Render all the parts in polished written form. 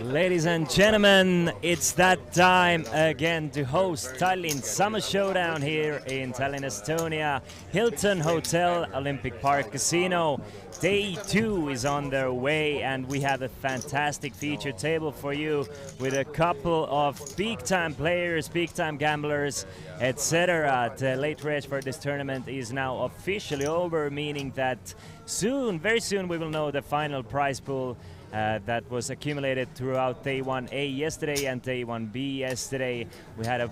Ladies and gentlemen, it's that time again to host Tallinn Summer Showdown here in Tallinn, Estonia, Hilton Hotel, Olympic Park Casino. Day 2 is on their way and we have a fantastic feature table for you with a couple of big-time players, big-time gamblers, etc. The late race for this tournament is now officially over, meaning that soon, very soon, we will know the final prize pool that was accumulated throughout Day 1A yesterday and Day 1B yesterday. We had a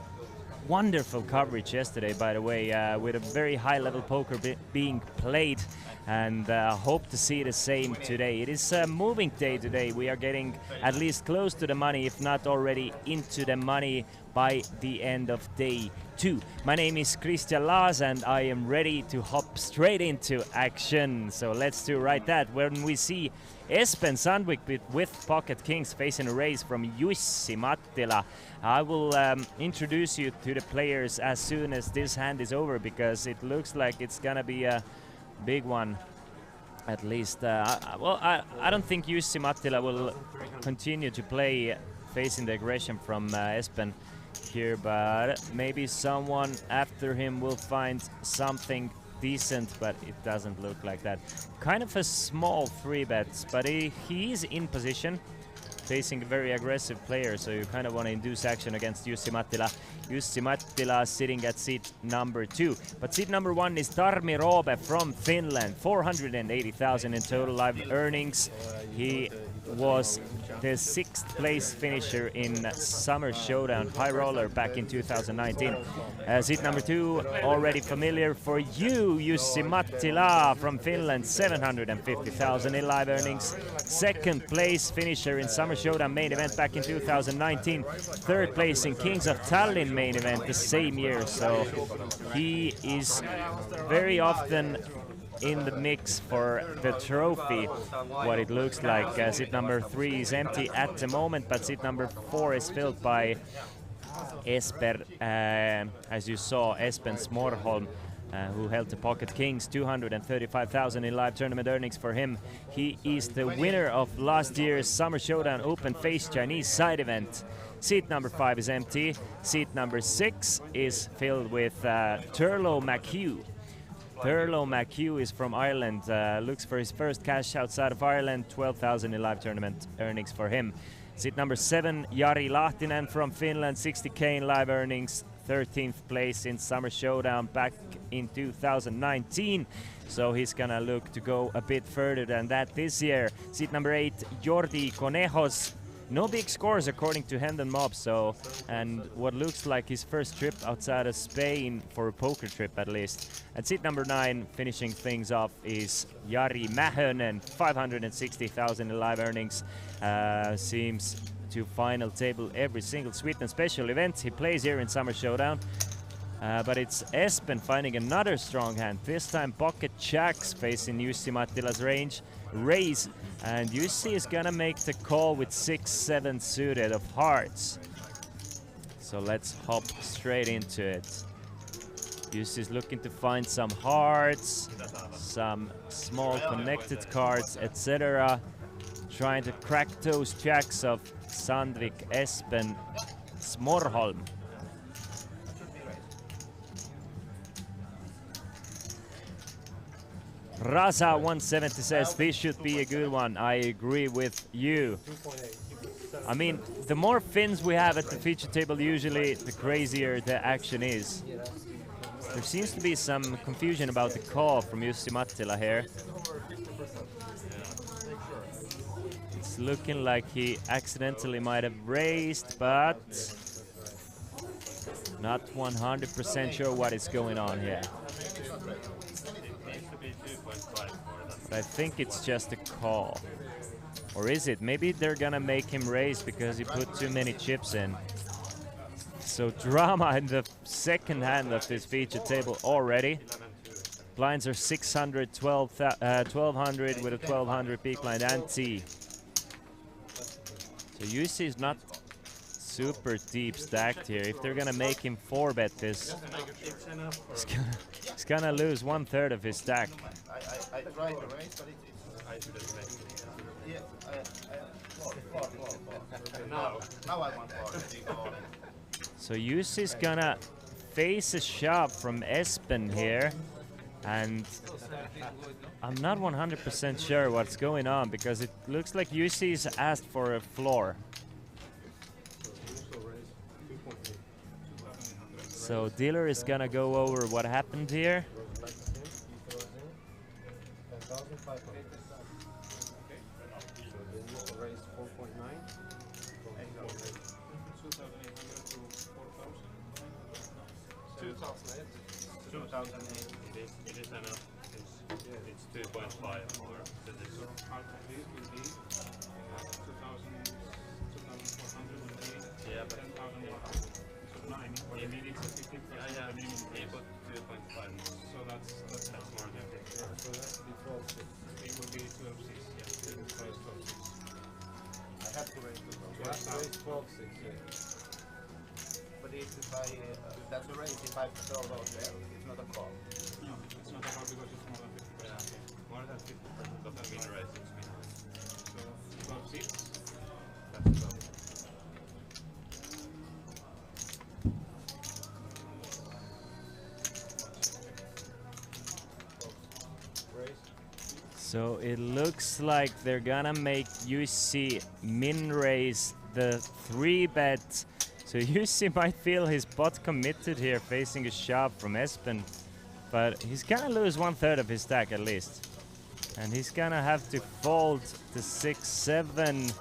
wonderful coverage yesterday, by the way, with a very high-level poker being played, and hope to see the same today. It is a moving day today. We are getting at least close to the money, if not already into the money by the end of Day 2. My name is Christian Laas and I am ready to hop straight into action. So let's do right that. When we see Espen Sandvik with Pocket Kings facing a raise from Jussi Mattila, I will introduce you to the players as soon as this hand is over, because it looks like it's gonna be a big one. At least, I don't think Jussi Mattila will continue to play facing the aggression from Espen here, but maybe someone after him will find something decent, but it doesn't look like that. Kind of a small 3-bet, but he is in position facing a very aggressive player, so you kind of want to induce action against Jussi Mattila. Jussi Mattila sitting at seat number 2. But seat number 1 is Tarmi Roobe from Finland. 480,000 in total live earnings. He was the 6th place finisher in Summer Showdown High Roller back in 2019. Seat number 2, already familiar for you, Jussi Mattila from Finland, 750,000 in live earnings. 2nd place finisher in Summer Showdown main event back in 2019. 3rd place in Kings of Tallinn main event the same year, so he is very often in the mix for the trophy, what it looks like. Seat number 3 is empty at the moment, but seat number 4 is filled by Esper, as you saw, Espen Smorholm, who held the Pocket Kings, 235,000 in live tournament earnings for him. He is the winner of last year's Summer Showdown Open Face Chinese side event. Seat number 5 is empty. Seat number 6 is filled with Turlo McHugh. Turlo McHugh is from Ireland, looks for his first cash outside of Ireland, 12,000 in live tournament earnings for him. Seat number 7, Jari Lahtinen from Finland, 60k in live earnings, 13th place in Summer Showdown back in 2019. So he's gonna look to go a bit further than that this year. Seat number 8, Jordi Conejos. No big scores according to Hendon Mob, so, and what looks like his first trip outside of Spain, for a poker trip at least. At seat number 9, finishing things off, is Jari Mähönen, 560,000 in live earnings. Seems to final table every single sweet and special event he plays here in Summer Showdown. But it's Espen finding another strong hand, this time pocket jacks facing Jussi Mattila's raise, and Jussi is gonna make the call with 6-7 suited of hearts. So let's hop straight into it. Jussi is looking to find some hearts, some small connected cards, etc. Trying to crack those jacks of Sandvik, Espen, Smorholm. Raza 170 says this should be a good one. I agree with you. I mean, the more Finns we have at the feature table, usually the crazier the action is. There seems to be some confusion about the call from Jussi Mattila here. It's looking like he accidentally might have raised, but not 100% sure what is going on here. But I think it's just a call. Or is it? Maybe they're gonna make him raise because he put too many chips in. So drama in the second hand of this feature table already. Blinds are 600, 1200 with a 1200 peak blind ante. So Jussi is not super deep stacked here. If they're gonna make him 4-bet this, he's gonna lose 1/3 of his stack. Now I want more. So Jussi's gonna face a shove from Espen here, and I'm not 100% sure what's going on because it looks like Jussi's asked for a floor. So dealer is gonna go over what happened here. It is enough. It's 2.5 more. Yeah, but 10,009. He put 2.5 more. So that's more than 50. So that's the 12.6. It would be 12.6. Yeah, it was 12.6. I have to raise 12.6. Yeah. But if I, that's a raise if I throw those there. It's not a call. No, it's not a call because it's more than 50%. Yeah. More than 50% of the win rate is win. So 12.6. That's 12. So it looks like they're gonna make Jussi min raise the 3-bet. So Jussi might feel his pot committed here facing a shove from Espen, but he's gonna lose 1/3 of his stack at least. And he's gonna have to fold to 6-7.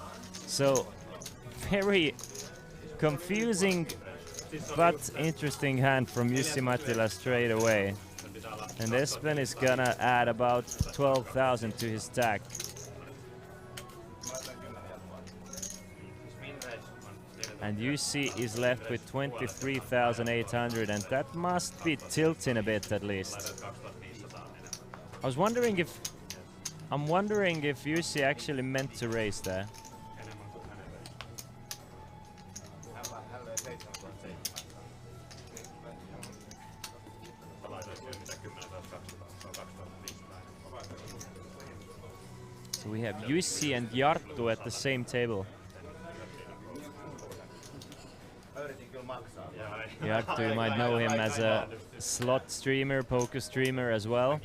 So very confusing but interesting hand from Jussi Mattila straight away. And Espen is gonna add about 12,000 to his stack. And Jussi is left with 23,800, and that must be tilting a bit at least. I'm wondering if Jussi actually meant to raise there. So we have Jussi and Jarttu at the same table. Jarttu, you might know him as a slot streamer, poker streamer as well.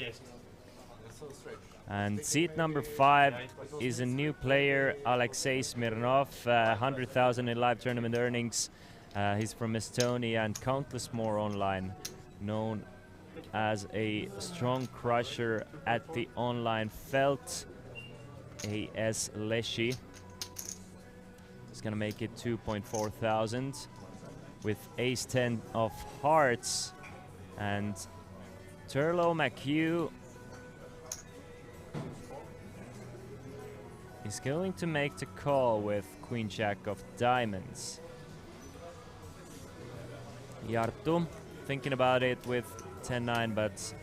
And seat number 5 is a new player, Alexei Smirnov, 100,000 in live tournament earnings. He's from Estonia and countless more online, known as a strong crusher at the online felt. AS Leschi. He's gonna make it 2.4 thousand with ace 10 of hearts, and Turlo McHugh is going to make the call with Queen Jack of diamonds. Jarttu thinking about it with 10-9, but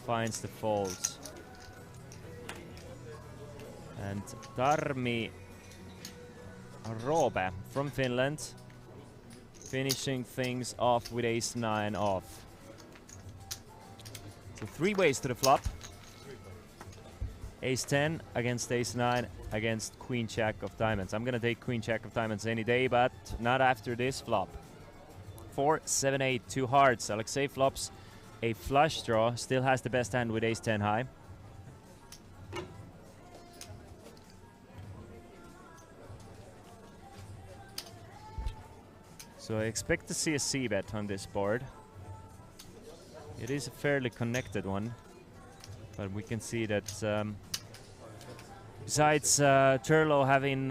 finds the fold. And Tarmi Robe from Finland finishing things off with ace-9 off. So 3 ways to the flop. Ace-10 against ace-9 against Queen Jack of diamonds. I'm gonna take Queen Jack of diamonds any day, but not after this flop. 4, 7, 8, 2 hearts. Alexei flops a flush draw, still has the best hand with ace-10 high. So I expect to see a c-bet on this board. It is a fairly connected one, but we can see that besides Turlo having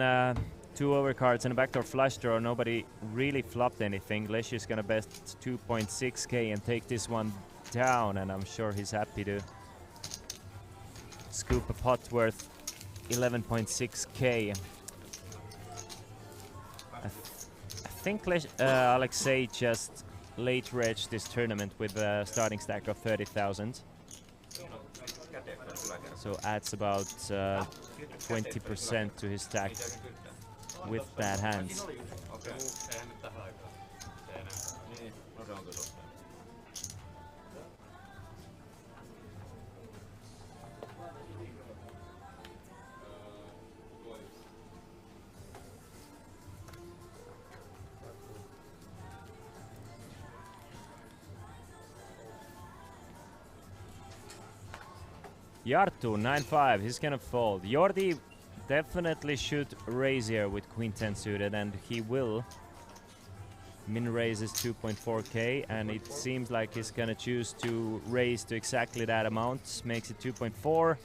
2 overcards and a backdoor flush draw, nobody really flopped anything. Leschi is gonna bet 2.6k and take this one down, and I'm sure he's happy to scoop a pot worth 11.6k. I think Alexei just late reg this tournament with a starting stack of 30,000. So adds about 20% to his stack with that hand. Jartu, 9-5, he's gonna fold. Jordi definitely should raise here with Queen 10 suited, and he will. Min raise is 2.4k, and it seems like he's gonna choose to raise to exactly that amount. Makes it 2.4.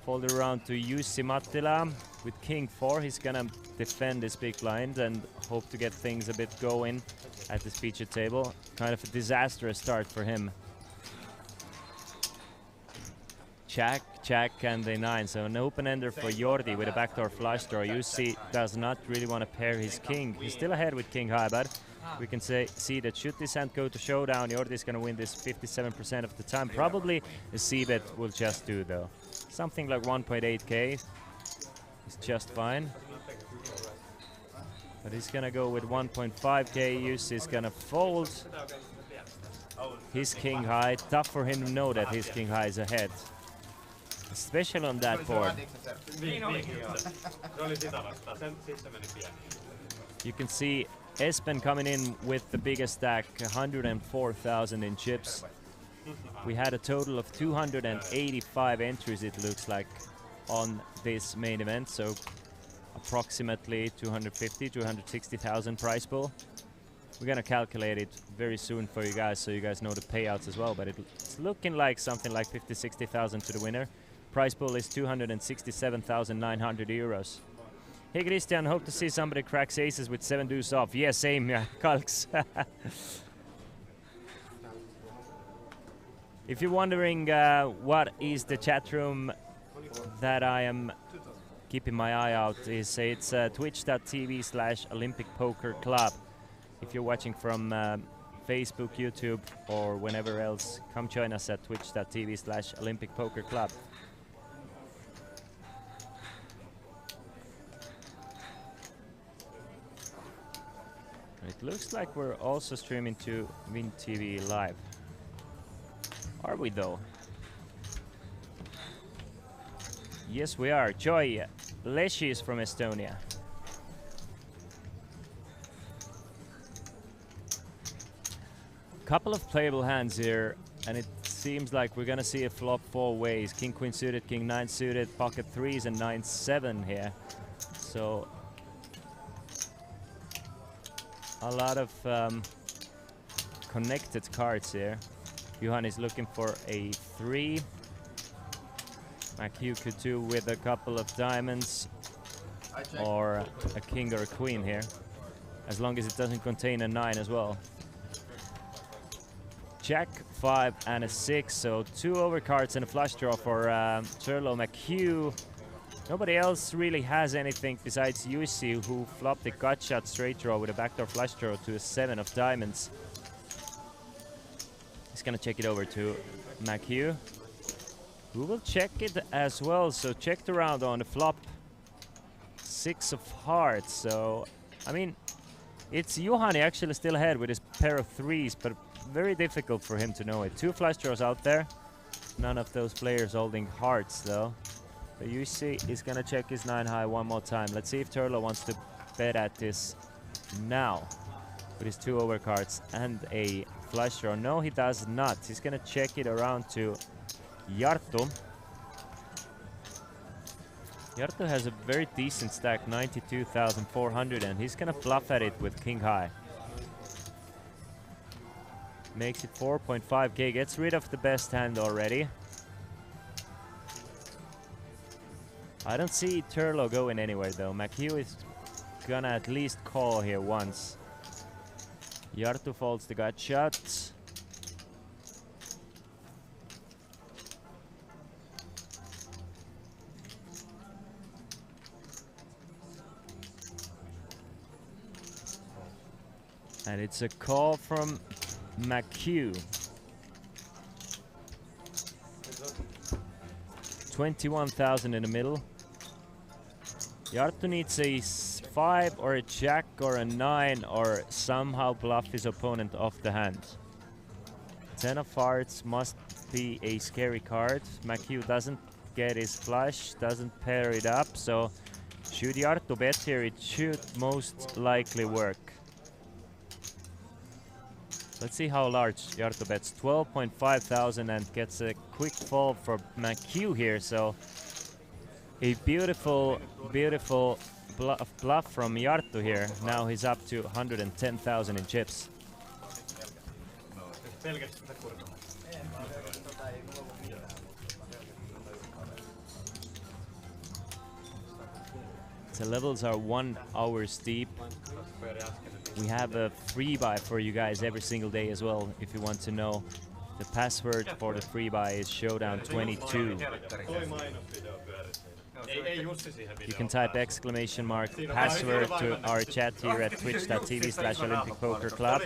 Fold around to Jussi Mattila. With King 4, he's gonna defend this big blind and hope to get things a bit going at this featured table. Kind of a disastrous start for him. Jack, and the 9, so an open ender for Jordi with a backdoor flush draw. Jussi does not really want to pair his king. He's still ahead with King High, but we can see that should this hand go to showdown, Jordi is going to win this 57% of the time. Probably a c-bet will just do though. Something like 1.8k is just fine. But he's going to go with 1.5k. Jussi is going to fold his King High. Tough for him to know that his King High is ahead. Especially on that board. You can see Espen coming in with the biggest stack, 104,000 in chips. We had a total of 285 entries, it looks like, on this main event, so approximately 250, 260,000 prize pool. We're gonna calculate it very soon for you guys, so you guys know the payouts as well, but it's looking like something like 50, 60,000 to the winner. Prize pool is 267,900 euros. Hey Christian, hope to see somebody crack aces with 7 deuce off. Yeah, same, yeah, Kalks. If you're wondering what is the chat room that I am keeping my eye out, it's twitch.tv/Olympic Poker Club. If you're watching from Facebook, YouTube, or whenever else, come join us at twitch.tv/Olympic Poker Club. It looks like we're also streaming to Win TV Live. Are we though? Yes, we are. Joy Leshi is from Estonia. Couple of playable hands here, and it seems like we're gonna see a flop 4 ways. King Queen suited, King 9 suited, pocket 3s and 9-7 here. So a lot of connected cards here. Johan is looking for a 3. McHugh could do with a couple of diamonds or a king or a queen here, as long as it doesn't contain a 9 as well. Jack, 5 and a 6, so 2 overcards and a flush draw for Turlo. McHugh. Nobody else really has anything besides Jussi, who flopped a gut shot straight draw with a backdoor flush draw to a 7 of diamonds. He's gonna check it over to McHugh, who will check it as well. So checked around on the flop, 6 of hearts. So I mean, it's Juhani actually still ahead with his pair of 3s, but very difficult for him to know it. 2 flush draws out there, none of those players holding hearts though. But Jussi is gonna check his 9 high one more time. Let's see if Turlo wants to bet at this now with his 2 overcards and a flush draw. No, he does not. He's gonna check it around to Jartu. Jartu has a very decent stack, 92,400, and he's gonna bluff at it with King High. Makes it 4.5k, gets rid of the best hand already. I don't see Turlo going anywhere though. McHugh is gonna at least call here once. Jartu folds the gut shot. And it's a call from McHugh. 21,000 in the middle. Jartu needs a 5 or a jack or a 9 or somehow bluff his opponent off the hand. 10 of hearts must be a scary card. McHugh doesn't get his flush, doesn't pair it up, so should Jartu bet here, it should most likely work. Let's see how large Jarto bets. 12.5 thousand and gets a quick fall for McHugh here. So a beautiful, beautiful bluff from Jarto here. Now he's up to 110,000 in chips. The levels are 1 hour steep. We have a free buy for you guys every single day as well. If you want to know, the password for the free buy is Showdown 22. You can type exclamation mark password to our chat here at twitch.tv/Olympic Poker Club.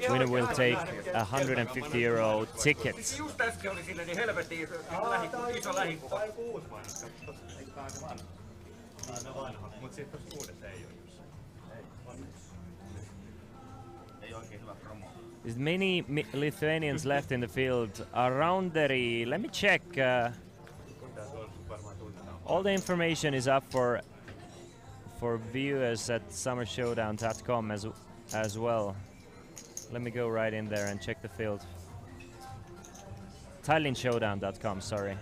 Winner will take a €150 ticket. There's many Lithuanians left in the field. Arounderi, let me check. All the information is up for viewers at summershowdown.com as well. Let me go right in there and check the field. TallinnShowdown.com, sorry.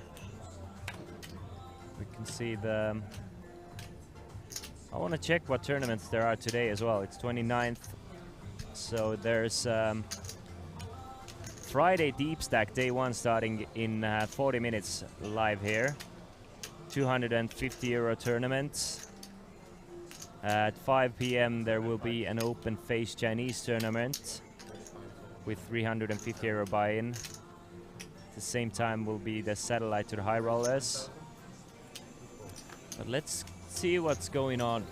We can see the... I want to check what tournaments there are today as well. It's 29th. So there's Friday Deep Stack Day 1 starting in 40 minutes live here. €250 tournament. At 5 p.m. there will be an open face Chinese tournament with €350 buy-in. At the same time will be the satellite to the high rollers. But let's see what's going on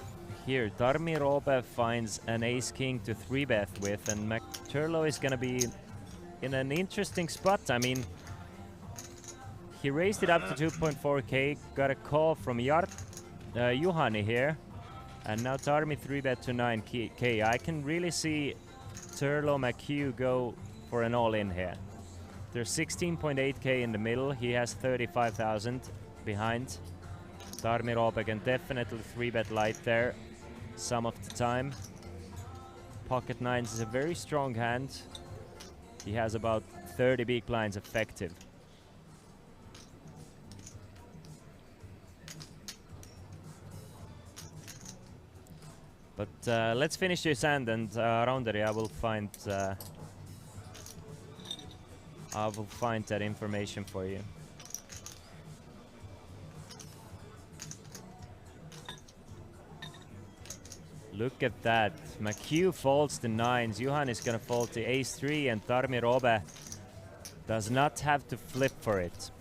here. Tarmi Robe finds an ace-king to 3-bet with, and McTurlo is gonna be in an interesting spot. I mean, he raised it up to 2.4k, got a call from Juhani here, and now Tarmi 3-bet to 9k. I can really see Turlo McHugh go for an all-in here. There's 16.8k in the middle, he has 35,000 behind. Tarmi Robe can definitely 3-bet light there some of the time. Pocket nines is a very strong hand. He has about 30 big blinds effective. But let's finish this hand, and Rounderi, I will find that information for you. Look at that. McHugh folds the nines. Johan is gonna fold the ace-3, and Tarmi Robe does not have to flip for it.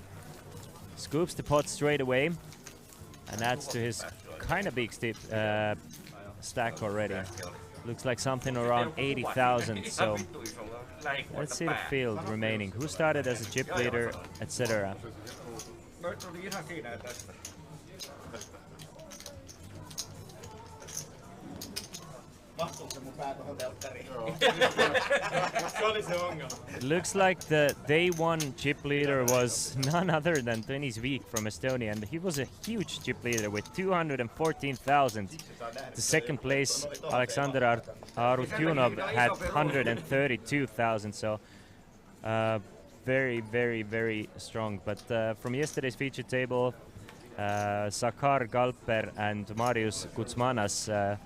Scoops the pot straight away and adds to his kind of big stack already. Looks like something around 80,000. So let's see the field remaining. Who started as a chip leader, etc. It looks like the day 1 chip leader was none other than Tõnis Viik from Estonia, and he was a huge chip leader with 214,000. The second place, Alexander Arutyunov, had 132,000, so very, very, very strong. But from yesterday's feature table, Sakar Galper and Marius Kutsmanas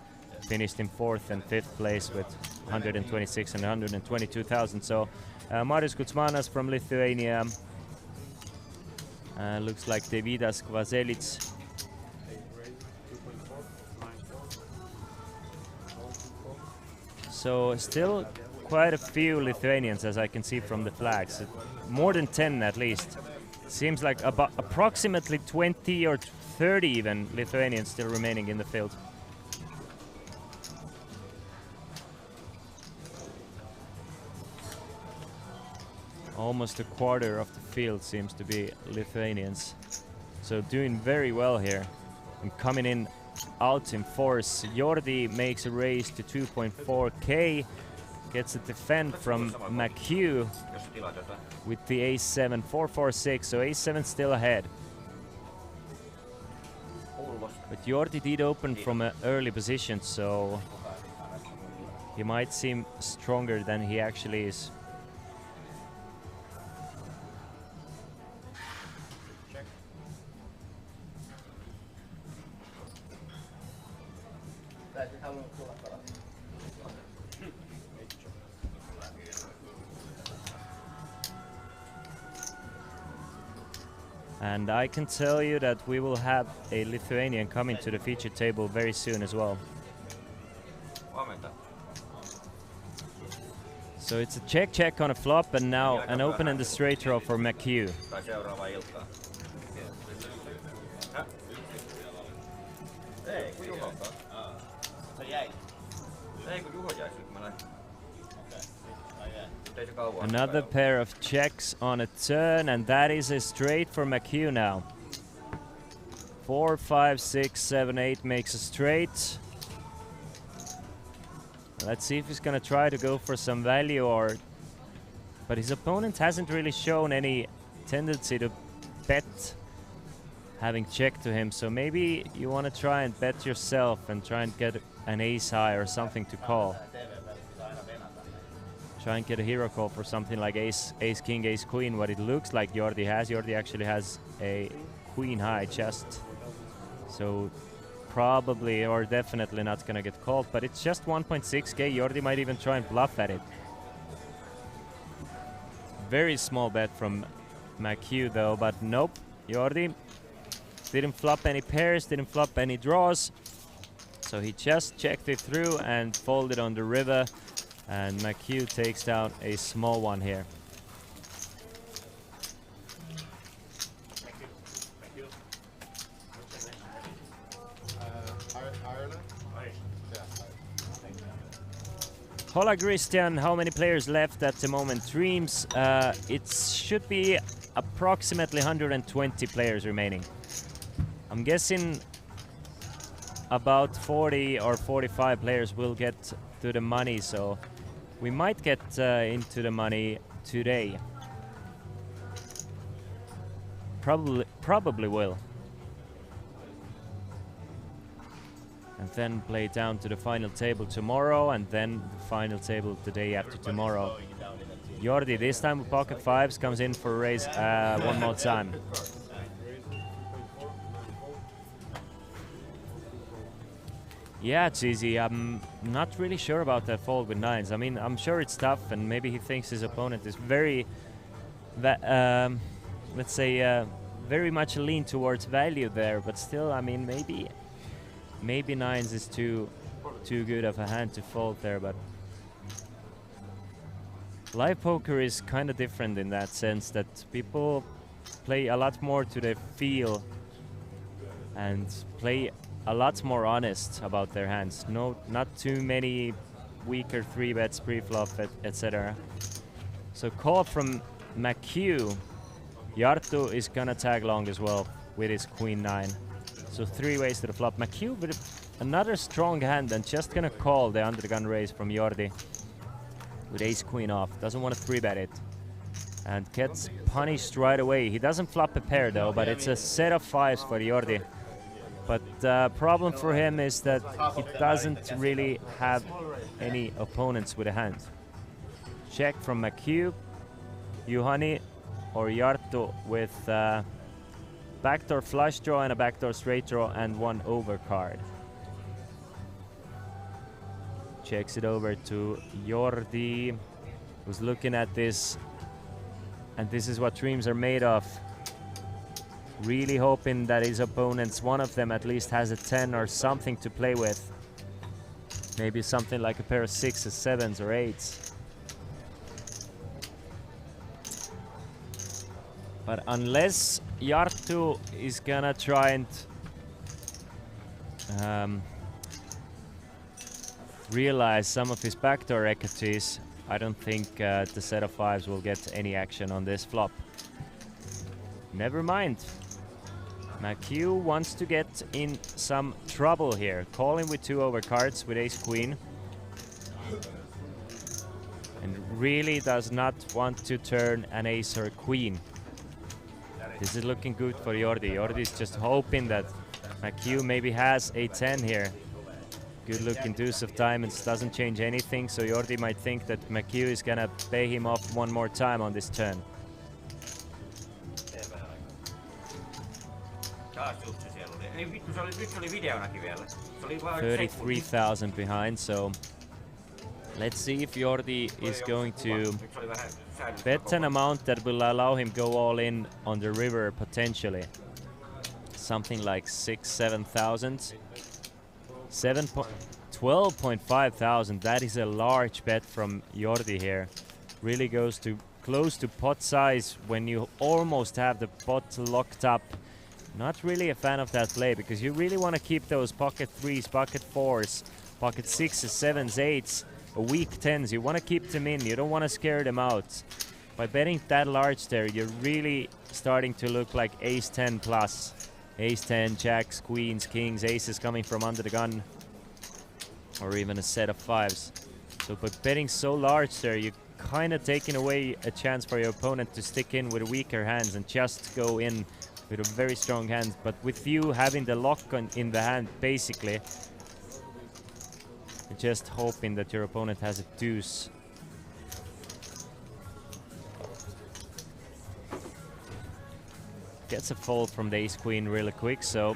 finished in 4th and 5th place with 126 and 122,000. So Marius Kutsmanas from Lithuania, looks like Davidas Kvaselic. So still quite a few Lithuanians, as I can see from the flags. More than 10 at least. Seems like about approximately 20 or 30 even Lithuanians still remaining in the field. Almost a quarter of the field seems to be Lithuanians. So doing very well here and coming in out in force. Jordi makes a raise to 2.4k, gets a defend from McHugh with the ace-7, 4-4-6, so ace-7 still ahead. But Jordi did open from an early position, so He might seem stronger than he actually is. Check. Täytyy halunnut tulla karasta. And I can tell you that we will have a Lithuanian coming to the feature table very soon as well. So it's a check on a flop and now an open and a straight draw for McHugh. Another pair of checks on a turn, and that is a straight for McHugh now. 4, 5, 6, 7, 8 makes a straight. Let's see if he's gonna try to go for some value, or... But his opponent hasn't really shown any tendency to bet having checked to him, so maybe you want to try and bet yourself and try and get an ace high or something to call. Try and get a hero call for something like ace, king, ace, queen, what it looks like Jordi has. Jordi actually has a queen high chest, so probably or definitely not gonna get called, but it's just 1.6k. Jordi might even try and bluff at it. Very small bet from McHugh though, but nope. Jordi didn't flop any pairs, didn't flop any draws, so he just checked it through and folded on the river, and McHugh takes down a small one here. Ireland? Hola Christian, how many players left at the moment? Dreams, it should be approximately 120 players remaining. I'm guessing about 40 or 45 players will get to the money, so we might get into the money today. Probably will. And then play down to the final table tomorrow, and then the final table the day after tomorrow. Jordi, this time with pocket fives, comes in for a raise one more time. Yeah, it's easy. I'm not really sure about that fold with nines. I mean, I'm sure it's tough, and maybe he thinks his opponent is very, let's say, very much lean towards value there. But still, I mean, maybe nines is too good of a hand to fold there. But live poker is kind of different in that sense that people play a lot more to their feel and play a lot more honest about their hands. Not too many weaker 3-bets pre-flop, etc. So call from McHugh. Jarttu is gonna tag long as well with his queen 9. So 3 ways to the flop. McHugh with another strong hand and just gonna call the under the gun raise from Jordi with ace queen off. Doesn't want to 3-bet it and gets punished right away. He doesn't flop a pair though, but it's a set of 5s for Jordi. But the problem for him is that he doesn't really have any opponents with a hand. Check from McHugh, Juhani or Jarttu with backdoor flush draw and a backdoor straight draw and 1 overcard. Checks it over to Jordi, who's looking at this, and this is what dreams are made of. Really hoping that his opponents, one of them at least, has a 10 or something to play with. Maybe something like a pair of 6s, 7s or 8s. But unless Jarttu is gonna try and realize some of his backdoor equities, I don't think the set of 5s will get any action on this flop. Never mind. McHugh wants to get in some trouble here. Calling with 2 overcards with ace queen. And really does not want to turn an ace or a queen. This is looking good for Jordi. Jordi is just hoping that McHugh maybe has a 10 here. Good looking deuce of diamonds doesn't change anything, so Jordi might think that McHugh is gonna pay him off one more time on this turn. 33,000 behind, so let's see if Jordi is going to bet an amount that will allow him go all in on the river potentially. Something like 6,000-7,000. 12.5 thousand. That is a large bet from Jordi here. Really goes to close to pot size when you almost have the pot locked up. Not really a fan of that play because you really want to keep those pocket 3s, pocket 4s, pocket 6s, 7s, 8s, weak 10s. You want to keep them in. You don't want to scare them out. By betting that large there, you're really starting to look like ace 10 plus. Ace 10, jacks, queens, kings, aces coming from under the gun. Or even a set of 5s. So by betting so large there, you're kind of taking away a chance for your opponent to stick in with weaker hands and just go in with a very strong hand. But with you having the lock in the hand, basically, you're just hoping that your opponent has a deuce. Gets a fold from the ace queen really quick, so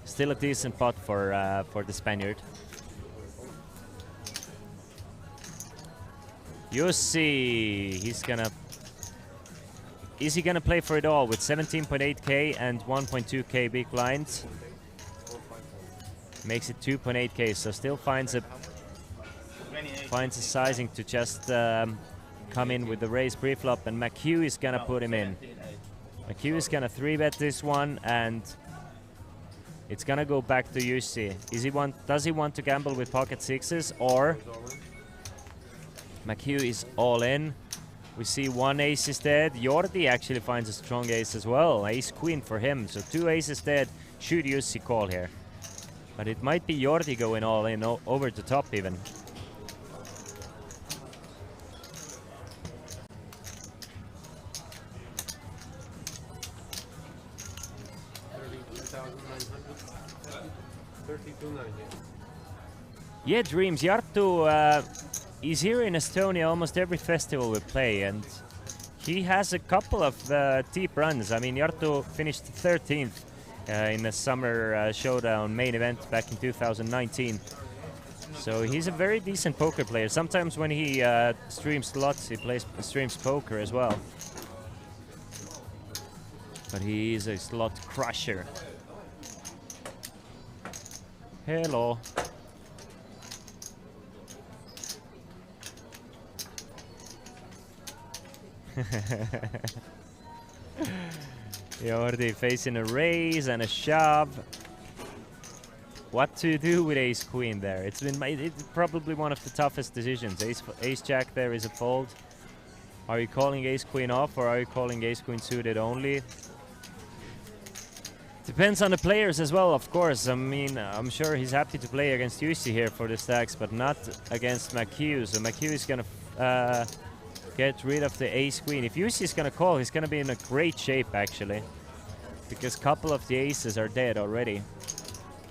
still a decent pot for the Spaniard. Jussi, he's gonna... Is he gonna play for it all with 17.8k and 1.2k big blinds? Makes it 2.8k, so still finds a sizing to just come in with the raise pre-flop, and McHugh is gonna put him in. McHugh is gonna 3-bet this one, and it's gonna go back to Jussi. Does he want to gamble with pocket 6s, or McHugh is all in? We see one ace is dead. Jordi actually finds a strong ace as well. Ace queen for him, so 2 aces dead. Should Jussi call here? But it might be Jordi going all in, over the top even. Yeah, Dreams. Jarttu is here in Estonia almost every festival we play, and he has a couple of deep runs. I mean, Jarttu finished 13th in the summer Showdown main event back in 2019. So he's a very decent poker player. Sometimes when he streams slots, he streams poker as well. But he is a slot crusher. Hello. Jordi facing a raise and a shove. What to do with ace queen there? It's probably one of the toughest decisions. Ace jack there is a fold. Are you calling ace queen off, or are you calling ace queen suited only? Depends on the players as well, of course. I mean, I'm sure he's happy to play against Jussi here for the stacks, but not against McHugh. So McHugh is gonna get rid of the ace queen. If Jussi is gonna call, he's gonna be in a great shape actually, because a couple of the aces are dead already,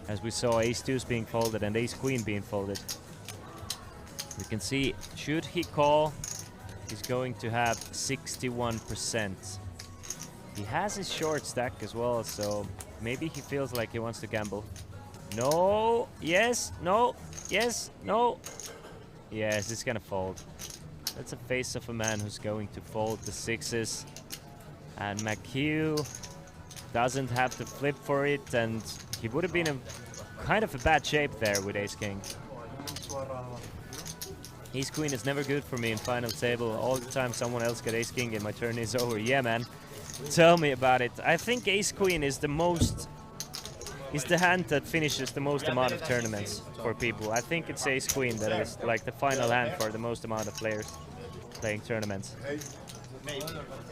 as we saw ace deuce being folded and ace queen being folded. We can see, should he call, he's going to have 61%. He has his short stack as well, so maybe he feels like he wants to gamble. No, yes, no, yes, no. Yes, it's gonna fold. That's a face of a man who's going to fold the 6s. And McHugh doesn't have to flip for it, and he would have been in kind of a bad shape there with ace king. Ace queen is never good for me in final table. All the time someone else got ace king and my turn is over. Yeah, man. Tell me about it. I think ace queen is the hand that finishes the most amount of tournaments for people. I think it's ace queen that is like the final hand for the most amount of players playing tournaments.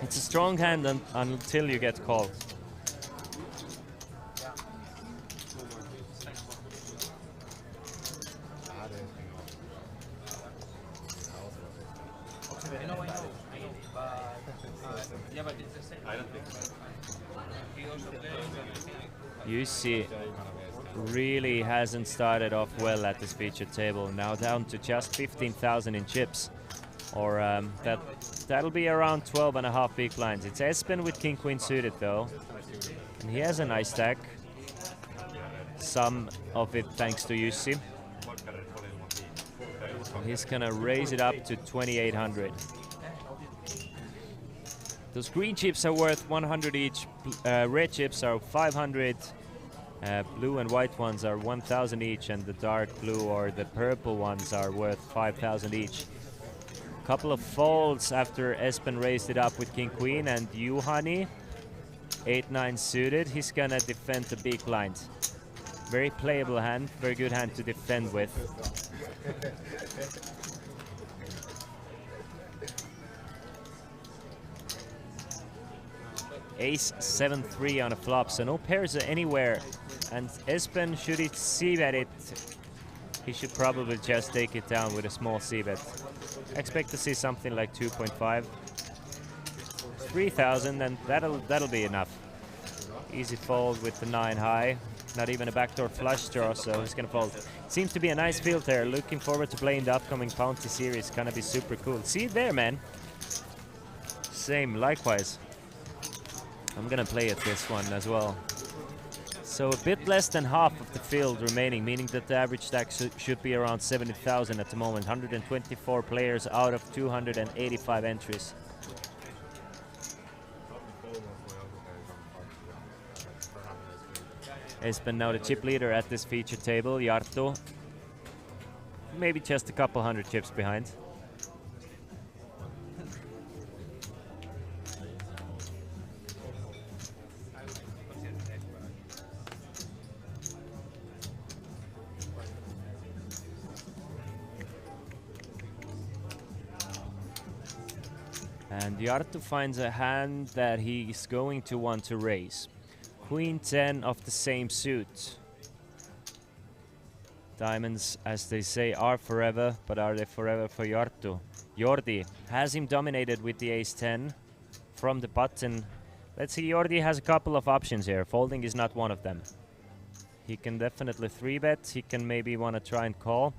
It's a strong hand until you get called. Jussi really hasn't started off well at this featured table. Now down to just 15,000 in chips, or that'll be around 12.5 big blinds. It's Espen with king queen suited though, and he has a nice stack. Some of it thanks to Jussi. He's gonna raise it up to 2,800. Those green chips are worth 100 each. Red chips are 500. Blue and white ones are 1,000 each, and the dark blue or the purple ones are worth 5,000 each. Couple of folds after Espen raised it up with king queen, and Juhani 8-9 suited. He's gonna defend the big blind. Very playable hand, very good hand to defend with. Ace 7-3 on a flop, so no pairs anywhere. And Espen, should he c-bet it, he should probably just take it down with a small c-bet. Expect to see something like 2.5. 3,000, and that'll be enough. Easy fold with the 9 high. Not even a backdoor flush draw, so he's gonna fold. Seems to be a nice field there. Looking forward to playing the upcoming Bounty series. Gonna be super cool. See it there, man. Same, likewise. I'm gonna play at this one as well. So a bit less than half of the field remaining, meaning that the average stack should be around 70,000 at the moment. 124 players out of 285 entries. Espen now the chip leader at this feature table. Jartto maybe just a couple hundred chips behind. And Jartto finds a hand that he's going to want to raise. Queen 10 of the same suit. Diamonds, as they say, are forever, but are they forever for Jartto? Jordi has him dominated with the ace 10 from the button. Let's see, Jordi has a couple of options here. Folding is not one of them. He can definitely 3-bet. He can maybe want to try and call.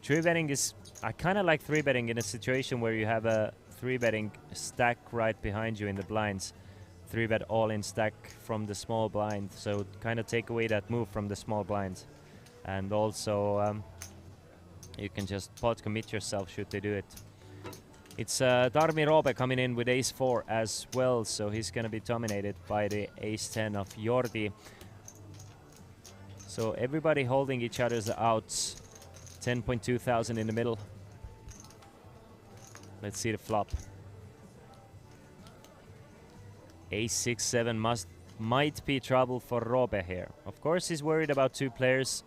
3-betting is... I kind of like 3-betting in a situation where you have a 3-betting stack right behind you in the blinds. 3-bet all-in stack from the small blind, so kind of take away that move from the small blind. And also you can just pot commit yourself should they do it. It's Tarmi Roope coming in with ace 4 as well, so he's gonna be dominated by the ace 10 of Jordi. So everybody holding each other's outs. 10.2 thousand in the middle. Let's see the flop. Ace 6-7 might be trouble for Roope here. Of course he's worried about 2 players,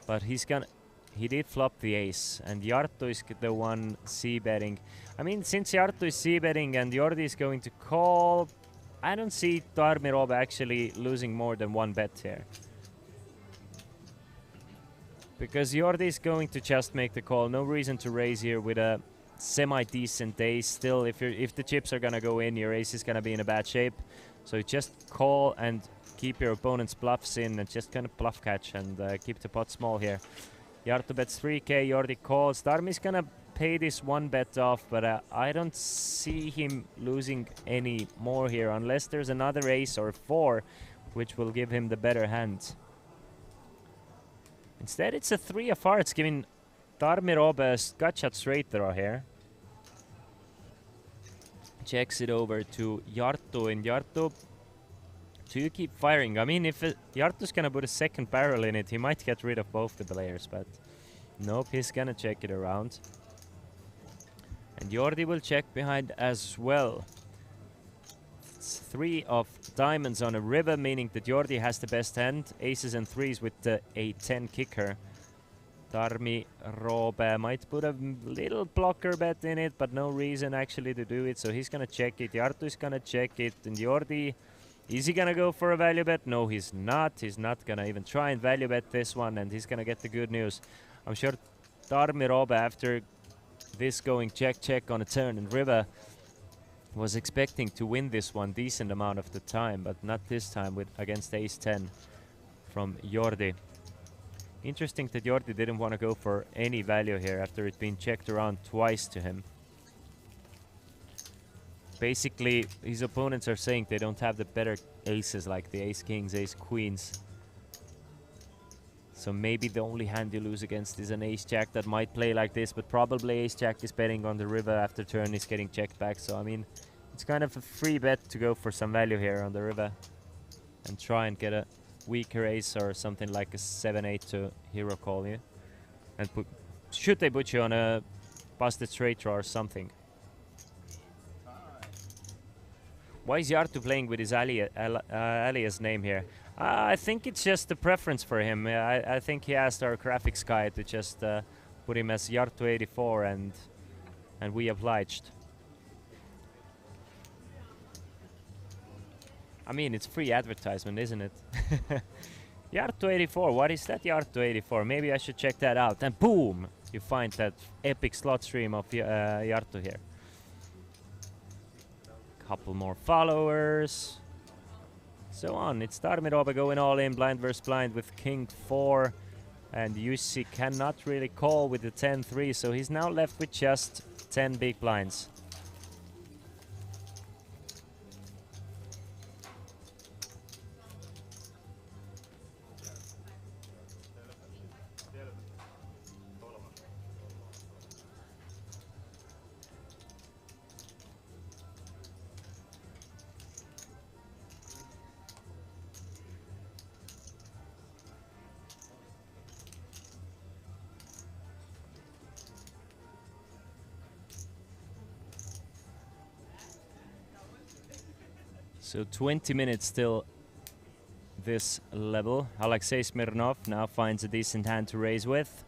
but he did flop the ace, and Jartto is the one c-betting. I mean, since Jartto is c-betting and Jordi is going to call, I don't see Tarmi Roope actually losing more than 1 bet here. Because Jordi is going to just make the call. No reason to raise here with a semi-decent ace. Still, if the chips are gonna go in, your ace is gonna be in a bad shape. So you just call and keep your opponent's bluffs in and just kind of bluff catch and keep the pot small here. Jartto bets 3k, Jordi calls. Tarmi's gonna pay this 1 bet off, but I don't see him losing any more here unless there's another ace or 4, which will give him the better hand. Instead, it's a 3 of hearts, giving Tarmi Roope a gut shot straight draw here. Checks it over to Jartto, and Jartto, do you keep firing? I mean, if Jartto's gonna put a second barrel in it, he might get rid of both the players, but nope, he's gonna check it around. And Jordi will check behind as well. It's 3 of diamonds on a river, meaning that Jordi has the best hand. Aces and 3s with the a10 kicker. Tarmi Roope might put a little blocker bet in it, but no reason actually to do it, so he's gonna check it. Jartto is gonna check it, and Jordi, is he gonna go for a value bet? No, he's not. He's not gonna even try and value bet this one, and he's gonna get the good news. I'm sure Tarmi Roope, after this going check on a turn and river, was expecting to win this one decent amount of the time, but not this time with against ace 10. from Jordi. Interesting that Jordi didn't want to go for any value here after it being checked around twice to him. Basically, his opponents are saying they don't have the better aces like the ace kings, ace queens. So maybe the only hand you lose against is an ace jack that might play like this, but probably ace jack is betting on the river after turn is getting checked back. So I mean, it's kind of a free bet to go for some value here on the river and try and get a weaker ace or something like a 7-8 to hero call you. And should they put you on a busted straight draw or something? Why is Jartu playing with his alias name here? I think it's just a preference for him. I think he asked our graphics guy to just put him as Jartu84 and we obliged. I mean, it's free advertisement, isn't it? Jartu84, what is that Jartu84? Maybe I should check that out. And boom! You find that epic slot stream of Jartu here. Couple more followers. So on. It's Tarmiroba going all in, blind versus blind with King 4. And Jussi cannot really call with the 10-3, so he's now left with just 10 big blinds. So 20 minutes still this level. Alexei Smirnov now finds a decent hand to raise with.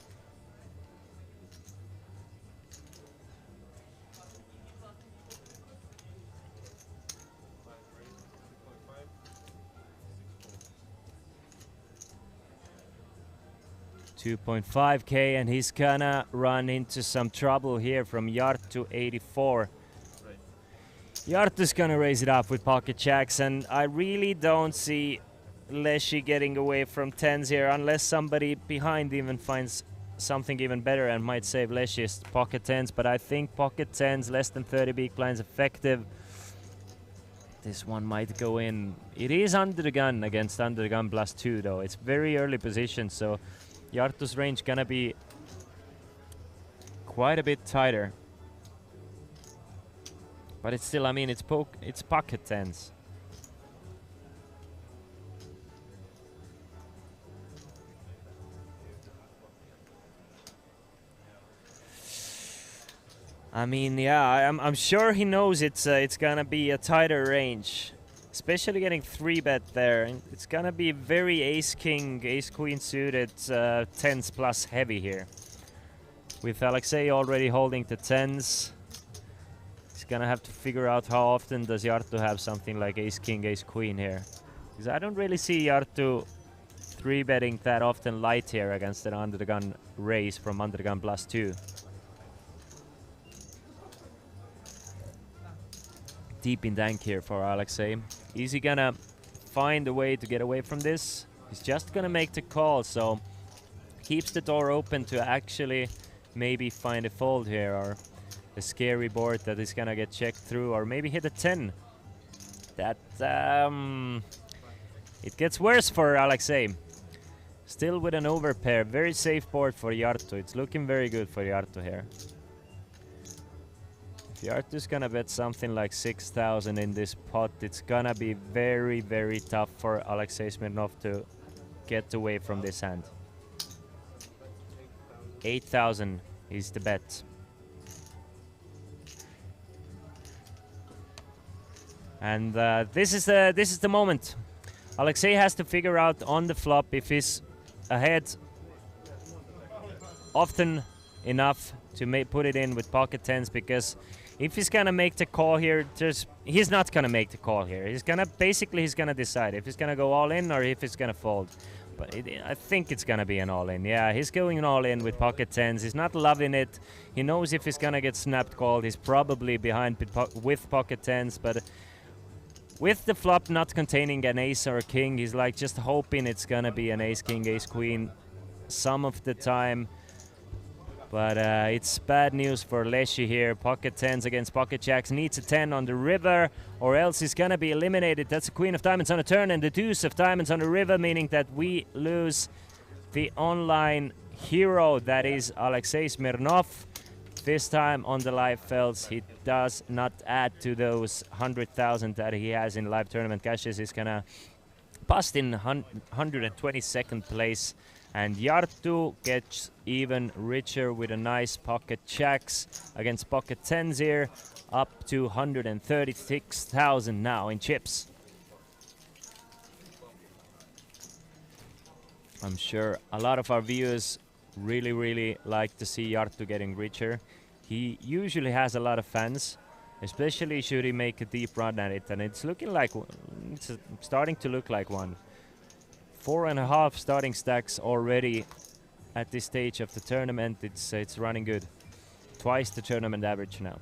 $2.5K, and he's gonna run into some trouble here from Jartu 84. Jartu's gonna raise it up with pocket jacks, and I really don't see Leshy getting away from 10s here unless somebody behind even finds something even better and might save Leshy's pocket 10s, but I think pocket 10s, less than 30 big blinds effective. This one might go in. It is under the gun against under the gun +2 though. It's very early position, so Jartu's range gonna be quite a bit tighter. But it's still, I mean, it's pocket 10s. I mean, yeah, I'm sure he knows it's gonna be a tighter range, especially getting 3-bet there. It's gonna be very ace king, ace queen suited 10s plus heavy here. With Alexei already holding the 10s. Gonna have to figure out how often does Jartu have something like ace king, ace queen here, because I don't really see Jartu 3-betting that often light here against an under the gun raise from under the gun +2. Deep in dank here for Alexei. Is he gonna find a way to get away from this? He's just gonna make the call, so keeps the door open to actually maybe find a fold here or a scary board that is gonna get checked through, or maybe hit a 10. That it gets worse for Alexei. Still with an overpair, very safe board for Jartu. It's looking very good for Jartu here. If Jartu's gonna bet something like 6,000 in this pot, it's gonna be very, very tough for Alexei Smirnov to get away from this hand. 8,000 is the bet. And this is the moment. Alexei has to figure out on the flop if he's ahead often enough to put it in with pocket 10s, because if he's gonna make the call here, he's not gonna make the call here. He's gonna decide if he's gonna go all in or if he's gonna fold. But I think it's gonna be an all in. Yeah, he's going all in with pocket 10s. He's not loving it. He knows if he's gonna get snapped called, he's probably behind with pocket 10s, but With the flop not containing an ace or a king, he's like just hoping it's gonna be an ace, king, ace, queen some of the time. But it's bad news for Leshy here. Pocket 10s against pocket jacks. Needs a 10 on the river or else he's gonna be eliminated. That's a queen of diamonds on a turn and the deuce of diamonds on the river, meaning that we lose the online hero that is Alexei Smirnov. This time on the live felds, he does not add to those 100,000 that he has in live tournament cashes. He's gonna bust in 122nd place. And Jarttu gets even richer with a nice pocket jacks against pocket 10s here, up to 136,000 now in chips. I'm sure a lot of our viewers really like to see Jarttu getting richer. He usually has a lot of fans, especially should he make a deep run at it, and it's looking like it's starting to look like one. 4.5 starting stacks already at this stage of the tournament. It's running good. Twice the tournament average now.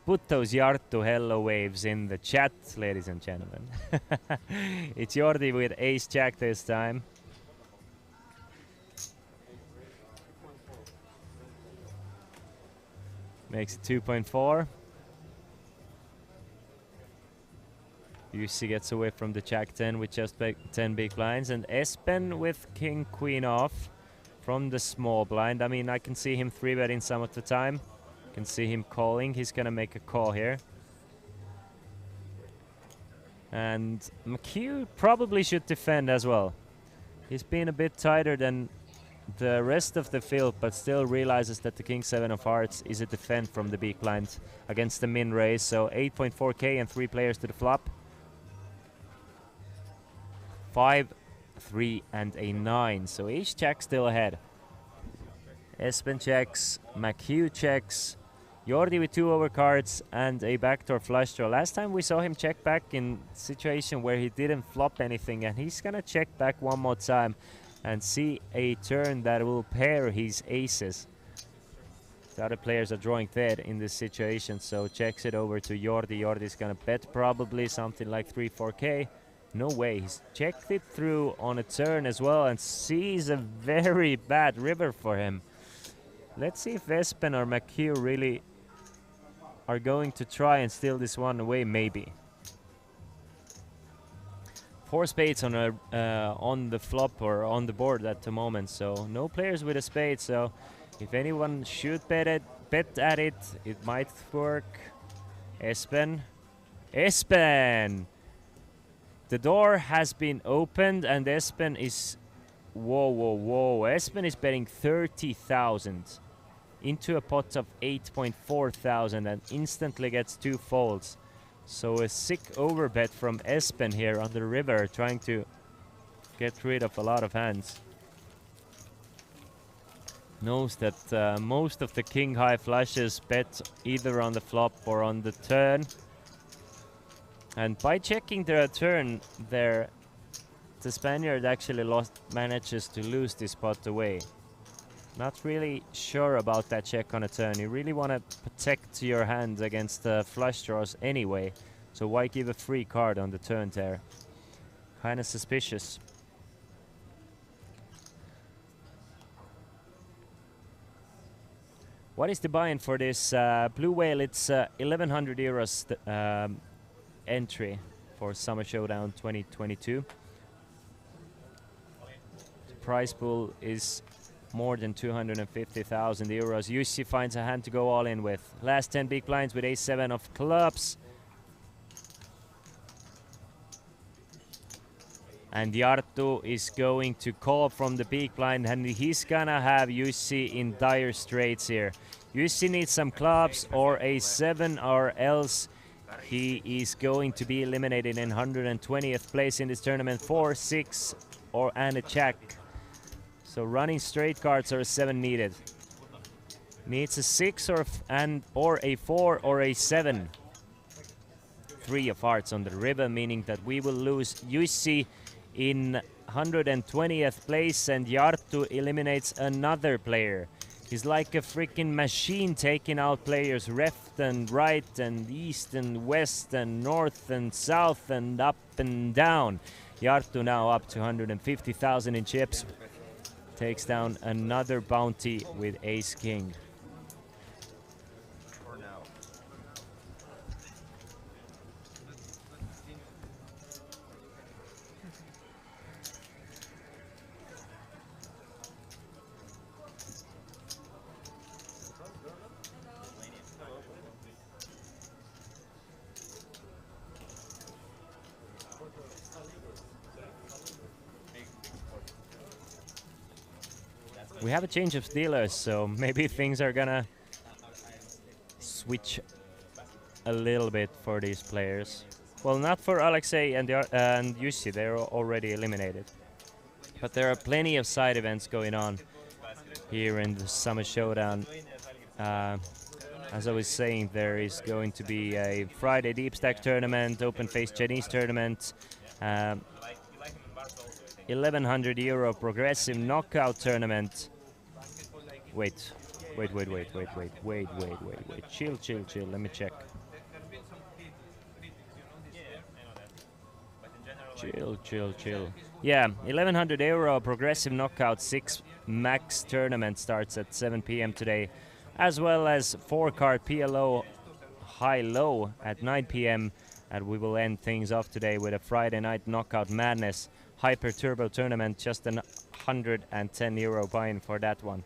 Put those Jarttu hello waves in the chat, ladies and gentlemen. It's Jordi with ace jack this time. Makes it 2.4. Jussi gets away from the jack 10 with just 10 big blinds. And Espen with king queen off from the small blind. I mean, I can see him 3-betting some of the time. Can see him calling. He's gonna make a call here. And McHugh probably should defend as well. He's been a bit tighter than the rest of the field, but still realizes that the king 7 of hearts is a defend from the big blind against the min raise. So 8.4k and 3 players to the flop. 5, 3 and a 9. So ace jack still ahead. Espen checks, McHugh checks, Jordi with 2 overcards and a backdoor flush draw. Last time we saw him check back in situation where he didn't flop anything, and he's gonna check back one more time and see a turn that will pair his aces. The other players are drawing dead in this situation, so checks it over to Jordi. Jordi's gonna bet probably something like 3-4k. No way, he's checked it through on a turn as well and sees a very bad river for him. Let's see if Espen or McHugh really are going to try and steal this one away, maybe. 4 spades on the flop or on the board at the moment, so no players with a spade. So if anyone should bet at it, it might work. Espen, the door has been opened and Espen is whoa. Espen is betting 30,000 into a pot of 8.4 thousand and instantly gets 2 folds. So a sick overbet from Espen here on the river, trying to get rid of a lot of hands. Knows that most of the king high flushes bet either on the flop or on the turn. And by checking the turn there, the Spaniard actually manages to lose this pot away. Not really sure about that check on a turn. You really want to protect your hand against flush draws anyway. So why give a free card on the turn there? Kind of suspicious. What is the buy-in for this Blue Whale? It's 1,100 euros entry for Summer Showdown 2022. The prize pool is more than 250,000 euros. Jussi finds a hand to go all in with. Last 10 big blinds with ace-7 of clubs. And Jarttu is going to call from the big blind, and he's gonna have Jussi in dire straits here. Jussi needs some clubs or a 7, or else he is going to be eliminated in 120th place in this tournament. 4, 6, and a jack. So running straight cards or a 7 needed. Needs a 6 or a 4 or a 7. 3 of hearts on the river, meaning that we will lose Jussi in 120th place, and Jarttu eliminates another player. He's like a freaking machine taking out players left and right and east and west and north and south and up and down. Jarttu now up to 150,000 in chips. Takes down another bounty with Ace King. For now. We have a change of dealers, so maybe things are gonna switch a little bit for these players. Well, not for Alexei and Jussi, they're already eliminated. But there are plenty of side events going on here in the Summer Showdown. As I was saying, there is going to be a Friday Deep Stack tournament, Open Face Chinese tournament, 1100 euro progressive knockout tournament. Wait. Chill. Let me check. Chill. Yeah, 1100 euro progressive knockout 6 max tournament starts at 7 p.m. today, as well as 4-card PLO high-low at 9 p.m. And we will end things off today with a Friday night knockout madness hyper turbo tournament, just an 110 euro buy-in for that one.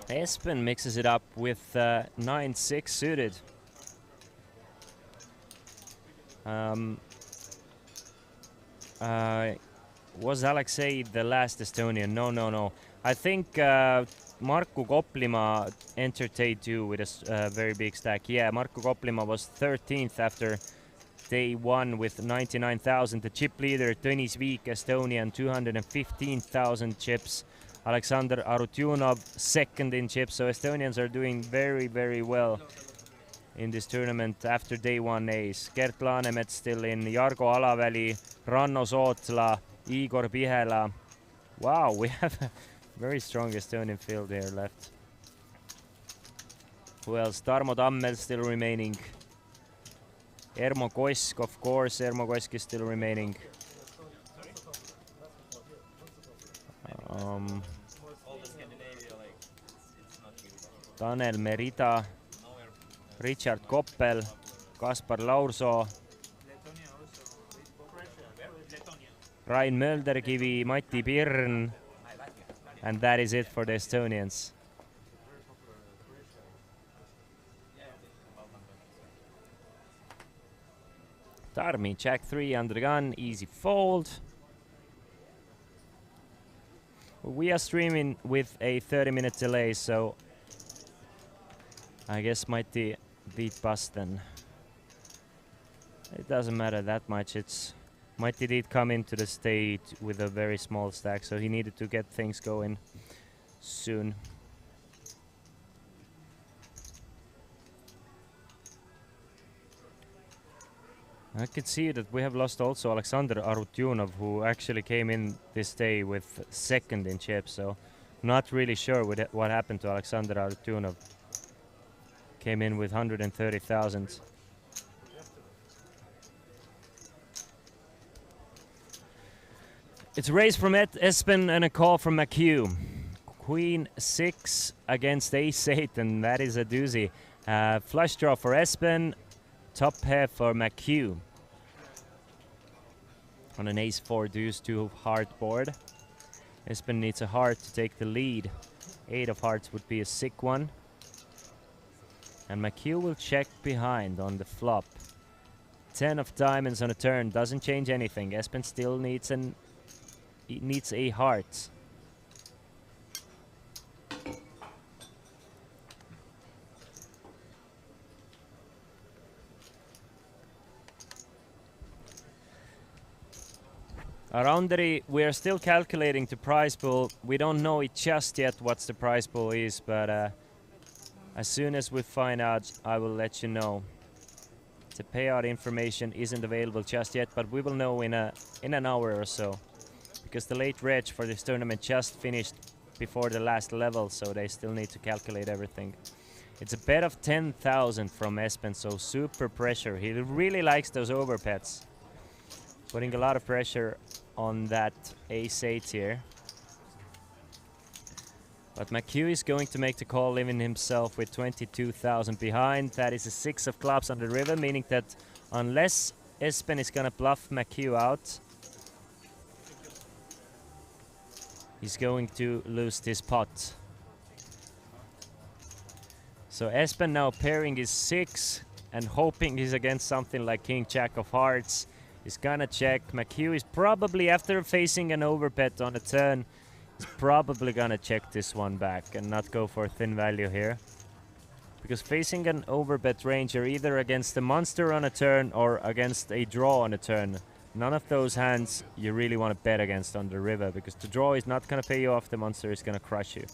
Espen mixes it up with 9-6 suited. Was Alexei the last Estonian? No. I think Markku Koplima entered day 2 with a very big stack. Yeah, Markku Koplima was 13th after day 1 with 99,000. The chip leader, Tõnis Viik, Estonian, 215,000 chips. Alexander Arutyunov, second in chips. So Estonians are doing very well in this tournament after day 1 ace. Gert Laanemets still in, Jargo Alaväli, Ranno Sootla, Igor Pihela. Wow, we have a very strong Estonian field here left. Who else? Tarmo Tammel still remaining. Ermo Kosk, of course, Ermo Kosk is still remaining. Tanel Merida, Richard Koppel, Kaspar Laursoo, Rain Mölderkivi, Mati Pirn, and that is it for the Estonians. Tarmi, Jack 3 under the gun, easy fold. We are streaming with a 30-minute delay, so I guess Mighty beat Boston. It doesn't matter that much. It's Mighty did come into the stage with a very small stack, so he needed to get things going soon. I can see that we have lost also Alexander Arutyunov, who actually came in this day with second in chips, so not really sure what happened to Alexander Arutyunov. Came in with 130,000. It's a raise from Espen and a call from McHugh. Queen 6 against Ace 8, and that is a doozy. Flush draw for Espen. Top pair for McHugh. On an Ace 4 deuce 2 heart board. Espen needs a heart to take the lead. 8 of hearts would be a sick one. And McHugh will check behind on the flop. 10 of diamonds on a turn doesn't change anything. Espen still needs a heart. Aranderi, we are still calculating the prize pool. We don't know it just yet what's the prize pool is, but as soon as we find out, I will let you know. The payout information isn't available just yet, but we will know in an hour or so. Because the late reg for this tournament just finished before the last level, so they still need to calculate everything. It's a bet of 10,000 from Espen, so super pressure. He really likes those overbets. Putting a lot of pressure on that ace-8 here. But McHugh is going to make the call, leaving himself with 22,000 behind. That is a 6 of clubs on the river, meaning that unless Espen is gonna bluff McHugh out, he's going to lose this pot. So Espen now pairing his 6 and hoping he's against something like King Jack of Hearts. He's gonna check. McHugh is probably, after facing an overbet on a turn, he's probably gonna check this one back and not go for a thin value here. Because facing an overbet range, you're either against a monster on a turn or against a draw on a turn. None of those hands you really want to bet against on the river, because the draw is not gonna pay you off, the monster is gonna crush you.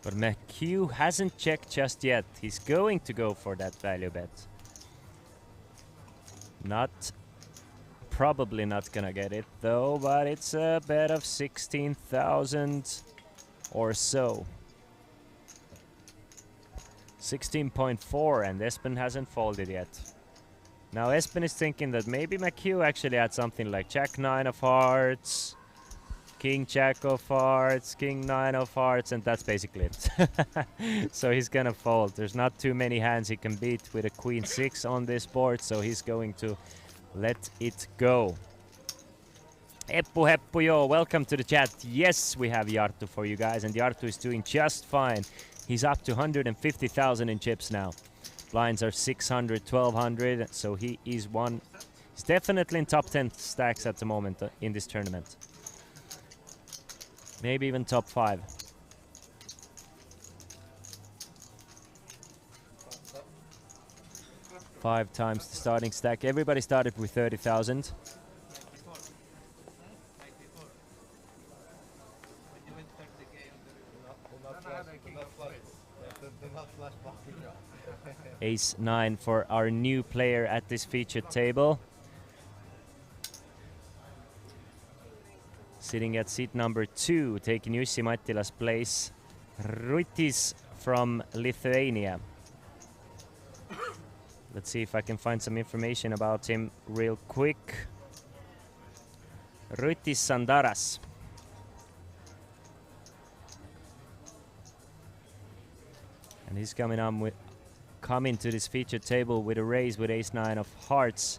But McHugh hasn't checked just yet. He's going to go for that value bet. Probably not gonna get it though, but it's a bet of 16,000 or so. 16.4, and Espen hasn't folded yet. Now Espen is thinking that maybe McHugh actually had something like Jack 9 of Hearts, King Jack of Hearts, King 9 of Hearts, and that's basically it. So he's gonna fold. There's not too many hands he can beat with a Queen 6 on this board, so he's going to let it go. Eppu Heppu yo, welcome to the chat. Yes, we have Jarttu for you guys, and Jarttu is doing just fine. He's up to 150,000 in chips now. Blinds are 600, 1200, so he is one. He's definitely in top 10 stacks at the moment in this tournament. Maybe even top 5. Five times the starting stack. Everybody started with 30,000. Ace 9 for our new player at this featured table. Sitting at seat number 2, taking Jussi Mattila's place, Ruitis from Lithuania. Let's see if I can find some information about him real quick. Ruitis Sandaras. And he's coming to this featured table with a raise with ace 9 of hearts.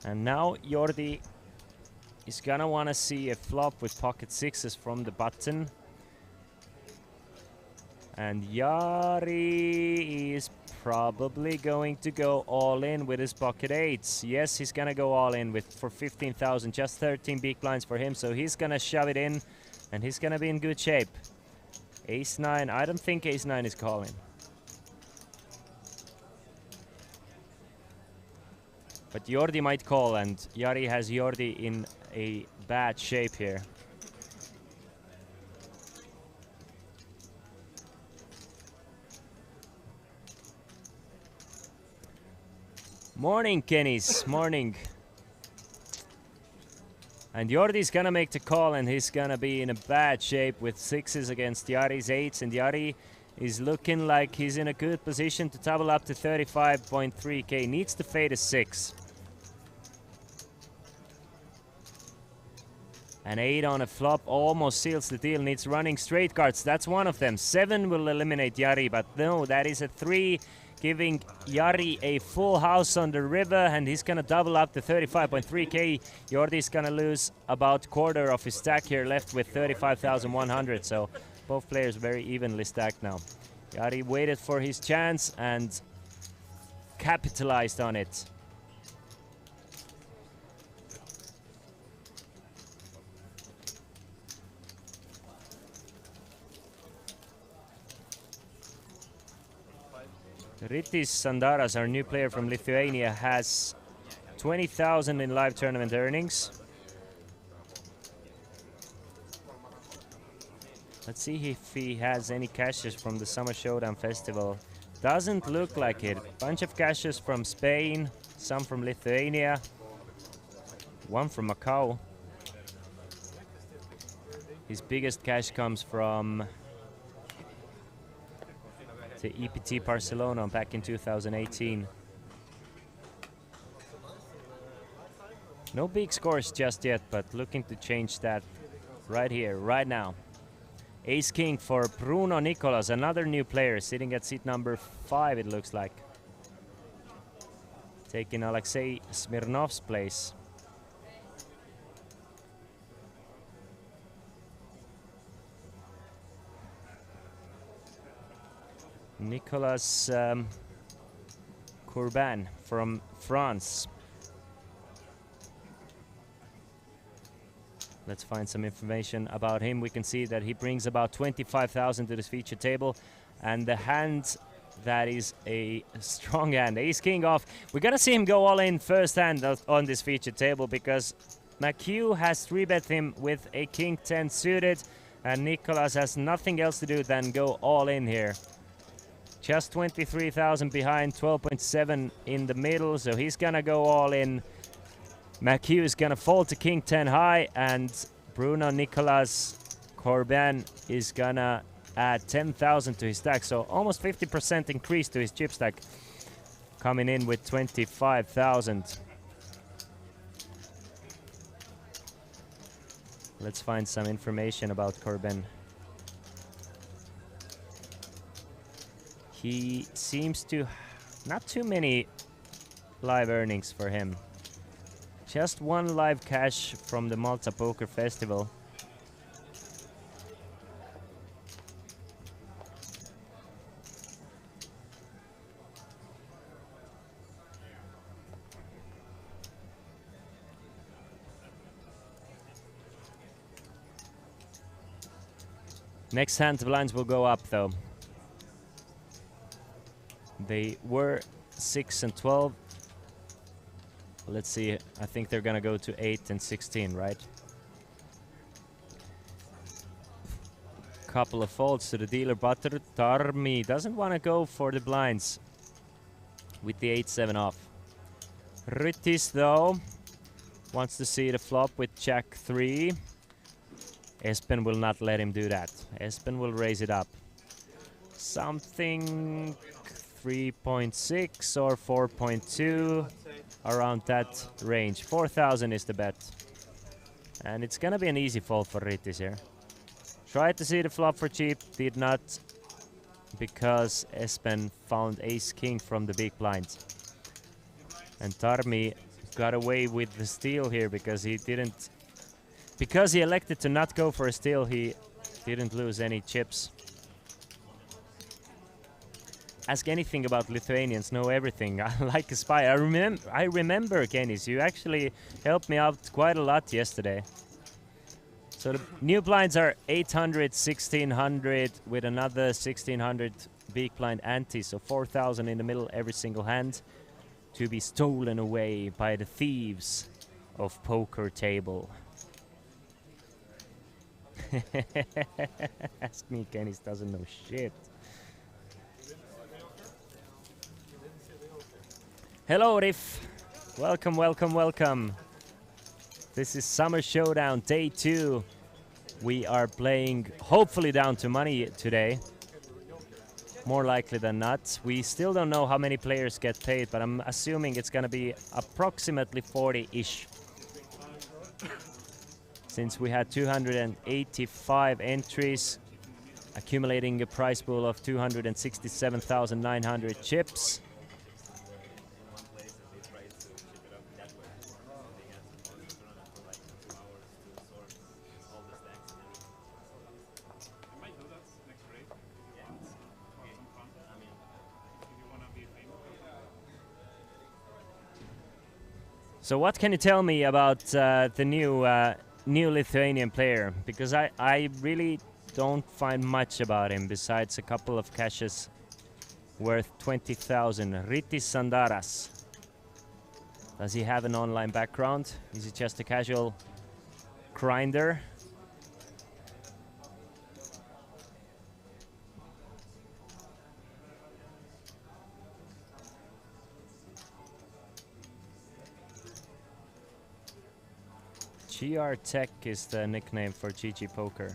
And now Jordi is gonna wanna see a flop with pocket 6s from the button. And Jari is probably going to go all in with his pocket 8s. Yes, he's gonna go all in for 15,000, just 13 big blinds for him, so he's gonna shove it in and he's gonna be in good shape. Ace 9, I don't think ace 9 is calling. But Jordi might call, and Jari has Jordi in a bad shape here. Morning, Kennys. Morning. And Jordi's gonna make the call, and he's gonna be in a bad shape with 6s against Jari's 8s, and Jari is looking like he's in a good position to double up to 35.3k. Needs to fade a 6. An 8 on a flop almost seals the deal. Needs running straight cards. That's one of them. 7 will eliminate Jari, but no, that is a 3, giving Jari a full house on the river, and he's gonna double up to 35.3k. Jordi's gonna lose about quarter of his stack here, left with 35,100. So both players very evenly stacked now. Jari waited for his chance and capitalized on it. Rytis Sandaras, our new player from Lithuania, has 20,000 in live tournament earnings. Let's see if he has any cashes from the Summer Showdown Festival. Doesn't look like it. Bunch of cashes from Spain, some from Lithuania, one from Macau. His biggest cash comes from the EPT Barcelona back in 2018. No big scores just yet, but looking to change that right here, right now. Ace King for Bruno Nicolas, another new player, sitting at seat number 5, it looks like. Taking Alexei Smirnov's place. Nicolas Courban from France. Let's find some information about him. We can see that he brings about 25,000 to this feature table, and the hand that is a strong hand. Ace King off. We're gonna see him go all in first hand on this feature table because McHugh has 3-bet him with a King 10 suited, and Nicolas has nothing else to do than go all in here. Just 23,000 behind, 12.7 in the middle, so he's gonna go all in. McHugh is gonna fold to King 10 high, and Bruno Nicolas Courban is gonna add 10,000 to his stack, so almost 50% increase to his chip stack, coming in with 25,000. Let's find some information about Courban. He seems to not too many live earnings for him. Just one live cash from the Malta Poker Festival. Next hand, the blinds will go up though. They were 6 and 12. Let's see, I think they're gonna go to 8 and 16, right? Couple of folds to the dealer, but Tarmi doesn't want to go for the blinds with the 8-7 off. Rytis though wants to see the flop with Jack 3. Espen will not let him do that. Espen will raise it up. Something 3.6 or 4.2, around that range. 4,000 is the bet. And it's gonna be an easy fold for Rytis here. Tried to see the flop for cheap, did not, because Espen found ace king from the big blind. And Tarmi got away with the steal here because he didn't, because he elected to not go for a steal, he didn't lose any chips. Ask anything about Lithuanians, know everything. Like a spy. I remember, Kennis, you actually helped me out quite a lot yesterday. So the new blinds are 800, 1600 with another 1600 big blind ante. So 4,000 in the middle every single hand to be stolen away by the thieves of poker table. Ask me, Kennis doesn't know shit. Hello, Riff. Welcome, welcome, welcome. This is Summer Showdown Day 2. We are playing hopefully down to money today. More likely than not. We still don't know how many players get paid, but I'm assuming it's gonna be approximately 40-ish. Since we had 285 entries, accumulating a prize pool of 267,900 chips. So what can you tell me about the new Lithuanian player? Because I really don't find much about him besides a couple of cashes worth 20,000. Ritis Sandaras. Does he have an online background? Is he just a casual grinder? GR Tech is the nickname for GG Poker.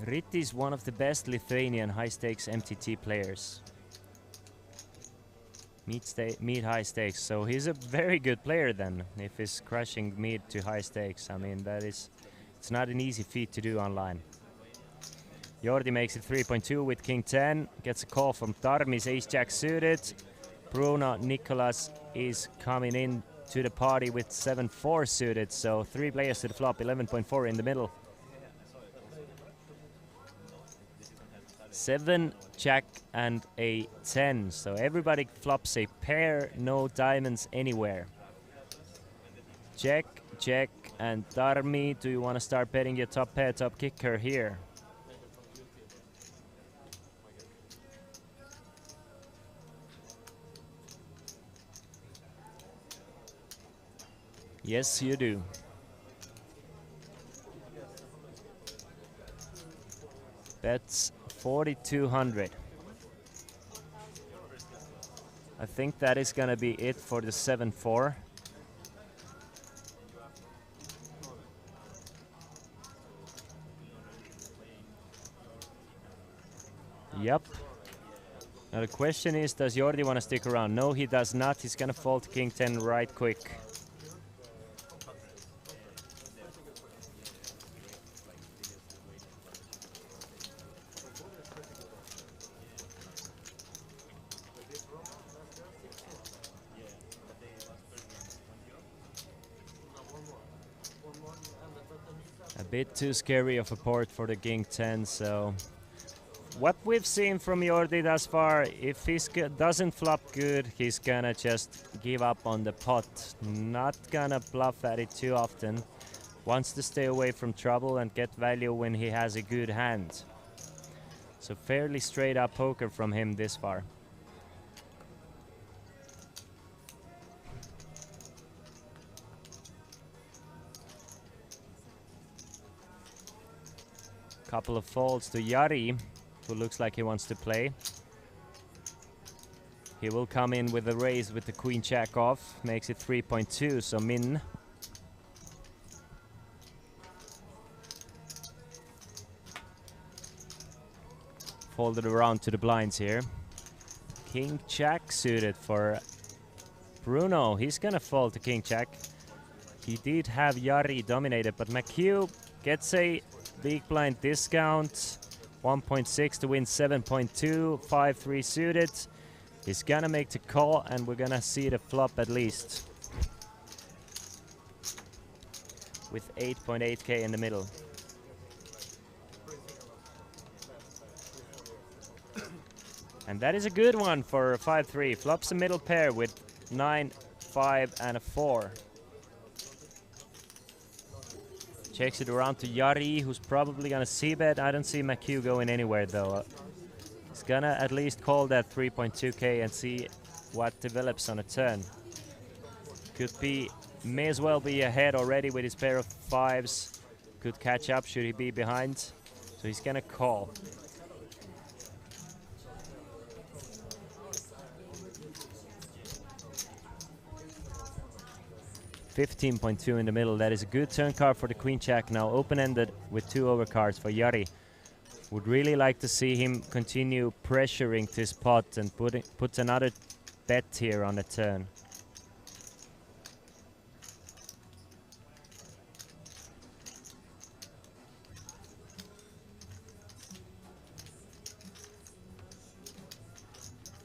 Ritti is one of the best Lithuanian high-stakes MTT players. Mid high stakes, so he's a very good player then, if he's crushing mid to high stakes. I mean, it's not an easy feat to do online. Jordi makes it 3.2 with King 10, gets a call from Tarmis, Ace-Jack suited. Bruno Nicolas is coming in to the party with 7-4 suited, so 3 players to the flop, 11.4 in the middle. 7, Jack, and a 10, so everybody flops a pair, no diamonds anywhere. Jack, Jack, and Tarmi, do you want to start betting your top pair, top kicker here? Yes, you do. Bets 4,200. I think that is gonna be it for the 7-4. Yep. Now the question is, does Jordi want to stick around? No, he does not. He's gonna fold to King 10 right quick. A bit too scary of a port for the King 10, so what we've seen from Jordi thus far, if he doesn't flop good, he's gonna just give up on the pot. Not gonna bluff at it too often. Wants to stay away from trouble and get value when he has a good hand. So fairly straight up poker from him this far. Couple of folds to Jari, who looks like he wants to play. He will come in with a raise with the Queen Jack off, makes it 3.2, so min. Folded around to the blinds here. King Jack suited for Bruno. He's gonna fold to King Jack. He did have Jari dominated, but McHugh gets a big blind discount. 1.6 to win 7.2, 5-3 suited. He's gonna make the call and we're gonna see the flop at least. With 8.8k in the middle. And that is a good one for a 5-3. Flops a middle pair with 9, 5 and a 4. Checks it around to Jari, who's probably gonna c-bet. I don't see McHugh going anywhere though. He's gonna at least call that 3.2k and see what develops on a turn. Could be, may as well be ahead already with his pair of 5s. Could catch up should he be behind. So he's gonna call. 15.2 in the middle. That is a good turn card for the Queen Jack. Now open-ended with 2 overcards for Jari. Would really like to see him continue pressuring this pot and put another bet here on the turn.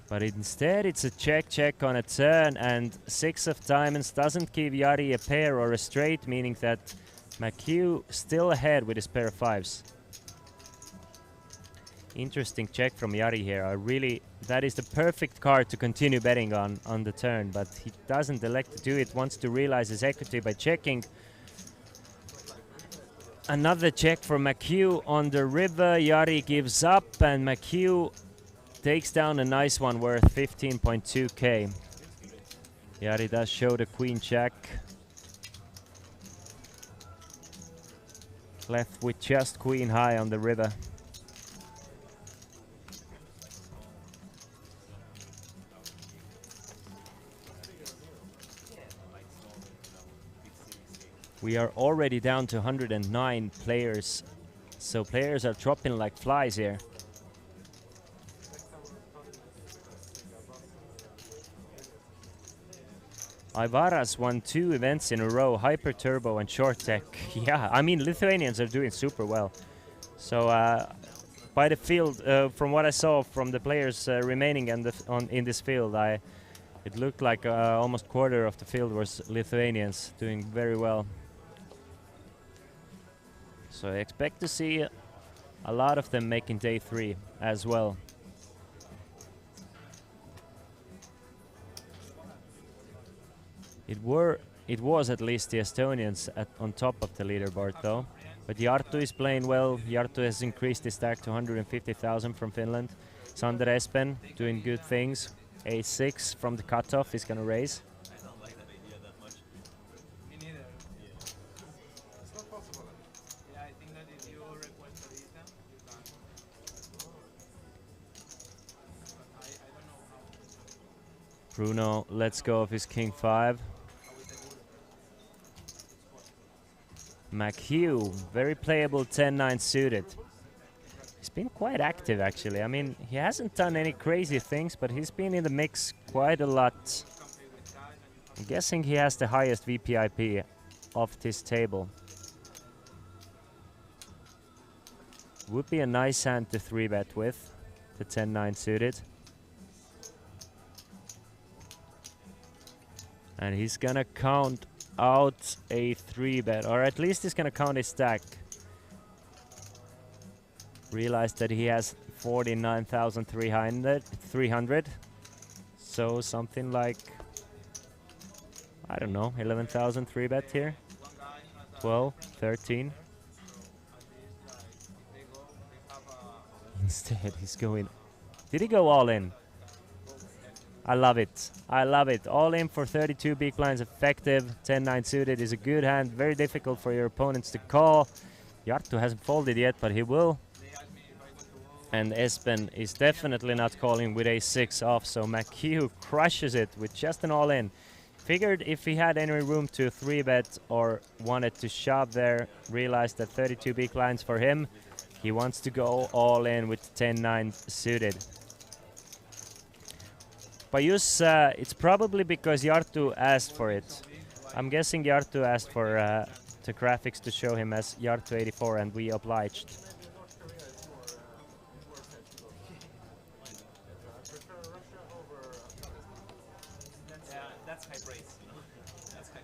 But instead it's a check on a turn, and 6 of diamonds doesn't give Jari a pair or a straight, meaning that McHugh still ahead with his pair of 5s. Interesting check from Jari here. That is the perfect card to continue betting on the turn, but he doesn't elect to do it. Wants to realize his equity by checking. Another check for McHugh on the river. Jari gives up, and McHugh takes down a nice one worth 15.2k. Jari does show the queen check. Left with just queen high on the river. We are already down to 109 players, so players are dropping like flies here. Ivaras won 2 events in a row, Hyper Turbo and Short Tech. Yeah, I mean, Lithuanians are doing super well. So by the field, from what I saw from the players remaining in this field, it looked like almost quarter of the field was Lithuanians doing very well. So I expect to see a lot of them making day 3 as well. It was at least the Estonians on top of the leaderboard though. But Jarttu is playing well. Jarttu has increased his stack to 150,000 from Finland. Sander Espen doing good things. A6 from the cutoff is gonna raise. Bruno lets go of his king 5. McHugh, very playable 10-9 suited. He's been quite active actually. I mean, he hasn't done any crazy things, but he's been in the mix quite a lot. I'm guessing he has the highest VPIP of this table. Would be a nice hand to 3-bet with, the 10-9 suited. And he's gonna count out a 3-bet, or at least he's gonna count his stack. Realize that he has 49,300. So something like, I don't know, 11,000 3-bet here. 12, 13. Instead he's going, did he go all in? I love it. I love it. All in for 32 big blinds effective. 10-9 suited is a good hand. Very difficult for your opponents to call. Jarttu hasn't folded yet, but he will. And Espen is definitely not calling with a6 off, so McHugh crushes it with just an all-in. Figured if he had any room to 3-bet or wanted to shove there, realized that 32 big blinds for him. He wants to go all in with 10-9 suited. Pajus, it's probably because Jarttu asked for it. I'm guessing Jarttu asked for the graphics to show him as Jarttu84, and we obliged. That's high praise. That's high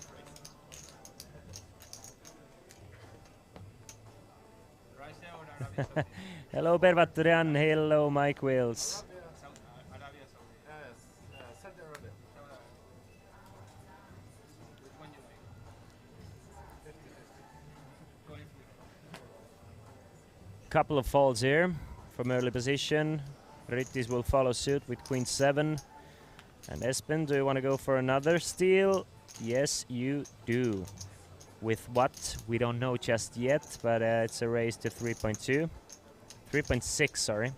praise. Hello Bervaturian, hello Mike Wills. Couple of folds here from early position. Rittis will follow suit with queen 7. And Espen, do you want to go for another steal? Yes, you do. With what? We don't know just yet, but it's a raise to 3.2. 3.6, sorry.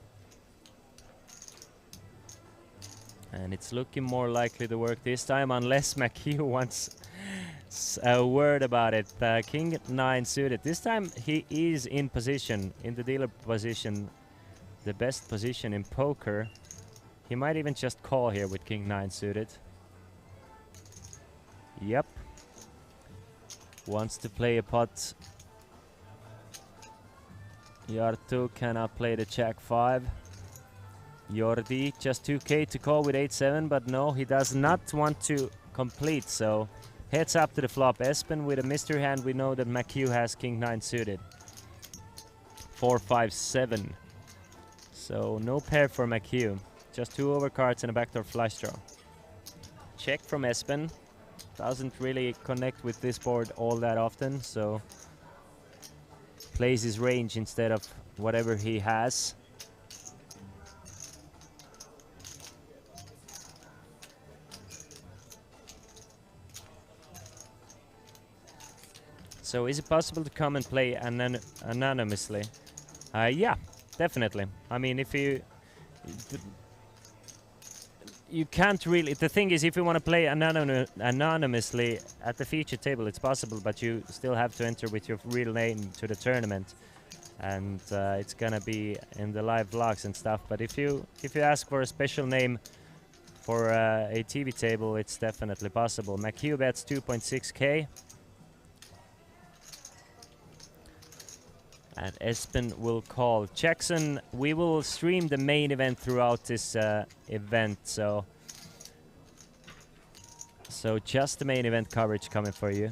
And it's looking more likely to work this time, unless McHugh wants a word about it. King 9 suited. This time he is in position, in the dealer position, the best position in poker. He might even just call here with King 9 suited. Yep. Wants to play a pot. Jarttu cannot play the Jack 5. Jordi just 2k to call with 8-7, but no, he does not want to complete, so heads up to the flop. Espen with a mystery hand. We know that McHugh has King 9 suited. 4-5-7. So no pair for McHugh. Just 2 overcards and a backdoor flush draw. Check from Espen. Doesn't really connect with this board all that often, so plays his range instead of whatever he has. So is it possible to come and play anonymously? Yeah, definitely. I mean, if you can't really. The thing is, if you want to play anonymously at the feature table, it's possible, but you still have to enter with your real name to the tournament, and it's gonna be in the live vlogs and stuff. But if you ask for a special name for a TV table, it's definitely possible. McHugh bets 2.6k. And Espen will call. Jackson, we will stream the main event throughout this event, so just the main event coverage coming for you.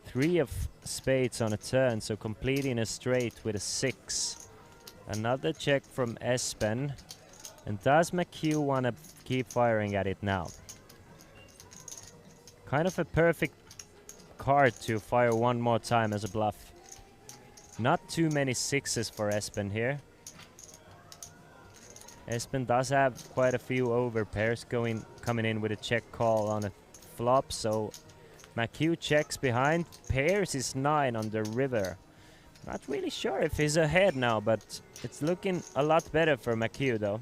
3 of spades on a turn, so completing a straight with a 6. Another check from Espen. And does McHugh want to keep firing at it now? Kind of a perfect card to fire one more time as a bluff. Not too many 6s for Espen here. Espen does have quite a few over pairs coming in with a check call on a flop, so McHugh checks behind. Pairs is 9 on the river. Not really sure if he's ahead now, but it's looking a lot better for McHugh though.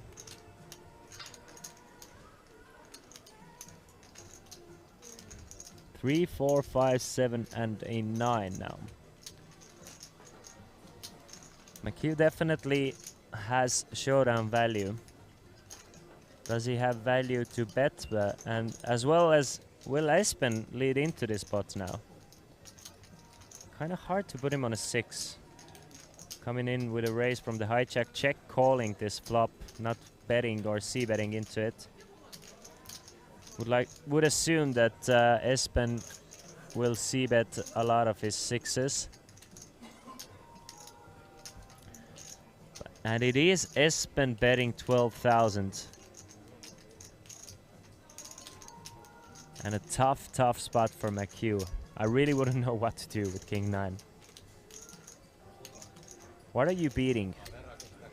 3, 4, 5, 7, and a 9 now. McHugh definitely has showdown value. Does he have value to bet? And as well as will Espen lead into this spot now? Kind of hard to put him on a 6. Coming in with a raise from the hijack, check calling this flop, not betting or c-betting into it. Would assume that Espen will c-bet a lot of his 6s. And it is Espen betting 12,000. And a tough spot for McHugh. I really wouldn't know what to do with King 9. What are you beating?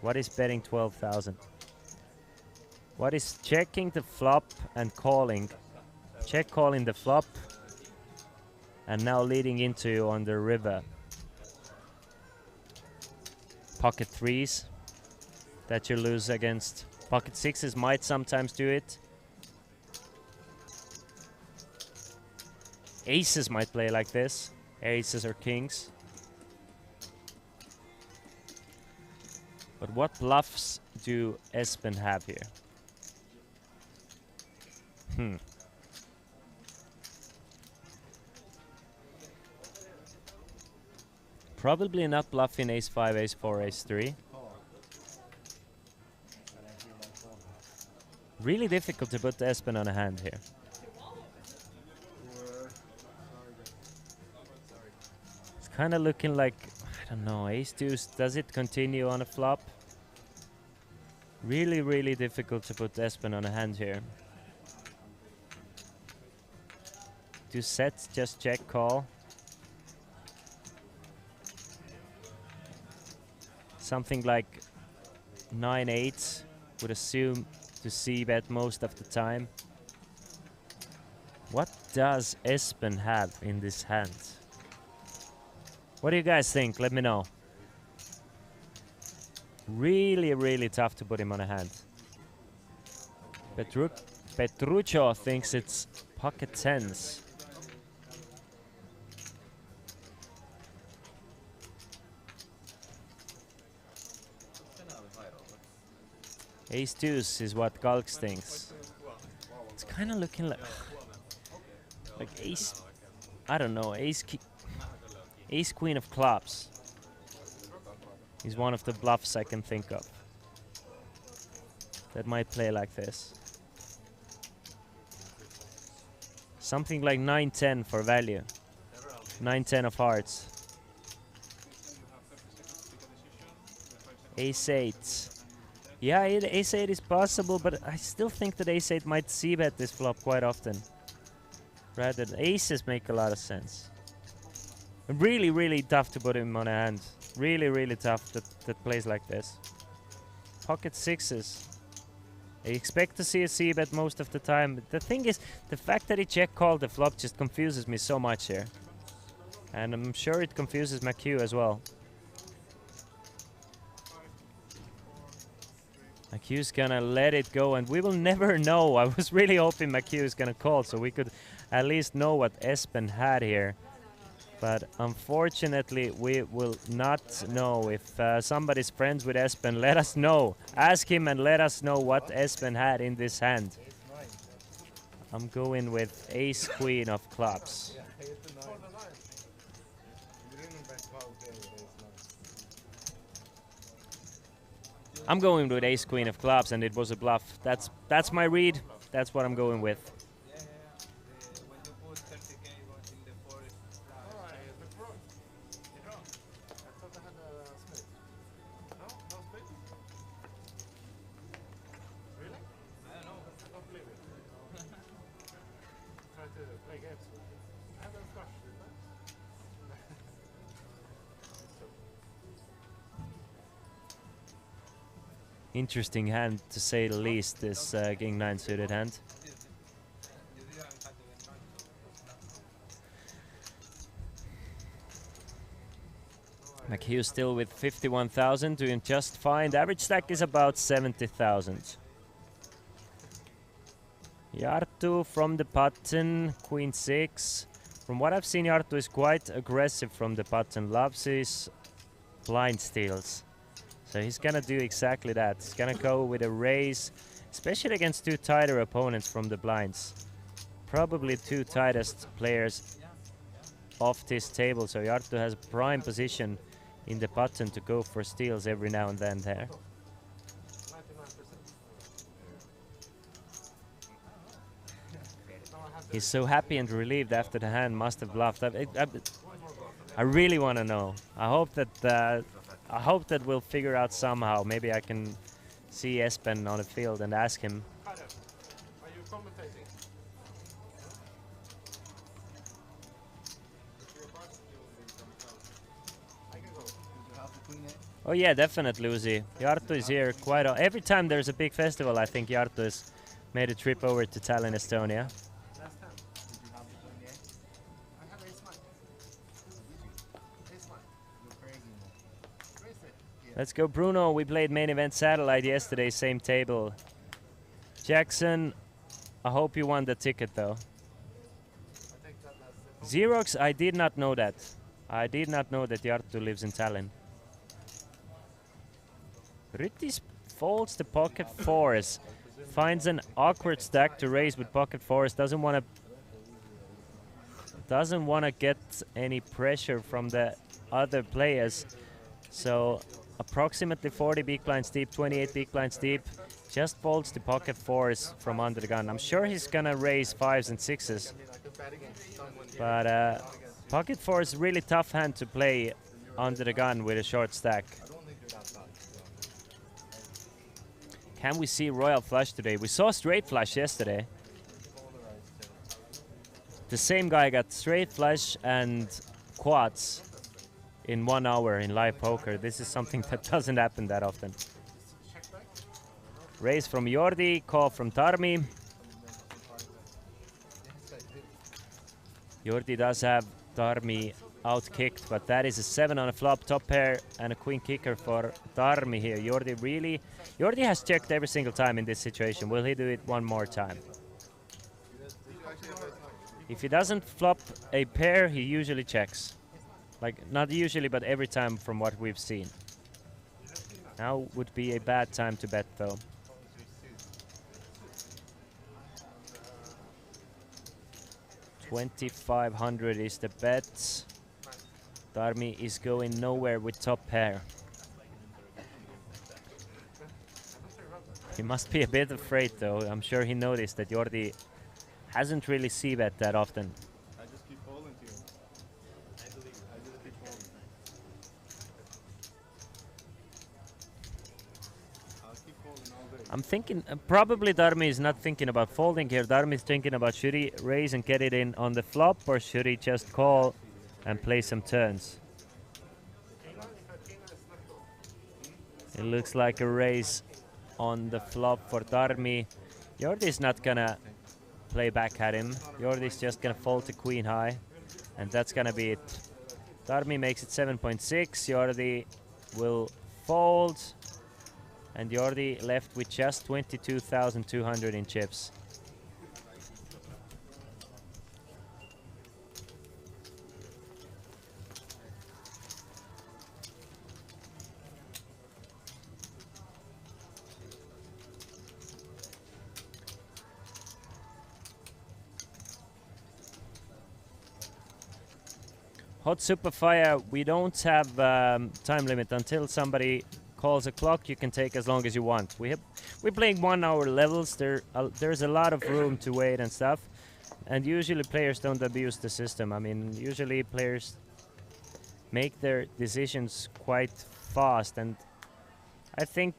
What is betting 12,000? What is checking the flop and calling? Check calling the flop. And now leading into you on the river. Pocket 3s that you lose against. Pocket 6s might sometimes do it. Aces might play like this. Aces or kings. But what bluffs do Espen have here? Probably not bluffing ace 5, ace 4, ace 3. Really difficult to put Espen on a hand here. It's kind of looking like, I don't know, ace 2, does it continue on a flop? Really difficult to put Espen on a hand here. 2 sets, just check call. Something like 9-8 would assume to c-bet most of the time. What does Espen have in this hand? What do you guys think? Let me know. Really tough to put him on a hand. Petruccio thinks it's pocket 10s. Ace 2s is what Galks thinks. It's kind of looking like ace, I don't know, ace queen of clubs is one of the bluffs I can think of that might play like this. Something like 9-10 for value. 9-10 of hearts. Ace-8. Yeah, ace-8 is possible, but I still think that ace-8 might c-bet this flop quite often. Rather than aces make a lot of sense. Really, really tough to put him on a hand. Really, really tough that plays like this. Pocket sixes. I expect to see a c-bet most of the time. The thing is, the fact that he check called the flop just confuses me so much here. And I'm sure it confuses McHugh as well. McHugh's gonna let it go, and we will never know. I was really hoping McHugh is gonna call so we could at least know what Espen had here. But unfortunately, we will not know. If somebody's friends with Espen, let us know. Ask him and let us know what Espen had in this hand. I'm going with ace-queen of clubs. I'm going with ace-queen of clubs, and it was a bluff. That's my read. That's what I'm going with. Interesting hand, to say the least, this King 9 suited hand. McHugh still with 51,000, doing just fine. The average stack is about 70,000. Jarttu from the button, queen 6. From what I've seen, Jarttu is quite aggressive from the button, loves his blind steals. So he's gonna do exactly that. He's gonna go with a raise, especially against two tighter opponents from the blinds. Probably two tightest players off this table, so Jarttu has prime position in the button to go for steals every now and then there. He's so happy and relieved after the hand must have bluffed. I really want to know. I hope that we'll figure out somehow. Maybe I can see Espen on the field and ask him. Are you commentating? Oh yeah, definitely, Uzi. Jarttu is here quite every time there's a big festival. I think Jarttu has made a trip over to Tallinn, Estonia. Let's go, Bruno. We played main event satellite yesterday, same table. Jackson, I hope you won the ticket though. Xerox, I did not know that. I did not know that Jarttu lives in Tallinn. Rytis folds the pocket fours. Finds an awkward stack to raise with pocket fours. Doesn't want to get any pressure from the other players. So approximately 40 big blinds deep, 28 big blinds deep. Just folds the pocket fours from under the gun. I'm sure he's gonna raise fives and sixes. But pocket four is really tough hand to play under the gun with a short stack. Can we see royal flush today? We saw straight flush yesterday. The same guy got straight flush and quads in 1 hour in live poker. This is something that doesn't happen that often. Raise from Jordi, call from Tarmi. Jordi does have Tarmi out-kicked, but that is a 7 on a flop, top pair, and a queen kicker for Tarmi here. Jordi has checked every single time in this situation. Will he do it one more time? If he doesn't flop a pair, he usually checks. Like, not usually, but every time from what we've seen. Now would be a bad time to bet, though. $2,500 is the bet. Tarmi is going nowhere with top pair. He must be a bit afraid, though. I'm sure he noticed that Jordi hasn't really c-bet that often. I just keep folding to you. I just keep folding. I'm thinking probably Darmi is not thinking about folding here. Darmi is thinking about should he raise and get it in on the flop, or should he just call and play some turns. It looks like a raise on the flop for Darmi. Jordi's not gonna play back at him. Jordi's just gonna fold to queen high, and that's gonna be it. Darmi makes it 7.6. Jordi will fold, and Jordi left with just 22,200 in chips. Hot Super Fire, we don't have time limit until somebody calls a clock. You can take as long as you want. We're playing 1 hour levels. There's a lot of room to wait and stuff, and usually players don't abuse the system. I mean, usually players make their decisions quite fast, and I think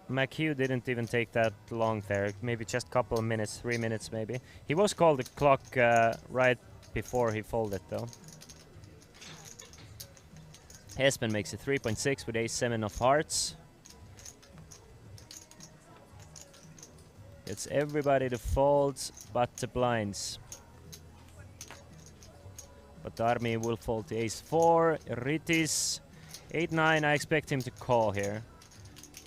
McHugh didn't even take that long there. Maybe just a couple of minutes, 3 minutes maybe. He was called the clock right before he folded though. Espen makes it 3.6 with ace-7 of hearts. It's everybody to fold but the blinds. But Darmi will fold to ace-4. Ritis 8-9. I expect him to call here.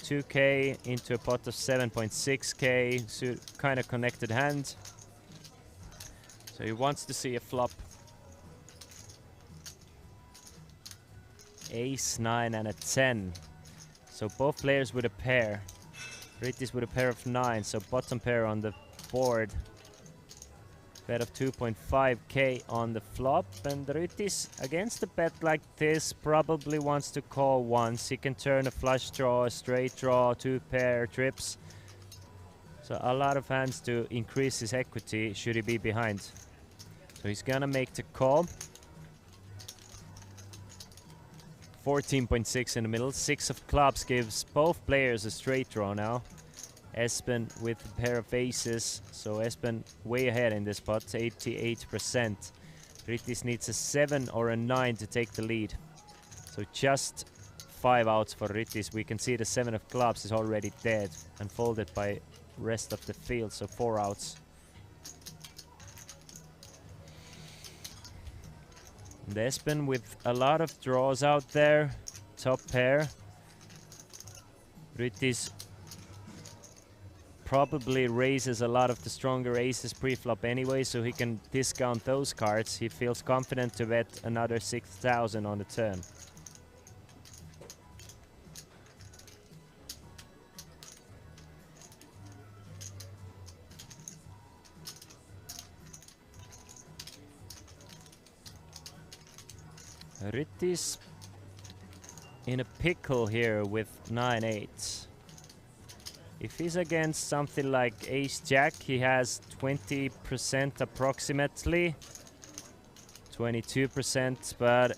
2k into a pot of 7.6k. So kind of connected hand. So he wants to see a flop. Ace-9 and a 10. So both players with a pair. Ritis with a pair of 9, so bottom pair on the board. Bet of 2.5k on the flop, and Ritis against a bet like this probably wants to call once. He can turn a flush draw, a straight draw, 2 pair trips. So a lot of hands to increase his equity should he be behind. So he's gonna make the call. 14.6 in the middle. 6 of clubs gives both players a straight draw now. Espen with a pair of aces, so Espen way ahead in this spot, 88%. Ritis needs a 7 or a 9 to take the lead. So just 5 outs for Ritis. We can see the 7 of clubs is already dead and folded by rest of the field, so 4 outs. And Espen with a lot of draws out there, top pair. Ritis probably raises a lot of the stronger aces pre-flop anyway, so he can discount those cards. He feels confident to bet another 6,000 on the turn. Ritis in a pickle here with 9-8. If he's against something like ace-jack, he has 20% approximately. 22%, but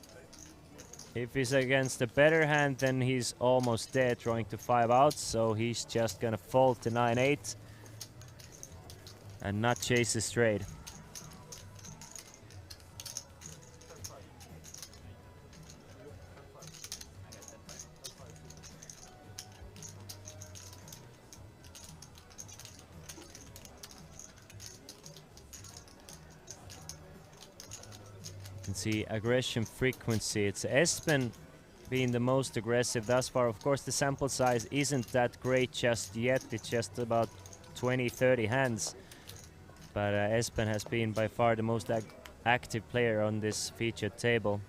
if he's against a better hand, then he's almost dead, drawing to 5 outs, so he's just gonna fold to 9-8 and not chase the straight. See aggression frequency. It's Espen being the most aggressive thus far. Of course, the sample size isn't that great just yet. It's just about 20-30 hands. But Espen has been by far the most active player on this featured table.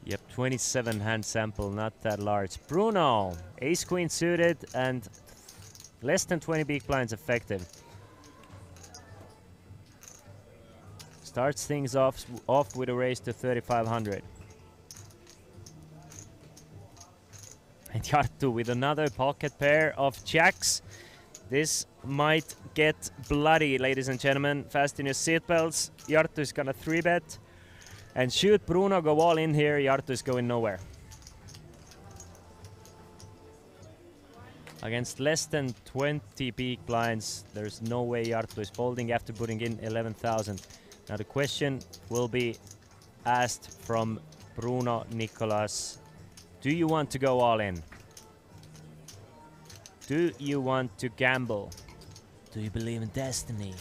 Yep, 27 hand sample, not that large. Bruno, ace queen suited and less than 20 big blinds effective. Starts things off with a raise to 3,500. And Jarttu with another pocket pair of jacks. This might get bloody, ladies and gentlemen. Fasten your seatbelts. Jarttu is gonna 3-bet. And shoot Bruno go all in here, Jarttu is going nowhere. Against less than 20 big blinds, there's no way Jarttu is folding after putting in 11,000. Now the question will be asked from Bruno Nicolas. Do you want to go all in? Do you want to gamble? Do you believe in destiny?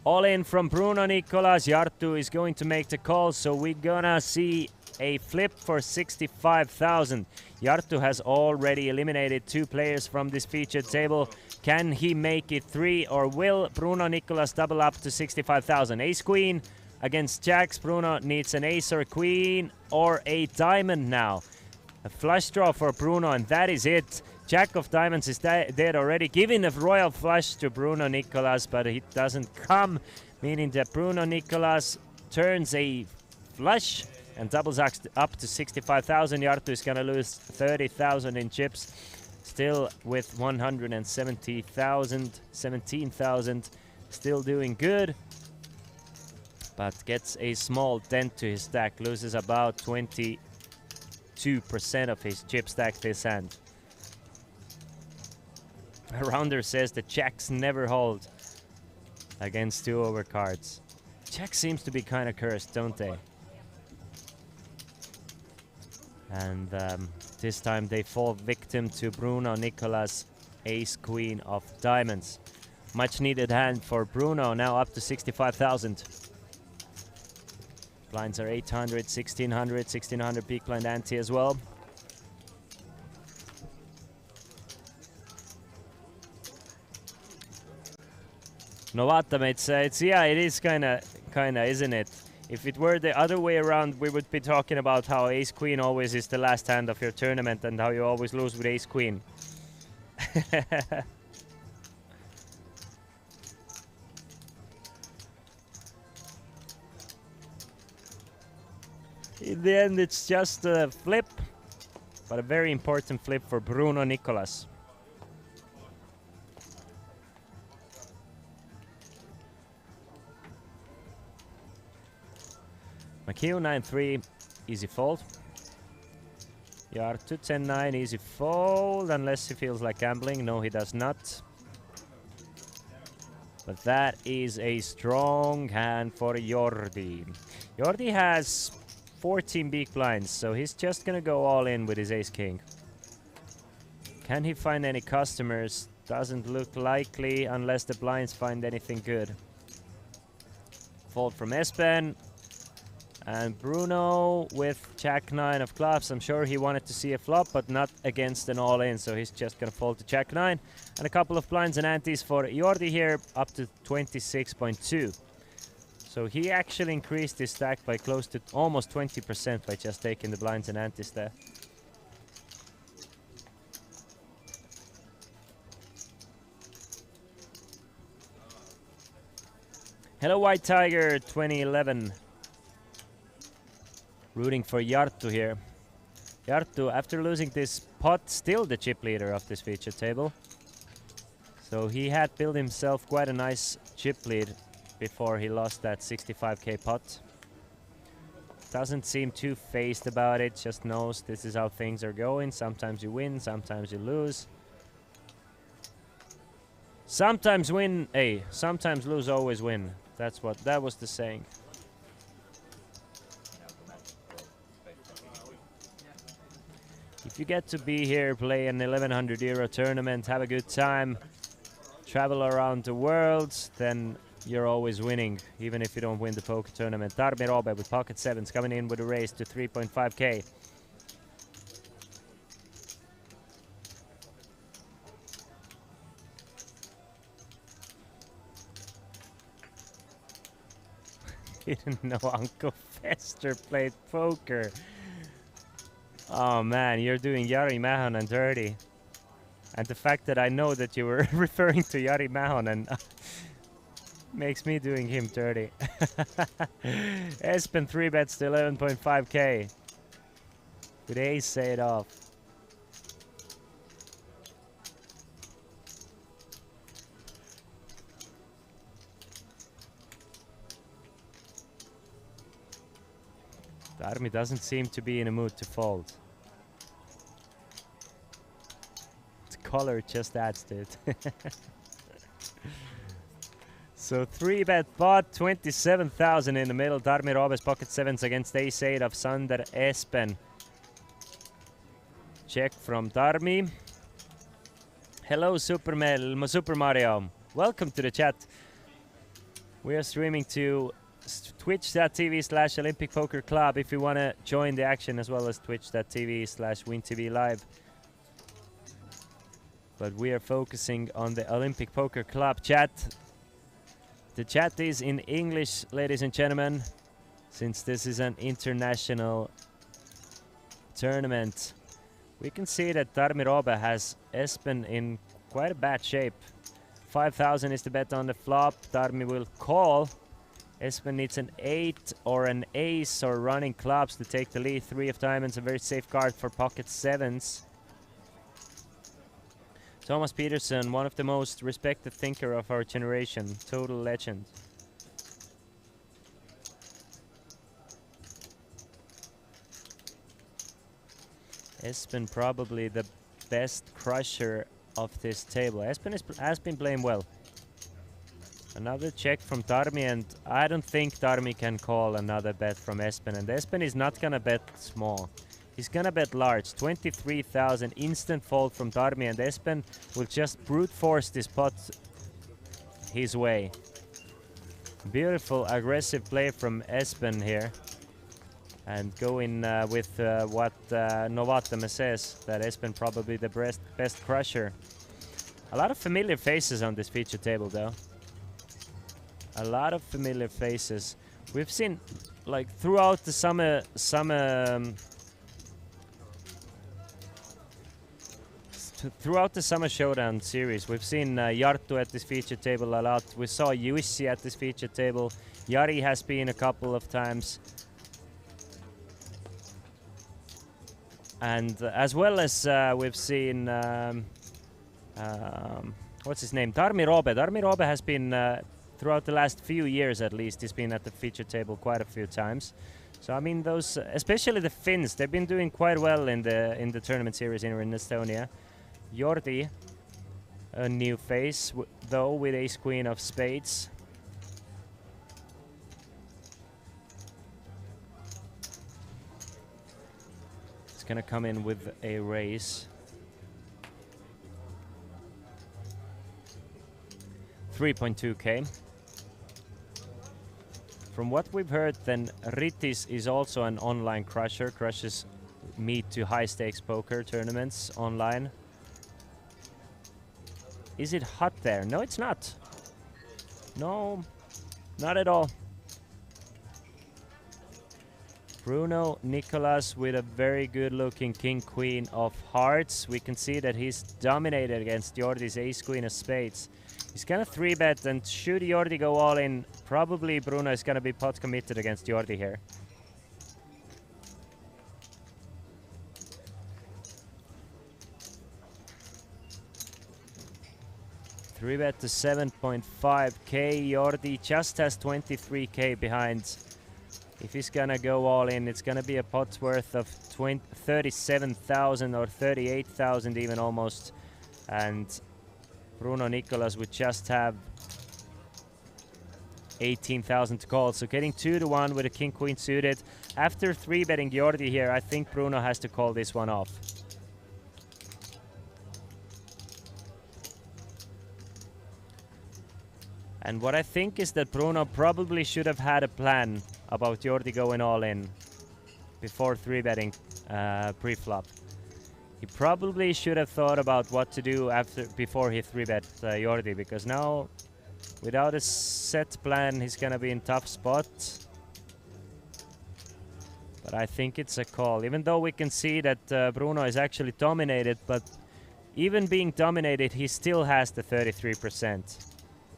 All in from Bruno Nicolas. Jarttu is going to make the call, so we're gonna see a flip for 65,000. Jarttu has already eliminated 2 players from this featured table. Can he make it 3, or will Bruno Nicolas double up to 65,000? Ace Queen against Jacks. Bruno needs an ace or a queen or a diamond now. A flush draw for Bruno, and that is it. Jack of diamonds is dead already, giving a royal flush to Bruno Nicolas, but it doesn't come, meaning that Bruno Nicolas turns a flush and doubles up to 65,000. Jarttu is gonna lose 30,000 in chips, still with 170,000, 17,000, still doing good, but gets a small dent to his stack, loses about 22% of his chip stack this hand. A rounder says the Jacks never hold against 2 overcards. Jacks seems to be kind of cursed, don't they? And this time they fall victim to Bruno Nicolas' ace queen of diamonds. Much needed hand for Bruno, now up to 65,000. Blinds are 800, 1600, 1600 peak blind ante as well. Novata mate says, yeah, it is kinda, isn't it? If it were the other way around, we would be talking about how ace queen always is the last hand of your tournament and how you always lose with ace queen. In the end, it's just a flip, but a very important flip for Bruno Nicolas. Makio 9-3, easy fold. Jarttu 10-9, easy fold, unless he feels like gambling. No, he does not. But that is a strong hand for Jordi. Jordi has 14 big blinds, so he's just gonna go all in with his ace-king. Can he find any customers? Doesn't look likely unless the blinds find anything good. Fold from Espen. And Bruno with Jack-9 of clubs. I'm sure he wanted to see a flop, but not against an all-in, so he's just gonna fold to Jack-9. And a couple of blinds and antes for Jordi here, up to 26.2. So he actually increased his stack by close to almost 20% by just taking the blinds and antes there. Hello White Tiger 2011. Rooting for Jarttu here. Jarttu, after losing this pot, still the chip leader of this feature table. So he had built himself quite a nice chip lead before he lost that 65k pot. Doesn't seem too phased about it, just knows this is how things are going. Sometimes you win, sometimes you lose. Sometimes win, sometimes lose, always win. That was the saying. If you get to be here, play an 1100 euro tournament, have a good time, travel around the world, then you're always winning, even if you don't win the poker tournament. Tarmi Robe with pocket sevens coming in with a raise to 3.5k. Didn't know Uncle Fester played poker. Oh man, you're doing Jari Mähonen dirty. And the fact that I know that you were referring to Jari Mähonen makes me doing him dirty. Espen 3 bets to 11.5k. With ace say it off. Tarmi doesn't seem to be in a mood to fold. The color just adds to it. So 3-bet pot, 27,000 in the middle. Tarmi Roobes pocket sevens against ace-8 of Sander Espen. Check from Tarmi. Hello, Super Mario. Welcome to the chat. We are streaming to twitch.tv/Olympic Poker Club if you want to join the action, as well as twitch.tv/WinTV Live. But we are focusing on the Olympic Poker Club chat. The chat is in English, ladies and gentlemen, since this is an international tournament. We can see that Tarmi Roobe has Espen in quite a bad shape. 5,000 is the bet on the flop. Tarmi will call. Espen needs an 8 or an ace or running clubs to take the lead. 3 of diamonds, a very safe card for pocket sevens. Thomas Peterson, one of the most respected thinker of our generation. Total legend. Espen probably the best crusher of this table. Espen has been playing well. Another check from Tarmi, and I don't think Tarmi can call another bet from Espen. And Espen is not gonna bet small. He's gonna bet large. 23,000 instant fold from Tarmi, and Espen will just brute force this pot his way. Beautiful aggressive play from Espen here. And go in with what Novatame says, that Espen probably the best crusher. A lot of familiar faces on this feature table though. A lot of familiar faces. We've seen, like, throughout the summer Showdown series, we've seen Jarttu at this feature table a lot. We saw Jussi at this feature table. Jari has been a couple of times. And as well as we've seen, what's his name? Tarmi Roobe. Tarmi Roobe has been, throughout the last few years at least, he's been at the feature table quite a few times. So I mean, those, especially the Finns, they've been doing quite well in the tournament series here in Estonia. Jordi, a new face, though, with ace queen of spades. It's gonna come in with a raise. 3.2k. From what we've heard, then Ritis is also an online crusher. Crushes meet to high stakes poker tournaments online. Is it hot there? No, it's not. No, not at all. Bruno Nicolas with a very good looking king queen of hearts. We can see that he's dominated against Jordi's ace queen of spades. He's gonna 3-bet, and should Jordi go all in, probably Bruno is gonna be pot committed against Jordi here. Three-bet to 7.5k. Jordi just has 23k behind. If he's gonna go all in, it's gonna be a pot worth of 37,000 or 38,000 even almost. And Bruno Nicolas would just have 18,000 to call. So getting 2-1 with a king-queen suited. After 3-betting Jordi here, I think Bruno has to call this one off. And what I think is that Bruno probably should have had a plan about Jordi going all in before 3-betting pre-flop. He probably should have thought about what to do before he 3-bet Jordi, because now without a set plan he's gonna be in tough spot. But I think it's a call, even though we can see that Bruno is actually dominated, but even being dominated he still has the 33%.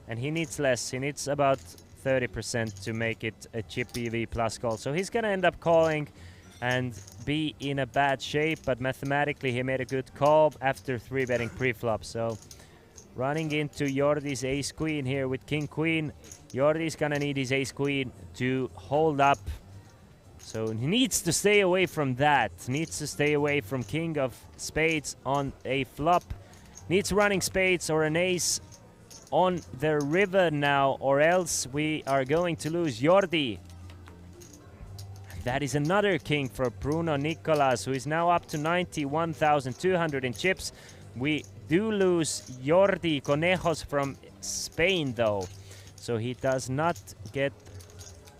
And he needs less. He needs about 30% to make it a chip EV plus call. So he's gonna end up calling and be in a bad shape, but mathematically he made a good call after 3-betting pre-flop. So running into Jordi's ace queen here with king queen. Jordi's gonna need his ace queen to hold up So he needs to stay away from that. Needs to stay away from king of spades on a flop. Needs running spades or an ace on the river now, or else we are going to lose Jordi. That is another king for Bruno Nicolas, who is now up to 91,200 in chips. We do lose Jordi Conejos from Spain though, so he does not get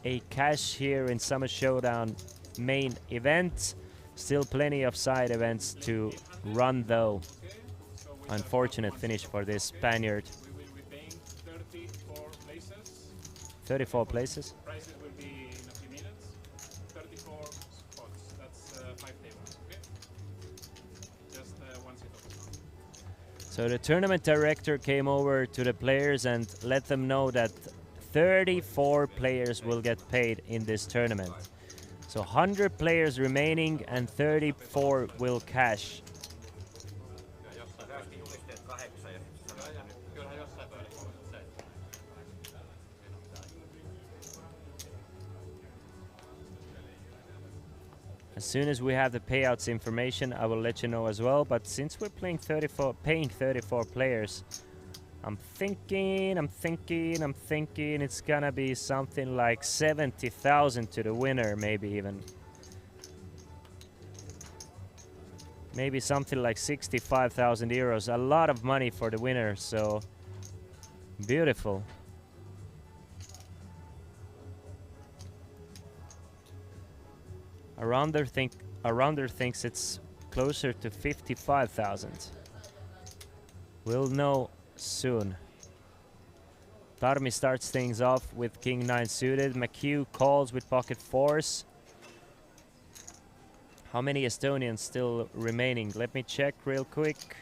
a cash here in Summer Showdown main event. Still plenty of side events to run though. Unfortunate finish for this Spaniard. We will be paying 34 places. 34 places. Prices will be in a few minutes. 34 spots. That's 5 tables. Okay. Just one seat of the So the tournament director came over to the players and let them know that 34 players will get paid in this tournament. So 100 players remaining and 34 will cash. As soon as we have the payouts information, I will let you know as well. But since we're paying 34 players, I'm thinking it's gonna be something like 70,000 to the winner, maybe even. Maybe something like 65,000 euros. A lot of money for the winner, so beautiful. Arounder thinks it's closer to 55,000. We'll know soon. Tarmi starts things off with King 9 suited. McHugh calls with pocket fours. How many Estonians still remaining? Let me check real quick.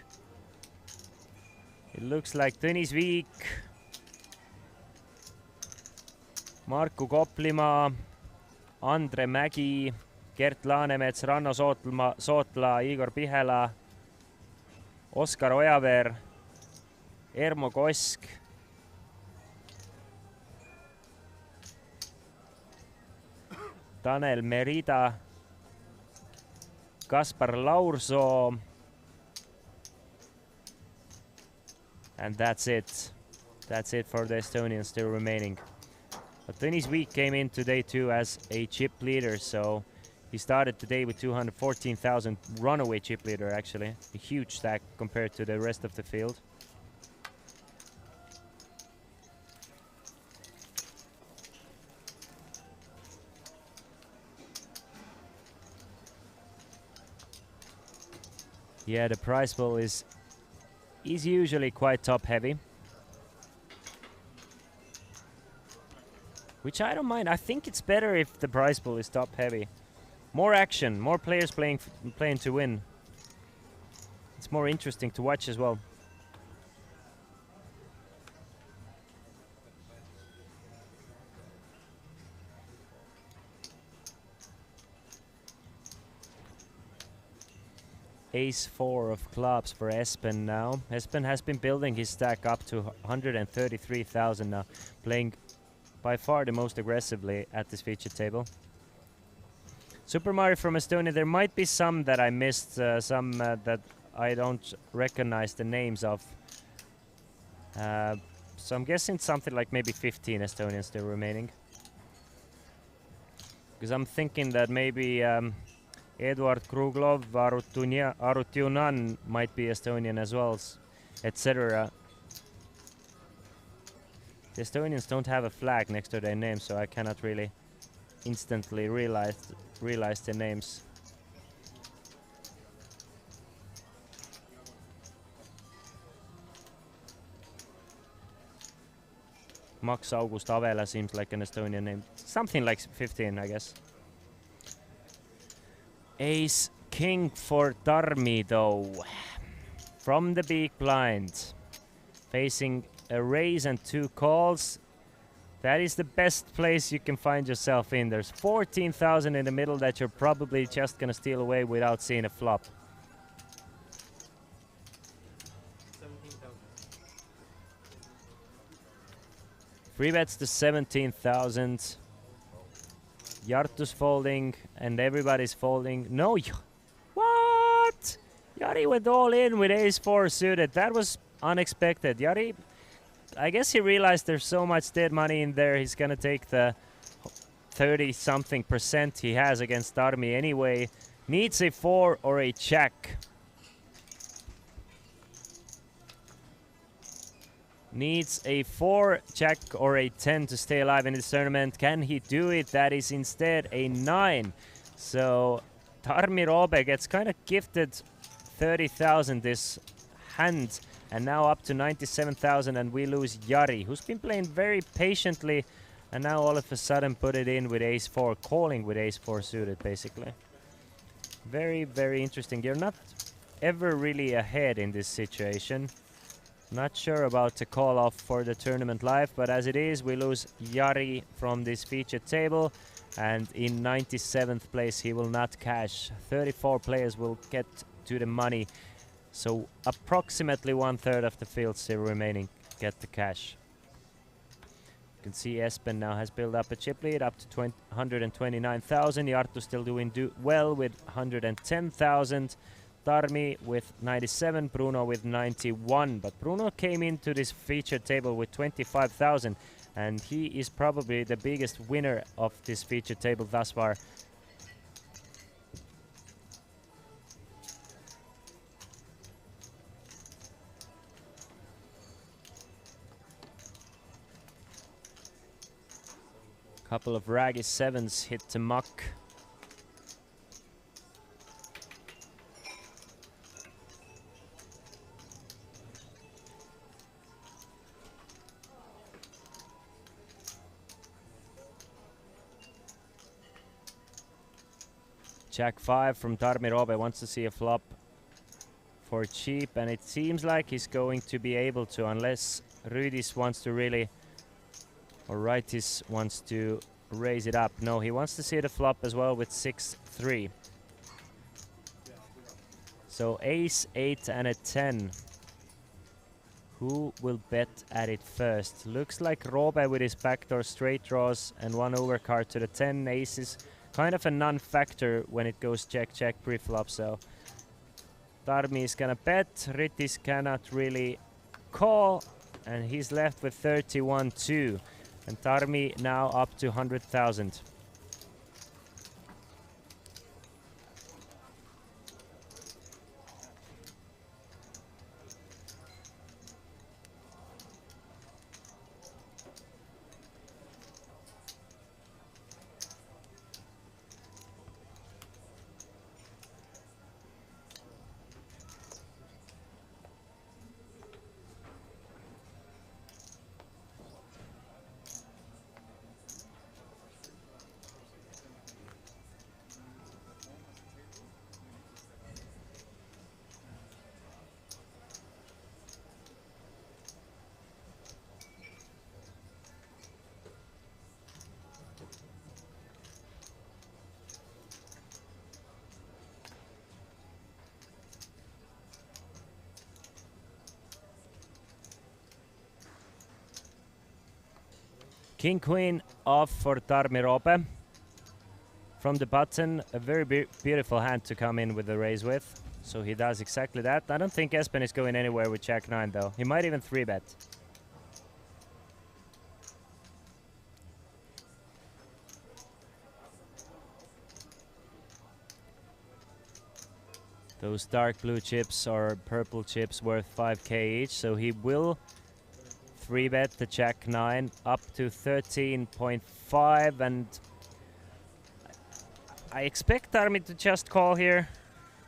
It looks like Tõnis Viik, Marku Koplimaa, Andre Mägi, Gert Laanemets, Ranno Sootla, Igor Pihela, Oskar Ojaveer, Ermo Kosk, Tanel Merida, Kaspar Laursoo, and that's it. That's it for the Estonians still remaining. But Tõnis Viik came in today too as a chip leader, so he started today with 214,000 runaway chip leader actually. A huge stack compared to the rest of the field. Yeah, the prize pool is usually quite top heavy. Which I don't mind. I think it's better if the prize pool is top heavy. More action, more players playing to win. It's more interesting to watch as well. Ace 4 of clubs for Espen now. Espen has been building his stack up to 133,000 now, playing by far the most aggressively at this feature table. Super Mario from Estonia, there might be some that I missed, some that I don't recognize the names of. So I'm guessing something like maybe 15 Estonians still remaining. Because I'm thinking that maybe Eduard Kruglov, Arutyunan might be Estonian as well, etc. The Estonians don't have a flag next to their name, so I cannot really instantly realize the names. Max August Avela seems like an Estonian name. Something like 15, I guess. Ace King for Tarmi though. From the big blind. Facing a raise and 2 calls. That is the best place you can find yourself in. There's 14,000 in the middle that you're probably just gonna steal away without seeing a flop. 17,000. Free bets to 17,000. Jarttu's folding and everybody's folding. No, what? Jari went all in with ace-4 suited. That was unexpected. Jari, I guess he realized there's so much dead money in there. He's gonna take the 30-something% he has against Tarmi anyway. Needs a 4 or a check. Needs a 4, check, or a 10 to stay alive in this tournament. Can he do it? That is instead a 9. So Tarmi Robe gets kind of gifted 30,000 this hand, and now up to 97,000, and we lose Jari, who's been playing very patiently, and now all of a sudden put it in with ace-4, calling with ace-4 suited, basically. Very, very interesting. You're not ever really ahead in this situation. Not sure about the call off for the tournament live, but as it is, we lose Jari from this featured table, and in 97th place he will not cash. 34 players will get to the money, so approximately 1/3 of the field still remaining get the cash. You can see Espen now has built up a chip lead up to 129,000. Jarttu still doing well with 110,000. Tarmi with 97, Bruno with 91. But Bruno came into this featured table with 25,000, and he is probably the biggest winner of this featured table thus far. Couple of raggy 7s hit the muck. Jack 5 from Tarmi Robe wants to see a flop for cheap, and it seems like he's going to be able to, unless Rydis wants to really, or Raitis wants to raise it up. No, he wants to see the flop as well with 6-3. So ace, 8 and a 10. Who will bet at it first? Looks like Robe with his backdoor straight draws and one overcard to the 10 aces. Kind of a non-factor when it goes check-check pre-flop, so Tarmi is gonna bet. Rydis cannot really call, and he's left with 31-2. And Tarmi now up to 100,000. King Queen off for Tarmi Robe. From the button, a very beautiful hand to come in with the raise with. So he does exactly that. I don't think Espen is going anywhere with Jack 9 though. He might even 3-bet. Those dark blue chips or purple chips worth 5k each, so he will 3-bet the Jack 9 up to 13.5, and I expect Tarmi to just call here.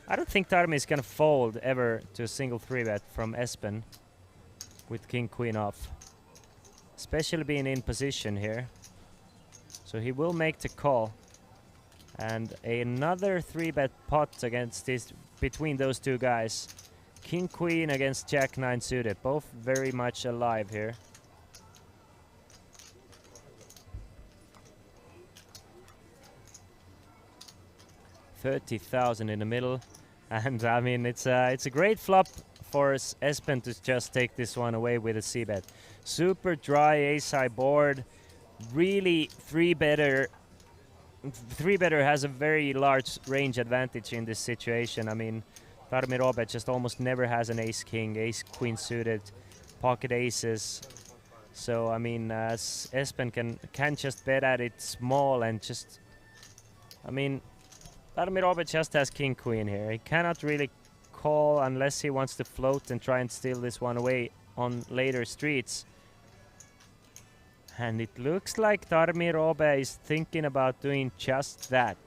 I don't think Tarmi is gonna fold ever to a single 3-bet from Espen with King Queen off, especially being in position here. So he will make the call, and another 3-bet pot against this between those two guys. King Queen against Jack 9 suited, both very much alive here. $30,000 in the middle, and I mean it's a great flop for Espen to just take this one away with a c-bet. Super dry ace-high board, really 3-better three-better has a very large range advantage in this situation. I mean, Tarmi Robert just almost never has an ace-king, ace-queen suited, pocket aces. So, I mean, Espen can just bet at it small and just... I mean, Tarmi Robert just has king-queen here. He cannot really call unless he wants to float and try and steal this one away on later streets. And it looks like Tarmi Robe is thinking about doing just that.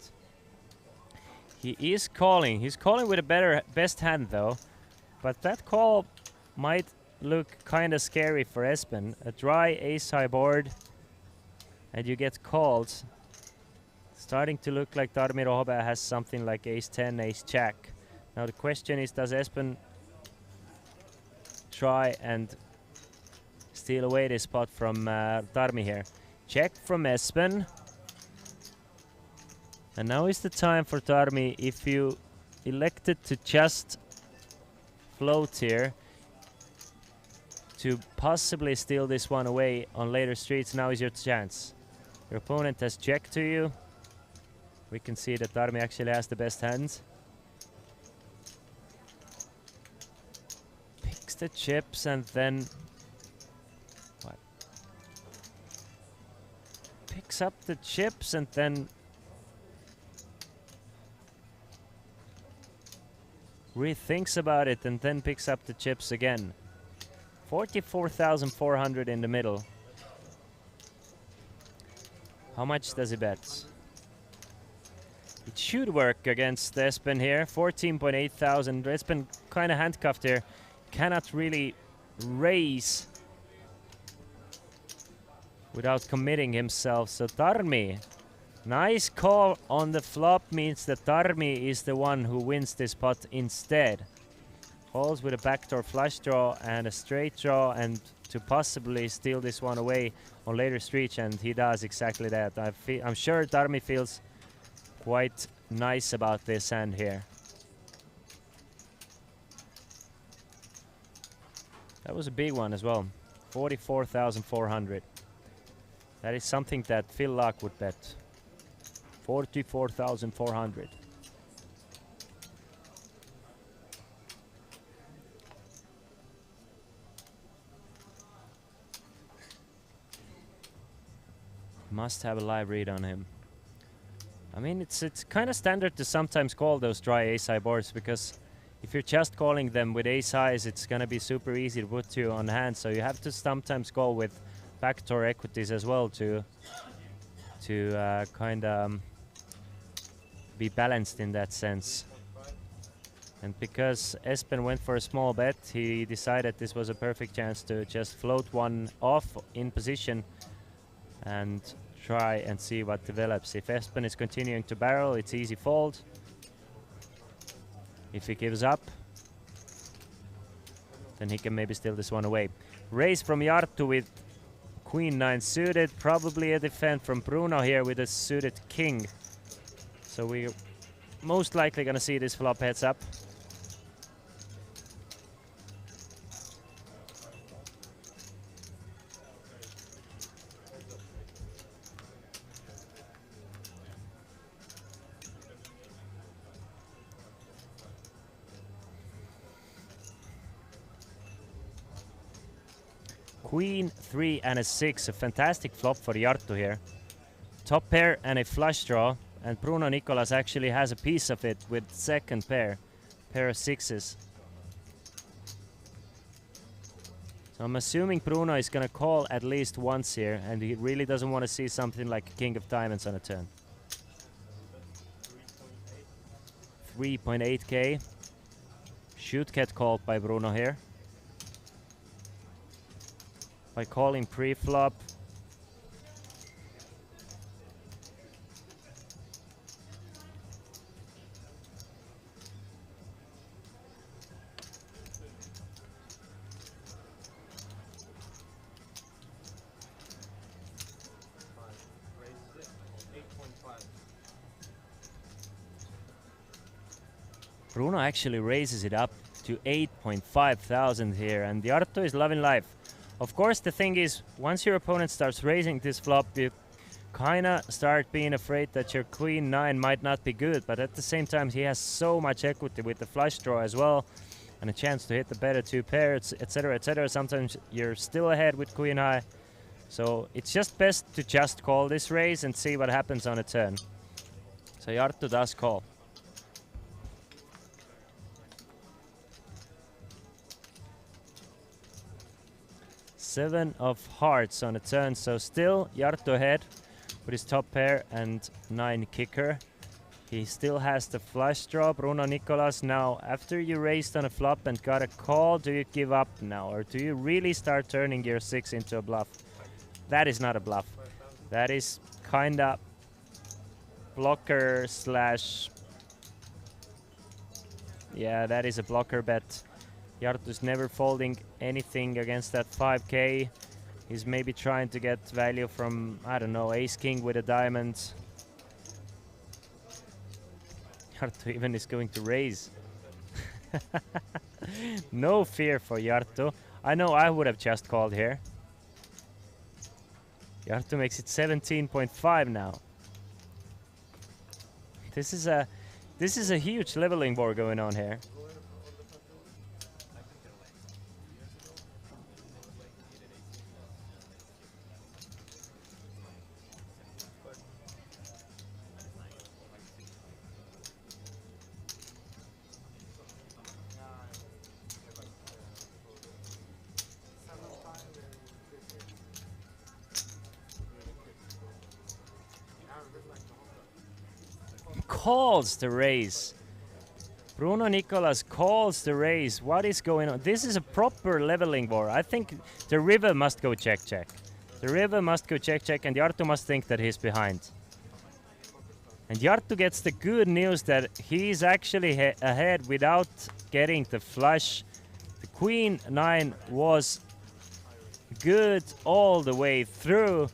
He is calling. He's calling with a best hand though. But that call might look kind of scary for Espen. A dry ace-high board and you get called. Starting to look like Tarmi Robe has something like ace-10, ace-jack. Now the question is, does Espen try and steal away this spot from Tarmi here? Check from Espen. And now is the time for Tarmi, if you elected to just float here, to possibly steal this one away on later streets. Now is your chance. Your opponent has checked to you. We can see that Tarmi actually has the best hands. Picks the chips and then... what? Picks up the chips and then... rethinks about it and then picks up the chips again. 44,400 in the middle. How much does he bet? It should work against Espen here. 14.8 thousand. Espen kind of handcuffed here. Cannot really raise without committing himself. So Tarmi, nice call on the flop means that Tarmi is the one who wins this pot instead. Calls with a backdoor flush draw and a straight draw and to possibly steal this one away on later streets, and he does exactly that. I'm sure Tarmi feels quite nice about this hand here. That was a big one as well. 44,400. That is something that Phil Laak would bet. 44,400. Must have a live read on him. I mean, it's kind of standard to sometimes call those dry ace-high boards, because if you're just calling them with ace-highs, it's gonna be super easy to put you on hand. So you have to sometimes call with backdoor equities as well to kind of be balanced in that sense. And because Espen went for a small bet, he decided this was a perfect chance to just float one off in position and try and see what develops. If Espen is continuing to barrel, it's easy fold. If he gives up, then he can maybe steal this one away. Raise from Jarttu with Queen 9 suited. Probably a defend from Bruno here with a suited king. So we're most likely gonna see this flop heads up. Queen 3 and a 6, a fantastic flop for Jarttu here. Top pair and a flush draw, and Bruno Nicolas actually has a piece of it with second pair of sixes. So I'm assuming Bruno is gonna call at least once here, and he really doesn't want to see something like King of Diamonds on a turn. 3.8k. Should get called by Bruno here. By calling pre-flop. Bruno actually raises it up to 8.5 thousand here, and Jarttu is loving life. Of course, the thing is, once your opponent starts raising this flop, you kinda start being afraid that your queen 9 might not be good, but at the same time he has so much equity with the flush draw as well, and a chance to hit the better 2 pairs, etc, etc. Sometimes you're still ahead with queen high, so it's just best to just call this raise and see what happens on a turn. So Jarttu does call. Seven of hearts on a turn, so still Jarttu ahead with his top pair and 9 kicker. He still has the flush draw. Bruno Nicolas, now after you raised on a flop and got a call, do you give up now, or do you really start turning your 6 into a bluff? That is not a bluff. That is kinda blocker slash... Yeah, that is a blocker bet. Jarttu's never folding anything against that 5k. He's maybe trying to get value from, I don't know, ace-king with a diamond. Jarttu even is going to raise. No fear for Jarttu. I know I would have just called here. Jarttu makes it 17.5 now. This is a huge leveling war going on here. Calls the raise. Bruno Nicolas calls the raise. What is going on? This is a proper leveling war. I think the river must go check check. The river must go check check, and Jarttu must think that he's behind. And Jarttu gets the good news that he's actually ahead without getting the flush. The queen 9 was good all the way through,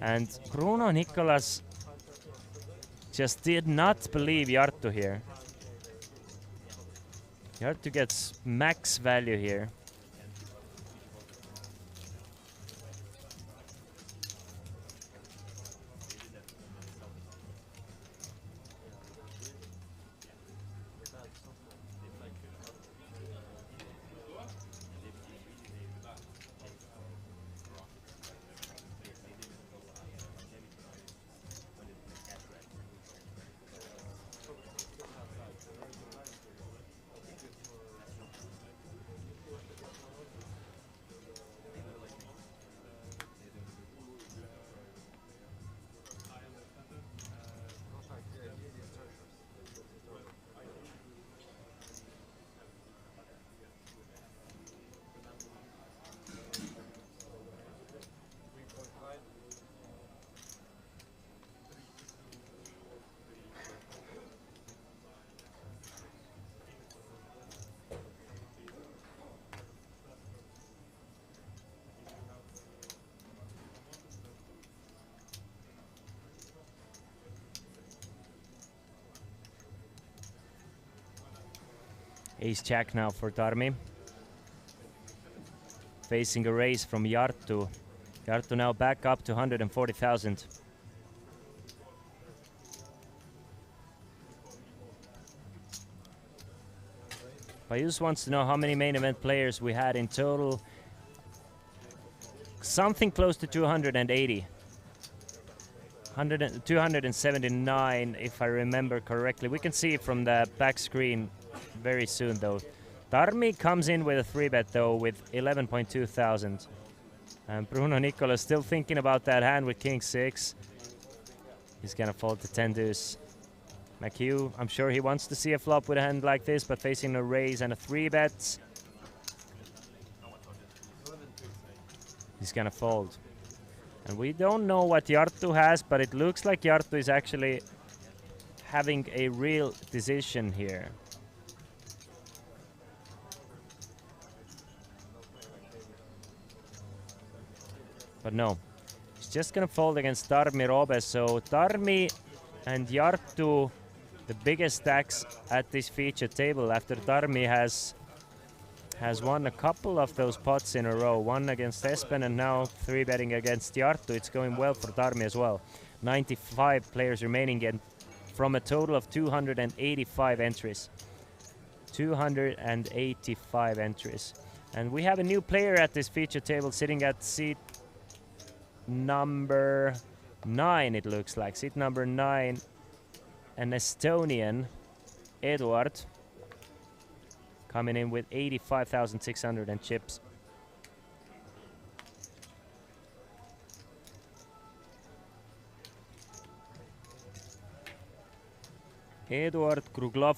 and Bruno Nicolas just did not believe Jarttu here. Jarttu gets max value here. Ace Jack now for Tarmi. Facing a raise from Jarttu. Jarttu now back up to 140,000. Payus wants to know how many main event players we had in total. Something close to 280. 279 if I remember correctly. We can see it from the back screen very soon though. Tarmi comes in with a 3-bet though with 11.2 thousand. And Bruno Nicolas still thinking about that hand with king 6. He's gonna fold to 10 deuce. McHugh, I'm sure he wants to see a flop with a hand like this, but facing a raise and a 3-bet, he's gonna fold. And we don't know what Jarttu has, but it looks like Jarttu is actually having a real decision here. But no, he's just gonna fold against Tarmi Robe. So Tarmi and Jarttu, the biggest stacks at this feature table after Tarmi has has won a couple of those pots in a row. One against Espen and now 3-betting against Jarttu. It's going well for Tarmi as well. 95 players remaining and from a total of 285 entries. 285 entries. And we have a new player at this feature table sitting at seat number 9, it looks like. Seat number 9, an Estonian, Eduard, coming in with 85,600 and chips. Eduard Kruglov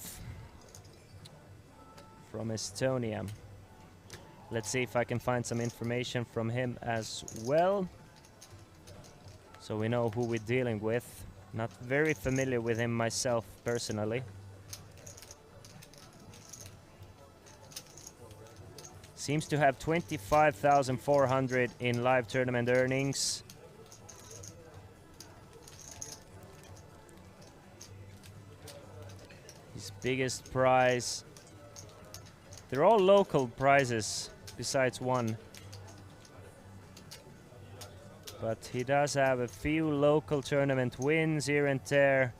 from Estonia. Let's see if I can find some information from him as well, so we know who we're dealing with. Not very familiar with him myself personally. Seems to have 25,400 in live tournament earnings. His biggest prize. They're all local prizes besides one. But he does have a few local tournament wins here and there.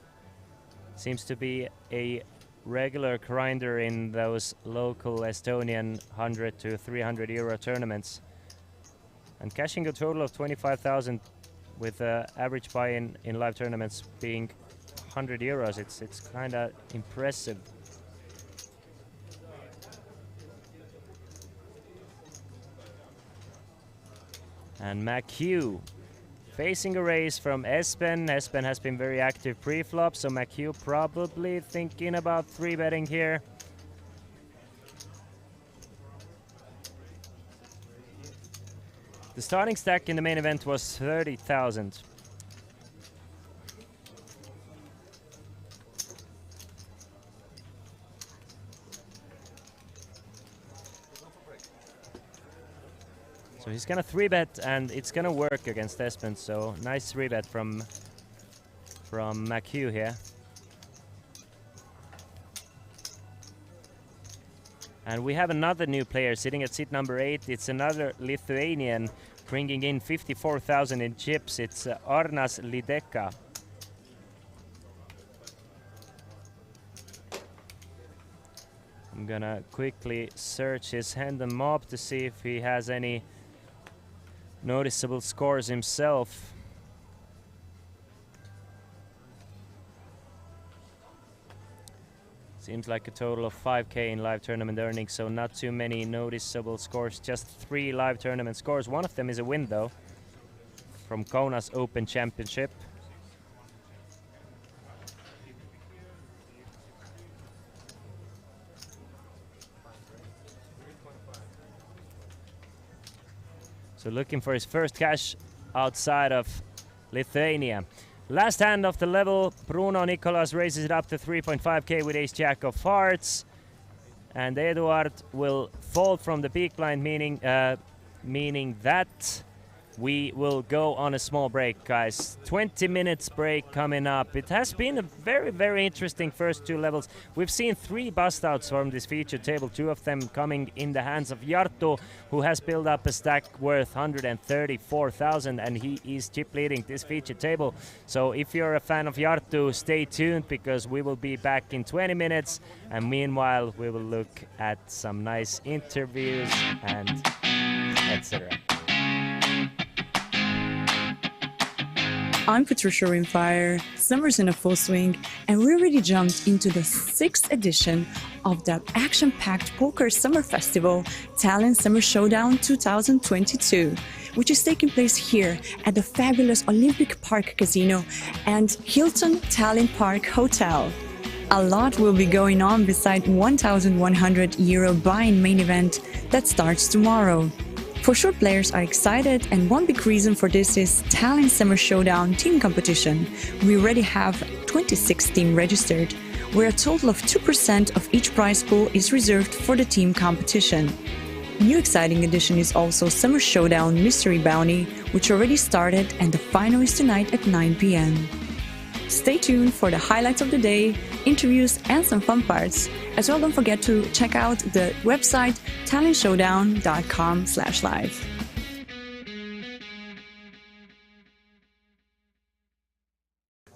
Seems to be a regular grinder in those local Estonian 100 to 300 euro tournaments. And cashing a total of 25,000 with average buy-in in live tournaments being 100 euros. It's kind of impressive. And McHugh facing a raise from Espen. Espen has been very active pre-flop, so McHugh probably thinking about 3-betting here. The starting stack in the main event was 30,000. So he's gonna 3-bet and it's gonna work against Espen, so nice 3-bet from McHugh here. And we have another new player sitting at seat number 8. It's another Lithuanian bringing in 54,000 in chips. It's Arnas Lideka. I'm gonna quickly search his hand and mob to see if he has any noticeable scores himself. Seems like a total of 5k in live tournament earnings, so not too many noticeable scores, just 3 live tournament scores. One of them is a win though, from Kaunas Open Championship. So looking for his first cash outside of Lithuania. Last hand of the level, Bruno Nicolas raises it up to 3.5k with ace-jack of hearts. And Eduard will fold from the big blind, meaning that we will go on a small break, guys. 20 minutes break coming up. It has been a very, very interesting first 2 levels. We've seen 3 bust outs from this feature table, 2 of them coming in the hands of Jarttu, who has built up a stack worth 134,000, and he is chip leading this feature table. So if you're a fan of Jarttu, stay tuned, because we will be back in 20 minutes, and meanwhile we will look at some nice interviews and etc. I'm Patricia Rimfire, summer's in a full swing, and we already jumped into the 6th edition of the action-packed poker summer festival, Tallinn Summer Showdown 2022, which is taking place here at the fabulous Olympic Park Casino and Hilton Tallinn Park Hotel. A lot will be going on beside 1,100 euro buy-in main event that starts tomorrow. For sure, players are excited, and one big reason for this is Tallinn Summer Showdown team competition. We already have 26 teams registered, where a total of 2% of each prize pool is reserved for the team competition. New exciting addition is also Summer Showdown Mystery Bounty, which already started, and the final is tonight at 9 p.m. Stay tuned for the highlights of the day, interviews and some fun parts. As well, don't forget to check out the website talentshowdown.com/live.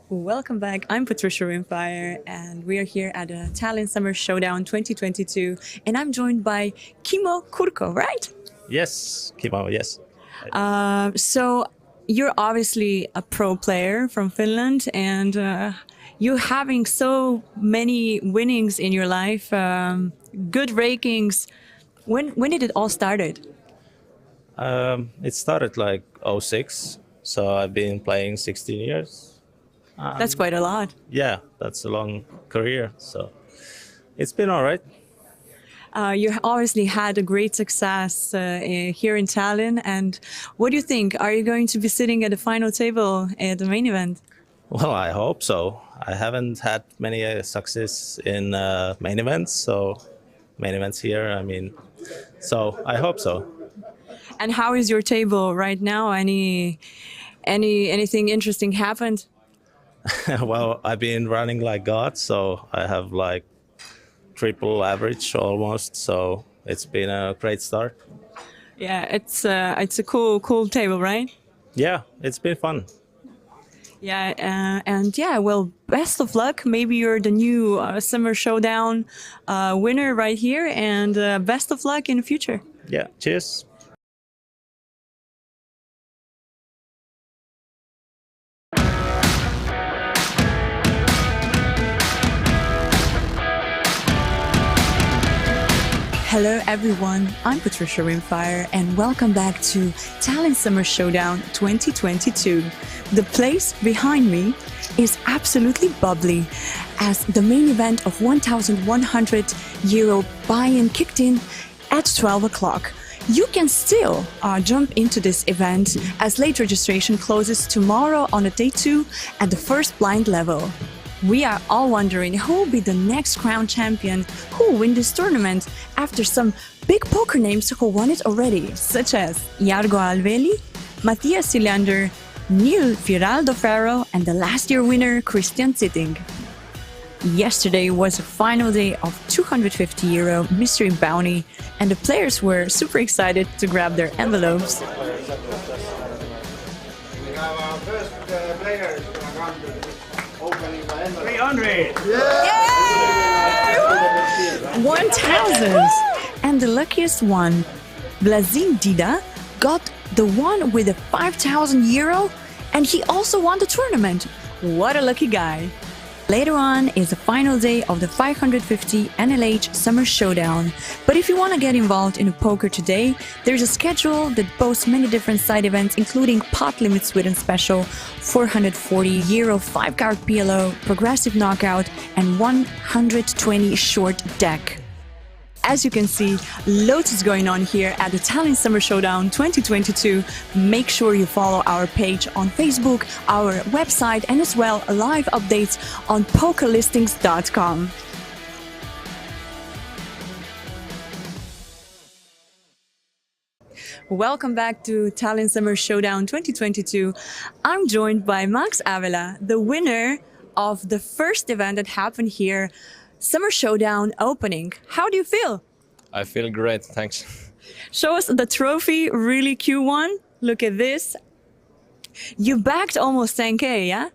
Welcome back. I'm Patricia Rimfire, and we are here at the Tallinn Summer Showdown 2022, and I'm joined by Kimo Kurko, right? Yes, Kimo, yes. So you're obviously a pro player from Finland, and you having so many winnings in your life, good rankings. When did it all started? It started like '06, so I've been playing 16 years. That's quite a lot. Yeah, that's a long career, so it's been all right. You obviously had a great success here in Tallinn, and what do you think? Are you going to be sitting at the final table at the main event? Well, I hope so. I haven't had many success in main events, so main events here, I mean, so I hope so. And how is your table right now? Anything interesting happened? Well, I've been running like God, so I have like triple average almost, so it's been a great start. Yeah, it's a cool table, right? Yeah, it's been fun. Yeah, and yeah, well, best of luck. Maybe you're the new Summer Showdown winner right here, and best of luck in the future. Yeah, cheers. Hello everyone, I'm Patricia Rimfire and welcome back to Tallinn Summer Showdown 2022. The place behind me is absolutely bubbly as the main event of 1,100 euro buy-in kicked in at 12 o'clock. You can still jump into this event as late registration closes tomorrow on day 2 at the first blind level. We are all wondering who will be the next crown champion, who will win this tournament after some big poker names who won it already, such as Jargo Alveli, Matthias Silander, Neil Firaldo Ferro, and the last year winner Christian Zitting. Yesterday was a final day of 250 euro mystery bounty, and the players were super excited to grab their envelopes. We have our first player opening the envelope. 300! 1,000! And the luckiest one, Blazin Dida, got the one with the 5,000 euro, and he also won the tournament. What a lucky guy! Later on is the final day of the 550 NLH Summer Showdown. But if you want to get involved in poker today, there's a schedule that boasts many different side events, including Pot Limit Sweden Special, 440 euro 5-card PLO, Progressive Knockout, and 120 short deck. As you can see, loads is going on here at the Tallinn Summer Showdown 2022. Make sure you follow our page on Facebook, our website, and as well live updates on pokerlistings.com. Welcome back to Tallinn Summer Showdown 2022. I'm joined by Max Avila, the winner of the first event that happened here, Summer Showdown opening. How do you feel? I feel great, thanks. Show us the trophy, really cute one. Look at this. You backed almost 10K, yeah?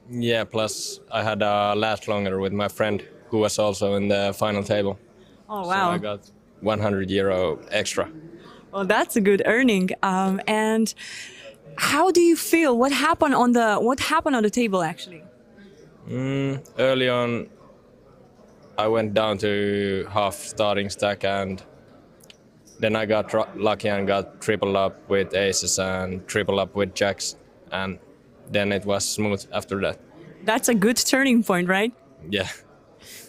Yeah, plus I had a last longer with my friend who was also in the final table. Oh, wow. So I got 100 euro extra. Well, that's a good earning. And how do you feel? What happened on the table actually? Early on, I went down to half starting stack, and then I got lucky and got triple up with aces and triple up with jacks, and then it was smooth after that. That's a good turning point, right? Yeah.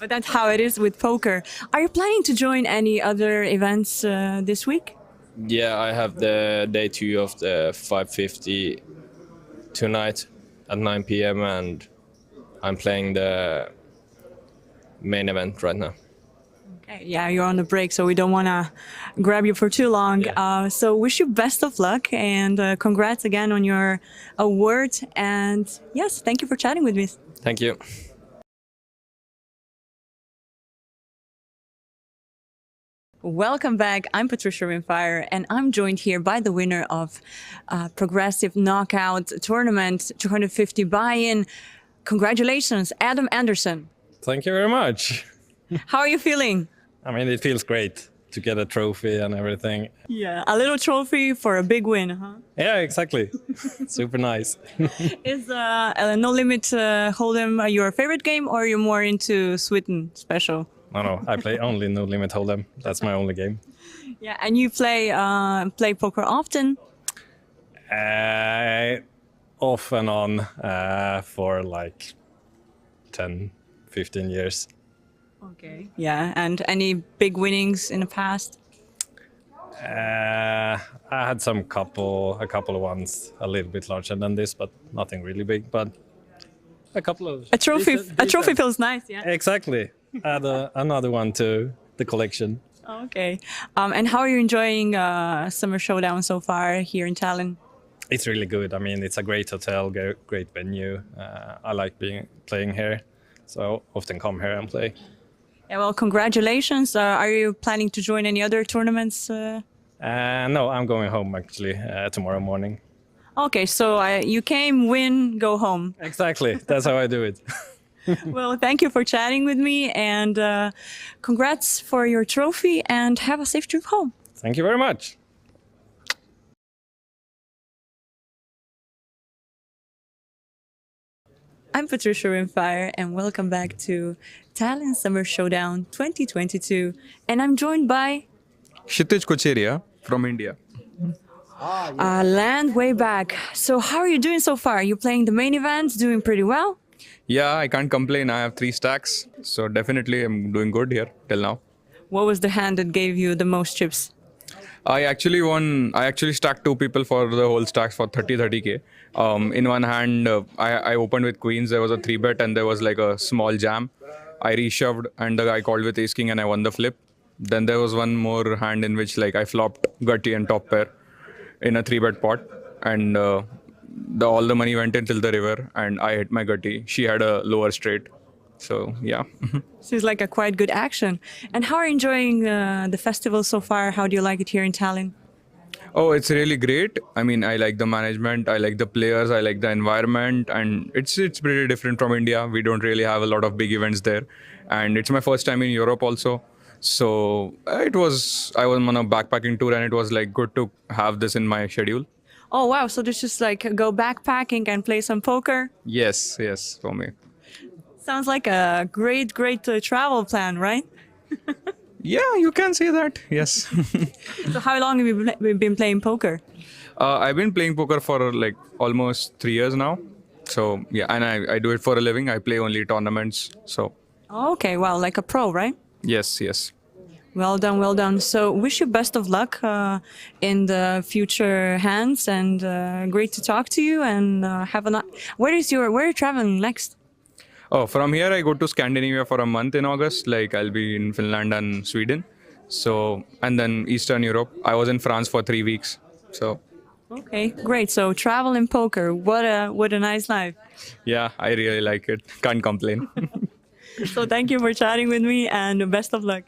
But that's how it is with poker. Are you planning to join any other events this week? Yeah, I have the day 2 of the 550 tonight at 9 p.m. and I'm playing the main event right now. Okay, yeah, you're on the break, so we don't want to grab you for too long. Yeah. So wish you best of luck and congrats again on your award. And yes, thank you for chatting with me. Thank you. Welcome back. I'm Patricia Rimfire, and I'm joined here by the winner of Progressive Knockout Tournament 250 buy-in. Congratulations, Adam Anderson. Thank you very much. How are you feeling? I mean, it feels great to get a trophy and everything. Yeah, a little trophy for a big win, huh? Yeah, exactly. Super nice. Is No Limit Hold'em your favorite game, or you're more into Sweden Special? No, I play only No Limit Hold'em. That's my only game. Yeah, and you play poker often? Off and on for like 10, 15 years. Okay. Yeah, and any big winnings in the past? I had a couple of ones a little bit larger than this, but nothing really big. But a couple of A trophy decent. feels nice, yeah. Exactly. Add another one to the collection. Okay. And how are you enjoying Summer Showdown so far here in Tallinn? It's really good. I mean, it's a great hotel, great venue. I like playing here, so I often come here and play. Yeah, well, congratulations. Are you planning to join any other tournaments? No, I'm going home actually tomorrow morning. Okay, so you came, win, go home. Exactly. That's how I do it. Well, thank you for chatting with me, and congrats for your trophy, and have a safe trip home. Thank you very much. I'm Patricia Rimfire, and welcome back to Tallinn Summer Showdown 2022. And I'm joined by Kshitij Kocheria from India. land way back. So how are you doing so far? You playing the main event, doing pretty well? Yeah, I can't complain. I have 3 stacks, so definitely I'm doing good here till now. What was the hand that gave you the most chips? I actually stacked 2 people for the whole stacks for 30k. In one hand, I opened with queens. There was a 3-bet and there was like a small jam. I reshoved and the guy called with ace king and I won the flip. Then there was one more hand in which like I flopped gutty and top pair in a 3-bet pot, and all the money went until the river and I hit my gutty. She had a lower straight. So yeah. Seems like a quite good action. And how are you enjoying the festival so far? How do you like it here in Tallinn? Oh, it's really great. I mean, I like the management, I like the players, I like the environment, and it's pretty different from India. We don't really have a lot of big events there, and it's my first time in Europe also. So I was on a backpacking tour, and it was like good to have this in my schedule. Oh wow, so this just like go backpacking and play some poker? Yes, for me. Sounds like a great travel plan, right? Yeah, you can say that. Yes. So how long have you been playing poker? I've been playing poker for like almost 3 years now. So yeah, and I do it for a living. I play only tournaments. So Okay, well, like a pro, right? yes. Well done. So wish you best of luck in the future hands, and great to talk to you. And where are you traveling next? Oh, from here I go to Scandinavia for a month in August. Like I'll be in Finland and Sweden. So, and then Eastern Europe. I was in France for 3 weeks. So Okay, great. So travel and poker. What a nice life. yeah, I really like it. Can't complain. So thank you for chatting with me, and best of luck.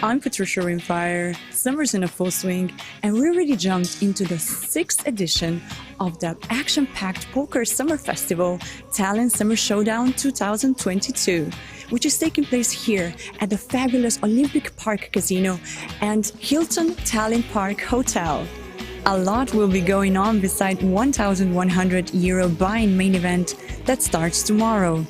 I'm Patricia Rimfire. Summer's in a full swing, and we already jumped into the 6th edition of the action-packed poker summer festival, Tallinn Summer Showdown 2022, which is taking place here at the fabulous Olympic Park Casino and Hilton Tallinn Park Hotel. A lot will be going on beside €1,100 buy-in main event that starts tomorrow.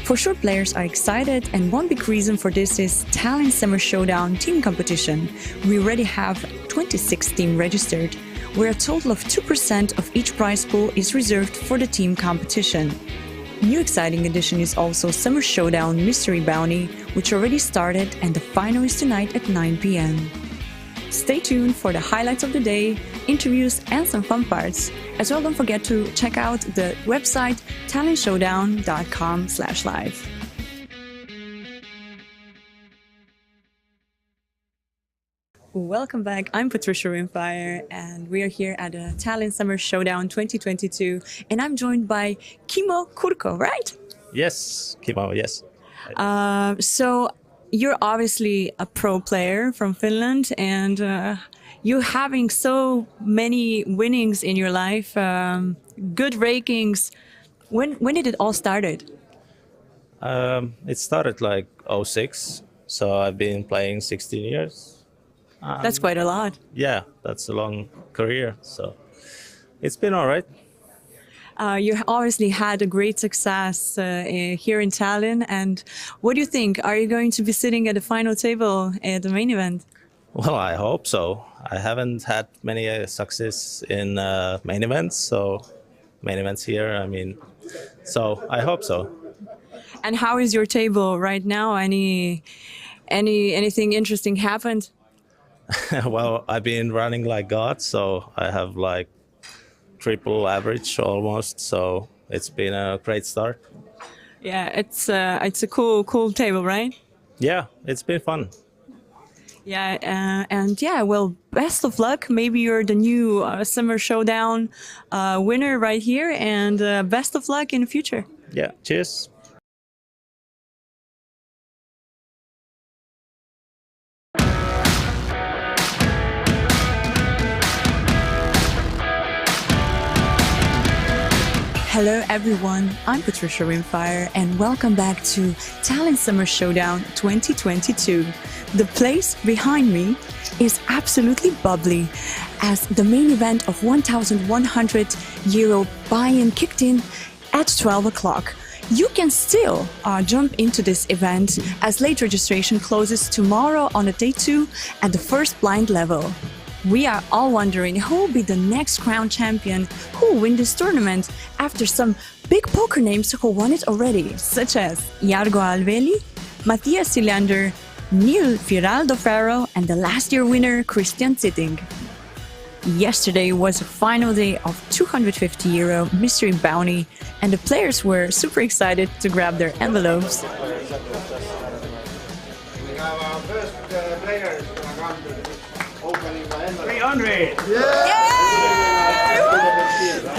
For sure, players are excited, and one big reason for this is Tallinn Summer Showdown team competition. We already have 26 teams registered, where a total of 2% of each prize pool is reserved for the team competition. New exciting addition is also Summer Showdown Mystery Bounty, which already started, and the final is tonight at 9 p.m. Stay tuned for the highlights of the day, interviews, and some fun parts. As well, don't forget to check out the website tallinnshowdown.com/live. Welcome back. I'm Patricia Rimfire, and we are here at the Tallinn Summer Showdown 2022, and I'm joined by Kimo Kurko, right? Yes, Kimo, yes. So you're obviously a pro player from Finland, and you having so many winnings in your life, good rankings. When did it all started? It started like '06, so I've been playing 16 years. That's quite a lot. Yeah, that's a long career, so it's been all right. You obviously had a great success here in Tallinn, and what do you think? Are you going to be sitting at the final table at the main event? Well, I hope so. I haven't had many success in main events, so main events here. I mean, so I hope so. And how is your table right now? Anything interesting happened? Well, I've been running like God, so I have like triple average almost. So it's been a great start. Yeah, it's a cool table, right? Yeah, it's been fun. Yeah, and yeah, well, best of luck. Maybe you're the new Summer Showdown winner right here, and best of luck in the future. Yeah, cheers. Hello everyone, I'm Patricia Rimfire and welcome back to Tallinn Summer Showdown 2022. The place behind me is absolutely bubbly as the main event of 1,100 euro buy-in kicked in at 12 o'clock. You can still jump into this event as late registration closes tomorrow on day 2 at the first blind level. We are all wondering who will be the next crown champion, who will win this tournament after some big poker names who won it already, such as Jargo Alveli, Matthias Silander, Neil Firaldo Ferro, and the last year winner Christian Zitting. Yesterday was a final day of 250 euro mystery bounty, and the players were super excited to grab their envelopes. We have our first players opening the envelope. 300!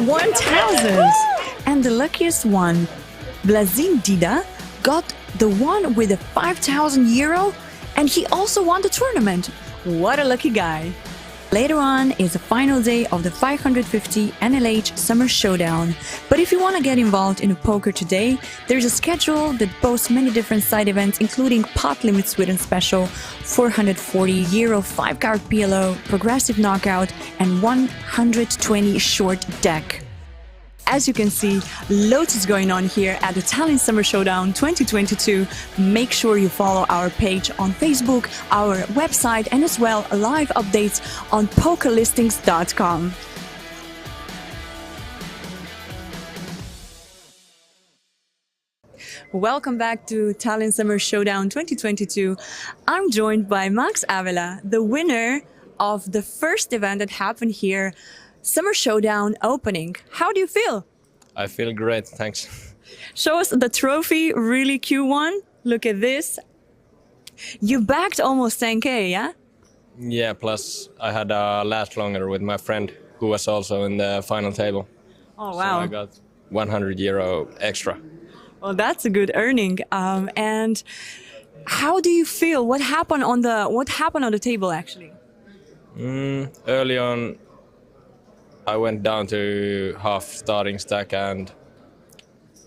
1,000! And the luckiest one, Blazin Dida, got the one with the 5,000 euro, and he also won the tournament. What a lucky guy! Later on is the final day of the 550 NLH Summer Showdown. But if you want to get involved in poker today, there's a schedule that boasts many different side events, including Pot Limit Sweden Special, 440 euro 5-card PLO, Progressive Knockout, and 120 short deck. As you can see, loads is going on here at the Tallinn Summer Showdown 2022. Make sure you follow our page on Facebook, our website, and as well live updates on pokerlistings.com. Welcome back to Tallinn Summer Showdown 2022. I'm joined by Max Avila, the winner of the first event that happened here, Summer Showdown opening. How do you feel? I feel great, thanks. Show us the trophy, really cute one. Look at this. You backed almost 10K, yeah? Yeah, plus I had a last longer with my friend who was also in the final table. Oh, So wow. I got 100 euro extra. Well, that's a good earning. And how do you feel? What happened on the table, actually? Early on, I went down to half starting stack, and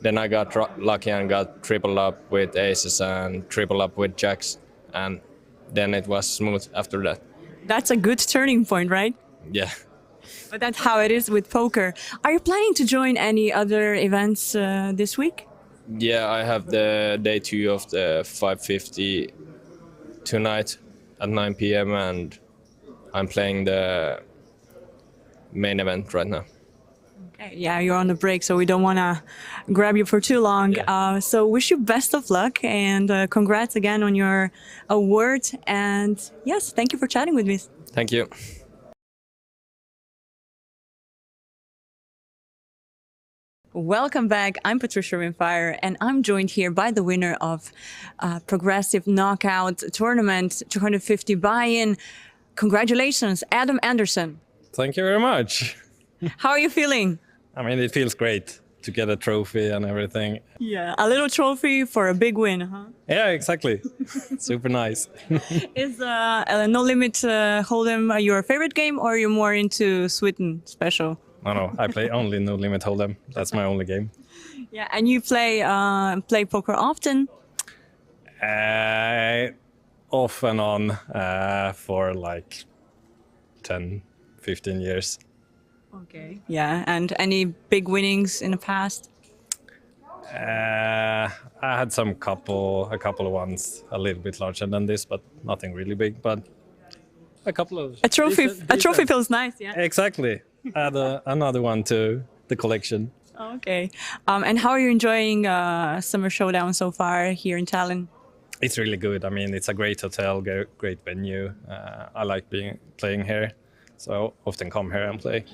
then I got lucky and got triple up with aces and triple up with jacks, and then it was smooth after that. That's a good turning point, right? Yeah. But that's how it is with poker. Are you planning to join any other events this week? Yeah, I have the day 2 of the 550 tonight at 9 p.m. and I'm playing the main event right now. Okay, yeah, you're on the break, so we don't want to grab you for too long. Yeah. So wish you best of luck and congrats again on your award. And yes, thank you for chatting with me. Thank you. Welcome back. I'm Patricia Rimfire, and I'm joined here by the winner of Progressive Knockout Tournament 250 buy-in, Congratulations, Adam Anderson. Thank you very much. How are you feeling? I mean, it feels great to get a trophy and everything. Yeah, a little trophy for a big win, huh? Yeah, exactly. Super nice. Is No Limit Hold'em your favorite game, or are you more into Sweden Special? No, I play only No Limit Hold'em. That's my only game. Yeah, and you play poker often? Off and on for like 10, 15 years. Okay. Yeah, and any big winnings in the past? I had a couple of ones a little bit larger than this, but nothing really big. But a couple of A trophy decent. feels nice, yeah. Exactly. Add another one to the collection. Okay. And how are you enjoying Summer Showdown so far here in Tallinn? It's really good. I mean, it's a great hotel, great venue. I like playing here, so I often come here and play.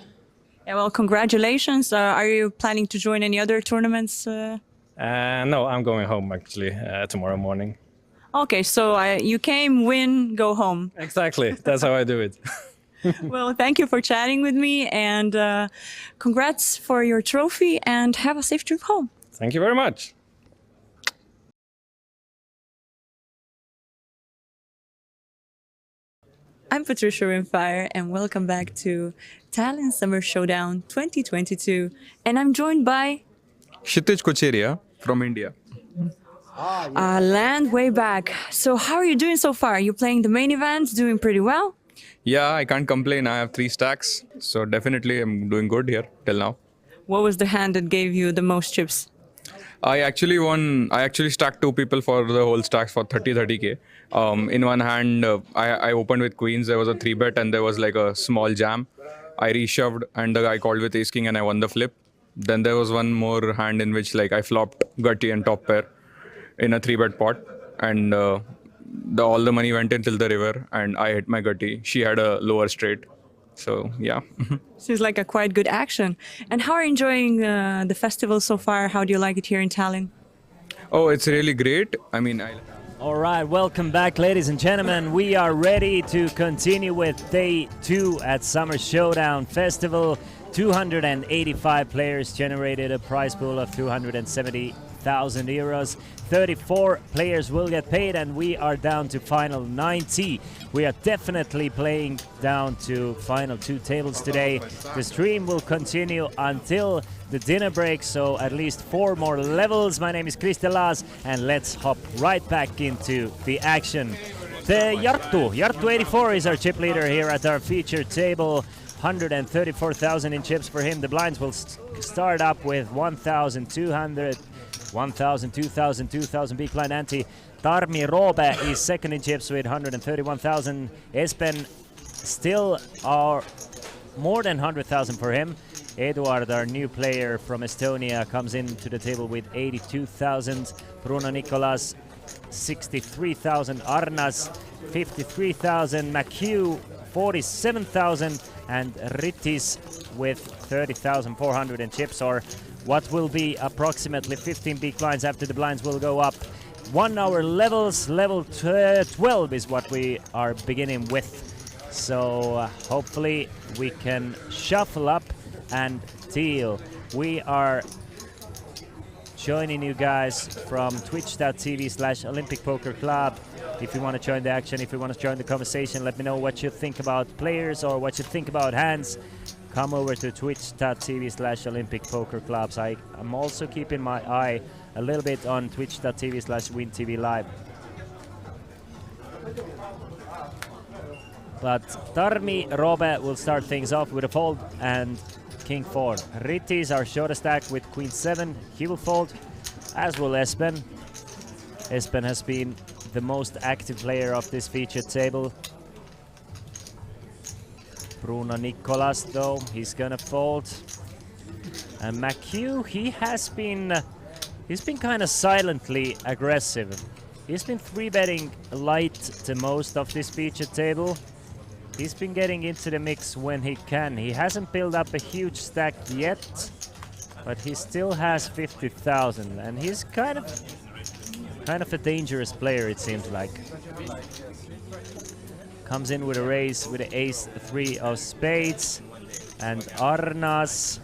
Yeah, well, congratulations. Are you planning to join any other tournaments? No, I'm going home actually tomorrow morning. Okay, so you came, win, go home. Exactly. That's how I do it. Well, thank you for chatting with me, and congrats for your trophy, and have a safe trip home. Thank you very much. I'm Patricia Rimfire, and welcome back to Tallinn Summer Showdown 2022. And I'm joined by Kshitij Kocheria from India. Land way back. So how are you doing so far? You playing the main events, doing pretty well? Yeah, I can't complain. I have 3 stacks, so definitely I'm doing good here till now. What was the hand that gave you the most chips? I actually stacked 2 people for the whole stacks for 30k. In one hand, I opened with queens. There was a 3-bet and there was like a small jam. I reshoved and the guy called with ace king and I won the flip. Then there was one more hand in which like I flopped gutty and top pair in a 3-bet pot, and all the money went until the river and I hit my gutty. She had a lower straight. So yeah. Seems like a quite good action. And how are you enjoying the festival so far? How do you like it here in Tallinn? Oh, it's really great. I mean, All right, welcome back, ladies and gentlemen. We are ready to continue with day 2 at Summer Showdown Festival. 285 players generated a prize pool of 270,000 euros. 34 players will get paid, and we are down to final 90. We are definitely playing down to final 2 tables today. The stream will continue until the dinner break, so at least 4 more levels. My name is Kristjan Laas, and let's hop right back into the action. The Jarttu 84 is our chip leader here at our featured table. 134,000 in chips for him. The blinds will start up with 1,200, 1,000, 2,000, 2,000 big blind ante. Tarmi Roobe is second in chips with 131,000. Espen still are more than 100,000 for him. Eduard, our new player from Estonia, comes into the table with 82,000. Bruno Nicolas, 63,000. Arnas, 53,000. McHugh, 47,000. And Rittis with 30,400 in chips, or what will be approximately 15 big blinds after the blinds will go up. 1 hour levels, level 12 is what we are beginning with. So hopefully we can shuffle up and deal. We are joining you guys from twitch.tv/Olympic Poker Club. If you want to join the action, if you want to join the conversation, let me know what you think about players or what you think about hands. Come over to twitch.tv/Olympic Poker Clubs. I'm also keeping my eye a little bit on twitch.tv/WinTV Live. But Tarmi Roobe will start things off with a fold and King 4. Rittis, our shorter stack with Queen 7. He will fold, as will Espen. Espen has been the most active player of this featured table. Bruno Nicolas, though, he's gonna fold. And McHugh, he's been kind of silently aggressive. He's been 3-betting light to most of this featured table. He's been getting into the mix when he can. He hasn't built up a huge stack yet, but he still has 50,000, and he's kind of a dangerous player, it seems like. comes in with a raise with an ace 3 of spades. And Arnas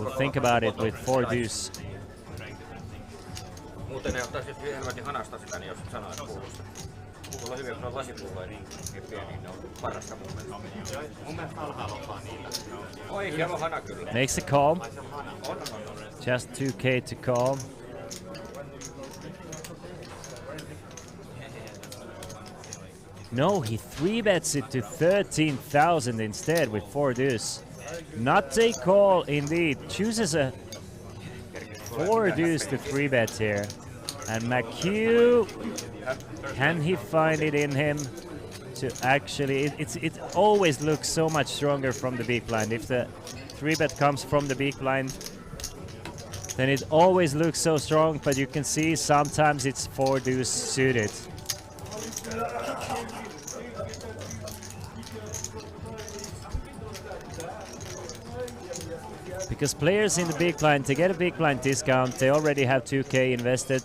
will think about it with 4 deuce. Muuten ne ottaa sitten helvetin hanasta sitä, niin jos sanoo, että pullosta. Mulla on hyvin, kun on lasipulloja niin pieniä, ne on parasta mun mielestä. Mun mielestä alhaalla on vaan niillä. Oi, hieno hana kyllä. Makes a call. Just 2k to call. No, he 3-bets it to 13,000 instead with 4 deuce. Not a call indeed. Chooses a 4 deuce to 3-bet here. And McHugh, can he find it in him to actually... It always looks so much stronger from the big blind. If the 3-bet comes from the big blind, then it always looks so strong, but you can see sometimes it's 4 deuce suited. Because players in the big blind, to get a big blind discount, they already have 2k invested.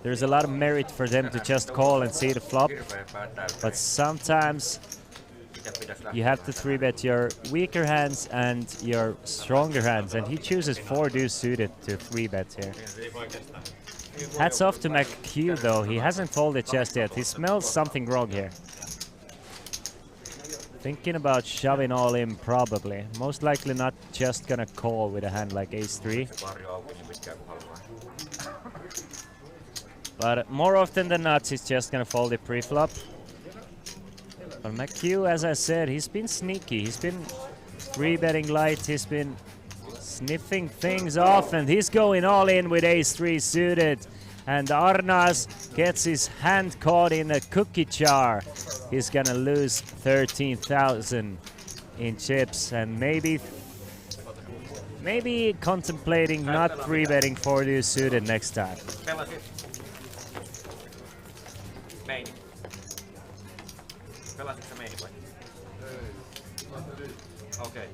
There's a lot of merit for them to just call and see the flop. But sometimes you have to 3-bet your weaker hands and your stronger hands. And he chooses 4 deuce suited to 3-bet here. Hats off to McHugh though, he hasn't folded just yet. He smells something wrong here. Thinking about shoving all in probably. Most likely not just gonna call with a hand like ace-3. But more often than not, he's just gonna fold it pre-flop. But McHugh, as I said, he's been sneaky. He's been 3-betting light. He's been sniffing things off, and he's going all in with ace-3 suited. And Arnas gets his hand caught in a cookie jar. He's gonna lose 13,000 in chips, and maybe contemplating not 3-betting 4 deuce suited next time. Okay.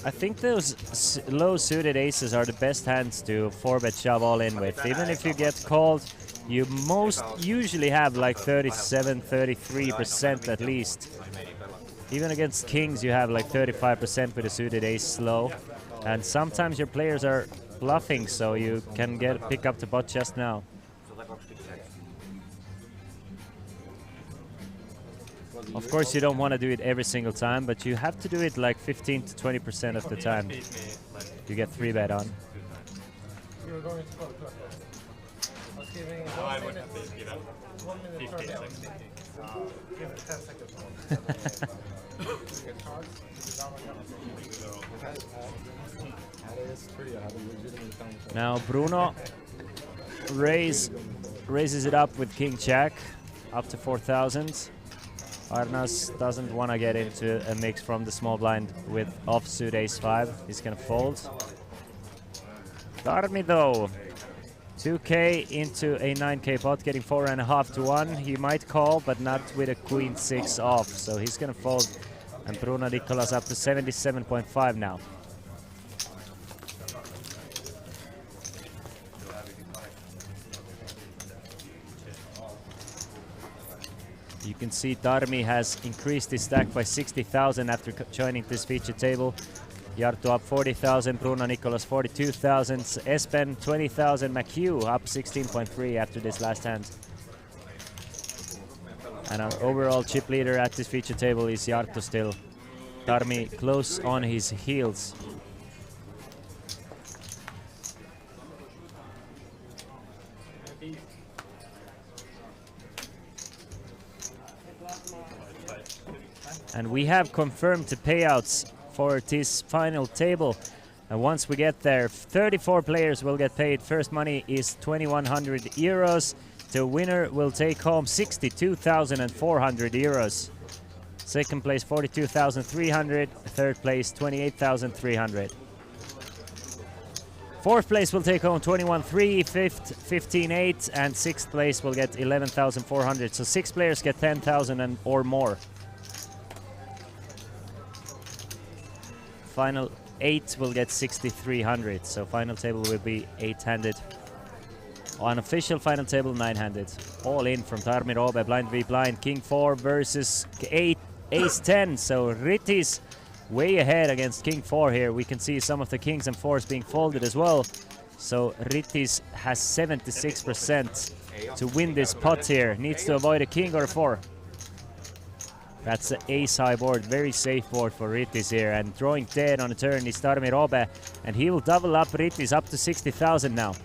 I think those low suited aces are the best hands to 4-bet shove all in with. Even if you get called, you most usually have like 37-33% at least. Even against kings you have like 35% with a suited ace slow. And sometimes your players are bluffing, so you can pick up the pot just now. Of course you don't want to do it every single time, but you have to do it like 15 to 20% of the time you get 3-bet on. I would have to give up 15 seconds. Now Bruno raises it up with King Jack up to 4,000. Arnas doesn't want to get into a mix from the small blind with offsuit ace-5. He's gonna fold. Tarmi though, 2k into a 9k pot, getting 4.5 to 1. He might call, but not with a queen 6 off, so he's gonna fold. And Bruno Nicolas up to 77.5 now. You can see Tarmi has increased his stack by 60,000 after joining this feature table. Jarto up 40,000, Bruno Nicolas 42,000, Espen 20,000, McHugh up 16.3 after this last hand. And our overall chip leader at this feature table is Jarto still. Tarmi close on his heels. And we have confirmed the payouts for this final table. And once we get there, 34 players will get paid. First money is 2,100 euros. The winner will take home 62,400 euros. Second place 42,300. Third place 28,300. Fourth place will take home 21,300, fifth 15,800, and sixth place will get 11,400. So 6 players get 10,000 or more. Final 8 will get 6,300. So final table will be 8-handed. Unofficial final table 9-handed. All in from Tarmi Roope, blind v blind. King 4 versus Ace 10. So Ritti's way ahead against King 4 here. We can see some of the kings and 4s being folded as well. So Rittis has 76% to win this pot here. Needs to avoid a king or a 4. That's the ace high board. Very safe board for Rittis here. And drawing dead on a turn is Tarmi Roope. And he will double up Rittis up to 60,000 now.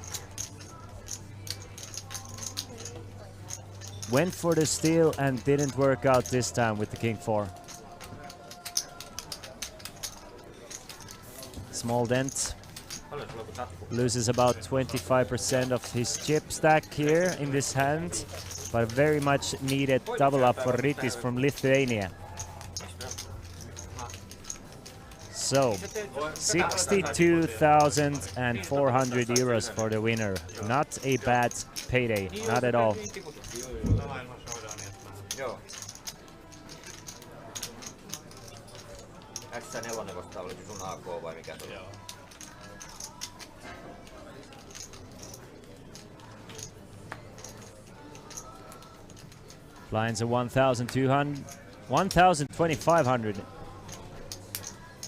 Went for the steal and didn't work out this time with the king 4. Small dent. Loses about 25% of his chip stack here in this hand, but very much needed double up for Rittis from Lithuania. So 62,400 euros for the winner. Not a bad payday, not at all. Joo. X4 vasta oli sun AK vai mikä tuli? Joo. Blinds are 1,200, 1,500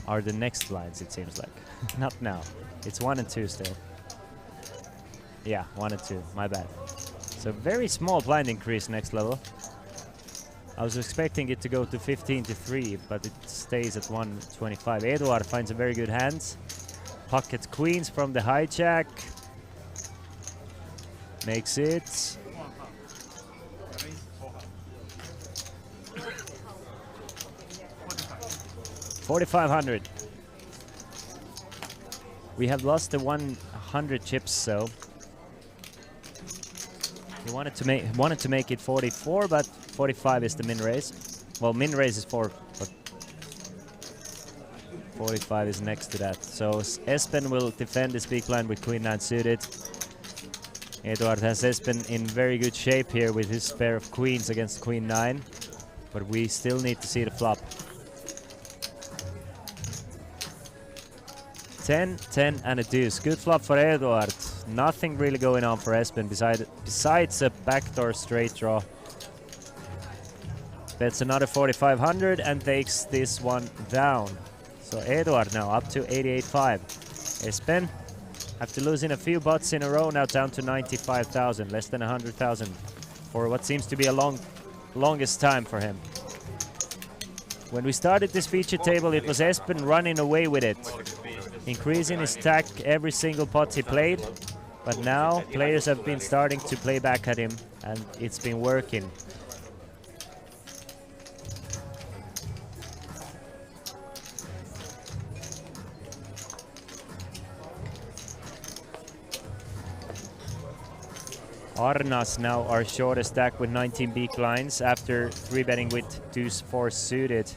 are the next blinds, it seems like. Not now. It's 1 and 2 still. Yeah, 1 and 2, my bad. So very small blind increase next level. I was expecting it to go to 15 to 3, but it stays at 125. Eduard finds a very good hand. Pocket queens from the hijack. Makes it. $4,500. We have lost the 100 chips, so he wanted to make it 44, but 45 is the min raise. Well, min raise is 4, but 45 is next to that. So Espen will defend his big blind with Queen 9 suited. Eduard has Espen in very good shape here with his pair of queens against Queen 9, but we still need to see the flop. 10, 10, and a deuce. Good flop for Eduard. Nothing really going on for Espen besides a backdoor straight draw. Bets another 4,500 and takes this one down. So Eduard now up to 88.5. Espen after losing a few butts in a row now down to 95,000, less than 100,000 for what seems to be a longest time for him. When we started this feature table, it was Espen running away with it, increasing his stack every single pot he played, but now players have been starting to play back at him and it's been working. Arnas now our shortest stack with 19 big lines after 3-betting with deuce 4 suited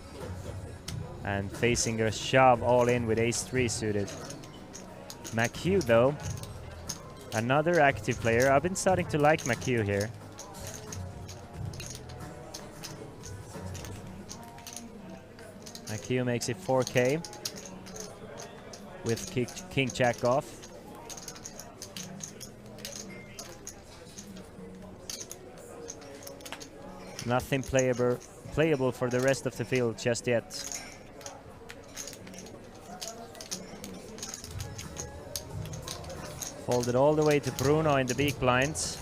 and facing a shove all in with ace 3 suited. McHugh though, another active player. I've been starting to like McHugh here. McHugh makes it 4K with king jack off. Nothing playable for the rest of the field just yet. Folded all the way to Bruno in the big blinds.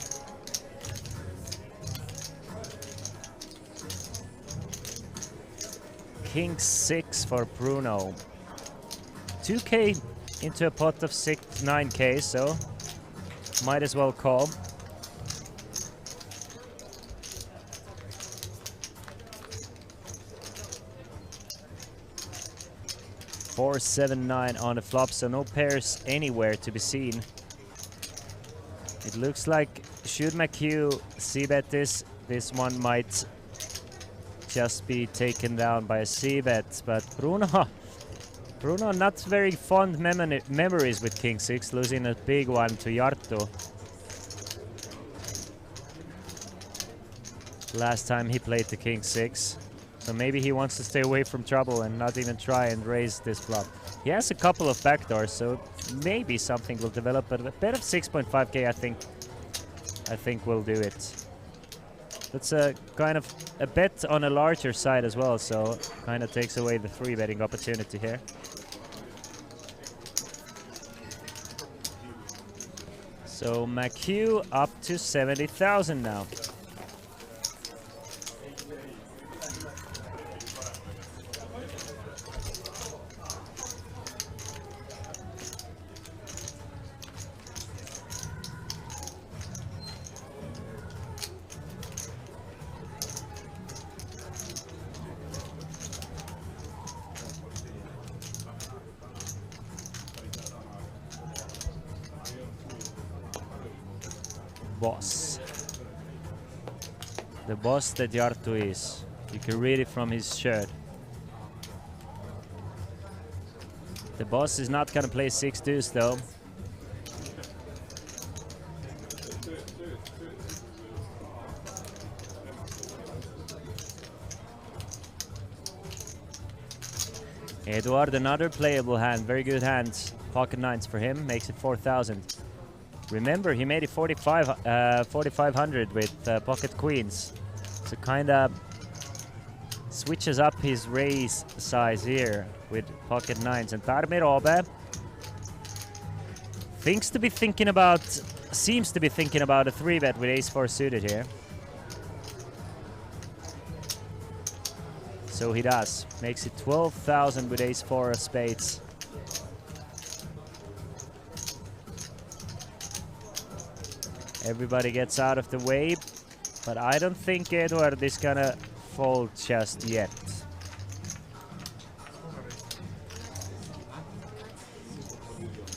King 6 for Bruno. 2K into a pot of 9K, so might as well call. 4-7-9 on the flop, so no pairs anywhere to be seen. It looks like should McHugh c-bet this one might just be taken down by a c-bet, but Bruno Bruno, not very fond memories with King 6, losing a big one to Jarttu. Last time he played the King 6. So maybe he wants to stay away from trouble and not even try and raise this flop. He has a couple of backdoors, so maybe something will develop, but a bet of 6.5k I think will do it. That's a kind of a bet on a larger side as well, so kind of takes away the 3-betting opportunity here. So McHugh up to 70,000 now. Boss. The boss that Jarttu is. You can read it from his shirt. The boss is not gonna play 6 deuce though. Eduard, another playable hand, very good hand. Pocket nines for him, makes it 4,000. Remember, he made it 4,500 with pocket queens. So kinda switches up his raise size here with pocket nines. And Tarmi Robe seems to be thinking about a 3-bet with ace-4 suited here. So he does. Makes it 12,000 with ace-4 of spades. Everybody gets out of the way, but I don't think Eduard is gonna fold just yet.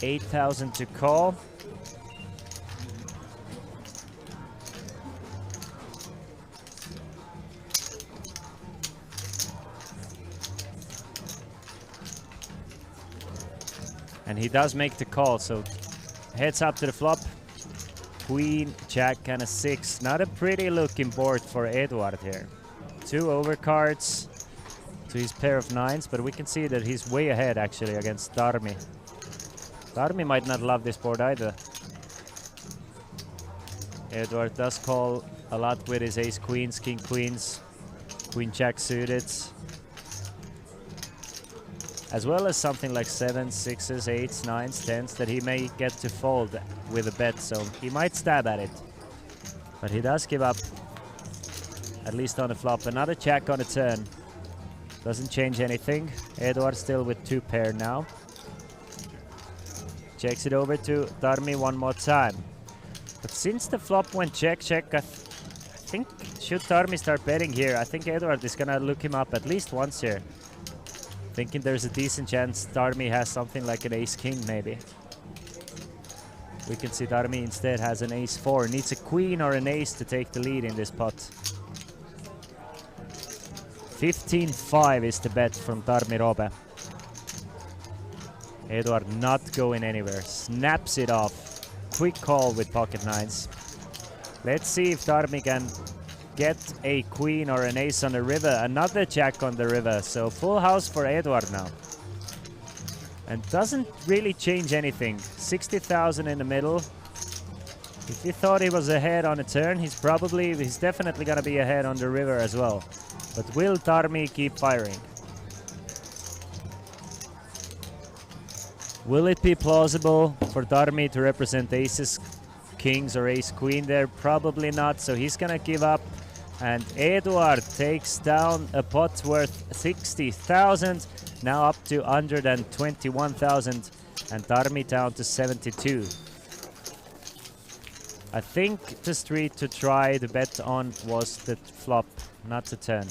$8,000 to call. And he does make the call, so heads up to the flop. Queen, Jack, and a 6. Not a pretty looking board for Eduard here. 2 overcards to his pair of 9s, but we can see that he's way ahead actually against Tarmi. Tarmi might not love this board either. Eduard does call a lot with his ace queens, king queens, queen jack suited. As well as something like 7s, 6s, 8s, 9s, 10s that he may get to fold with a bet, so he might stab at it. But he does give up, at least on the flop. Another jack on the turn. Doesn't change anything. Eduard still with 2 pair now. Checks it over to Tarmi one more time. But since the flop went check, check, I think should Tarmi start betting here, I think Eduard is gonna look him up at least once here. Thinking there's a decent chance Tarmi has something like an ace-king maybe. We can see Tarmi instead has an ace-4. Needs a queen or an ace to take the lead in this pot. 15-5 is the bet from Tarmi Robe. Eduard not going anywhere. Snaps it off. Quick call with pocket 9s. Let's see if Tarmi can get a queen or an ace on the river. Another jack on the river. So full house for Eduard now. And doesn't really change anything. 60,000 in the middle. If he thought he was ahead on a turn, he's definitely gonna be ahead on the river as well. But will Tarmi keep firing? Will it be plausible for Tarmi to represent aces, kings or ace queen there? Probably not, so he's gonna give up. And Eduard takes down a pot worth 60,000, now up to 121,000, and Tarmi down to 72. I think the street to try the bet on was the flop, not the turn.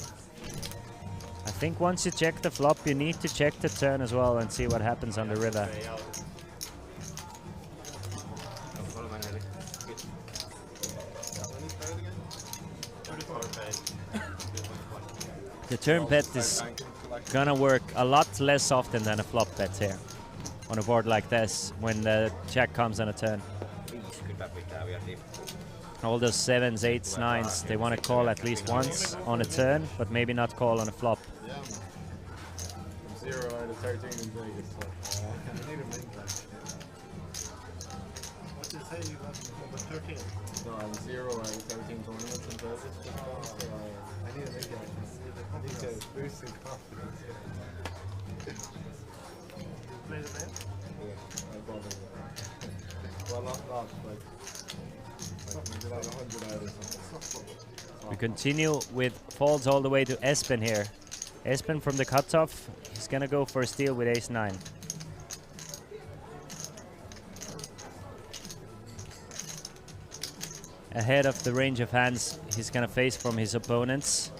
I think once you check the flop, you need to check the turn as well and see what happens on the river. The turn bet is gonna work a lot less often than a flop bet here on a board like this when the jack comes on a turn. 50 pitää vielä tippua. All those 7s, 8s, 9s, they want to call at least once on a turn, but maybe not call on a flop. Yeah. From 0 out of 13 in Vegas. So, I need a main plan. What did you say you got over 13? No, I'm 0 out of 13 tournaments in Vegas. So, I need a main plan. I need to boost in confidence. Play the man? Yeah, I bought it. Well, not but maybe like 100 out or something. We continue with folds all the way to Espen here. Espen from the cutoff, he's gonna go for a steal with ace-9. Ahead of the range of hands he's gonna face from his opponents.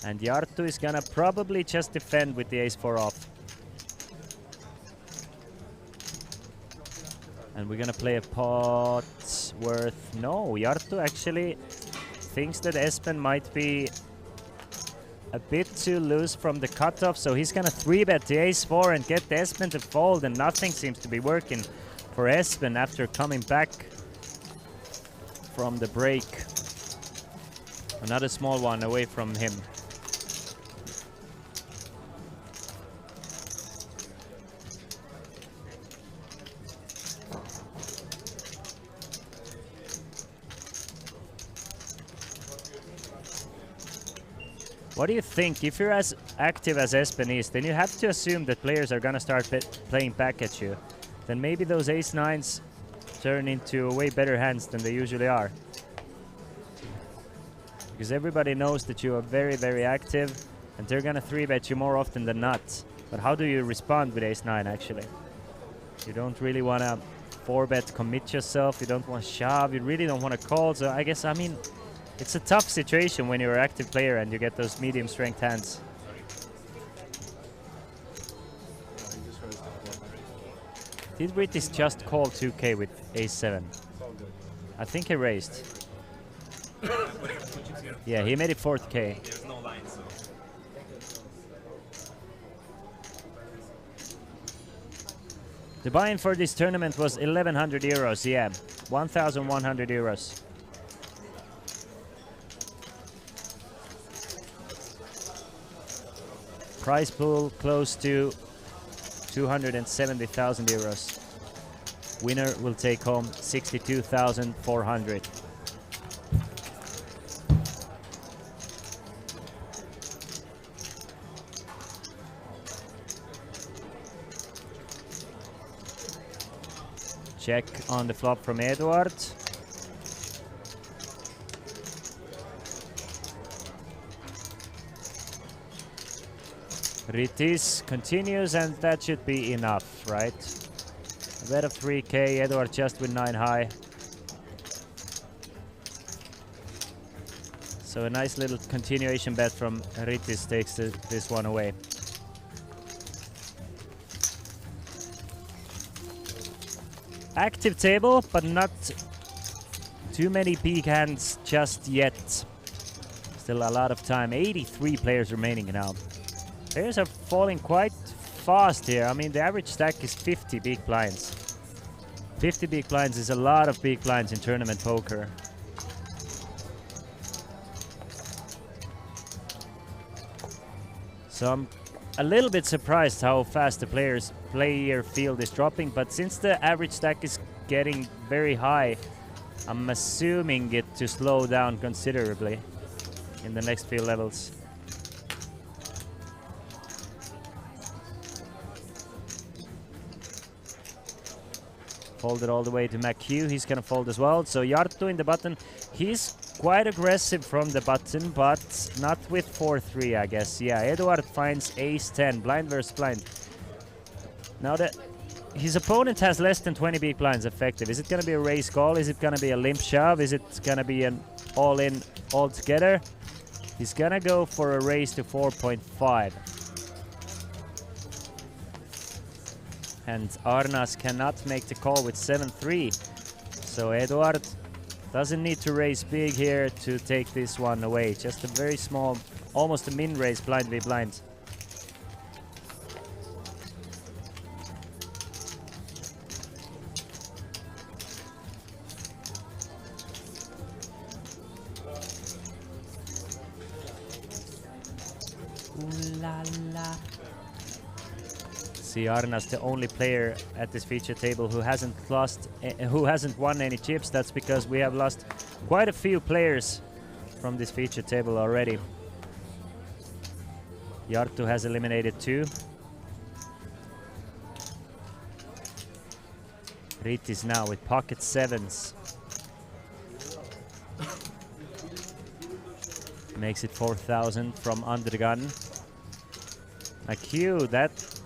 And Jarttu is gonna probably just defend with the ace-4 off. And we're gonna play a pot worth... No, Jarttu actually thinks that Espen might be a bit too loose from the cutoff, so he's gonna 3-bet the ace-4 and get the Espen to fold, and nothing seems to be working for Espen after coming back from the break. Another small one away from him. What do you think? If you're as active as Espen is, then you have to assume that players are gonna start playing back at you. Then maybe those ace-9s turn into way better hands than they usually are. Because everybody knows that you are very, very active, and they're gonna 3-bet you more often than not. But how do you respond with ace-9 actually? You don't really wanna 4-bet commit yourself, you don't want to shove, you really don't want to call, so I guess, I mean, it's a tough situation when you're an active player and you get those medium strength hands. Did Ritis just call 2k with ace-7? I think he raised. Yeah, he made it 4k. There's no line, so. The buy-in for this tournament was 1100 euros, yeah, 1100 euros. Prize pool close to 270,000 euros. Winner will take home 62,400. Check on the flop from Eduard. Ritis continues, and that should be enough, right? A bet of 3k, Eduard just with 9 high. So a nice little continuation bet from Ritis takes this one away. Active table, but not too many big hands just yet. Still a lot of time. 83 players remaining now. Players are falling quite fast here. I mean, the average stack is 50 big blinds. 50 big blinds is a lot of big blinds in tournament poker. So I'm a little bit surprised how fast the player field is dropping, but since the average stack is getting very high, I'm assuming it to slow down considerably in the next few levels. Folded all the way to McHugh, he's gonna fold as well. So Jarttu in the button, he's quite aggressive from the button, but not with 4-3, I guess. Yeah, Eduard finds ace-10, blind versus blind. Now that his opponent has less than 20 big blinds effective, is it gonna be a raise call? Is it gonna be a limp shove? Is it gonna be an all-in altogether? He's gonna go for a raise to 4.5. And Arnas cannot make the call with 7-3. So Eduard doesn't need to raise big here to take this one away. Just a very small almost a min raise blind v blind. Ooh la la. See, Arna's the only player at this feature table who hasn't won any chips. That's because we have lost quite a few players from this feature table already. Jarttu has eliminated 2. Ritis now with pocket 7s. Makes it 4,000 from under the gun. IQ,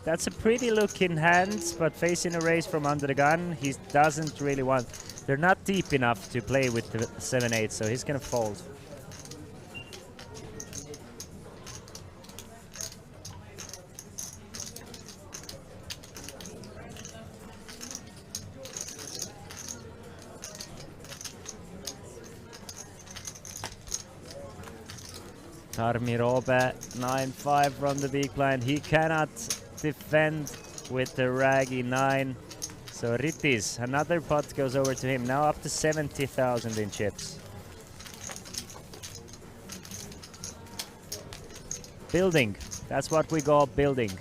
that's a pretty looking hand, but facing a raise from under the gun, he doesn't really want. They're not deep enough to play with the 7-8, so he's gonna fold. Tarmirobe 9-5 from the big blind. He cannot defend with the raggy 9. So Ritis, another pot goes over to him. Now up to 70,000 in chips. Building. That's what we call building.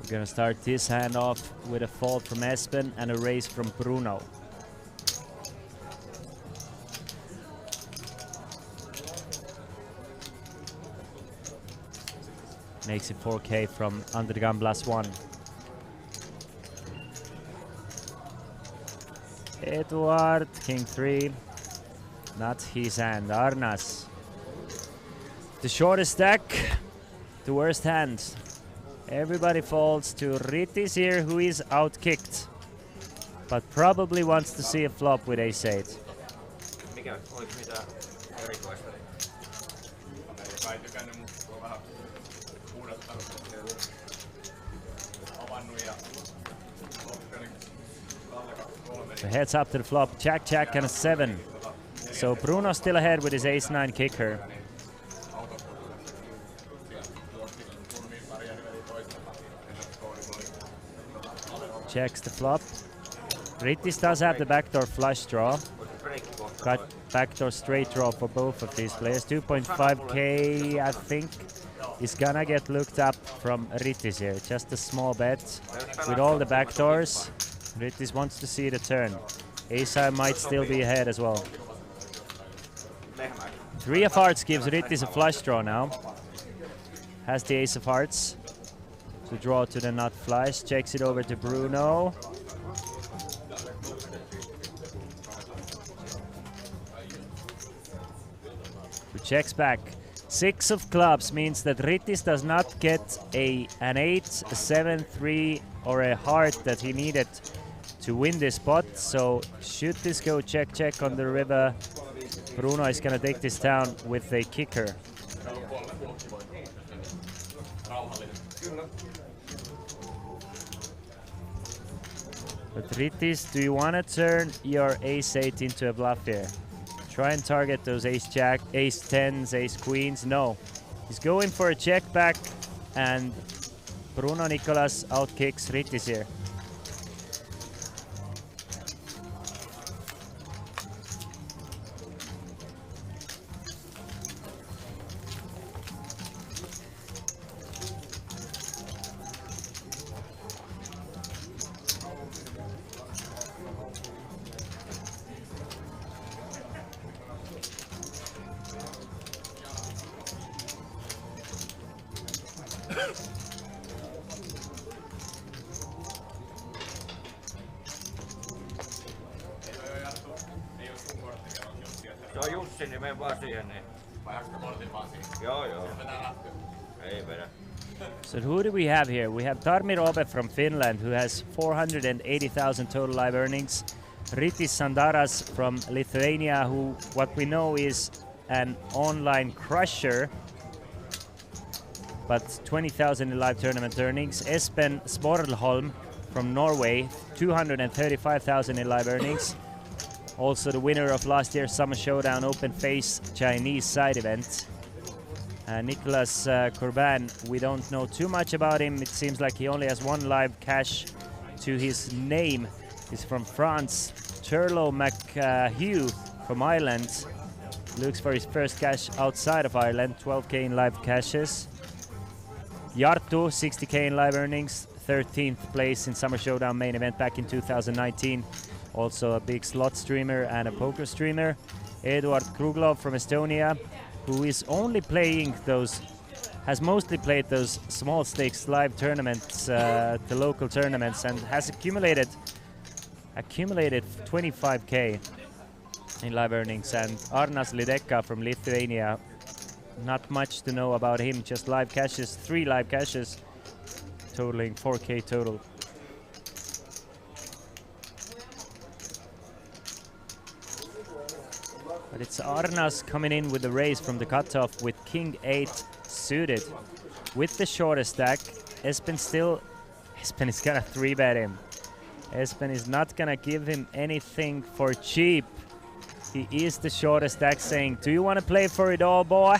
We're gonna start this hand off with a fold from Espen and a raise from Bruno. Makes it 4K from under the gun +1. Eduard, king 3. Not his hand, Arnas. The shortest stack, the worst hand. Everybody falls to Ritis here, who is outkicked, but probably wants to see a flop with ace-8. Mikä oliko mitään erikoista? Ei tykännyt, mutta tuo vähän uudottanut avannut ja So heads up to the flop, jack, jack, and a 7. So Bruno still ahead with his ace-9 kicker. Checks the flop. Ritis does have the backdoor flush draw. Got backdoor straight draw for both of these players. 2.5k, I think, is gonna get looked up from Ritis here. Just a small bet with all the backdoors. Ritis wants to see the turn. Ace-high might still be ahead as well. 3 of hearts gives Ritis a flush draw now. Has the ace of hearts to draw to the nut flush. Checks it over to Bruno. Who checks back. 6 of clubs means that Ritis does not get an 8, a 7, 3, or a heart that he needed to win this spot. So should this go check, check on the river, Bruno is gonna take this down with a kicker. But Ritis, do you want to turn your ace-8 into a bluff here? Try and target those ace-jack, ace-10s, ace-queens. No. He's going for a check back, and Bruno Nicolas outkicks Ritis here. Se on Jussi, niin mene vaan siihen niin. vai onko kortin vaan siihen? Joo, joo. Se vetää lähtöä. Ei vedä. So who do we have here? We have Tarmi Robe from Finland, who has 480,000 total live earnings. Ritis Sandaras from Lithuania, who what we know is an online crusher, but 20,000 in live tournament earnings. Espen Smorlholm from Norway, 235,000 in live earnings. Also the winner of last year's Summer Showdown Open Face Chinese side event. Nicolas Corbin, we don't know too much about him. It seems like he only has one live cash to his name. He's from France. Turlo McHugh from Ireland looks for his first cash outside of Ireland, 12k in live cashes. Jartu, 60k in live earnings, 13th place in Summer Showdown main event back in 2019. Also a big slot streamer and a poker streamer. Eduard Kruglov from Estonia, who is only playing has mostly played those small stakes live tournaments, the local tournaments, and has accumulated 25k in live earnings. And Arnas Lideka from Lithuania, not much to know about him, just live cashes, 3 live cashes, totaling 4k total. But it's Arnas coming in with the raise from the cutoff with King 8 suited. With the shortest stack, Espen is gonna 3-bet him. Espen is not gonna give him anything for cheap. He is the shortest stack, saying, do you want to play for it all, boy?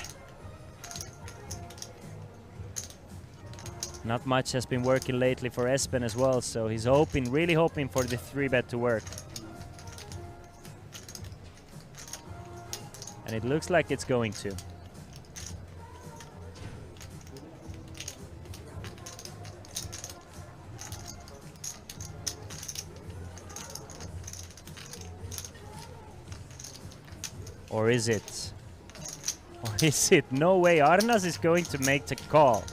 Not much has been working lately for Espen as well, so he's really hoping for the 3-bet to work. And it looks like it's going to. Or is it? Or is it? No way, Arnas is going to make the call.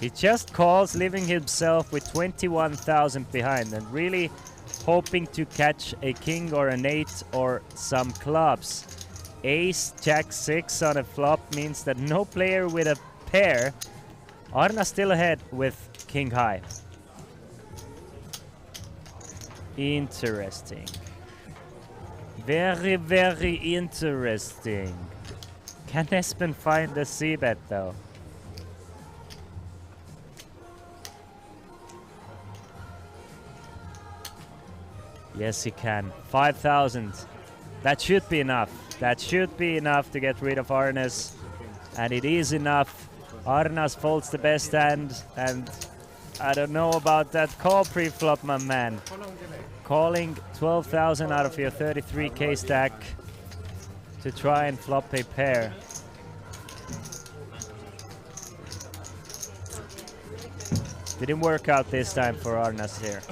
He just calls, leaving himself with 21,000 behind and really hoping to catch a king or an 8 or some clubs. Ace, Jack 6 on a flop means that no player with a pair. Arnas still ahead with King High. Interesting. Very, very interesting. Can Espen find the C-bet though? Yes, he can. 5,000. That should be enough. That should be enough to get rid of Arnas. And it is enough. Arnas folds the best hand. And I don't know about that call pre-flop, my man. Calling 12,000 out of your 33k stack to try and flop a pair. Didn't work out this time for Arnas here.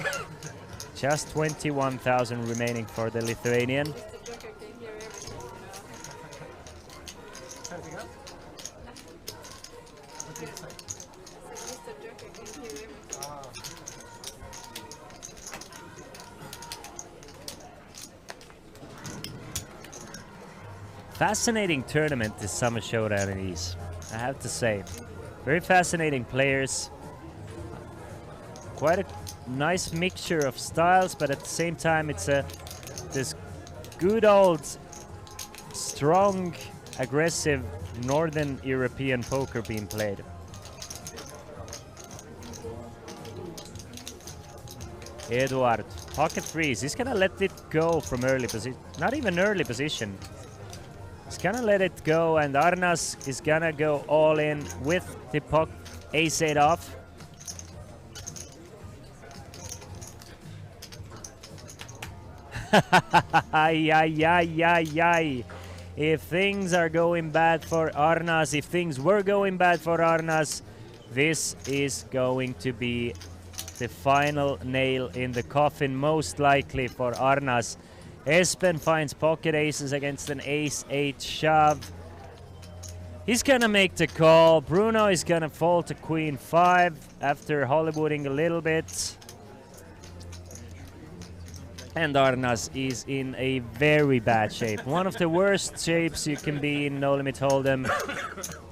Just 21,000 remaining for the Lithuanian. Fascinating tournament this Summer Showdown it is, I have to say. Very fascinating players. Quite a nice mixture of styles, but at the same time it's this good old, strong, aggressive Northern European poker being played. Eduard, pocket freeze. He's gonna let it go from early position. Not even early position. He's gonna let it go, and Arnas is gonna go all in with the ace-8 off. Ay, ay, ay, ay, ay. If things are going bad for Arnas, if things were going bad for Arnas, this is going to be the final nail in the coffin, most likely for Arnas. Espen finds pocket aces against an ace-8 shove. He's gonna make the call. Bruno is gonna fall to queen 5 after Hollywooding a little bit. And Arnas is in a very bad shape. One of the worst shapes you can be in No Limit Hold'em.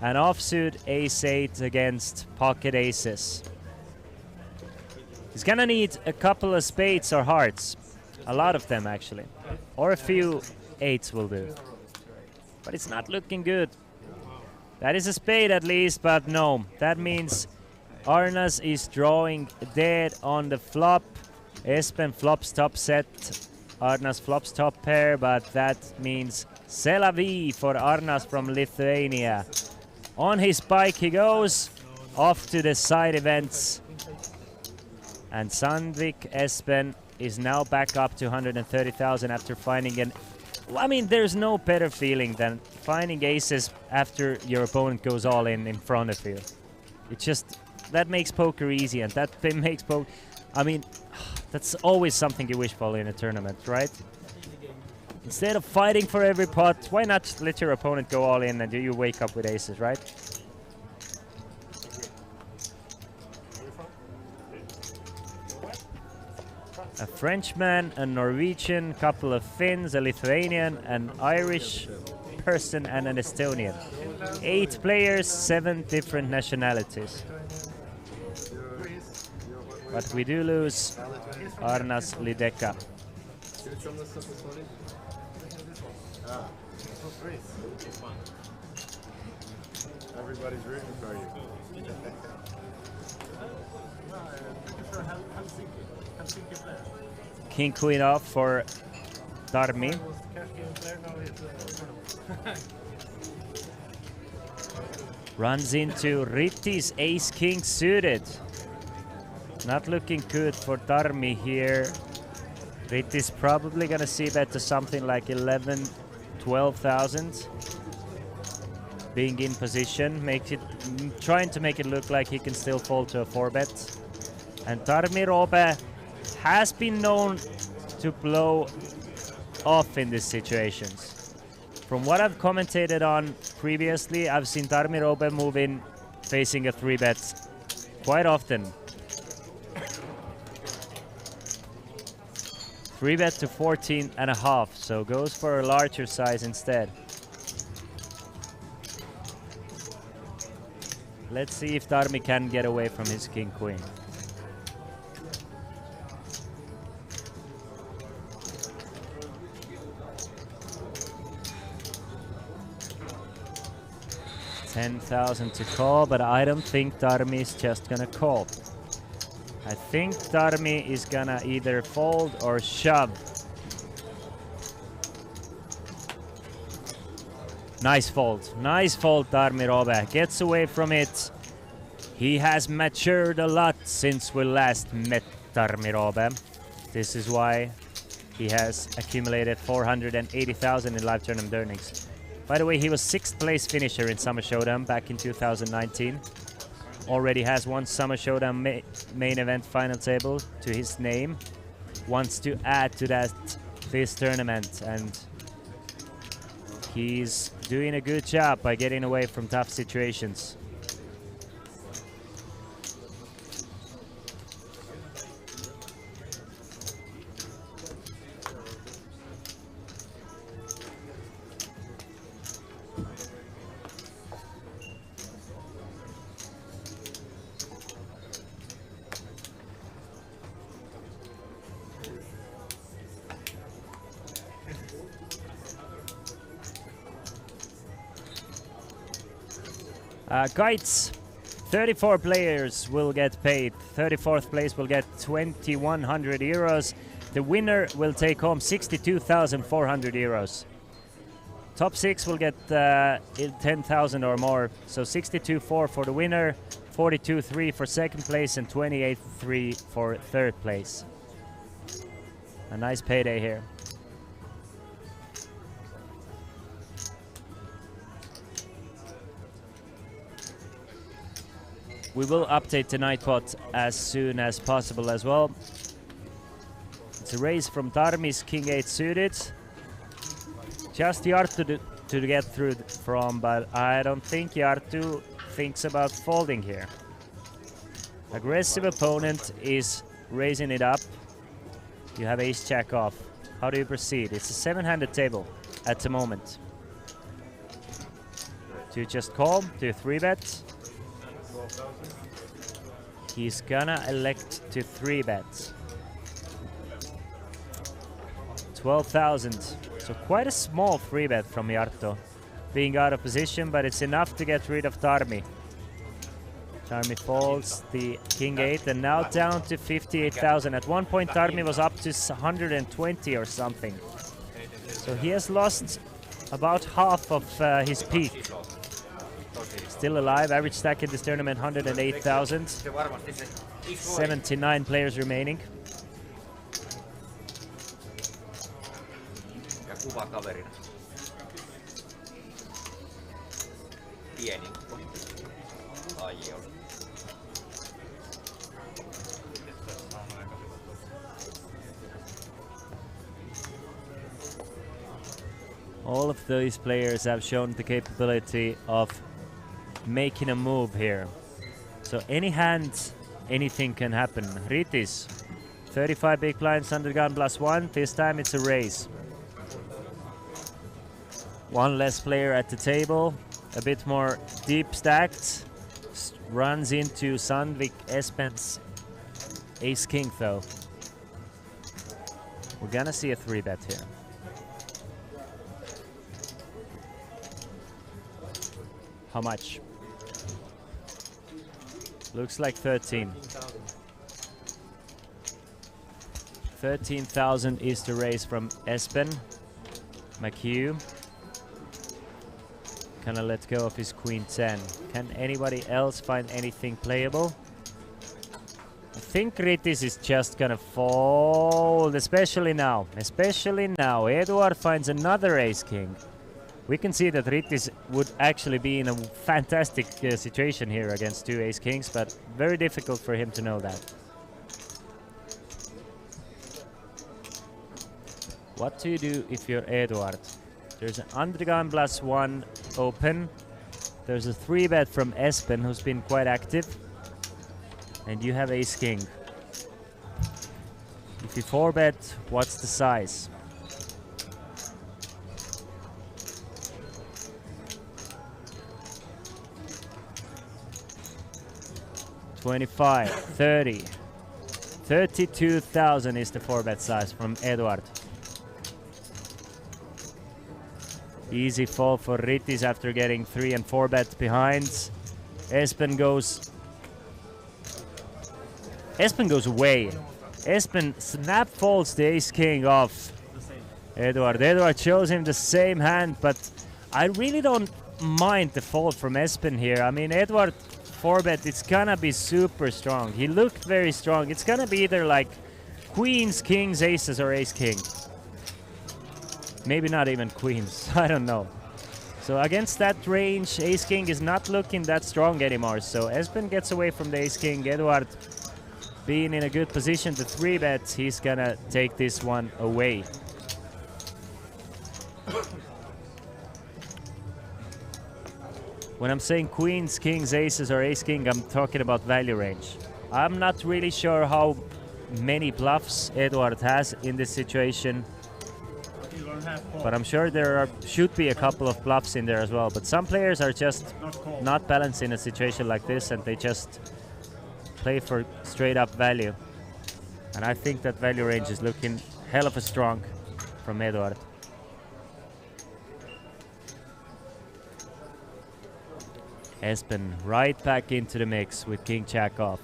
An offsuit ace-8 against pocket aces. He's gonna need a couple of spades or hearts. A lot of them, actually. Or a few eights will do. But it's not looking good. That is a spade at least, but no. That means Arnas is drawing dead on the flop. Espen flops top set. Arnas flops top pair, but that means c'est la vie for Arnas from Lithuania. On his bike he goes. Off to the side events. And Sandvik Espen is now back up to 130,000 after finding an... I mean, there's no better feeling than finding aces after your opponent goes all in front of you. It just... that makes poker easy, and that makes poker... I mean, that's always something you wish for in a tournament, right? Instead of fighting for every pot, why not let your opponent go all in and you wake up with aces, right? A Frenchman, a Norwegian, couple of Finns, a Lithuanian, an Irish person, and an Estonian. 8 players, 7 different nationalities. But we do lose Arnas Lideka. Everybody's rooting for you. King Queen off for Tarmi. Runs into Ritti's Ace King suited. Not looking good for Tarmi here. Ritti's probably gonna see bet to something like 11, 12,000. Being in position, trying to make it look like he can still fold to a 4-bet. And Tarmi Robe has been known to blow off in these situations. From what I've commentated on previously, I've seen Tarmi Robe move in facing a 3-bet quite often. 3-bet to 14.5, so goes for a larger size instead. Let's see if Tarmi can get away from his King Queen. $10,000 to call, but I don't think Tarmi is just gonna call. I think Tarmi is gonna either fold or shove. Nice fold, Tarmi Robe. Gets away from it. He has matured a lot since we last met Tarmi Robe. This is why he has accumulated 480,000 in live tournament earnings. By the way, he was 6th place finisher in Summer Showdown back in 2019. Already has one Summer Showdown main event final table to his name. Wants to add to that this tournament, and he's doing a good job by getting away from tough situations. Kites, 34 players will get paid. 34th place will get 2,100 euros. The winner will take home 62,400 euros. Top 6 will get 10,000 or more. So 62.4 for the winner, 42.3 for second place, and 28.3 for third place. A nice payday here. We will update the night pot as soon as possible as well. It's a raise from Tarmi's King 8 suited. Just Jartu to get through from, but I don't think Jartu thinks about folding here. Aggressive opponent is raising it up. You have ace jack off. How do you proceed? It's a 7-handed table at the moment. Do you just call? Do you 3-bet? He's gonna elect to 3-bet. 12,000. So quite a small 3-bet from Jarto. Being out of position, but it's enough to get rid of Tarmi. Tarmi folds the king 8 and now down to 58,000. At one point Tarmi was up to 120 or something. So he has lost about half of his peak. Still alive, average stack in this tournament 108,000. 79 players remaining. Ja kuva kaverina. Pieni. Ai joo. All of these players have shown the capability of making a move here. So any hand, anything can happen. Ritis, 35 big blinds, undergun +1. This time it's a raise. One less player at the table, a bit more deep stacked. Runs into Sandvik Espen's ace king though. We're gonna see a 3-bet here. How much? Looks like 13. 13,000 is the raise from Espen. McHugh. Gonna let go of his queen 10. Can anybody else find anything playable? I think Ritis is just gonna fold, especially now. Especially now. Eduard finds another ace king. We can see that Ritis would actually be in a fantastic situation here against 2 ace kings, but very difficult for him to know that. What do you do if you're Eduard? There's an undergun +1 open. There's a 3-bet from Espen, who's been quite active. And you have ace king. If you 4-bet, what's the size? $25, $30, $32,000 is the 4-bet size from Eduard. Easy fall for Ritis after getting 3 and 4-bet behind. Espen goes away. Espen snap folds the ace king off Eduard. Eduard shows him the same hand, but I really don't mind the fold from Espen here. I mean, Eduard 4-bet, it's gonna be super strong. He looked very strong. It's gonna be either like queens, kings, aces, or ace king. Maybe not even queens. I don't know. So against that range, ace king is not looking that strong anymore. So Espen gets away from the ace king. Eduard being in a good position to 3-bet, he's gonna take this one away. When I'm saying queens, kings, aces, or ace king, I'm talking about value range. I'm not really sure how many bluffs Eduard has in this situation, but I'm sure there should be a couple of bluffs in there as well. But some players are just not balanced in a situation like this, and they just play for straight up value. And I think that value range is looking hell of a strong from Eduard. Espen right back into the mix with king jack off.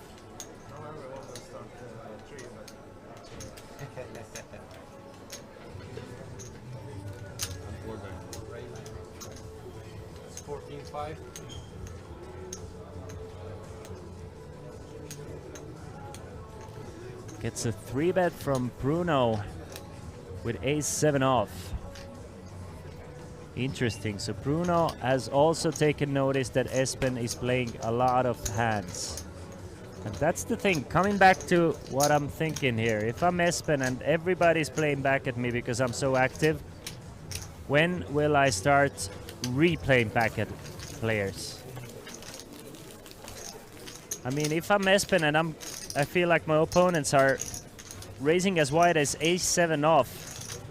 It's 14-5. Gets a 3-bet from Bruno with ace-7 off. Interesting. So Bruno has also taken notice that Espen is playing a lot of hands. And that's the thing, coming back to what I'm thinking here. If I'm Espen and everybody's playing back at me because I'm so active, when will I start replaying back at players? I mean, if I'm Espen and I feel like my opponents are raising as wide as ace-7 off.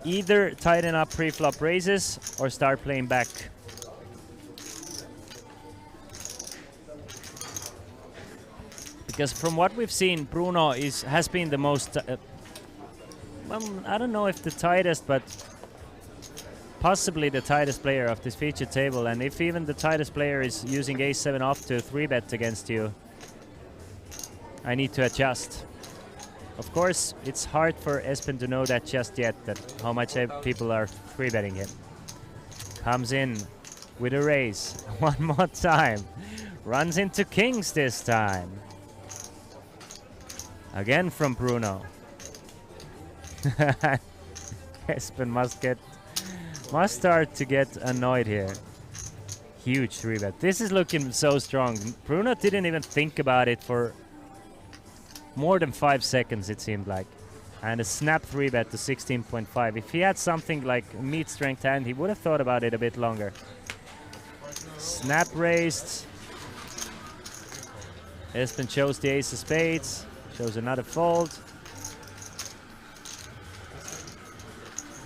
Either tighten up pre-flop raises or start playing back. Because from what we've seen, Bruno has been the most, well, I don't know if the tightest, but possibly the tightest player of this featured table. And if even the tightest player is using ace-7 off to 3-bet against you, I need to adjust. Of course, it's hard for Espen to know that just yet, that how much people are 3-betting him. Comes in with a raise one more time. Runs into kings this time. Again from Bruno. Espen must start to get annoyed here. Huge 3-bet. This is looking so strong. Bruno didn't even think about it for more than 5 seconds, it seemed like. And a snap 3-bet to 16.5. If he had something like meat strength hand, he would have thought about it a bit longer. Snap raised. Espen shows the ace of spades. Shows another fold.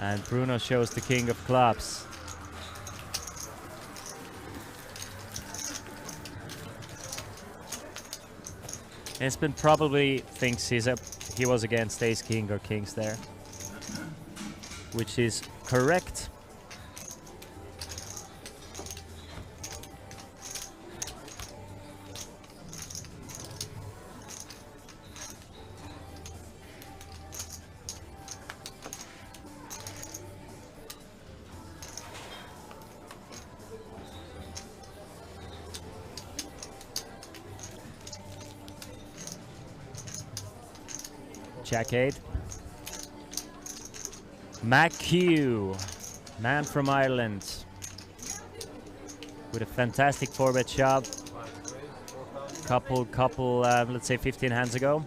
And Bruno shows the king of clubs. Espen probably thinks he was against ace king or kings there, which is correct. Jack 8. McHugh, man from Ireland, with a fantastic 4-bet shove. Couple, let's say 15 hands ago.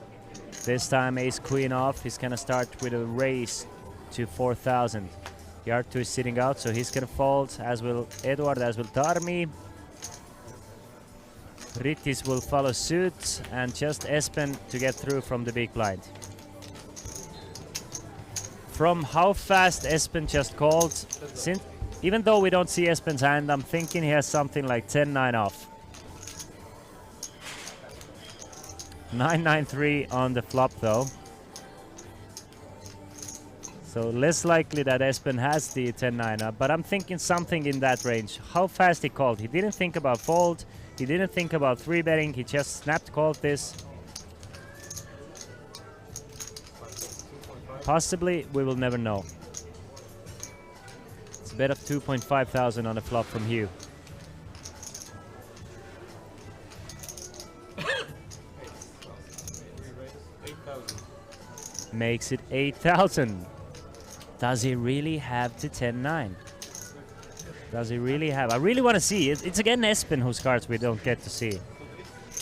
This time ace queen off. He's gonna start with a raise to 4,000. The R2 is sitting out, so he's gonna fold, as will Eduard, as will Tarmi. Rittis will follow suit, and just Espen to get through from the big blind. From how fast Espen just called, even though we don't see Espen's hand, I'm thinking he has something like 10-9 off. 9-9-3 on the flop though. So less likely that Espen has the 10-9 up, but I'm thinking something in that range. How fast he called. He didn't think about fold, he didn't think about 3-betting, he just snapped called this. Possibly, we will never know. It's a bet of 2.5 thousand on a flop from Hugh. Makes it 8,000. Does he really have the 10-9? Does he really have? I really want to see. It's again Espen whose cards we don't get to see.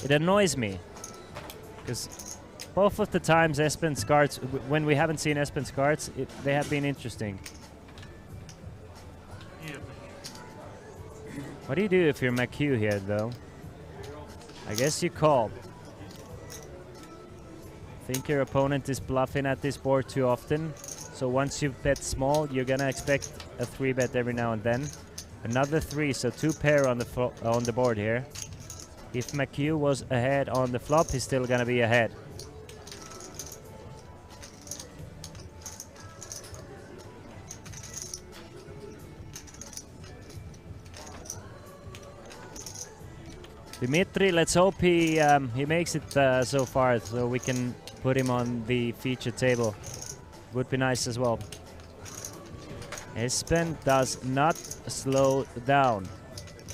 It annoys me. Because both of the times Espen's cards, when we haven't seen Espen's cards, they have been interesting. What do you do if you're McHugh here, though? I guess you call. Think your opponent is bluffing at this board too often. So once you bet small, you're gonna expect a 3-bet every now and then. Another 3, so 2 pair on the board here. If McHugh was ahead on the flop, he's still gonna be ahead. Dimitri, let's hope he makes it so far, so we can put him on the featured table. Would be nice as well. Espen does not slow down.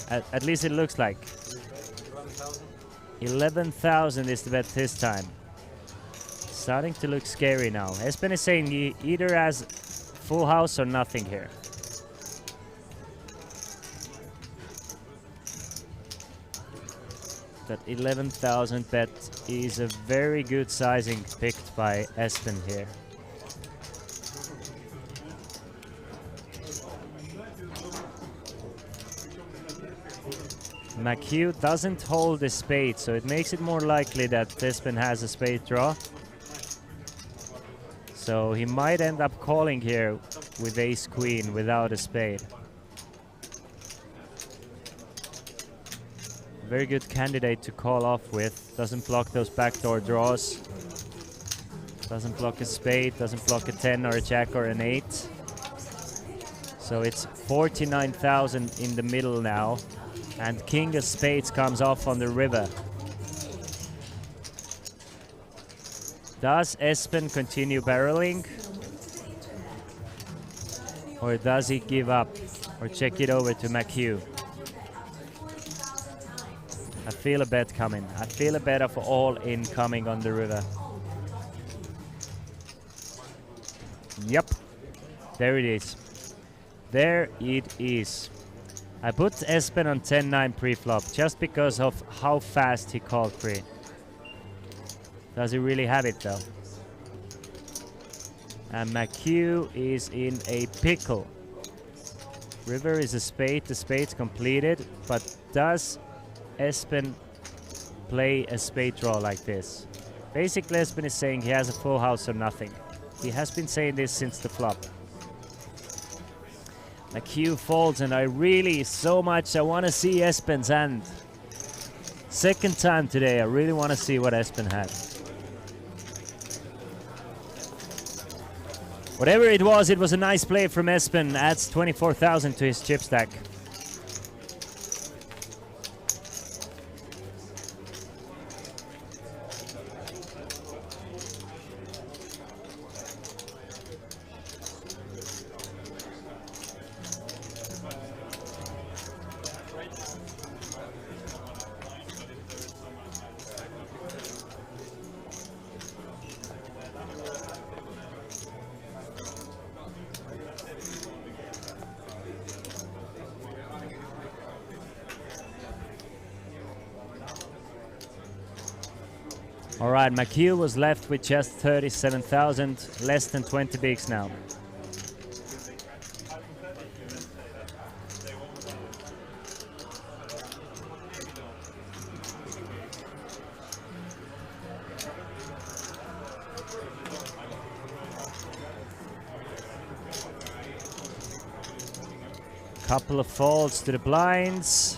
At least it looks like. 11,000 is the bet this time. Starting to look scary now. Espen is saying he either has full house or nothing here. That 11,000 bet is a very good sizing picked by Espen here. McHugh doesn't hold the spade, so it makes it more likely that Espen has a spade draw. So he might end up calling here with ace queen without a spade. Very good candidate to call off with. Doesn't block those backdoor draws. Doesn't block a spade, doesn't block a 10 or a jack or an 8. So it's 49,000 in the middle now. And king of spades comes off on the river. Does Espen continue barreling? Or does he give up? Or check it over to McHugh? I feel a bet coming. I feel a bet of all in coming on the river. Yep. There it is. There it is. I put Espen on 10-9 pre-flop just because of how fast he called pre. Does he really have it though? And McHugh is in a pickle. River is a spade, the spade's completed, but does Espen play a spade draw like this? Basically, Espen is saying he has a full house or nothing. He has been saying this since the flop. McHugh folds, and I really, so much, I want to see Espen's hand. Second time today, I really want to see what Espen had. Whatever it was a nice play from Espen. Adds 24,000 to his chip stack. All right, McHugh was left with just 37,000, less than 20 bigs now. Couple of folds to the blinds.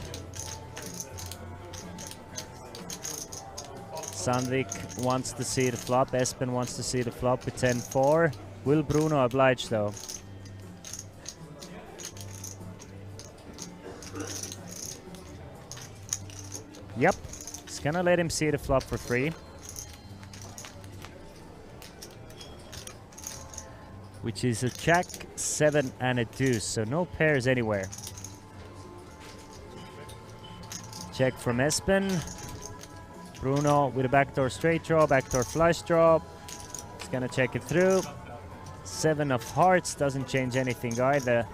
Sandvik wants to see the flop. Espen wants to see the flop with 10-4. Will Bruno oblige though? Yep. He's gonna let him see the flop for free. Which is a jack, 7 and a deuce. So no pairs anywhere. Check from Espen. Bruno with a backdoor straight draw, backdoor flush draw. He's gonna check it through. 7 of hearts doesn't change anything either.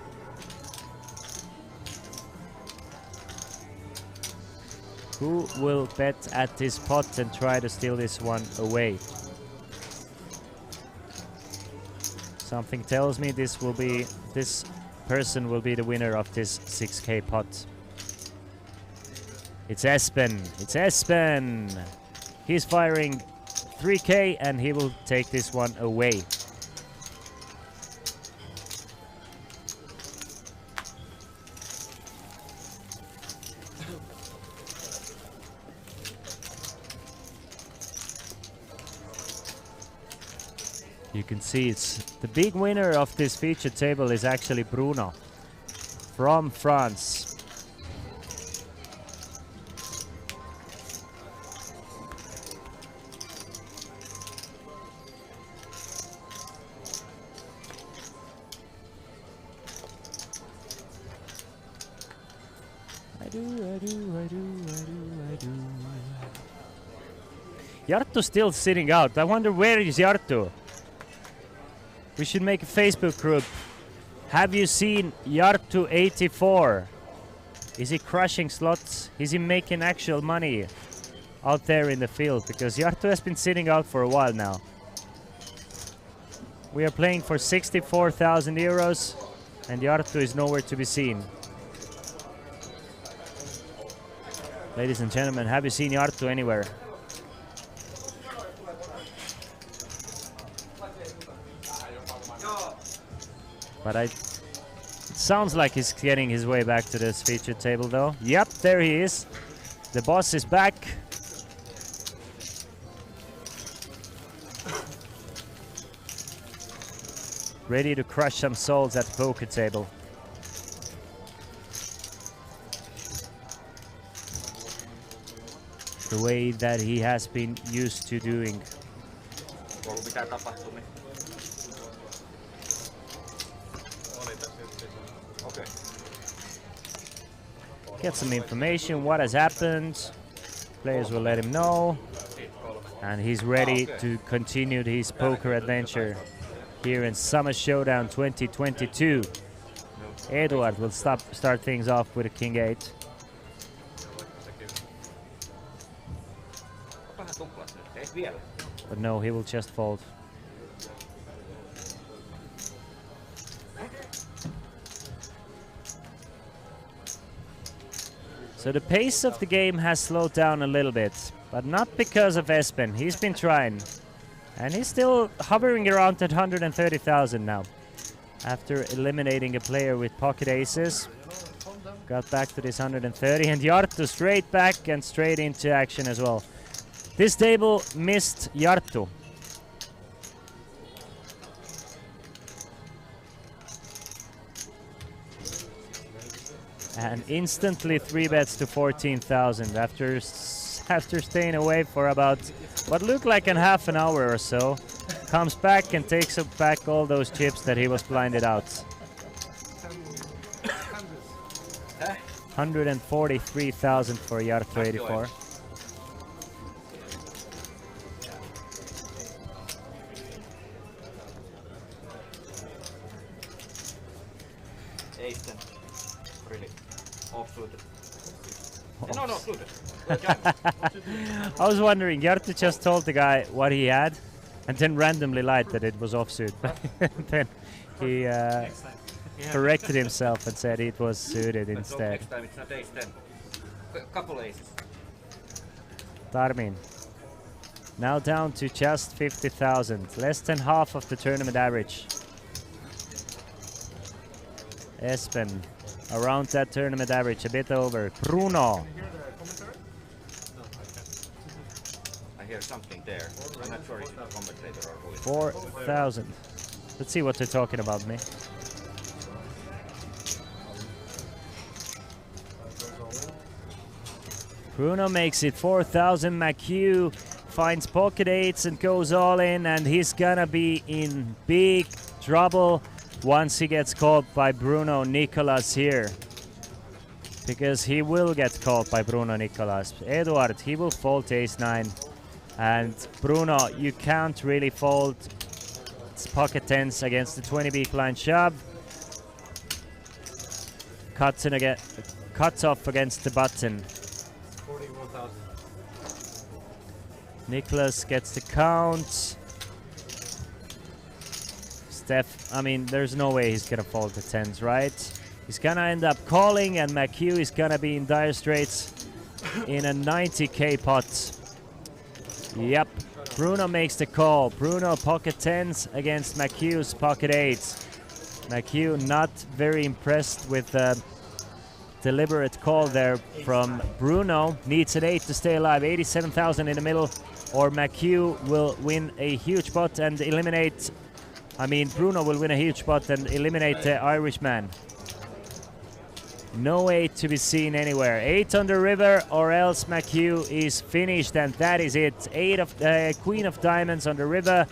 Who will bet at this pot and try to steal this one away? Something tells me this person will be the winner of this 6K pot. It's Espen. It's Espen. He's firing 3K and he will take this one away. You can see it's the big winner of this feature table is actually Bruno from France. Jarttu's still sitting out. I wonder where is Jarttu? We should make a Facebook group. Have you seen Jarttu 84? Is he crushing slots? Is he making actual money out there in the field? Because Jarttu has been sitting out for a while now. We are playing for 64,000 euros and Jarttu is nowhere to be seen. Ladies and gentlemen, have you seen Jarttu anywhere? But it sounds like he's getting his way back to this featured table though. Yep, there he is. The boss is back. Ready to crush some souls at the poker table. The way that he has been used to doing. Koulu pitää tapahtua, niin. Okay. Get some information, what has happened. Players will let him know. And he's ready to continue his poker adventure here in Summer Showdown 2022. Eduard will start things off with a King 8. But no, he will just fold. So the pace of the game has slowed down a little bit, but not because of Espen. He's been trying. And he's still hovering around at 130,000 now. After eliminating a player with pocket aces. Got back to this 130, and Jarttu straight back and straight into action as well. This table missed Jarttu. And instantly 3-bets to 14,000 after staying away for about what looked like a half an hour or so. Comes back and takes back all those chips that he was blinded out. 143,000 for Jarttu 84. Really. Off-suited. No, suited. I was wondering, Jarttu just told the guy what he had and then randomly lied that it was offsuit. Then he corrected himself and said it was suited instead. Next time it's not ace-10. Couple aces. Tarmin. Now down to just 50,000. Less than half of the tournament average. Espen. Around that tournament average, a bit over. Bruno. I hear something there. I'm not sure if it's a commentator or who is. 4,000. Let's see what they're talking about me. Bruno makes it 4,000. McHugh finds pocket eights and goes all in, and he's gonna be in big trouble once he gets caught by Bruno Nicolas here. Because he will get caught by Bruno Nicolas. Eduard, he will fold ace-9. And Bruno, you can't really fold. It's pocket tens against the 20 big blind shove. Cuts off against the button. 41,000. Nicolas gets the count. Steph, I mean, there's no way he's gonna fold the tens, right? He's gonna end up calling, and McHugh is gonna be in dire straits in a 90k pot. Yep, Bruno makes the call. Bruno pocket tens against McHugh's pocket eights. McHugh not very impressed with the deliberate call there from Bruno. Needs an 8 to stay alive. 87,000 in the middle, or McHugh will win a huge pot and eliminate. Bruno will win a huge pot and eliminate the Irishman. No 8 to be seen anywhere. 8 on the river, or else McHugh is finished, and that is it. Queen of Diamonds on the river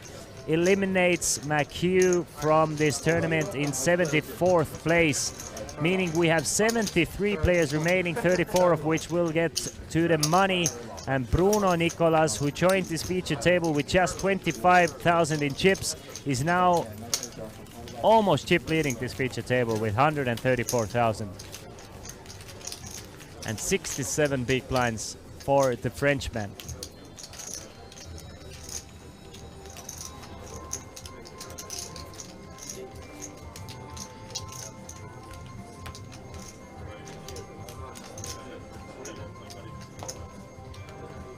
eliminates McHugh from this tournament in 74th place. Meaning we have 73 players remaining, 34 of which will get to the money. And Bruno Nicolas, who joined this feature table with just 25,000 in chips, is now almost chip leading this feature table with 134,000. And 67 big blinds for the Frenchman.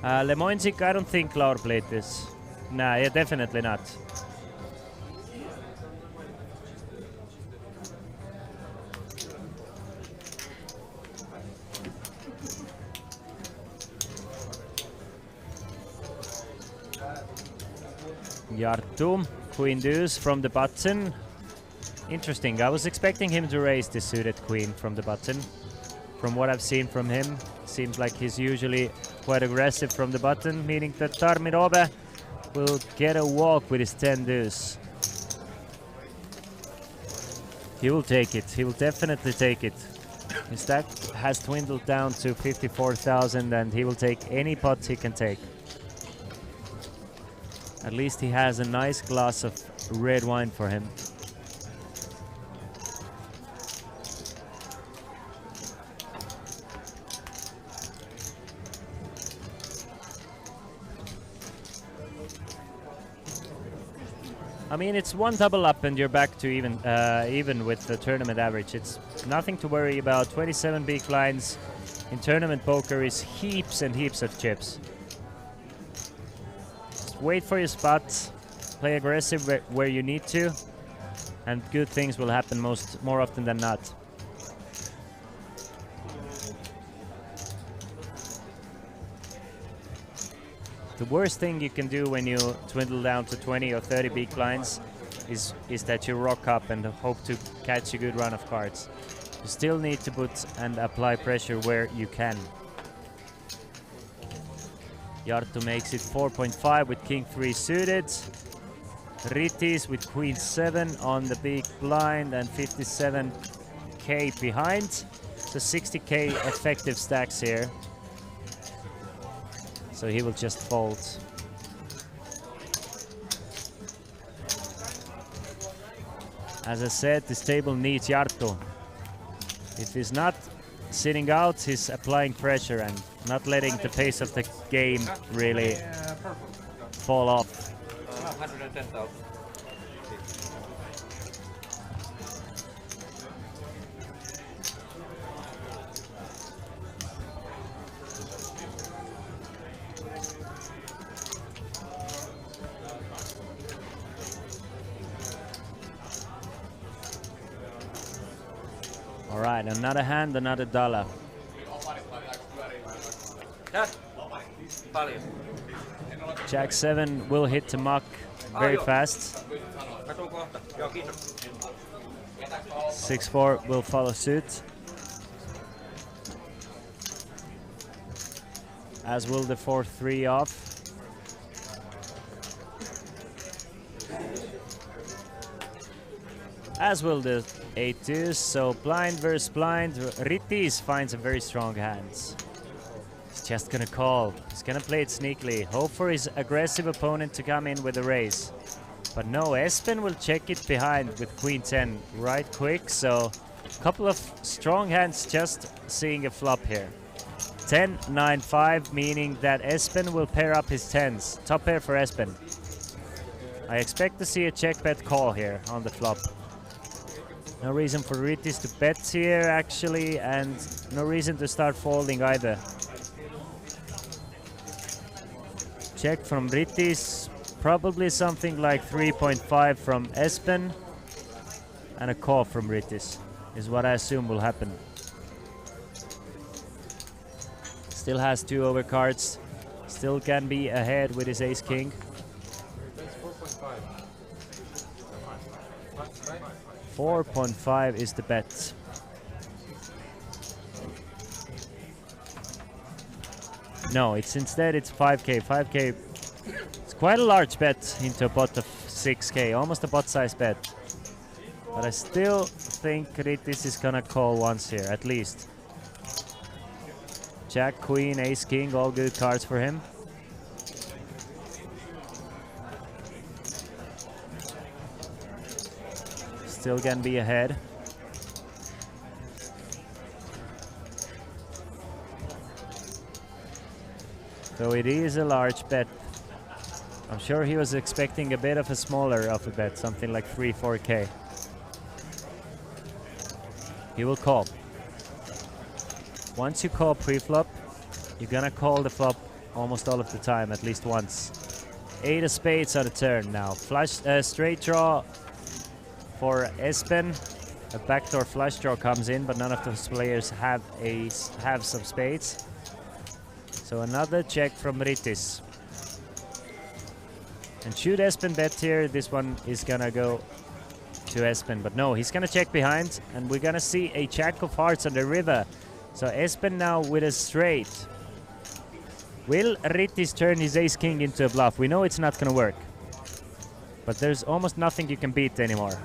Lemoinzik, I don't think Laur played this. Nah, yeah, definitely not. Jarttu, queen deuce from the button. Interesting, I was expecting him to raise the suited queen from the button. From what I've seen from him, seems like he's usually quite aggressive from the button, meaning that Tarmirobe will get a walk with his 10 deuce. He will take it, he will definitely take it. His stack has dwindled down to 54,000 and he will take any pot he can take. At least he has a nice glass of red wine for him. I mean, it's one double up and you're back to even with the tournament average. It's nothing to worry about. 27 big blinds in tournament poker is heaps and heaps of chips. Just wait for your spots, play aggressive where you need to, and good things will happen more often than not. The worst thing you can do when you dwindle down to 20 or 30 big blinds is that you rock up and hope to catch a good run of cards. You still need to put and apply pressure where you can. Jarttu makes it 4.5 with king 3 suited. Rittis with queen 7 on the big blind and 57k behind. So 60k effective stacks here. So he will just fold. As I said, this table needs Jarttu. If he's not sitting out, he's applying pressure and not letting the pace of the game really fall off. 110,000. All right, another hand, another dollar. Jack 7 will hit the muck very fast. 6-4 will follow suit. As will the 4-3 off. As will the 8 deuce, so blind versus blind. Rittis finds a very strong hand. He's just gonna call. He's gonna play it sneakily. Hope for his aggressive opponent to come in with a raise. But no, Espen will check it behind with queen 10 right quick. So a couple of strong hands just seeing a flop here. 10, 9, 5, meaning that Espen will pair up his 10s. Top pair for Espen. I expect to see a check bet call here on the flop. No reason for Rittis to bet here actually, and no reason to start folding either. Check from Rittis, probably something like 3.5 from Espen, and a call from Rittis is what I assume will happen. Still has 2 overcards, still can be ahead with his ace king. 4.5 is the bet. No, it's 5k. 5k, it's quite a large bet into a pot of 6k, almost a pot size bet. But I still think Rittis is gonna call once here, at least. Jack, queen, ace, king, all good cards for him. Still can be ahead. So it is a large bet. I'm sure he was expecting a bit of a smaller of a bet, something like 3-4k. He will call. Once you call pre-flop, you're gonna call the flop almost all of the time, at least once. 8 of spades on the turn now. Flush, straight draw for Espen. A backdoor flush draw comes in, but none of those players have some spades. So another check from Rittis. And should Espen bet here, this one is gonna go to Espen. But no, he's gonna check behind, and we're gonna see a jack of hearts on the river. So Espen now with a straight. Will Rittis turn his ace-king into a bluff? We know it's not gonna work. But there's almost nothing you can beat anymore.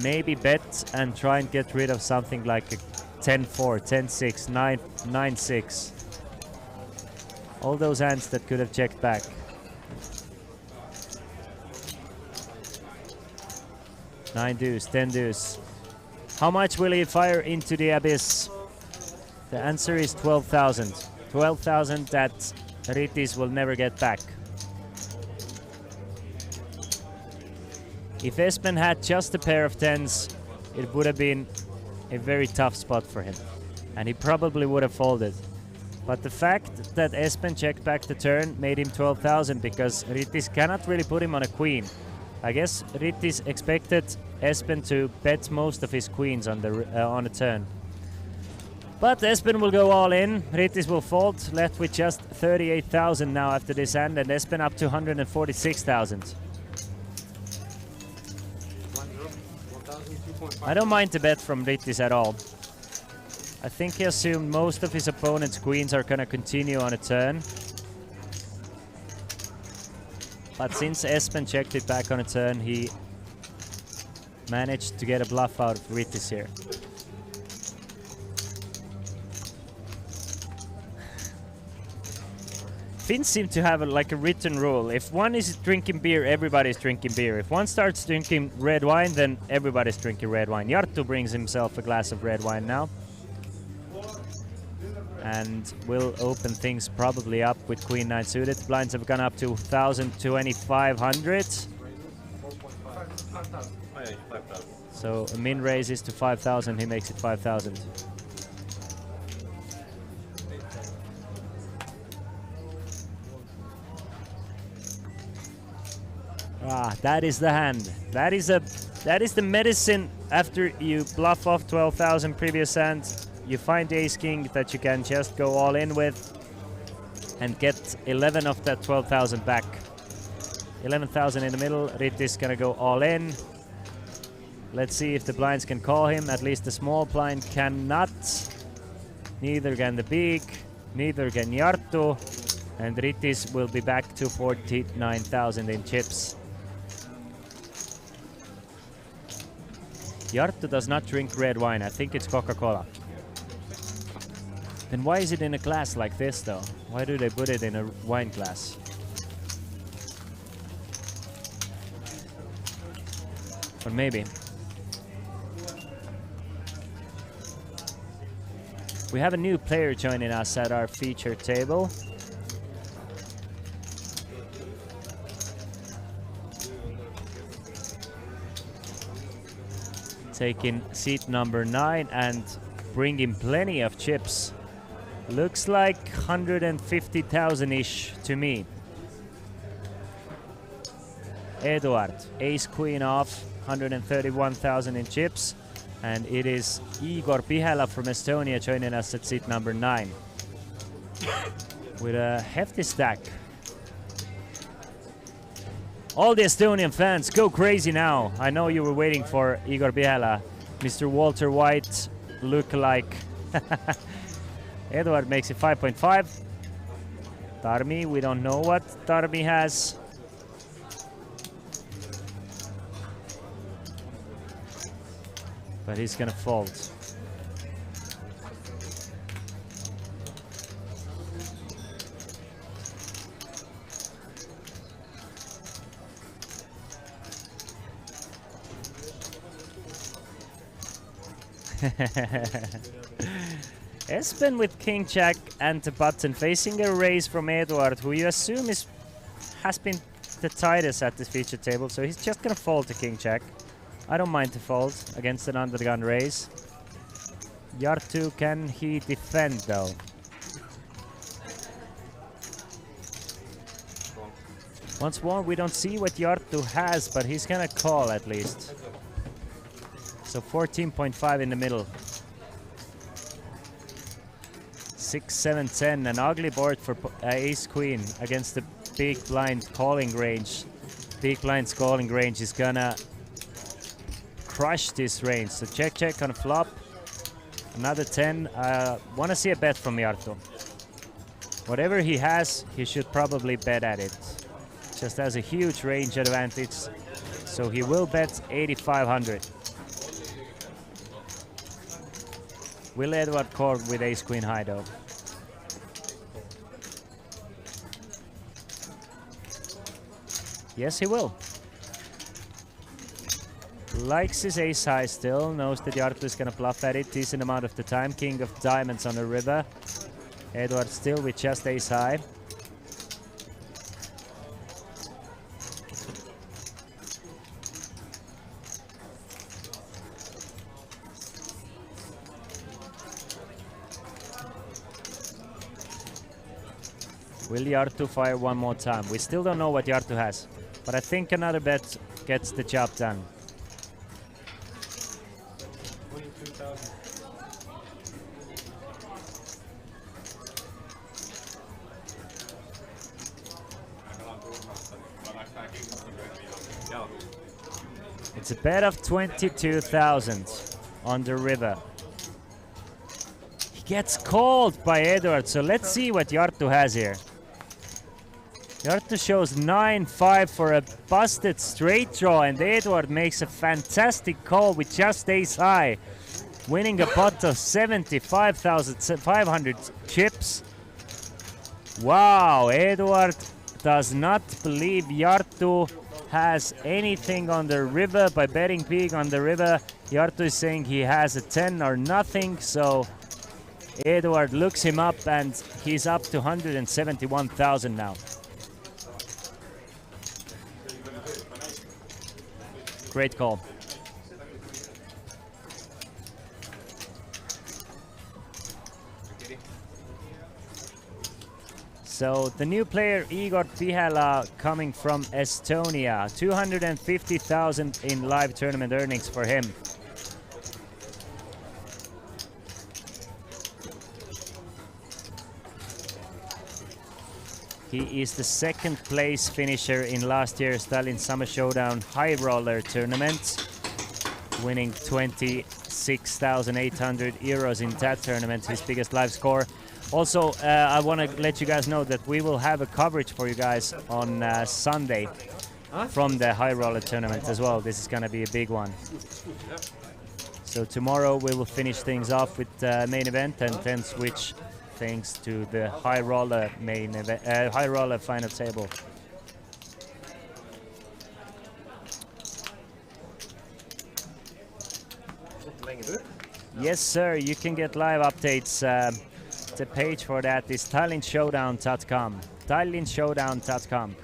Maybe bet and try and get rid of something like a 10-4, 10-6, 9-6. All those hands that could have checked back. Nine deuce, 10 deuce. How much will he fire into the abyss? The answer is 12,000. 12,000 that Rittis will never get back. If Espen had just a pair of 10s, it would have been a very tough spot for him. And he probably would have folded. But the fact that Espen checked back the turn made him 12,000 because Rittis cannot really put him on a queen. I guess Rittis expected Espen to bet most of his queens on a turn. But Espen will go all in, Rittis will fold, left with just 38,000 now after this hand, and Espen up to 146,000. I don't mind the bet from Rittis at all. I think he assumed most of his opponent's queens are gonna continue on a turn. But since Espen checked it back on a turn, he managed to get a bluff out of Rittis here. Finns seem to have like a written rule. If one is drinking beer, everybody's drinking beer. If one starts drinking red wine, then everybody's drinking red wine. Jarttu brings himself a glass of red wine now. And will open things probably up with Queen 9 suited. Blinds have gone up to 1,000, 2,500. So a min raises to 5,000, he makes it 5,000. Ah, that is the hand. That is the medicine after you bluff off 12,000 previous hands. You find the ace-king that you can just go all in with and get 11 of that 12,000 back. 11,000 in the middle. Rittis gonna go all in. Let's see if the blinds can call him. At least the small blind cannot. Neither can the big. Neither can Jarttu. And Rittis will be back to 49,000 in chips. Jarttu does not drink red wine. I think it's Coca-Cola. Then why is it in a glass like this though? Why do they put it in a wine glass? Or maybe. We have a new player joining us at our feature table. Taking seat number 9 and bringing plenty of chips. Looks like 150,000-ish to me. Eduard, ace queen off, 131,000 in chips. And it is Igor Pihala from Estonia joining us at seat number 9. With a hefty stack. All the Estonian fans, go crazy now. I know you were waiting for Igor Pihala, Mr. Walter White look-alike. Eduard makes it 5.5. Tarmi, we don't know what Tarmi has. But he's gonna fold. Espen with King Jack and the button facing a raise from Eduard, who you assume has been the tightest at this feature table, so he's just gonna fold to King Jack. I don't mind to fold against an undergun raise. Jarttu, can he defend though? Once more, we don't see what Jarttu has, but he's gonna call at least. So 14.5 in the middle. 6, 7, 10, an ugly board for ace queen against the big blind calling range. Big blind's calling range is gonna crush this range. So check on flop. Another 10. Wanna see a bet from Jartto. Whatever he has, he should probably bet at it. Just has a huge range advantage. So he will bet 8,500. Will Edward call with ace queen high though? Yes, he will. Likes his ace high still, knows that Jartto is gonna bluff at it decent amount of the time. King of diamonds on the river. Edward still with just ace high. Will Jartto fire one more time? We still don't know what Jartto has, but I think another bet gets the job done. 22,000. It's a bet of 22,000 on the river. He gets called by Edward, so let's see what Jartto has here. Jartto shows 9-5 for a busted straight draw, and Edward makes a fantastic call with just ace high, winning a pot of 75,500 chips. Wow, Edward does not believe Jartto has anything on the river by betting big on the river. Jartto is saying he has a 10 or nothing, so Edward looks him up and he's up to 171,000 now. Great call. So the new player Igor Pihala coming from Estonia, 250,000 in live tournament earnings for him. He is the second place finisher in last year's Tallinn Summer Showdown High Roller tournament, winning 26,800 euros in that tournament, his biggest live score. Also, I want to let you guys know that we will have a coverage for you guys on Sunday from the High Roller tournament as well. This is going to be a big one. So tomorrow we will finish things off with the main event and then switch things to the High Roller main event, High Roller final table. Yes, sir. You can get live updates. The page for that is tallinnshowdown.com. tallinnshowdown.com.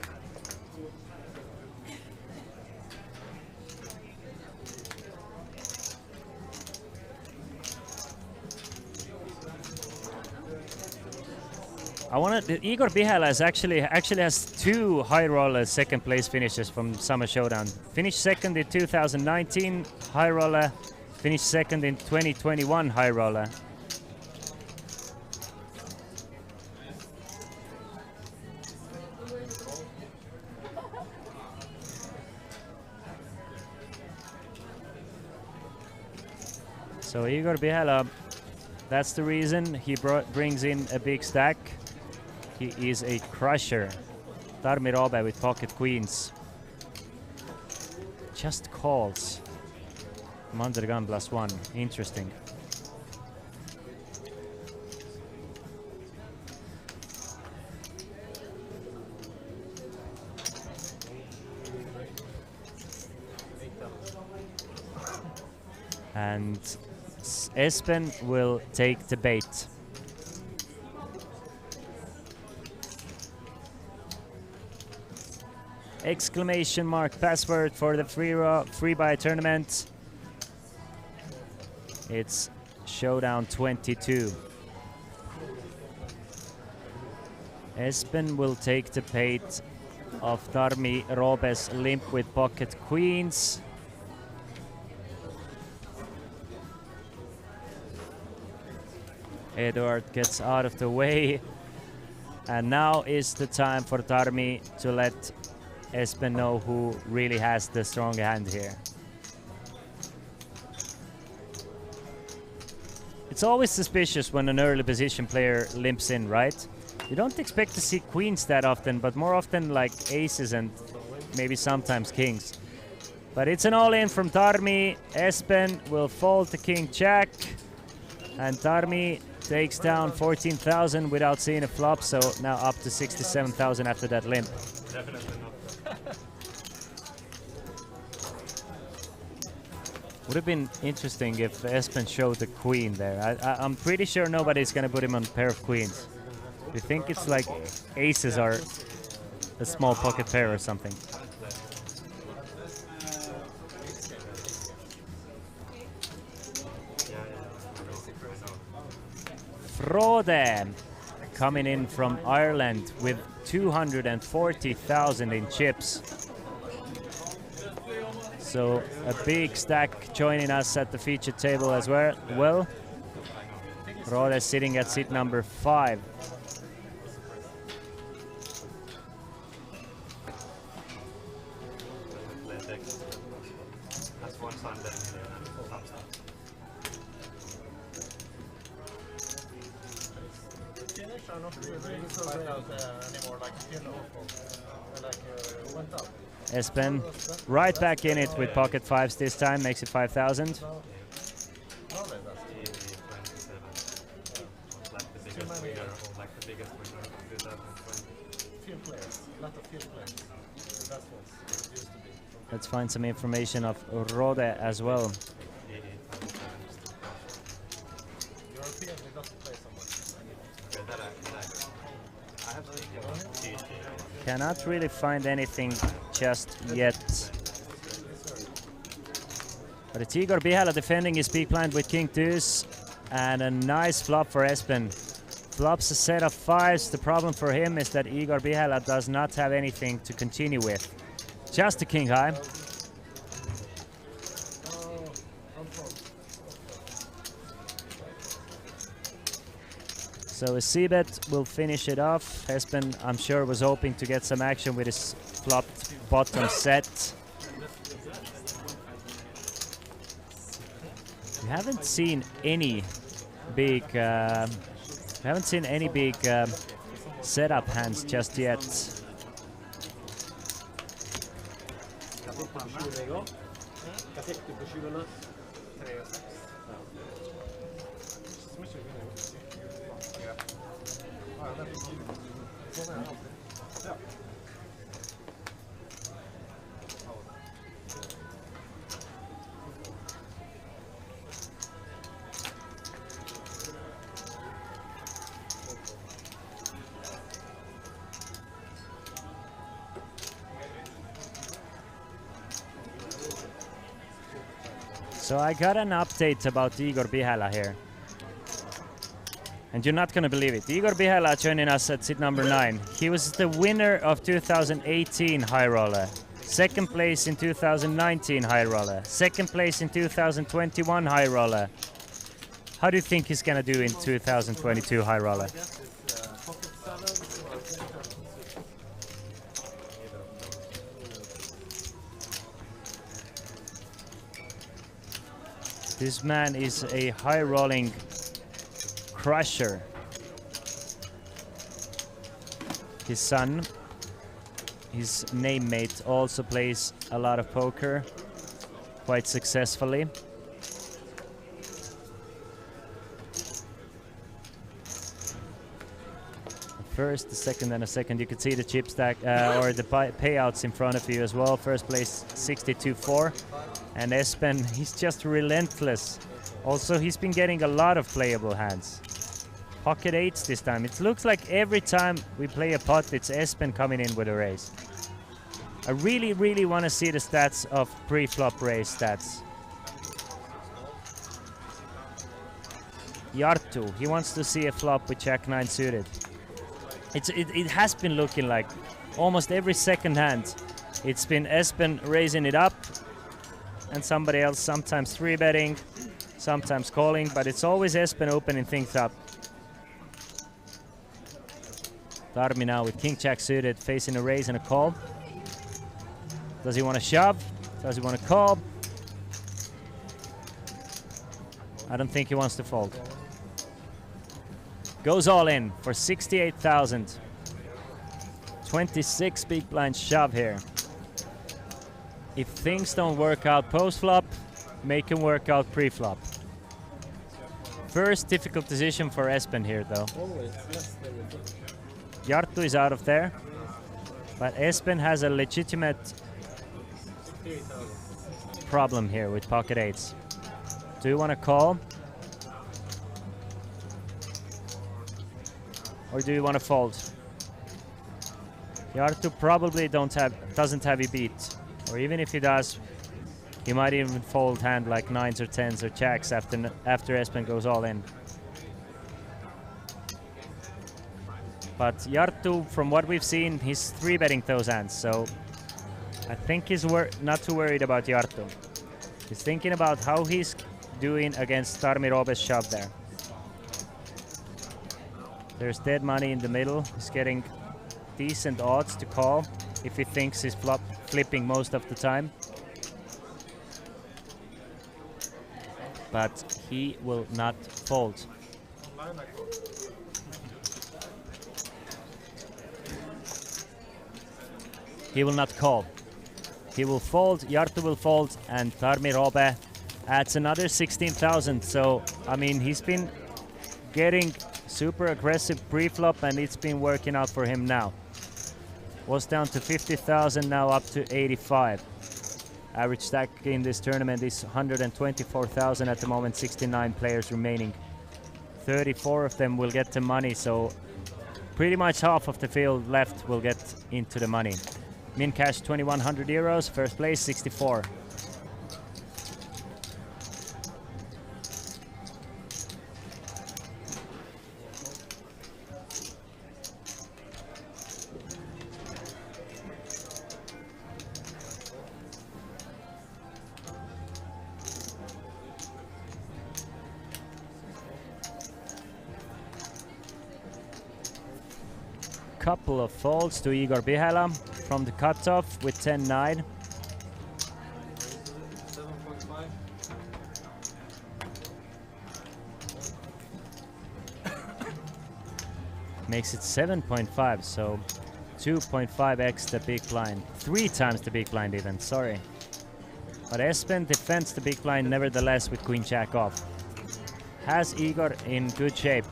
Igor Pihala is actually has two high roller second place finishes from Summer Showdown. Finished second in 2019 high roller, finished second in 2021 high roller. So Igor Pihala, that's the reason he brings in a big stack. He is a crusher. Tarmi Roobe with pocket queens. Just calls. Under gun +1. Interesting. And Espen will take the bait. Exclamation mark password for the free buy tournament. It's Showdown 22. Espen will take the bait of Tarmi Roobe's limp with pocket queens. Edward gets out of the way, And now is the time for Tarmi to let Espen know who really has the strong hand here. It's always suspicious when an early position player limps in, right? You don't expect to see queens that often, but more often like aces and maybe sometimes kings. But it's an all-in from Tarmi. Espen will fold to king jack. And Tarmi takes down 14,000 without seeing a flop, so now up to 67,000 after that limp. Definitely not. Would have been interesting if Espen showed the queen there. I'm pretty sure nobody's gonna put him on a pair of queens. Do you think it's like aces are a small pocket pair or something? Frode coming in from Ireland with 240,000 in chips. So a big stack joining us at the featured table as well. Frode sitting at seat number 5. Espen right back in it with pocket fives this time, makes it 5,000. Let's find some information of Rode as well. Cannot really find anything just yet. But it's Igor Bihala defending his big blind with king deuce, and a nice flop for Espen. Flops a set of fives. The problem for him is that Igor Bihala does not have anything to continue with. Just a king high. So a c-bet will finish it off. Espen, I'm sure, was hoping to get some action with his flopped bottom set. We haven't seen any big setup hands just yet. So I got an update about Igor Bihala here. And you're not gonna believe it. Igor Bihala joining us at seat number 9. He was the winner of 2018 High Roller. Second place in 2019 High Roller. Second place in 2021 High Roller. How do you think he's gonna do in 2022 High Roller? This man is a high-rolling crusher. His son, his name mate, also plays a lot of poker, quite successfully. First, the second, and a second. You could see the chip stack or the payouts in front of you as well. First place 62-4. And Espen, he's just relentless. Also, he's been getting a lot of playable hands. Pocket eights this time. It looks like every time we play a pot, it's Espen coming in with a raise. I really, really want to see the stats of pre-flop raise stats. Yartu, he wants to see a flop with Jack-9 suited. It has been looking like almost every second hand. It's been Espen raising it up, and somebody else sometimes 3-betting, sometimes calling, but it's always Espen opening things up. Tarmi now with king jack suited, facing a raise and a call. Does he want to shove? Does he want to call? I don't think he wants to fold. Goes all in for 68,000. 26 big blind shove here. If things don't work out post-flop, make them work out pre-flop. First difficult decision for Espen here though. Jarttu is out of there, but Espen has a legitimate problem here with pocket eights. Do you want to call? Or do you want to fold? Jarttu probably doesn't have you beat. Or even if he does, he might even fold hand like 9s or 10s or jacks after Espen goes all in. But Jarttu, from what we've seen, he's 3-betting those hands, so I think he's not too worried about Jarttu. He's thinking about how he's doing against Tarmi Robe's shove there. There's dead money in the middle. He's getting decent odds to call if he thinks he's flipping most of the time. But he will not fold. He will not call. He will fold, Jarttu will fold, and Tarmi Robe adds another 16,000. So, I mean, he's been getting super aggressive pre-flop and it's been working out for him now. Was down to 50,000, now up to 85. Average stack in this tournament is 124,000 at the moment, 69 players remaining. 34 of them will get the money, so pretty much half of the field left will get into the money. Min cash 2,100 euros, first place 64. Couple of folds to Igor Bihala from the cutoff with 10-9. Makes it 7.5, so 2.5x the big blind. 3 times the big blind even, sorry. But Espen defends the big blind nevertheless with queen jack off. Has Igor in good shape.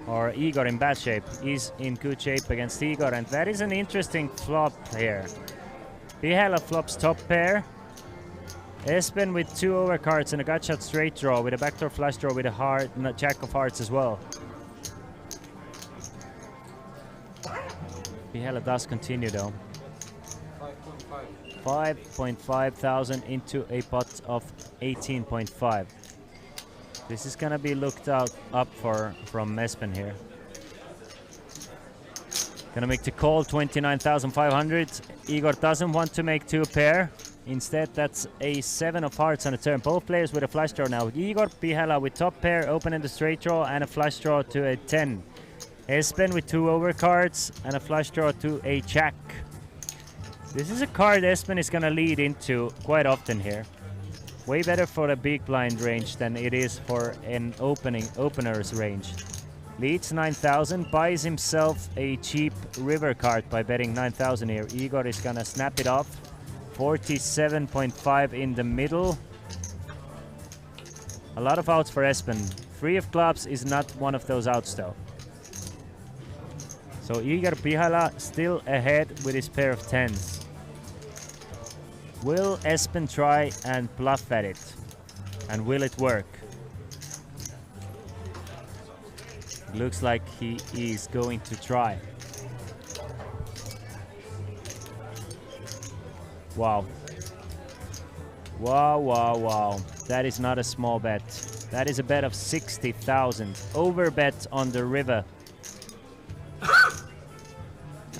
Or Igor in bad shape. Is in good shape against Igor, and that is an interesting flop here. Bihala flops top pair. Espen with 2 overcards and a gut shot straight draw with a backdoor flush draw with a heart and a jack of hearts as well. Bihala does continue though. 5.5 thousand into a pot of 18.5. This is gonna be looked up from Espen here. Gonna make the call, 29,500. Igor doesn't want to make 2 pair. Instead, that's a 7 of hearts on the turn. Both players with a flush draw now. Igor Bihala with top pair, opening the straight draw and a flush draw to a 10. Espen with 2 overcards and a flush draw to a jack. This is a card Espen is gonna lead into quite often here. Way better for a big blind range than it is for an opener's range. Leads 9,000, buys himself a cheap river card by betting 9,000 here. Igor is gonna snap it off. 47.5 in the middle. A lot of outs for Espen. 3 of clubs is not one of those outs though. So Igor Bihala still ahead with his pair of 10s. Will Espen try and bluff at it? And will it work? Looks like he is going to try. Wow. Wow, wow, wow. That is not a small bet. That is a bet of 60,000. Over bet on the river.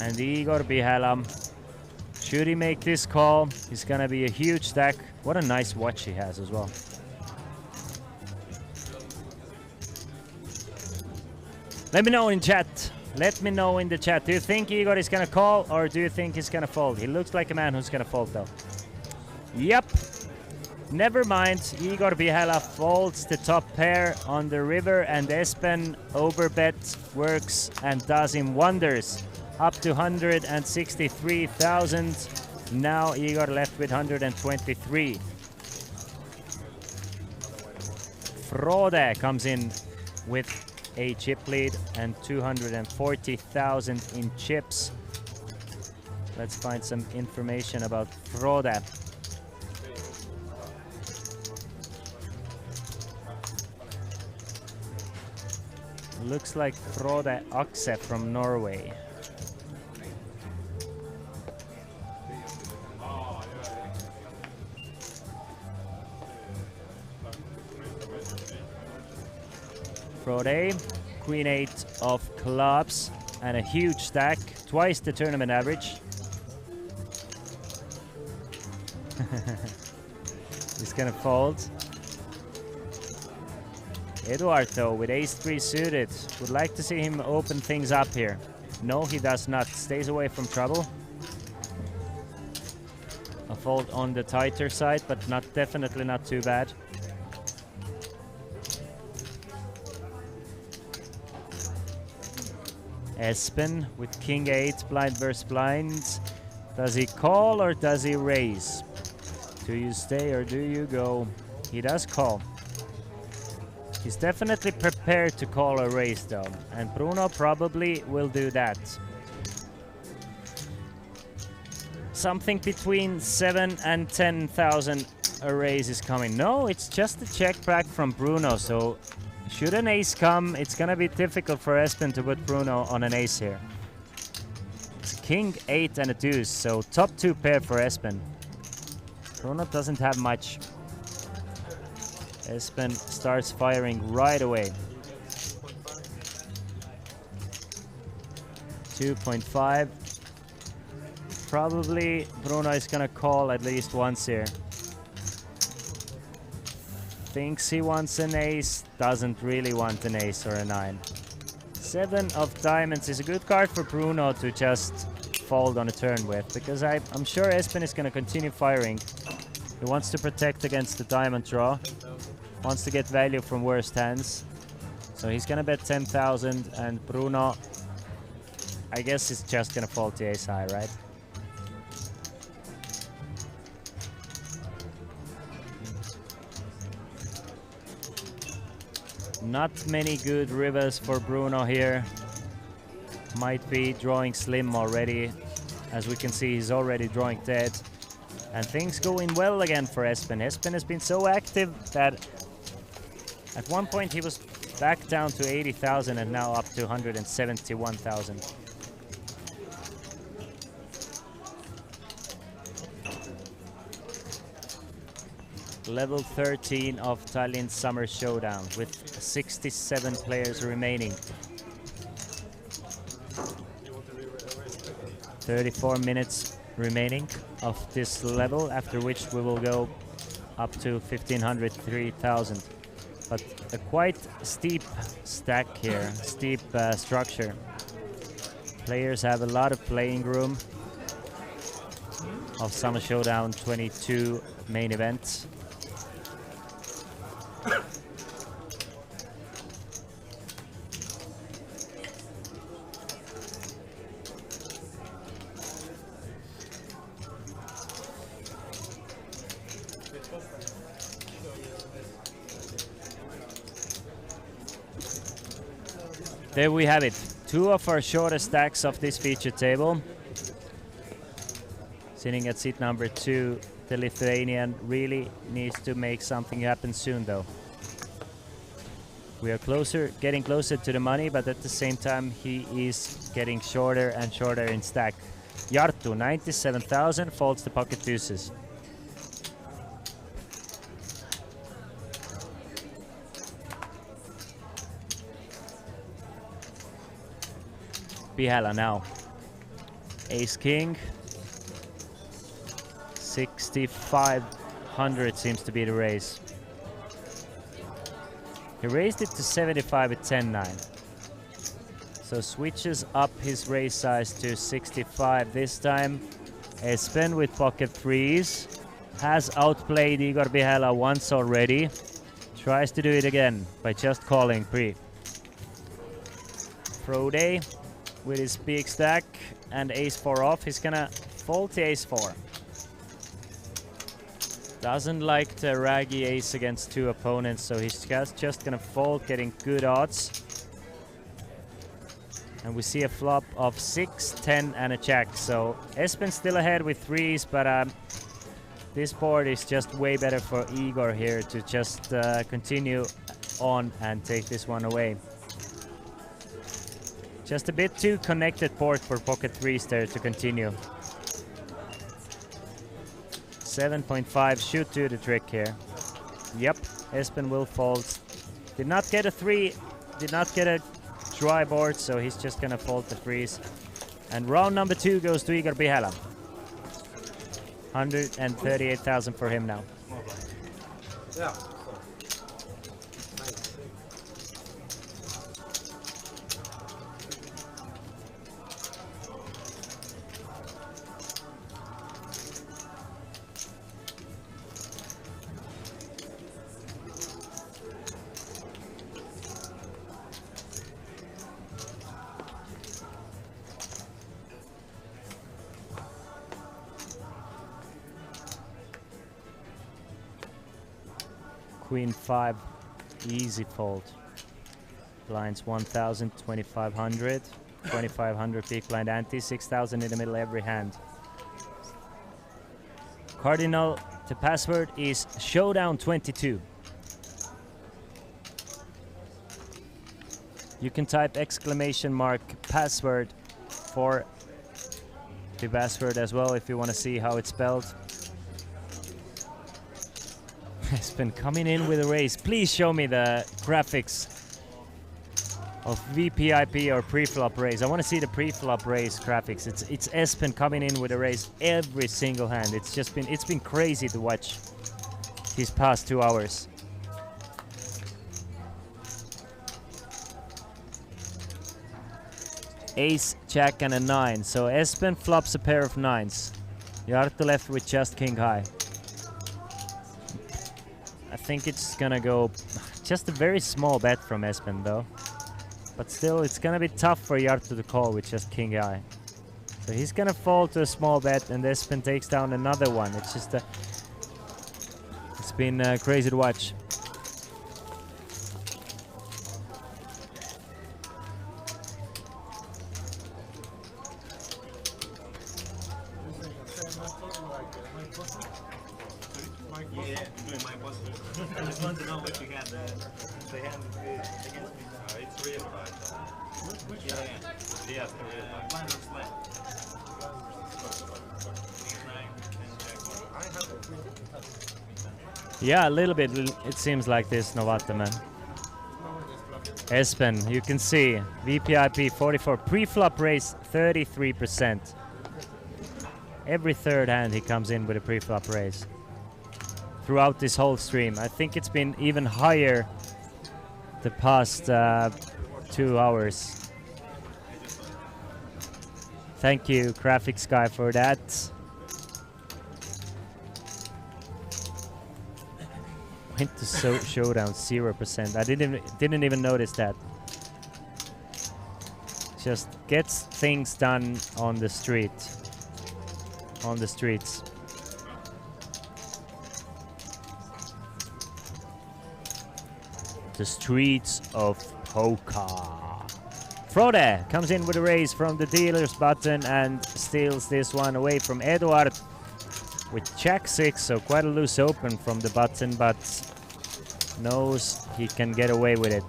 And Igor Bihala, should he make this call, it's gonna be a huge stack. What a nice watch he has as well. Let me know in chat Let me know in the chat. Do you think Igor is gonna call or do you think he's gonna fold? He looks like a man who's gonna fold though. Yep. Never mind. Igor Bihala folds the top pair on the river and Espen overbet works and does him wonders. Up to 163,000. Now Igor left with 123. Frode comes in with a chip lead and 240,000 in chips. Let's find some information about Frode. Looks like Frode Akse from Norway. Frode, Queen 8 of clubs and a huge stack, twice the tournament average. He's gonna fold. Eduard though with ace-3 suited, would like to see him open things up here. No, he does not, stays away from trouble. A fold on the tighter side, but definitely not too bad. Espen with King 8, blind versus blind. Does he call or does he raise? Do you stay or do you go? He does call. He's definitely prepared to call or raise though, and Bruno probably will do that. Something between 7 and 10,000 a raise is coming. No, it's just a check back from Bruno, so should an ace come, it's gonna be difficult for Espen to put Bruno on an ace here. It's King 8 and a deuce, so top 2 pair for Espen. Bruno doesn't have much. Espen starts firing right away. 2.5. Probably Bruno is gonna call at least once here. Thinks he wants an ace, doesn't really want an ace or a 9. 7 of diamonds is a good card for Bruno to just fold on a turn with, because I'm sure Espen is gonna continue firing. He wants to protect against the diamond draw. Wants to get value from worst hands. So he's gonna bet 10,000 and Bruno, I guess he's just gonna fold the ace high, right? Not many good rivers for Bruno here. Might be drawing slim already. As we can see, he's already drawing dead. And things going well again for Espen. Espen has been so active that at one point he was back down to 80,000 and now up to 171,000. Level 13 of Tallinn Summer Showdown with 67 players remaining. 34 minutes remaining of this level, after which we will go up to 1,500, 3,000. But a quite steep stack here, steep structure. Players have a lot of playing room of Summer Showdown 22 main events. There we have it. 2 of our shortest stacks of this feature table. Sitting at seat number 2, the Lithuanian really needs to make something happen soon though. We are getting closer to the money, but at the same time he is getting shorter and shorter in stack. Jartu, 97,000, folds the pocket deuces. Bihala now. Ace King. 6,500 seems to be the raise. He raised it to 75 at 10-9. So switches up his raise size to 65 this time. Espen with pocket threes. Has outplayed Igor Bihela once already. Tries to do it again by just calling pre. Frode with his big stack and ace-4 off. He's gonna fold to ace-4. Doesn't like the raggy ace against two opponents, so he's just gonna fold, getting good odds. And we see a flop of 6, 10, and a jack. So Espen's still ahead with threes, but this board is just way better for Igor here to just continue on and take this one away. Just a bit too connected board for pocket threes there to continue. 7.5 should do the trick here. Yep, Espen will fold. Did not get a 3, did not get a dry board, so he's just gonna fold the threes. And round number 2 goes to Igor Bihela. 138,000 for him now. Yeah. Queen 5, easy fold. Blinds 1,000, 2,500. 2,500 big blind ante, 6,000 in the middle every hand. Cardinal, the password is Showdown 22. You can type !password for the password as well if you want to see how it's spelled. Has been coming in with a raise. Please show me the graphics of VPIP or pre-flop raise. I want to see the pre-flop raise graphics. It's Espen coming in with a raise every single hand. It's been crazy to watch these past 2 hours. Ace, jack, and a 9. So Espen flops a pair of 9s. Jarttu left with just king high. I think it's gonna go just a very small bet from Espen though. But still, it's gonna be tough for Jarttu to call with just king high. So he's gonna fall to a small bet and Espen takes down another one. It's just it's been crazy to watch. I just want to know what you got the hand against me. It's real, right? Yeah, Yeah, a little bit. It seems like this, Novata, man. Espen, you can see VPIP 44, pre-flop raise 33%. Every third hand he comes in with a pre-flop raise. Throughout this whole stream. I think it's been even higher the past 2 hours. Thank you, Graphics Guy, for that. Went to Showdown 0%. I didn't even notice that. Just gets things done on the street. On the streets. The streets of poker. Frode comes in with a raise from the dealer's button and steals this one away from Eduard with jack 6, so quite a loose open from the button, but knows he can get away with it.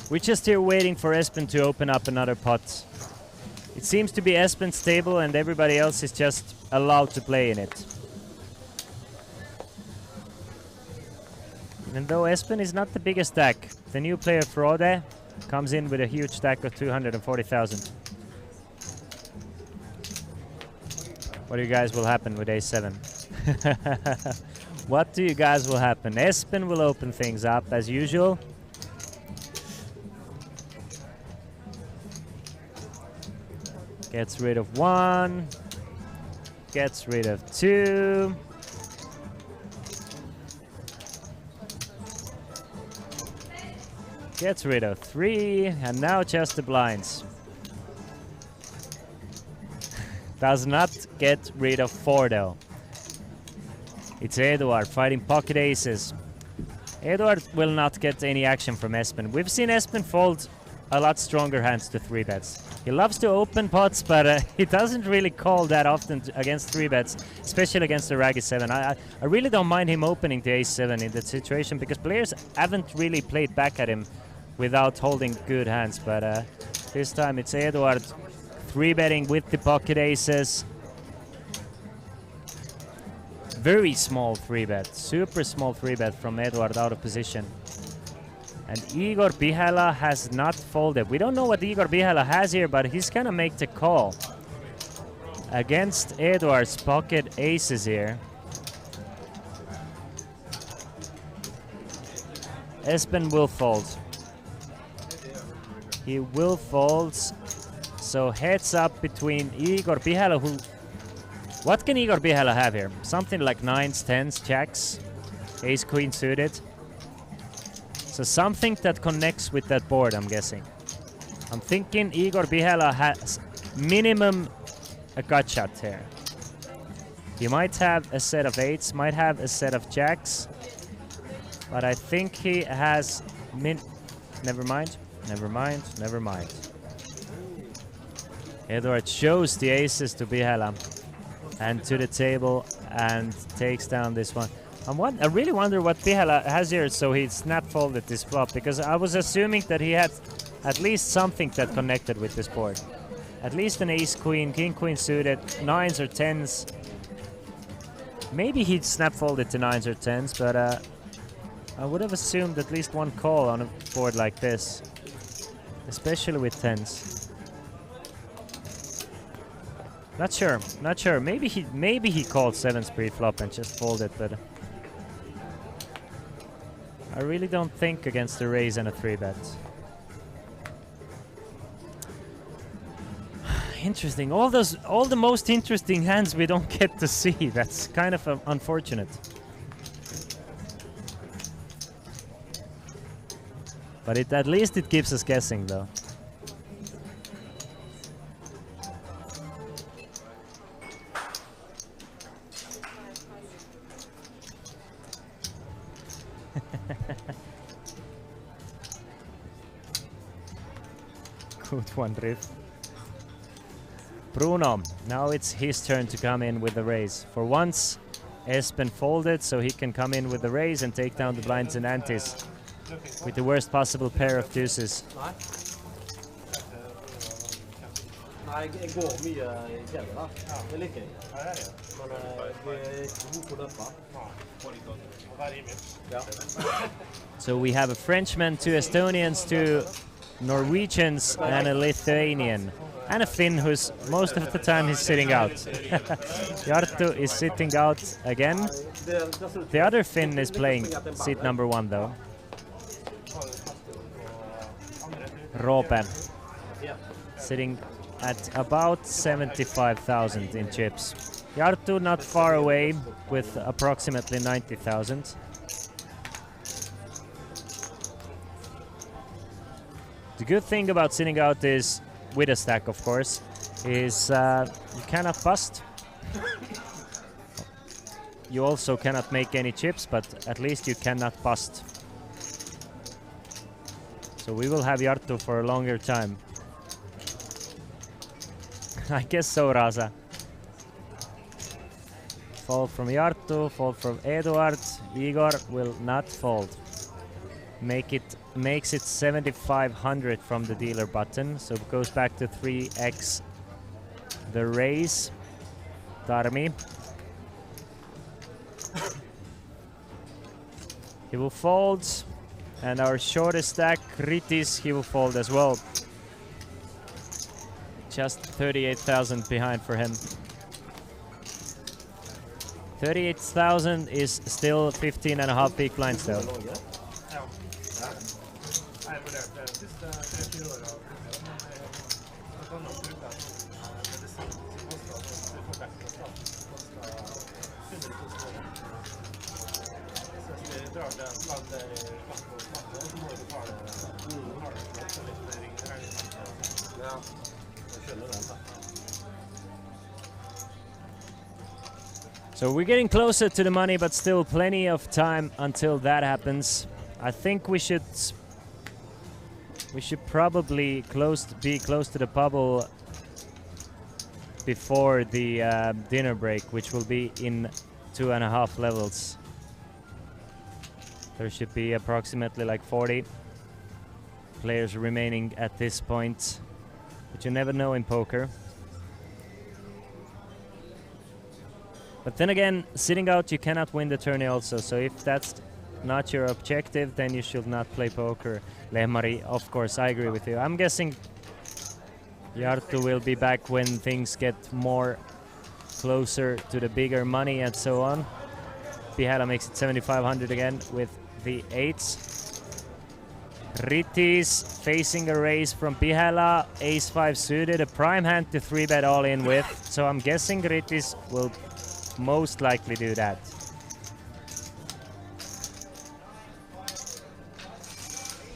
We're just here waiting for Espen to open up another pot. It seems to be Espen's table and everybody else is just allowed to play in it. Even though Espen is not the biggest stack, the new player Frode comes in with a huge stack of 240,000. What do you guys will happen with A7? What do you guys will happen? Espen will open things up as usual. Gets rid of 1. Gets rid of 2. Gets rid of 3. And now just the blinds. Does not get rid of 4 though. It's Eduard fighting pocket aces. Eduard will not get any action from Espen. We've seen Espen fold a lot stronger hands to 3-bets. He loves to open pots, but he doesn't really call that often against 3-bets, especially against the Raggy 7. I really don't mind him opening the Ace 7 in that situation because players haven't really played back at him without holding good hands. But this time it's Eduard 3-betting with the pocket aces. Very small 3-bet, super small 3-bet from Eduard out of position. And Igor Bihala has not folded. We don't know what Igor Bihala has here, but he's gonna make the call against Eduard's pocket aces here. Espen will fold. He will fold. So heads up between Igor Bihala, who... What can Igor Bihala have here? Something like 9s, 10s, jacks, ace queen suited. So something that connects with that board, I'm guessing. I'm thinking Igor Bihala has minimum a gut shot here. He might have a set of 8s, might have a set of jacks. But I think he has never mind, never mind, never mind. Eduard shows the aces to Bihala and to the table and takes down this one. I really wonder what Bihala has here, so he snap folded this flop, because I was assuming that he had at least something that connected with this board. At least an ace queen, king queen suited, 9s or 10s. Maybe he'd snap folded to 9s or 10s, but I would have assumed at least one call on a board like this, especially with 10s. Not sure, not sure. Maybe he called 7s pre-flop and just folded, but I really don't think against a raise and a 3-bet. Interesting. All the most interesting hands we don't get to see. That's kind of unfortunate. But at least it keeps us guessing, though. Good one, Riff. Bruno, now it's his turn to come in with the raise. For once, Espen folded, so he can come in with the raise and take down the blinds and antes with the worst possible pair of deuces. So we have a Frenchman, 2 Estonians, 2 Norwegians, and a Lithuanian. And a Finn who's most of the time he's sitting out. Jarttu is sitting out again. The other Finn is playing seat number 1 though. Roopen. Sitting at about 75,000 in chips. Jarttu not far away with approximately 90,000. The good thing about sitting out is, with a stack of course, is you cannot bust. You also cannot make any chips, but at least you cannot bust. So we will have Jarttu for a longer time. I guess so, Raza. Fold from Jarttu, fold from Eduard. Igor will not fold. Makes it 7,500 from the dealer button, so it goes back to 3x the raise. Tarmi. He will fold. And our shortest stack, Ritis, he will fold as well. Just 38,000 behind for him. 38,000 is still 15.5 big blinds though. So we're getting closer to the money, but still plenty of time until that happens. I think we should probably be close to the bubble before the dinner break, which will be in 2.5 levels. There should be approximately like 40 players remaining at this point, but you never know in poker. But then again, sitting out, you cannot win the tourney also. So if that's not your objective, then you should not play poker. Lehmari, of course, I agree with you. I'm guessing Jarttu will be back when things get more closer to the bigger money and so on. Pihala makes it 7,500 again with the 8s. Ritis facing a raise from Pihala. Ace-5 suited, a prime hand to 3-bet all in with. So I'm guessing Ritis will most likely do that.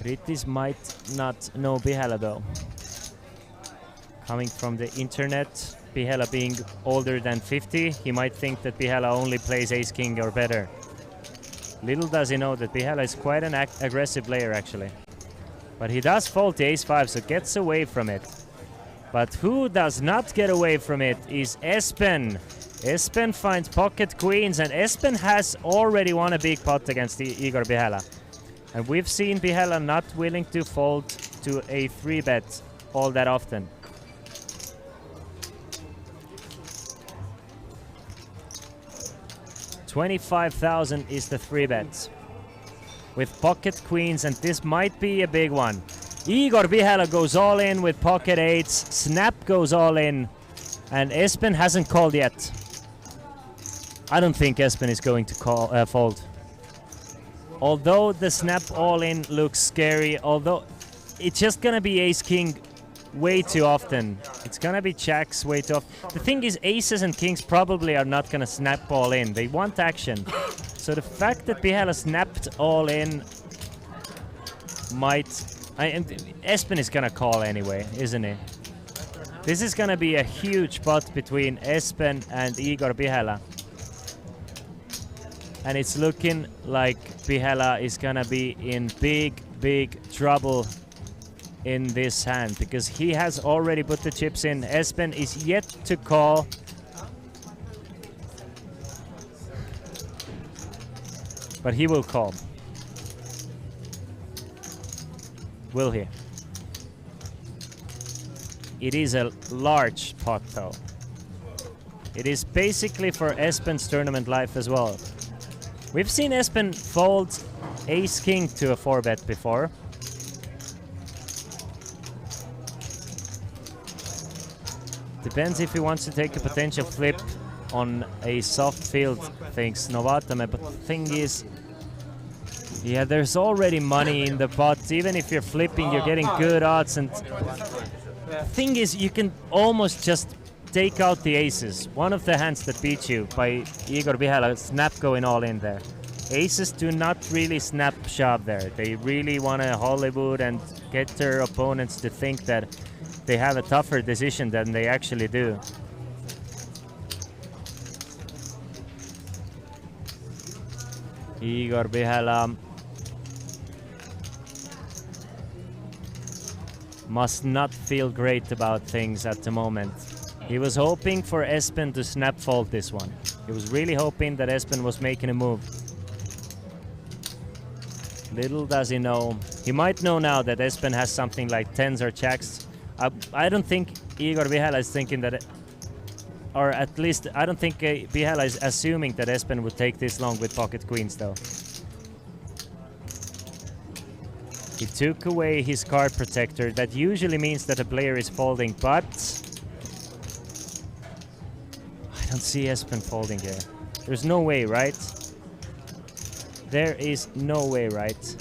Ritis might not know Pihala though. Coming from the internet, Pihala being older than 50, he might think that Pihala only plays ace-king or better. Little does he know that Pihala is quite an aggressive player actually. But he does fold the ace-5, so gets away from it. But who does not get away from it is Espen. Espen finds pocket queens, and Espen has already won a big pot against Igor Pihala. And we've seen Pihala not willing to fold to a 3-bet all that often. $25,000 is the 3-bet. With pocket queens, and this might be a big one. Igor Pihala goes all in with pocket 8s. Snap goes all in. And Espen hasn't called yet. I don't think Espen is going to fold. Although the snap all-in looks scary, although it's just gonna be ace-king way too often. It's gonna be jacks way too often. The thing is, aces and kings probably are not gonna snap all-in. They want action. So the fact that Pihala snapped all-in might... Espen is gonna call anyway, isn't he? This is gonna be a huge pot between Espen and Igor Pihala. And it's looking like Pihala is gonna be in big trouble in this hand, because he has already put the chips in. Espen is yet to call. But he will call. Will he? It is a large pot though. It is basically for Espen's tournament life as well. We've seen Espen fold ace-king to a 4-bet before. Depends if he wants to take a potential flip on a soft field, thinks Novatame, but the thing is, yeah, there's already money in the pot. Even if you're flipping, you're getting good odds, and the thing is, you can almost just take out the aces. One of the hands that beat you by Igor Pihala, snap going all in there. Aces do not really snap shove there. They really want to Hollywood and get their opponents to think that they have a tougher decision than they actually do. Igor Pihala must not feel great about things at the moment. He was hoping for Espen to snap fold this one. He was really hoping that Espen was making a move. Little does he know. He might know now that Espen has something like 10s or jacks. I don't think Igor Pihala is thinking that, or at least I don't think Pihala is assuming that Espen would take this long with pocket queens though. He took away his card protector. That usually means that a player is folding, but I don't see Espen folding here. There's no way, right? There is no way, right?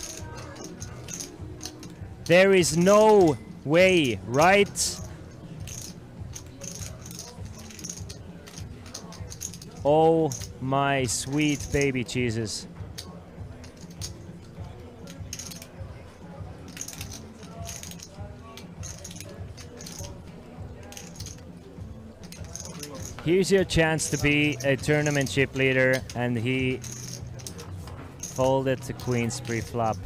There is no way, right? Oh my sweet baby Jesus. Here's your chance to be a tournament chip leader, and he folded the queen's pre-flop.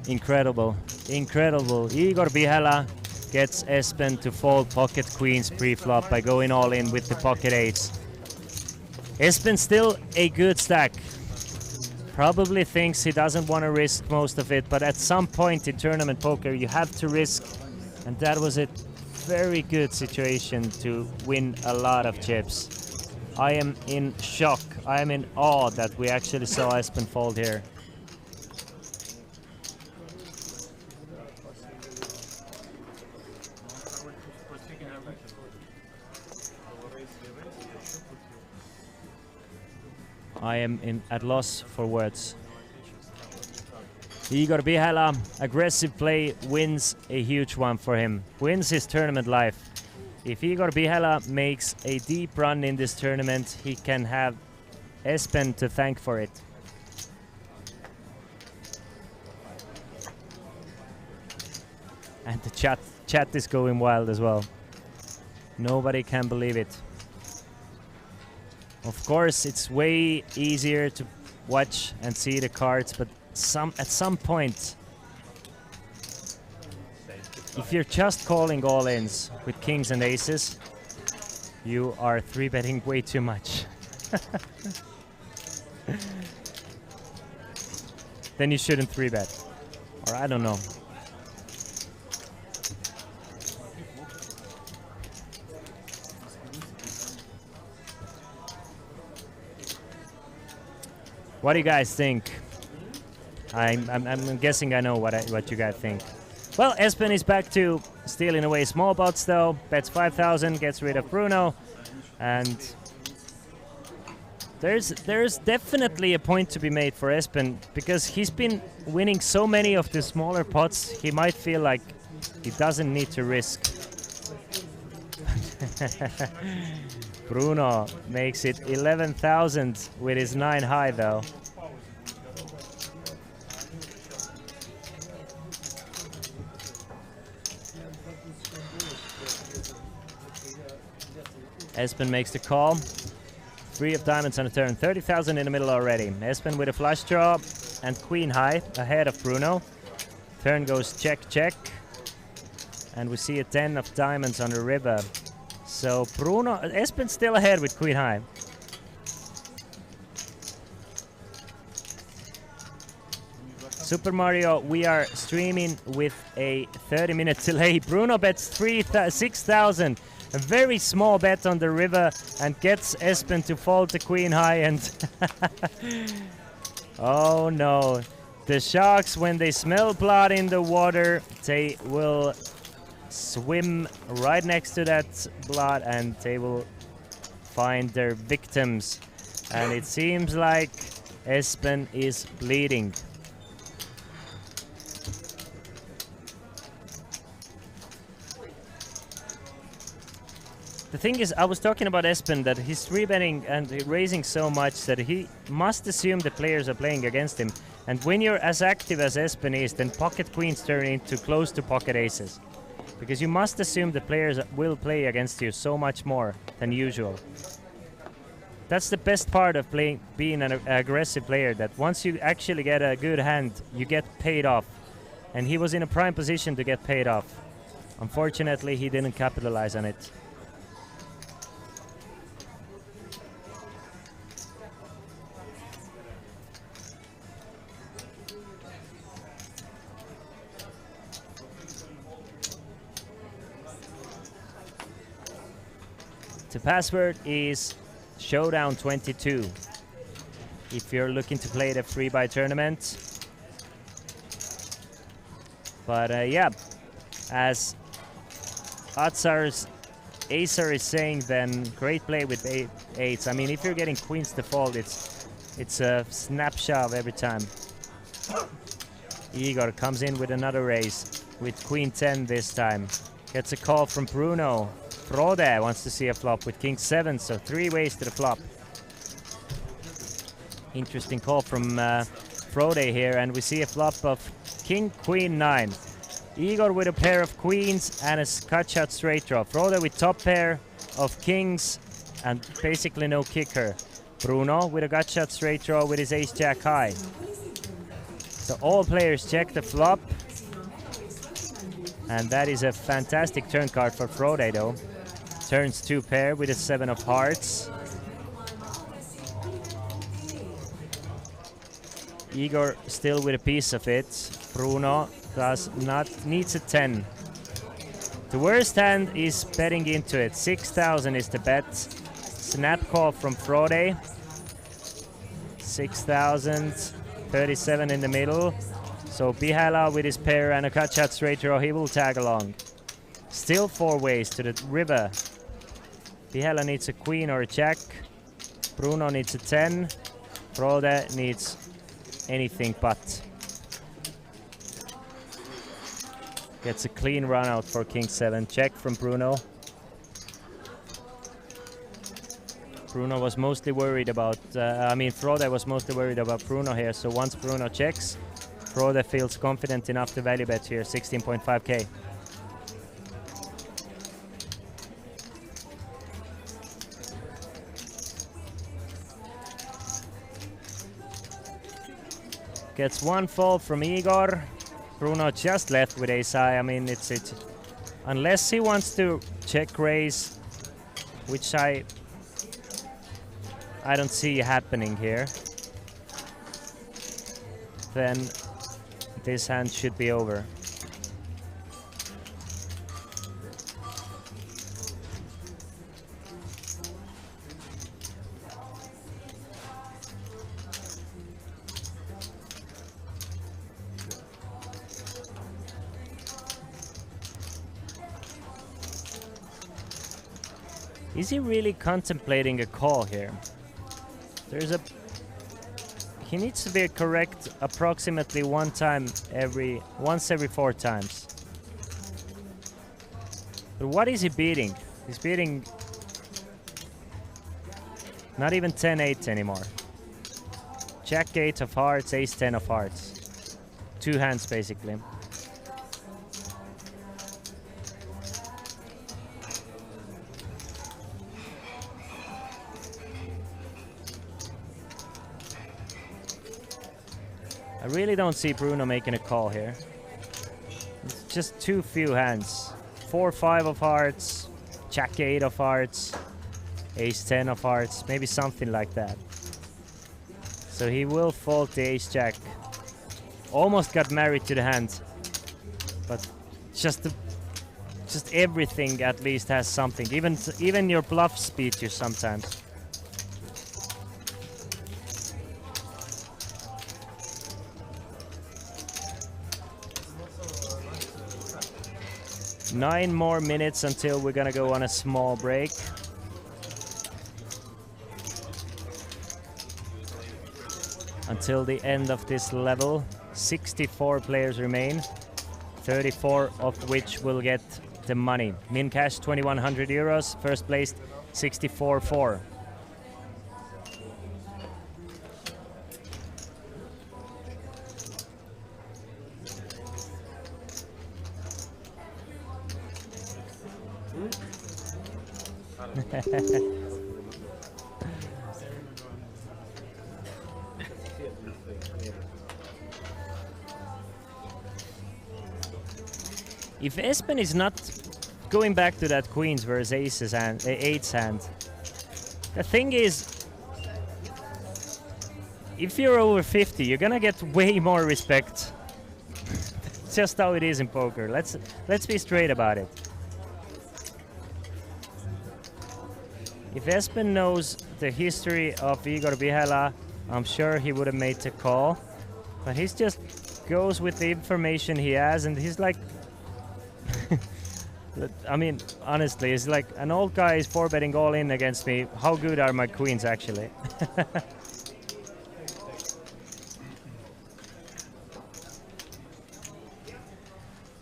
Incredible, incredible. Igor Bihala gets Espen to fold pocket queens pre-flop by going all in with the pocket ace. Espen still a good stack. Probably thinks he doesn't want to risk most of it, but at some point in tournament poker you have to risk, and that was a very good situation to win a lot of chips. I am in shock. I am in awe that we actually saw Espen fold here. I am at loss for words. Igor Bihala, aggressive play, wins a huge one for him. Wins his tournament life. If Igor Bihala makes a deep run in this tournament, he can have Espen to thank for it. And the chat is going wild as well. Nobody can believe it. Of course, it's way easier to watch and see the cards, but at some point, if you're just calling all-ins with kings and aces, you are 3-betting way too much. Then you shouldn't 3-bet. Or I don't know. What do you guys think? I'm guessing I know what you guys think. Well, Espen is back to stealing away small pots though. Bets 5,000, gets rid of Bruno, and there's definitely a point to be made for Espen, because he's been winning so many of the smaller pots. He might feel like he doesn't need to risk. Bruno makes it 11,000 with his 9 high though. Espen makes the call. 3 of diamonds on the turn. 30,000 in the middle already. Espen with a flush draw and queen high ahead of Bruno. Turn goes check, check. And we see a 10 of diamonds on the river. So Espen still ahead with queen high. Super Mario, we are streaming with a 30-minute delay. Bruno bets 6,000. A very small bet on the river and gets Espen to fold the queen high, and oh no. The sharks, when they smell blood in the water, they will swim right next to that blood and they will find their victims. And it seems like Espen is bleeding. The thing is, I was talking about Espen, that he's 3-betting and raising so much that he must assume the players are playing against him. And when you're as active as Espen is, then pocket queens turn into close to pocket aces. Because you must assume the players will play against you so much more than usual. That's the best part of being an aggressive player, that once you actually get a good hand, you get paid off. And he was in a prime position to get paid off. Unfortunately, he didn't capitalize on it. The password is Showdown 22. If you're looking to play the free buy tournament, But yeah, as Acer is saying, then great play with eights. I mean, if you're getting queens to fold, it's a snapshot every time. Igor comes in with another raise with queen 10 this time. Gets a call from Bruno. Frode wants to see a flop with king 7, so 3 ways to the flop. Interesting call from Frode here, and we see a flop of king queen 9. Igor with a pair of queens and a cut shot straight draw. Frode with top pair of kings and basically no kicker. Bruno with a gut shot straight draw with his ace jack high. So all players check the flop. And that is a fantastic turn card for Frode though. Turns 2 pair with a 7 of hearts. Igor still with a piece of it. Bruno needs a 10. The worst hand is betting into it. 6,000 is the bet. Snap call from Frode. 6,000. 37 in the middle. So Bihala with his pair and a cut shot straight draw, he will tag along. Still 4 ways to the river. Bihala needs a queen or a jack. Bruno needs a 10. Frode needs anything but. Gets a clean run out for king 7. Check from Bruno. Bruno was mostly worried about, Frode was mostly worried about Bruno here. So once Bruno checks, Frode feels confident enough to value bet here, 16.5k. Gets 1 fold from Igor. Bruno just left with ace high. I mean, it's unless he wants to check raise, which I don't see happening here, then this hand should be over. Is he really contemplating a call here? He needs to be correct approximately once every 4 times. But what is he beating? He's beating not even 10-8 anymore. Jack 8 of hearts, ace 10 of hearts. 2 hands basically. I really don't see Bruno making a call here. It's just too few hands. 4-5 of hearts, Jack 8 of hearts, ace 10 of hearts, maybe something like that. So he will fold the ace jack. Almost got married to the hand, but just everything at least has something. Even your bluffs beat you sometimes. Nine more minutes until we're gonna go on a small break. Until the end of this level, 64 players remain, 34 of which will get the money. Min cash 2,100 euros, first placed 64.4. If Espen is not going back to that queens versus aces and eights hand, the thing is, if you're over 50, you're gonna get way more respect. That's just how it is in poker. Let's be straight about it. If Espen knows the history of Igor Bihala, I'm sure he would have made the call. But he's just goes with the information he has, and he's like, I mean, honestly, it's like an old guy is 4-betting all in against me. How good are my queens actually?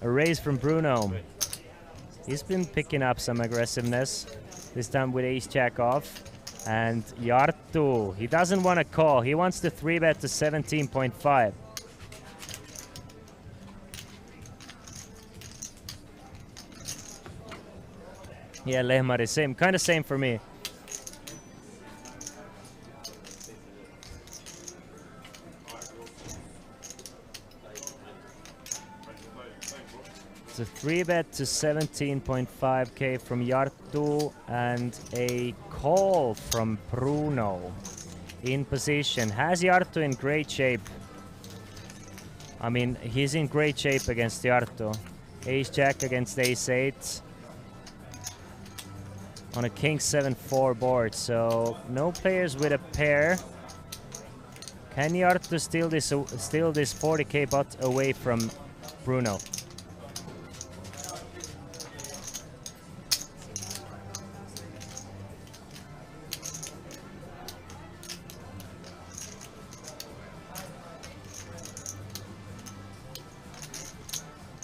A raise from Bruno. He's been picking up some aggressiveness, this time with ace-jack off. And Jarttu, he doesn't want to call. He wants to 3-bet to 17.5. Yeah, Lehmari, same, kind of same for me. It's a 3-bet to 17.5k from Jarttu and a call from Bruno in position. Has Jarttu in great shape? I mean, he's in great shape against Jarttu. Ace-jack against ace-8 on a king 7-4 board, so no players with a pair. Can Jarttu steal this 40k pot away from Bruno?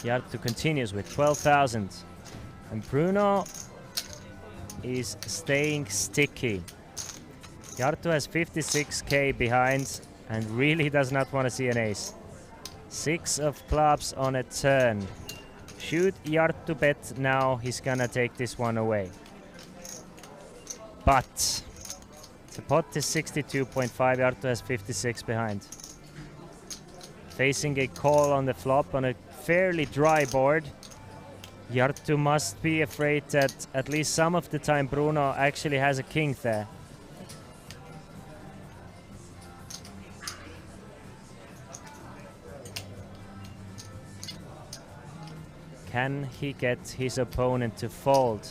Jarttu continues with 12,000. And Bruno is staying sticky. Jarttu has 56k behind and really does not want to see an ace. 6 of clubs on a turn. Should Jarttu bet now, he's gonna take this one away. But the pot is 62.5, Jarttu has 56 behind. Facing a call on the flop on a fairly dry board. Jarttu must be afraid that at least some of the time Bruno actually has a king there. Can he get his opponent to fold?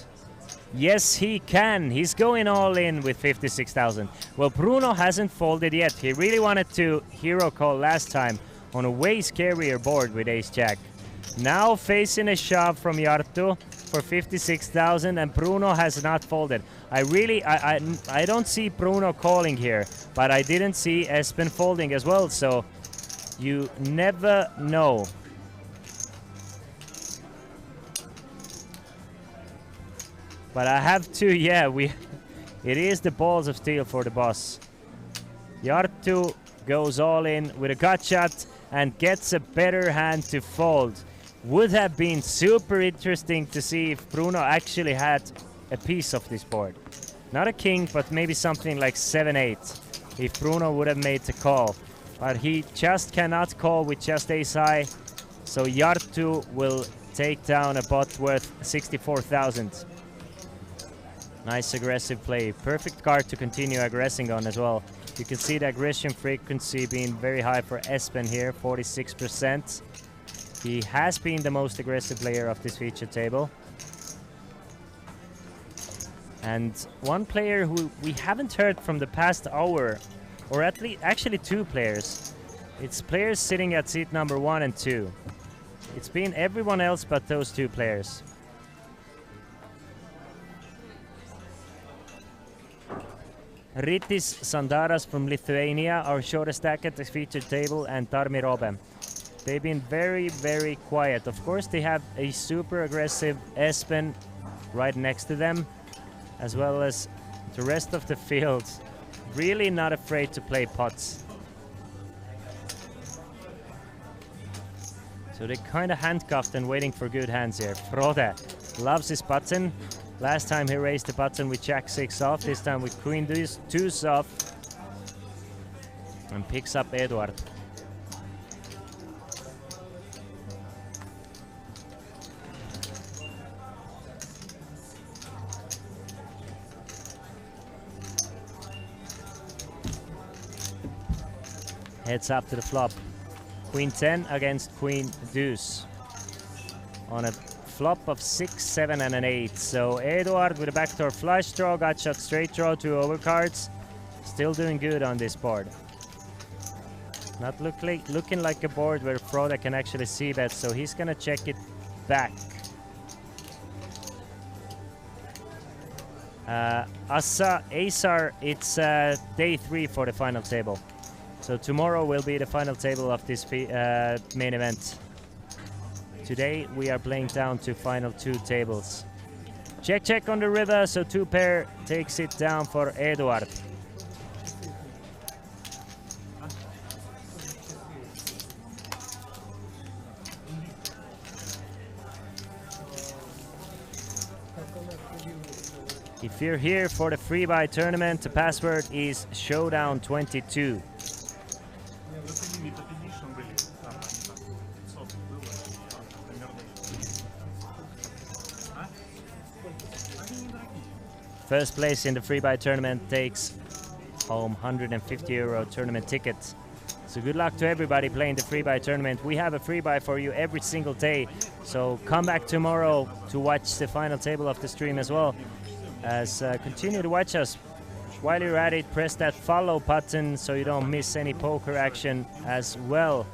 Yes, he can. He's going all in with 56,000. Well, Bruno hasn't folded yet. He really wanted to hero call last time on a way scarier board with ace-jack. Now facing a shove from Jarttu for 56,000 and Bruno has not folded. I don't see Bruno calling here, but I didn't see Espen folding as well, so you never know. But I have to, yeah, it is the balls of steel for the boss. Jarttu goes all in with a gut shot and gets a better hand to fold. Would have been super interesting to see if Bruno actually had a piece of this board. Not a king, but maybe something like 7-8 if Bruno would have made the call. But he just cannot call with just ace high, so Jarttu will take down a pot worth 64,000. Nice aggressive play. Perfect card to continue aggressing on as well. You can see the aggression frequency being very high for Espen here, 46%. He has been the most aggressive player of this feature table. And one player who we haven't heard from the past hour, or at least actually 2 players. It's players sitting at seat number 1 and 2. It's been everyone else but those 2 players. Rytis Sandaras from Lithuania, our shortest stack at the featured table, and Tarmi Robe. They've been very, very quiet. Of course, they have a super aggressive Espen right next to them, as well as the rest of the field. Really not afraid to play pots. So they're kind of handcuffed and waiting for good hands here. Frode loves his button. Last time he raised the button with Jack 6 off, this time with Queen Deuce off. And picks up Eduard. Heads up to the flop. Queen 10 against Queen Deuce. On a flop of 6, 7 and an 8. So Eduard with a backdoor flush draw, got shot straight draw, 2 overcards. Still doing good on this board. Not looking like a board where Frode can actually see bet, so he's gonna check it back. Asar, it's day 3 for the final table. So tomorrow will be the final table of this main event. Today we are playing down to final 2 tables. Check on the river, so 2 pair takes it down for Eduard. If you're here for the free buy tournament, the password is Showdown 22. First place in the free buy tournament takes home €150 tournament ticket. So good luck to everybody playing the free buy tournament. We have a free buy for you every single day. So come back tomorrow to watch the final table of the stream as well. Continue to watch us. While you're at it, press that follow button so you don't miss any poker action as well.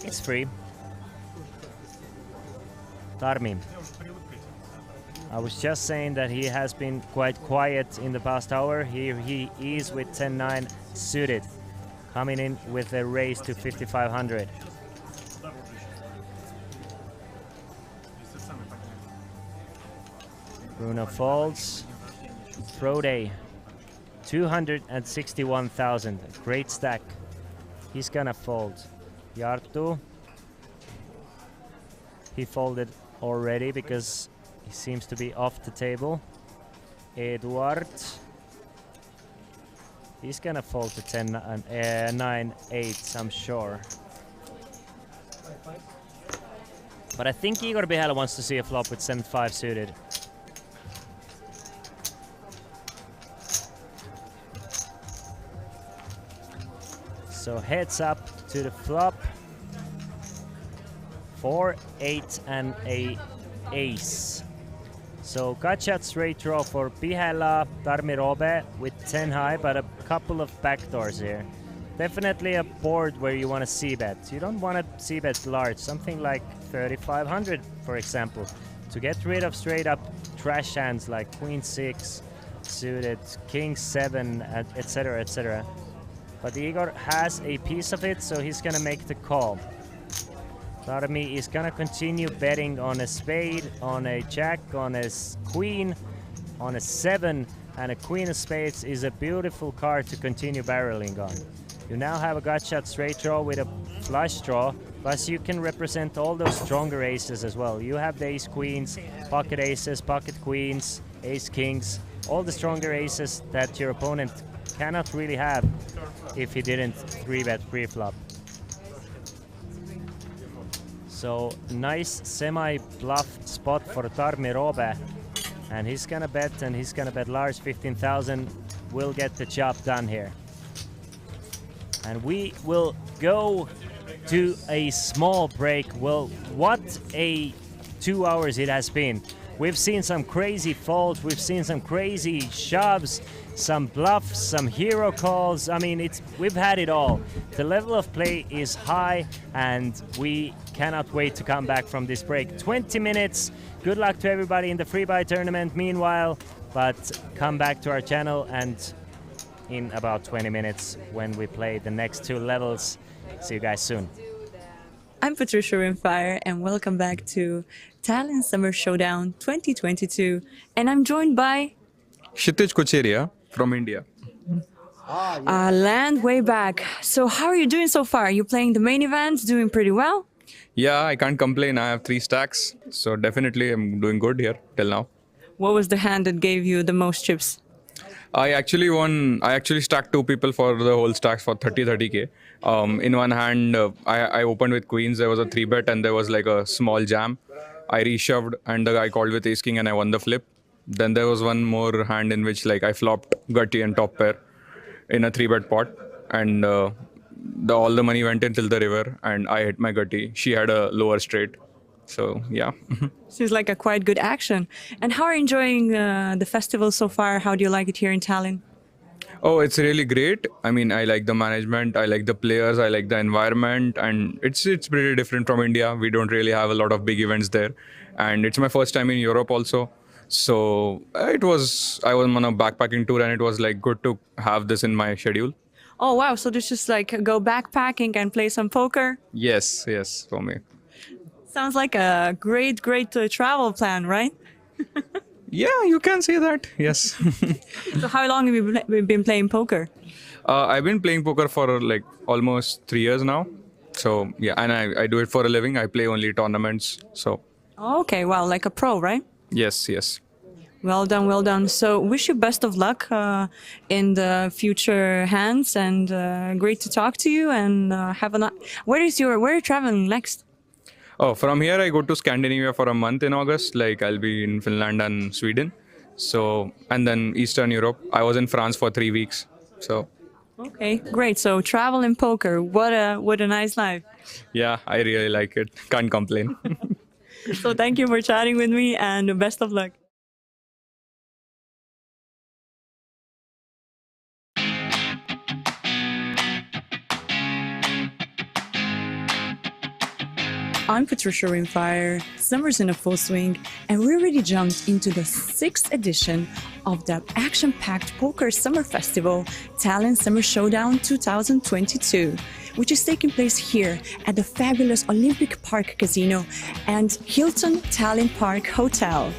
It's free. Tarmi. I was just saying that he has been quite quiet in the past hour. Here he is with 10-9 suited, coming in with a raise to 5,500. Bruno folds. Frode, 261,000. Great stack. He's gonna fold. Jarttu. He folded already because he seems to be off the table. Eduard. He's gonna fold to 9-8, I'm sure. But I think Igor Bihala wants to see a flop with 7-5 suited. So heads up to the flop. 4, 8 and a ace. So gotcha straight draw for Bihala, Tarmi Robe with 10 high, but a couple of backdoors here. Definitely a board where you want to c-bet. You don't want to c-bet large, something like 3,500 for example, to get rid of straight up trash hands like Queen 6 suited, King 7, etc, etc. But Igor has a piece of it, so he's gonna make the call. Tarmi is gonna continue betting on a spade, on a jack, on a queen, on a 7, and a queen of spades is a beautiful card to continue barreling on. You now have a gut shot straight draw with a flush draw, plus you can represent all those stronger aces as well. You have the ace queens, pocket aces, pocket queens, ace kings, all the stronger aces that your opponent cannot really have if he didn't 3-bet pre-flop. So nice semi-bluff spot for Tarmi Robe, and he's gonna bet, and he's gonna bet large. 15,000 will get the job done here. And we will go to a small break. Well, what a 2 hours it has been. We've seen some crazy folds, we've seen some crazy shoves, some bluffs, some hero calls. I mean, we've had it all. The level of play is high, and we cannot wait to come back from this break. 20 minutes. Good luck to everybody in the free buy tournament meanwhile, but come back to our channel and in about 20 minutes when we play the next 2 levels. See you guys soon. I'm Patricia Rimfire, and welcome back to Tallinn Summer Showdown 2022. And I'm joined by Kshitij Kocheria from India. Land way back. So how are you doing so far? You playing the main event, doing pretty well? Yeah, I can't complain. I have 3 stacks, so definitely I'm doing good here till now. What was the hand that gave you the most chips? I actually stacked 2 people for the whole stacks for 30k. In one hand, I opened with queens. There was a 3-bet and there was like a small jam. I reshoved and the guy called with ace king and I won the flip. Then there was one more hand in which like I flopped gutty and top pair in a 3-bet pot, and all the money went in till the river and I hit my gutty. She had a lower straight. So yeah. Seems like a quite good action. And how are you enjoying the festival so far? How do you like it here in Tallinn? Oh, it's really great. I mean, I like the management, I like the players, I like the environment, and it's pretty different from India. We don't really have a lot of big events there, and it's my first time in Europe also. So I was on a backpacking tour, and it was like good to have this in my schedule. Oh wow! So this is like go backpacking and play some poker. Yes, yes, for me. Sounds like a great travel plan, right? Yeah, you can say that. Yes. So how long have you been playing poker? I've been playing poker for like almost 3 years now. So yeah, and I do it for a living. I play only tournaments. So Okay, wow, like a pro, right? yes, yes. Well done, well done. So wish you best of luck in the future hands, and great to talk to you. And have a where are you traveling next? Oh, from here I go to Scandinavia for a month in August. Like I'll be in Finland and Sweden. So and then Eastern Europe. I was in France for 3 weeks. So Okay, great. So travel and poker. What a nice life. yeah, I really like it. Can't complain. So thank you for chatting with me, and best of luck. I'm Patricia Rimfire. Summer's in a full swing, and we already jumped into the 6th edition of the action-packed poker summer festival, Tallinn Summer Showdown 2022, which is taking place here at the fabulous Olympic Park Casino and Hilton Tallinn Park Hotel.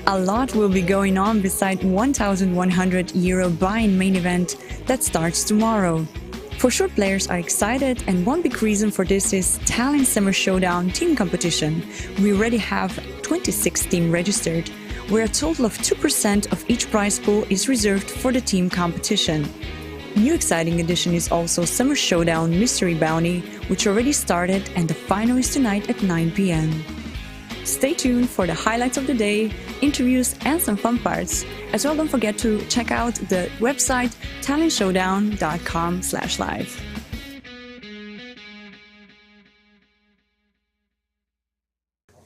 A lot will be going on beside €1,100 buy-in main event that starts tomorrow. For sure, players are excited, and one big reason for this is Tallinn Summer Showdown team competition. We already have 26 teams registered, where a total of 2% of each prize pool is reserved for the team competition. New exciting addition is also Summer Showdown Mystery Bounty, which already started, and the final is tonight at 9 p.m. Stay tuned for the highlights of the day, interviews, and some fun parts. As well, don't forget to check out the website tallinnshowdown.com/live.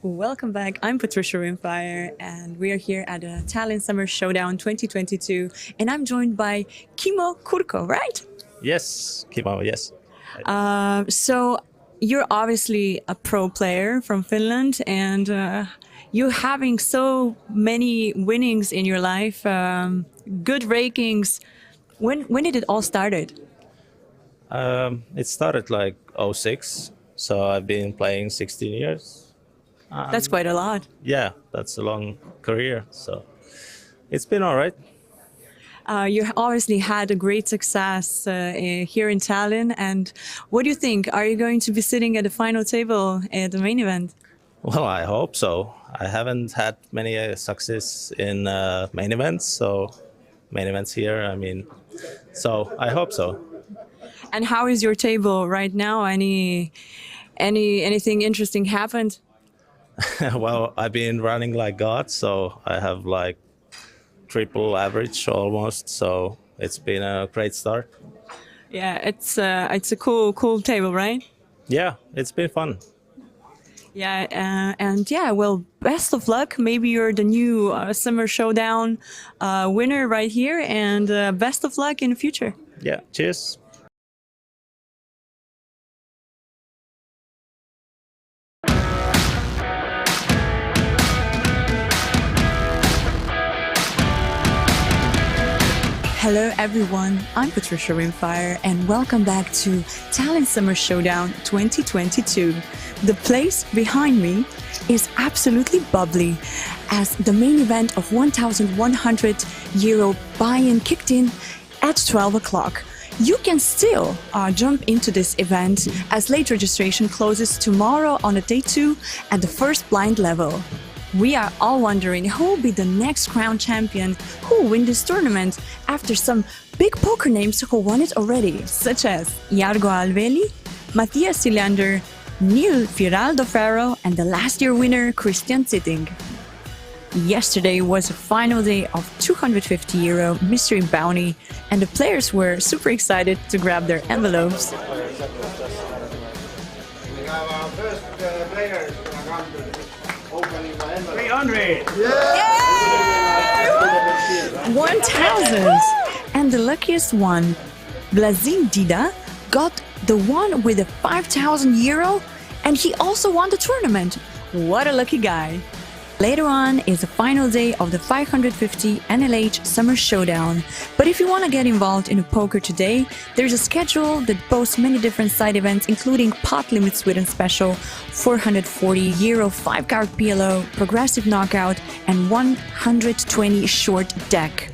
Welcome back. I'm Patricia Rimfire, and we are here at the Tallinn Summer Showdown 2022, and I'm joined by Kimo Kurko, right? Yes, Kimo, yes. So you're obviously a pro player from Finland, and you having so many winnings in your life, good rankings. When did it all started? It started like '06, so I've been playing 16 years. That's quite a lot. Yeah, that's a long career, so it's been all right. You obviously had a great success here in Tallinn, and what do you think? Are you going to be sitting at the final table at the main event? Well, I hope so. I haven't had many success in main events, so main events here, I mean, so I hope so. And how is your table right now? Anything interesting happened? Well, I've been running like God, so I have like triple average almost, so it's been a great start. Yeah, it's a cool table, right? Yeah, it's been fun. Yeah, and yeah, well, best of luck. Maybe you're the new Summer Showdown winner right here, and best of luck in the future. Yeah, cheers. Hello everyone, I'm Patricia Rimfire, and welcome back to Tallinn Summer Showdown 2022. The place behind me is absolutely bubbly, as the main event of €1,100 buy-in kicked in at 12 o'clock. You can still jump into this event, as late registration closes tomorrow on a day 2 at the first blind level. We are all wondering who will be the next crown champion, who will win this tournament, after some big poker names who won it already, such as Jargo Alveli, Matthias Silander, Neil Firaldo Ferro, and the last year winner Christian Zitting. Yesterday was a final day of €250 mystery bounty, and the players were super excited to grab their envelopes. We have our first players opening the envelope. 300! 1,000! And wasn't the luckiest one. Blazin Dida got the one with the 5,000 euro, and he also won the tournament. What a lucky guy. Later on is the final day of the 550 NLH Summer Showdown. But if you want to get involved in poker today, there's a schedule that boasts many different side events, including Pot Limit Sweden Special, 440 euro 5-card PLO, Progressive Knockout, and 120 short deck.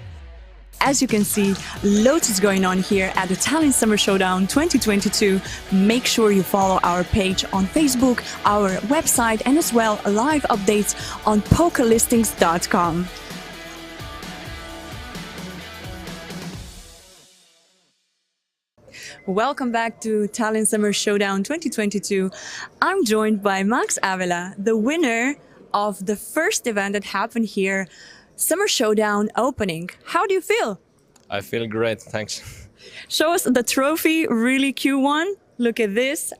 As you can see, loads is going on here at the Tallinn Summer Showdown 2022. Make sure you follow our page on Facebook, our website, and as well live updates on pokerlistings.com. Welcome back to Tallinn Summer Showdown 2022. I'm joined by Max Avila, the winner of the first event that happened here, Summer Showdown opening. How do you feel? I feel great, thanks. Show us the trophy, really Q1. Look at this.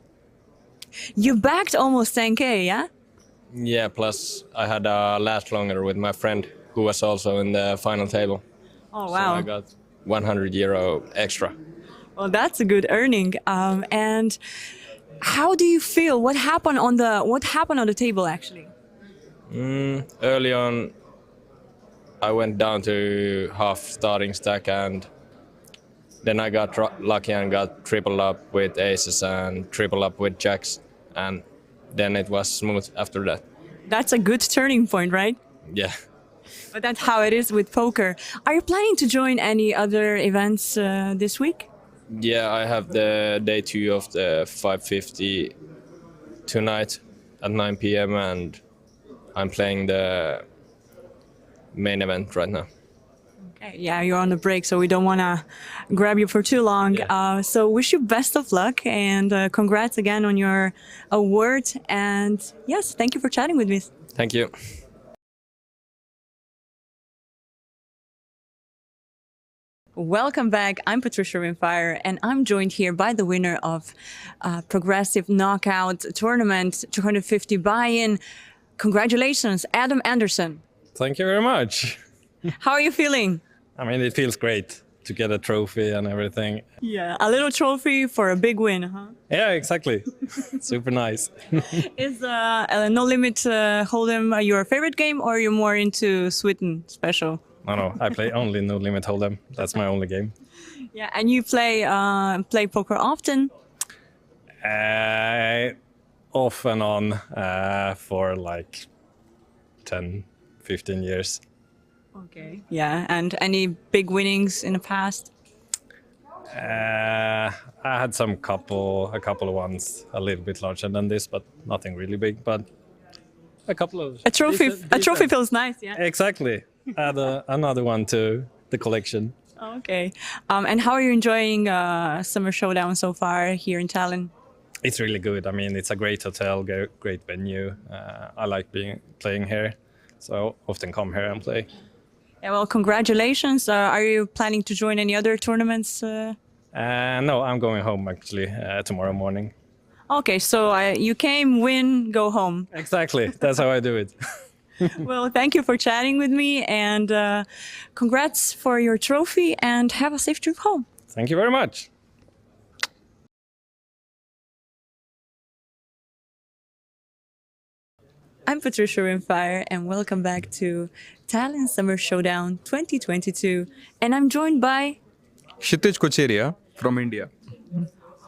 You backed almost 10K, yeah? Yeah, plus I had a last longer with my friend who was also in the final table. Oh, So wow. I got 100 euro extra. Well, that's a good earning. And how do you feel? What happened on the table, actually? Early on, I went down to half starting stack, and then I got lucky and got triple up with aces and triple up with jacks, and then it was smooth after that. That's a good turning point, right? Yeah. But that's how it is with poker. Are you planning to join any other events this week? Yeah, I have the day 2 of the 550 tonight at 9 p.m. and I'm playing the main event right now. Okay, yeah, you're on the break, so we don't want to grab you for too long. Yeah. So wish you best of luck and congrats again on your award. And yes, thank you for chatting with me. Thank you. Welcome back. I'm Patricia Rimfire, and I'm joined here by the winner of Progressive Knockout Tournament 250 buy-in. Congratulations, Adam Anderson. Thank you very much. How are you feeling? I mean, it feels great to get a trophy and everything. Yeah, a little trophy for a big win, huh? Yeah, exactly. Super nice. Is No Limit Hold'em your favorite game, or are you more into Sweden Special? No, I play only No Limit Hold'em. That's my only game. Yeah, and you play poker often? Off and on for like 10, 15 years. Okay. Yeah, and any big winnings in the past? I had a couple of ones a little bit larger than this, but nothing really big. But a couple of A trophy decent. feels nice, yeah. Exactly. Add another one to the collection. Okay. And how are you enjoying Summer Showdown so far here in Tallinn? It's really good. I mean, it's a great hotel, great venue. I like playing here, so I often come here and play. Yeah, well, congratulations. Are you planning to join any other tournaments? No, I'm going home actually tomorrow morning. Okay, so you came, win, go home. Exactly. That's how I do it. Well, thank you for chatting with me, and congrats for your trophy, and have a safe trip home. Thank you very much. I'm Patricia Rimfire, and welcome back to Tallinn Summer Showdown 2022. And I'm joined by Kshitij Kocheria from India.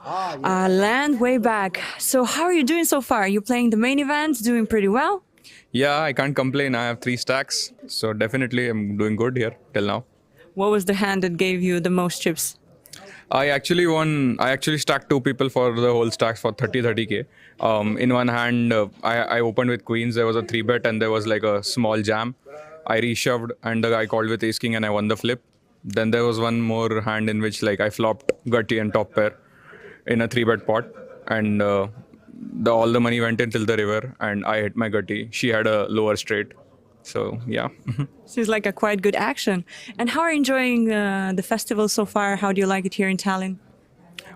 Land way back. So how are you doing so far? You playing the main event, doing pretty well? Yeah, I can't complain. I have 3 stacks. So definitely I'm doing good here till now. What was the hand that gave you the most chips? I actually stacked 2 people for the whole stacks for 30k. In one hand, I opened with queens. There was a 3-bet and there was like a small jam. I reshoved and the guy called with ace king and I won the flip. Then there was one more hand in which like I flopped gutty and top pair in a 3-bet pot, and all the money went into the river and I hit my gutty. She had a lower straight. So yeah. Seems like a quite good action. And how are you enjoying the festival so far? How do you like it here in Tallinn?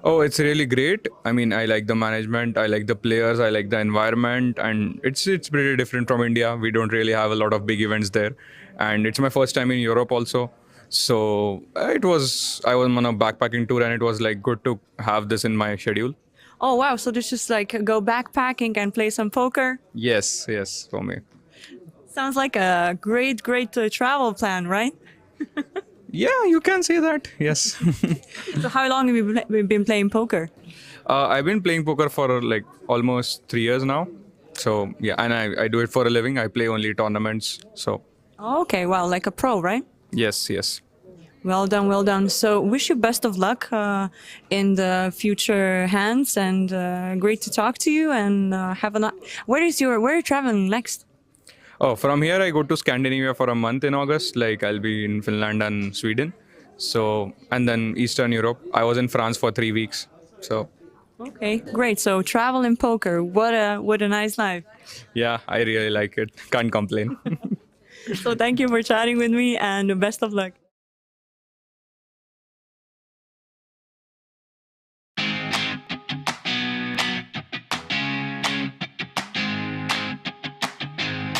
Oh, it's really great. I mean, I like the management, I like the players, I like the environment, and it's pretty different from India. We don't really have a lot of big events there, and it's my first time in Europe also. So I was on a backpacking tour, and it was like good to have this in my schedule. Oh wow! So this is like go backpacking and play some poker. Yes, yes, for me. Sounds like a great travel plan, right? Yeah, you can say that. Yes. So how long have you been playing poker? I've been playing poker for like almost 3 years now. So yeah, and I do it for a living. I play only tournaments. So Okay, wow, like a pro, right? yes, yes. Well done, well done. So wish you best of luck in the future hands, and great to talk to you. And have a where are you traveling next? Oh, from here I go to Scandinavia for a month in August. Like I'll be in Finland and Sweden. So and then Eastern Europe. I was in France for 3 weeks. So Okay, great. So travel and poker. What a nice life. yeah, I really like it. Can't complain. So thank you for chatting with me, and best of luck.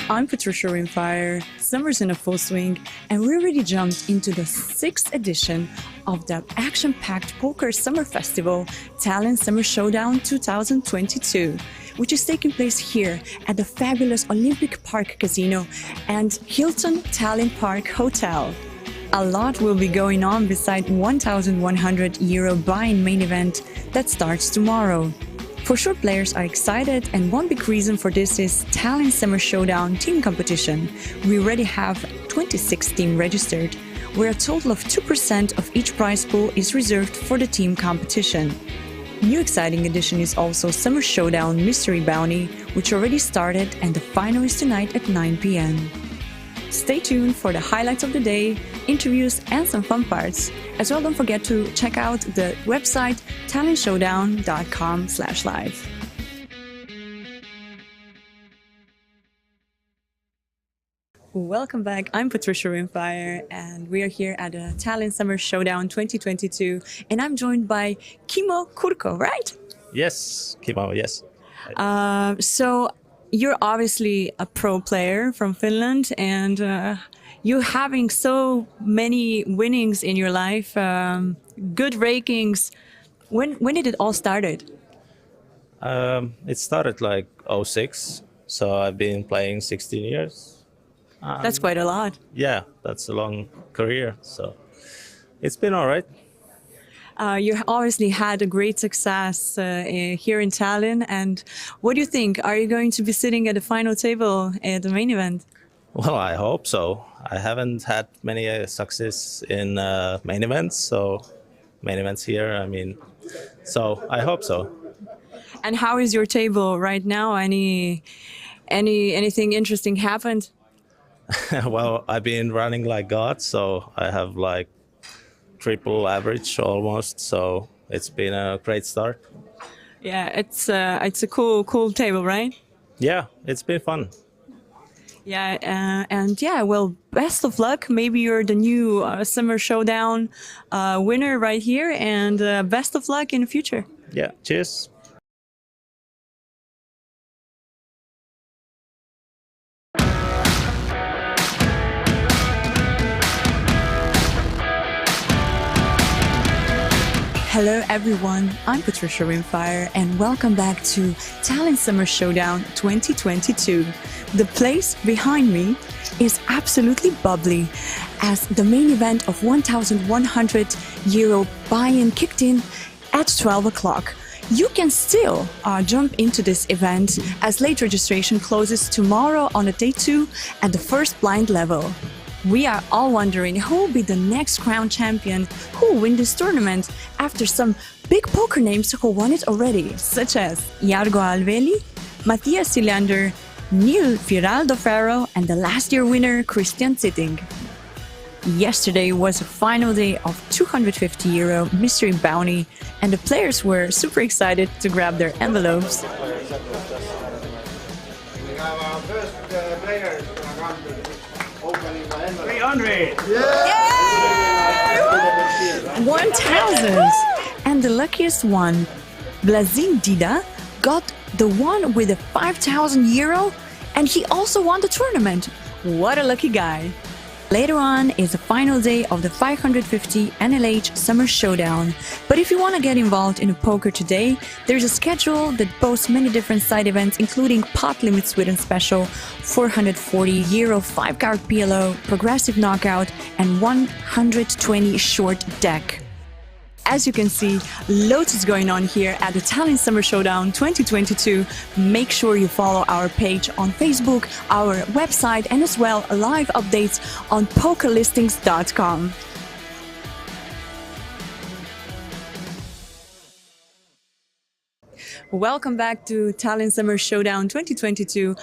I'm Patricia Rimfire. Summer's in a full swing, and we already jumped into the 6th edition of the action-packed poker summer festival, Tallinn Summer Showdown 2022, which is taking place here at the fabulous Olympic Park Casino and Hilton Tallinn Park Hotel. A lot will be going on beside €1,100 buy-in main event that starts tomorrow. For sure, players are excited, and one big reason for this is Tallinn Summer Showdown team competition. We already have 26 teams registered, where a total of 2% of each prize pool is reserved for the team competition. New exciting addition is also Summer Showdown Mystery Bounty, which already started, and the final is tonight at 9 p.m. Stay tuned for the highlights of the day, interviews, and some fun parts. As well, don't forget to check out the website tallinnshowdown.com/live. Welcome back. I'm Patricia Rimfire, and we are here at the Tallinn Summer Showdown 2022, and I'm joined by Kimmo Kurko, right? Yes, Kimo, yes. So you're obviously a pro player from Finland, and you having so many winnings in your life, good rankings. When did it all started? It started like '06, so I've been playing 16 years. That's quite a lot. Yeah, that's a long career, so it's been all right. You obviously had a great success here in Tallinn, and what do you think? Are you going to be sitting at the final table at the main event? Well, I hope so. I haven't had many success in main events, so main events here. I mean, so I hope so. And how is your table right now? Anything interesting happened? Well, I've been running like God, so I have like triple average almost. So it's been a great start. Yeah, it's a cool table, right? Yeah, it's been fun. Yeah, and yeah, well, best of luck. Maybe you're the new Summer Showdown winner right here, and best of luck in the future. Yeah, cheers. Hello everyone, I'm Patricia Rimfire, and welcome back to Tallinn Summer Showdown 2022. The place behind me is absolutely bubbly, as the main event of €1,100 buy-in kicked in at 12 o'clock. You can still jump into this event, as late registration closes tomorrow on the day 2 at the first blind level. We are all wondering who will be the next crown champion, who will win this tournament, after some big poker names who won it already, such as Jargo Alveli, Matthias Silander, Neil Firaldo Ferro, and the last year winner Christian Zitting. Yesterday was a final day of €250 mystery bounty, and the players were super excited to grab their envelopes. We have our first player opening the envelope. 300! 1,000! And the luckiest one, Blazin Dida, got the one with the €5,000, and he also won the tournament. What a lucky guy! Later on is the final day of the 550 NLH Summer Showdown. But if you want to get involved in poker today, there's a schedule that boasts many different side events, including Pot Limit Sweden Special, 440 Euro 5-card PLO, Progressive Knockout, and 120 Short Deck. As you can see, loads is going on here at the Tallinn Summer Showdown 2022. Make sure you follow our page on Facebook, our website, and as well live updates on pokerlistings.com. Welcome back to Tallinn Summer Showdown 2022.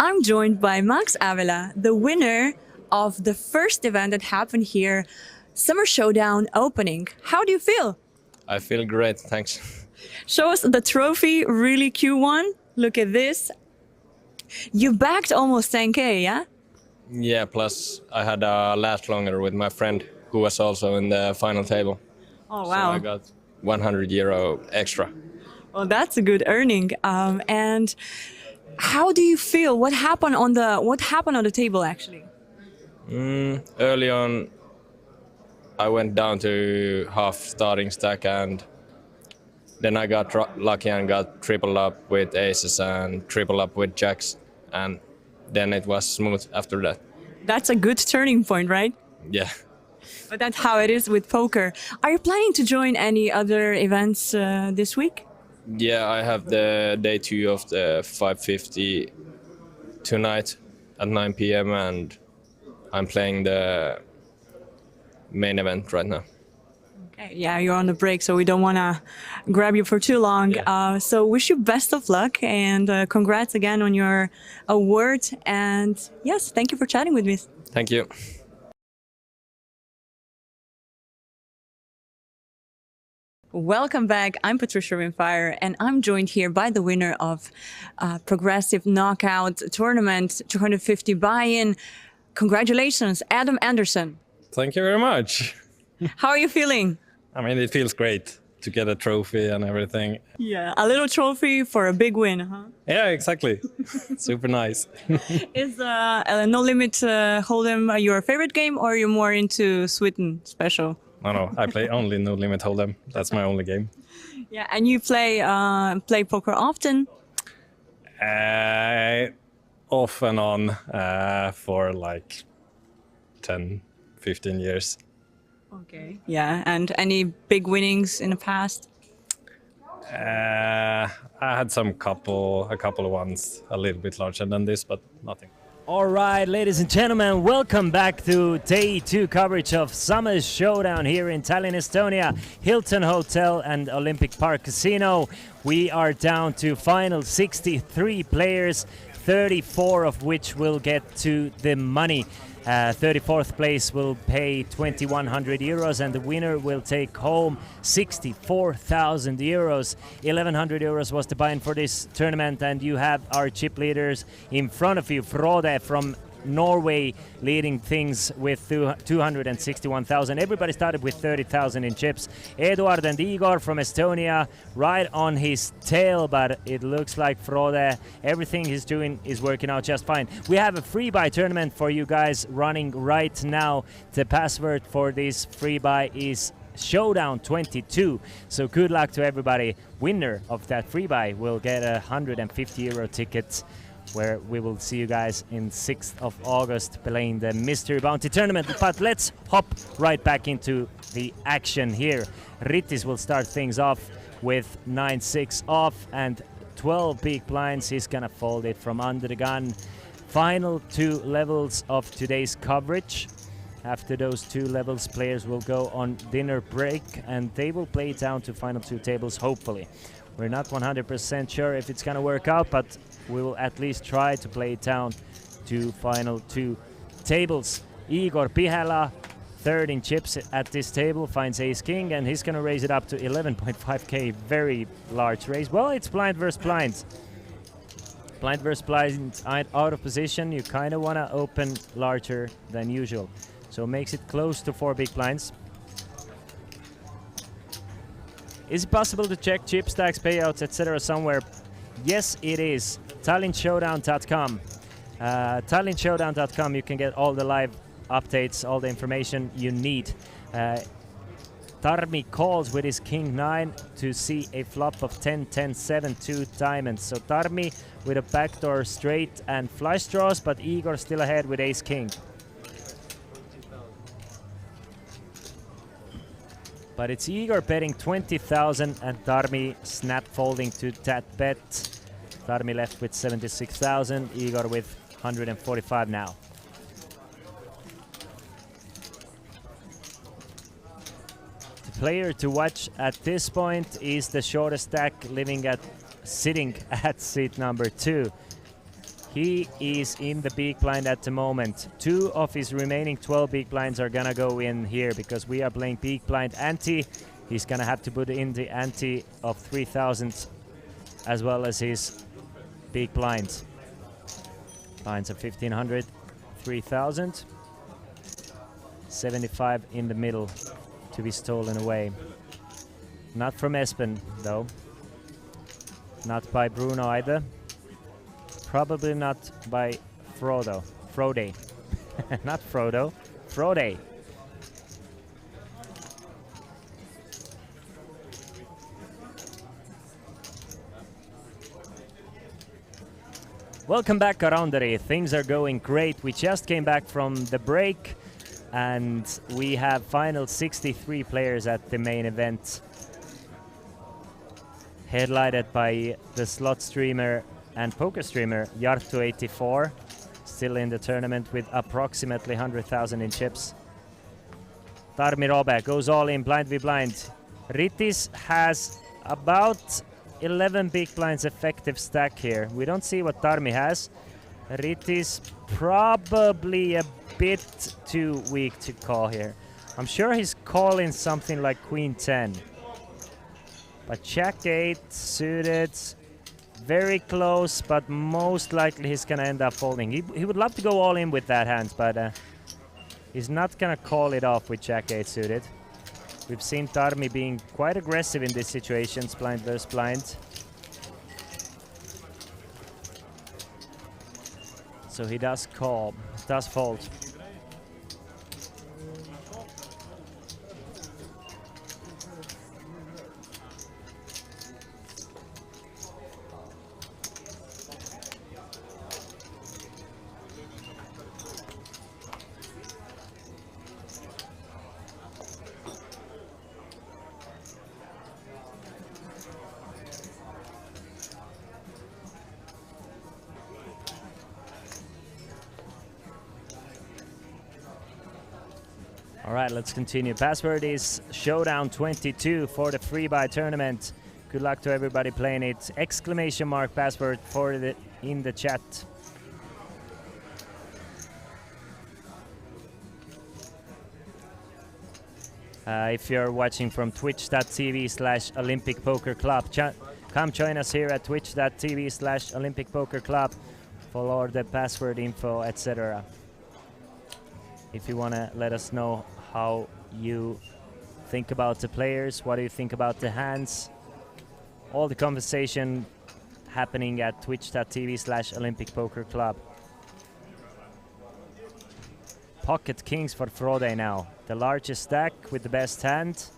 I'm joined by Max Avila, the winner of the first event that happened here, Summer Showdown opening. How do you feel? I feel great, thanks. Show us the trophy, really cute one. Look at this. You backed almost 10K, yeah? Yeah, plus I had a last longer with my friend who was also in the final table. Oh, wow. So I got 100 euro extra. Well, that's a good earning. And how do you feel? What happened on the table actually? Early on, I went down to half starting stack, and then I got lucky and got triple up with aces and triple up with jacks, and then it was smooth after that. That's a good turning point, right? Yeah. But that's how it is with poker. Are you planning to join any other events this week? Yeah, I have the day 2 of the 550 tonight at 9 p.m. and I'm playing the main event right now. Okay, yeah, you're on the break, so we don't want to grab you for too long. Yeah. So wish you best of luck and congrats again on your award. And yes, thank you for chatting with me. Thank you. Welcome back. I'm Patricia Rimfire, and I'm joined here by the winner of Progressive Knockout Tournament 250 buy-in. Congratulations, Adam Anderson. Thank you very much. How are you feeling? I mean, it feels great to get a trophy and everything. Yeah, a little trophy for a big win, huh? Yeah, exactly. Super nice. Is No Limit Hold'em your favorite game, or are you more into Sweden Special? No, I play only No Limit Hold'em. That's my only game. Yeah, and you play poker often? Off and on for like 10, 15 years. Okay. Yeah, and any big winnings in the past? I had a couple of ones a little bit larger than this, but nothing. All right, ladies and gentlemen, welcome back to day 2 coverage of Summer Showdown here in Tallinn, Estonia, Hilton Hotel and Olympic Park Casino. We are down to final 63 players, 34 of which will get to the money. 34th place will pay 2,100 euros and the winner will take home 64,000 euros. 1,100 euros was the buy-in for this tournament, and you have our chip leaders in front of you. Frode from Norway leading things with 261,000. Everybody started with 30,000 in chips. Eduard and Igor from Estonia right on his tail, but it looks like Frode, everything he's doing is working out just fine. We have a free buy tournament for you guys running right now. The password for this free buy is Showdown 22. So good luck to everybody. Winner of that free buy will get a 150 euro ticket, where we will see you guys in 6th of August playing the Mystery Bounty Tournament. But let's hop right back into the action here. Rittis will start things off with 9-6 off and 12 big blinds. He's gonna fold it from under the gun. Final 2 levels of today's coverage. After those 2 levels, players will go on dinner break and they will play down to final 2 tables, hopefully. We're not 100% sure if it's gonna work out, but we will at least try to play it down to final 2 tables. Igor Pihela, 3rd in chips at this table, finds ace king, and he's gonna raise it up to 11.5k. Very large raise. Well, it's blind versus blind. Blind versus blind out of position. You kind of want to open larger than usual. So makes it close to 4 big blinds. Is it possible to check chip stacks, payouts, etc. somewhere? Yes, it is. TallinnShowdown.com. TallinnShowdown.com. You can get all the live updates, all the information you need. Tarmi calls with his king 9 to see a flop of 10, 10, 7, 2 diamonds. So Tarmi with a backdoor straight and flush draws, but Igor still ahead with ace king. But it's Igor betting 20,000 and Tarmi snap folding to that bet. Tarmi left with 76,000, Igor with 145 now. The player to watch at this point is the shortest stack sitting at seat number 2. He is in the big blind at the moment. 2 of his remaining 12 big blinds are gonna go in here because we are playing big blind ante. He's gonna have to put in the ante of 3,000 as well as his big blinds. Blinds of 1,500, 3,000. 75 in the middle to be stolen away. Not from Espen though. Not by Bruno either. Probably not by Frode. Not Frodo. Frode. Welcome back, Arandari. Things are going great. We just came back from the break and we have final 63 players at the main event. Headlighted by the slot streamer and poker streamer Jarttu84, still in the tournament with approximately 100,000 in chips. Tarmi Robe goes all in, blind v blind. Ritis has about 11 big blinds effective stack here. We don't see what Tarmi has. Ritis probably a bit too weak to call here. I'm sure he's calling something like Queen 10. But Jack 8 suited. Very close, but most likely he's gonna end up folding. He would love to go all in with that hand, but he's not gonna call it off with Jack 8 suited. We've seen Tarmi being quite aggressive in these situations, blind versus blind. So he does call, does fold. All right, let's continue. Password is Showdown 22 for the free buy tournament. Good luck to everybody playing it. Exclamation mark password for in the chat. If you're watching from twitch.tv/Olympic Poker Club, come join us here at twitch.tv/Olympic Poker Club. Follow the password info, etc. If you want to let us know how you think about the players, what do you think about the hands, all the conversation happening at twitch.tv/Olympic Poker Club. Pocket kings for Frode now. The largest stack with the best hand.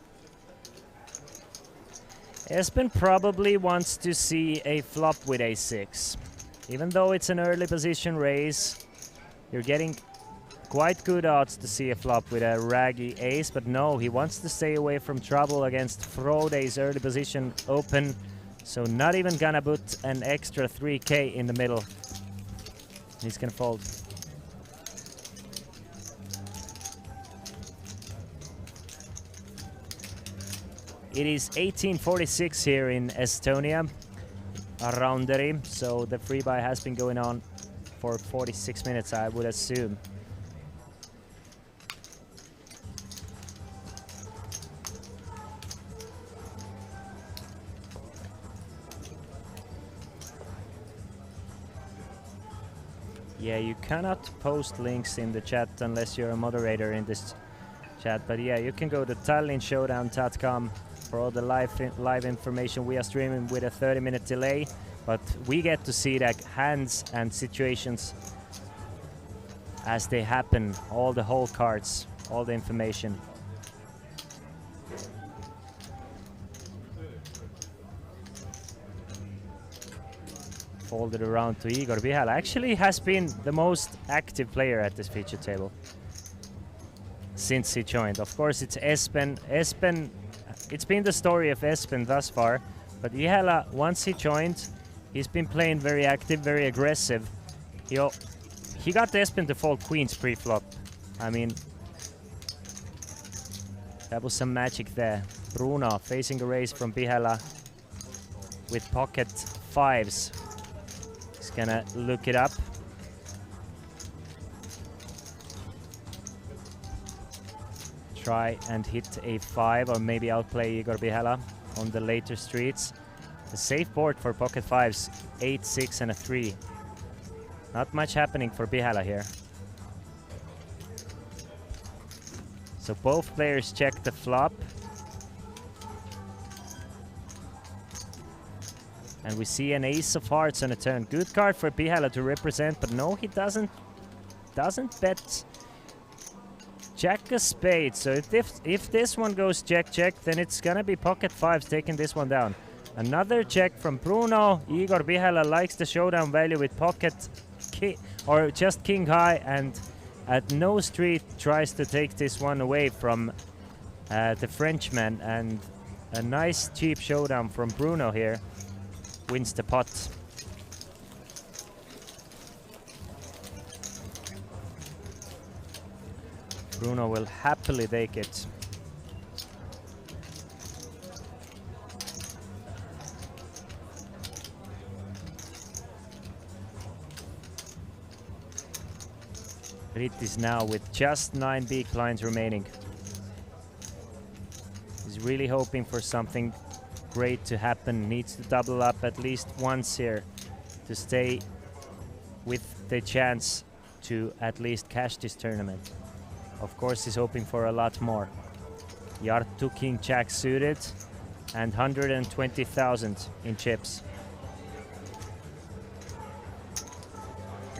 Espen probably wants to see a flop with a6. Even though it's an early position raise, you're getting quite good odds to see a flop with a raggy ace, but no, he wants to stay away from trouble against Frode's early position open, so not even gonna put an extra 3k in the middle. He's gonna fold. It is 1846 here in Estonia, Aranderi, so the free buy has been going on for 46 minutes, I would assume. Yeah, you cannot post links in the chat unless you're a moderator in this chat. But yeah, you can go to tallinnshowdown.com for all the live information. We are streaming with a 30-minute delay, but we get to see the hands and situations as they happen, all the whole cards, all the information. Folded around to Igor Vihala. Actually has been the most active player at this feature table since he joined. Of course, it's Espen. It's been the story of Espen thus far, but Vihala, once he joined, he's been playing very active, very aggressive. He got Espen to fold queens pre-flop. I mean, that was some magic there. Bruno facing a raise from Vihala with pocket fives. He's gonna look it up. Try and hit a 5 or maybe outplay Igor Vihala on the later streets. A safe board for pocket fives, 8, 6 and a 3. Not much happening for Vihala here. So both players check the flop. And we see an ace of hearts on a turn. Good card for Vihala to represent, but no, he doesn't bet jack a spade. So if this one goes check, then it's gonna be pocket fives taking this one down. Another check from Bruno. Igor Vihala likes the showdown value with pocket or just king high, and at no street tries to take this one away from the Frenchman. And a nice cheap showdown from Bruno here wins the pot. Bruno will happily take it. Rit is now with just 9 big blinds remaining. He's really hoping for something great to happen. Needs to double up at least once here to stay with the chance to at least cash this tournament. Of course, he's hoping for a lot more. Jarttu King Jack suited and 120,000 in chips.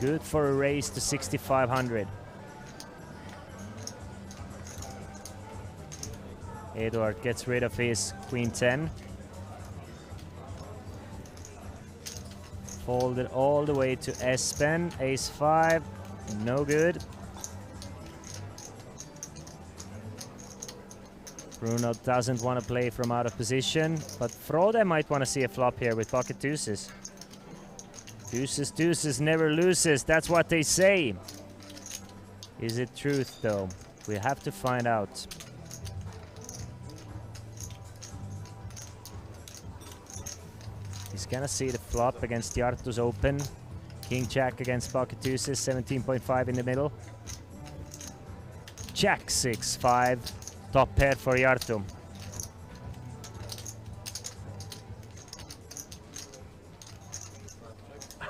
Good for a raise to 6,500. Eduard gets rid of his queen 10. Folded all the way to Espen. Ace 5, no good. Bruno doesn't want to play from out of position, but Frode might want to see a flop here with pocket deuces. Deuces, deuces never loses, that's what they say. Is it truth though? We have to find out. He's gonna see the flop against Jarttu's open. King Jack against pocket deuces, 17.5 in the middle. Jack 6, 5. Top pair for Jarttu.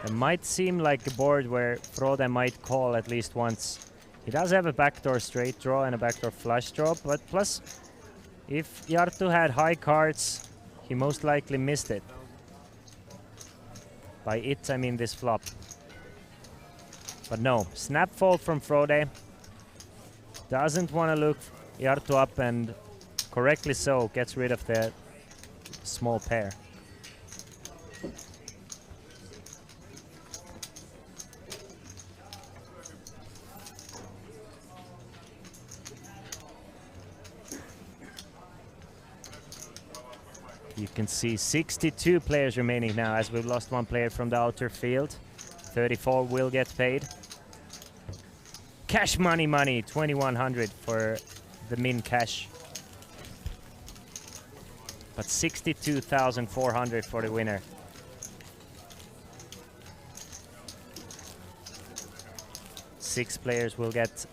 It might seem like a board where Frode might call at least once. He does have a backdoor straight draw and a backdoor flush draw, but plus, if Jarttu had high cards, he most likely missed it. By it, I mean this flop. But no, snap fold from Frode. Doesn't want to look Jarttu up, and correctly so, gets rid of the small pair. You can see 62 players remaining now, as we've lost 1 player from the outer field. 34 will get paid. Cash money, 2100 for the min cash. But 62,400 for the winner. Six players will get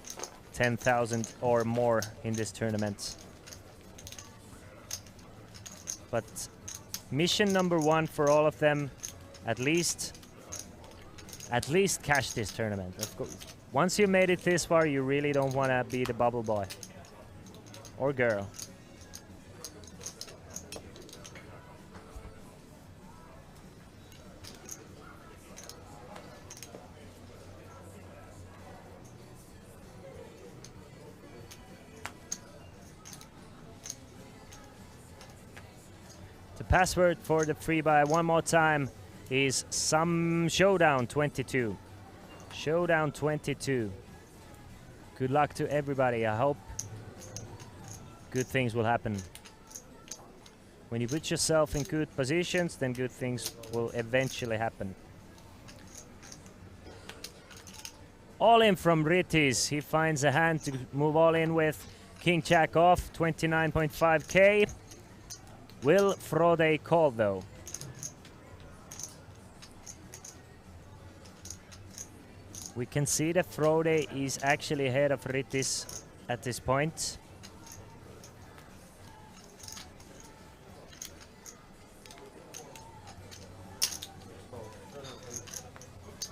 10,000 or more in this tournament. But mission number 1 for all of them, at least cash this tournament. Of course, once you made it this far, you really don't want to be the bubble boy or girl. password for the free buy one more time is some Showdown 22. Showdown 22. Good luck to everybody. I hope good things will happen. When you put yourself in good positions, then good things will eventually happen. All in from Ritis. He finds a hand to move all in with. King Jack off, 29.5k. Will Frode call though? We can see that Frode is actually ahead of Ritis at this point.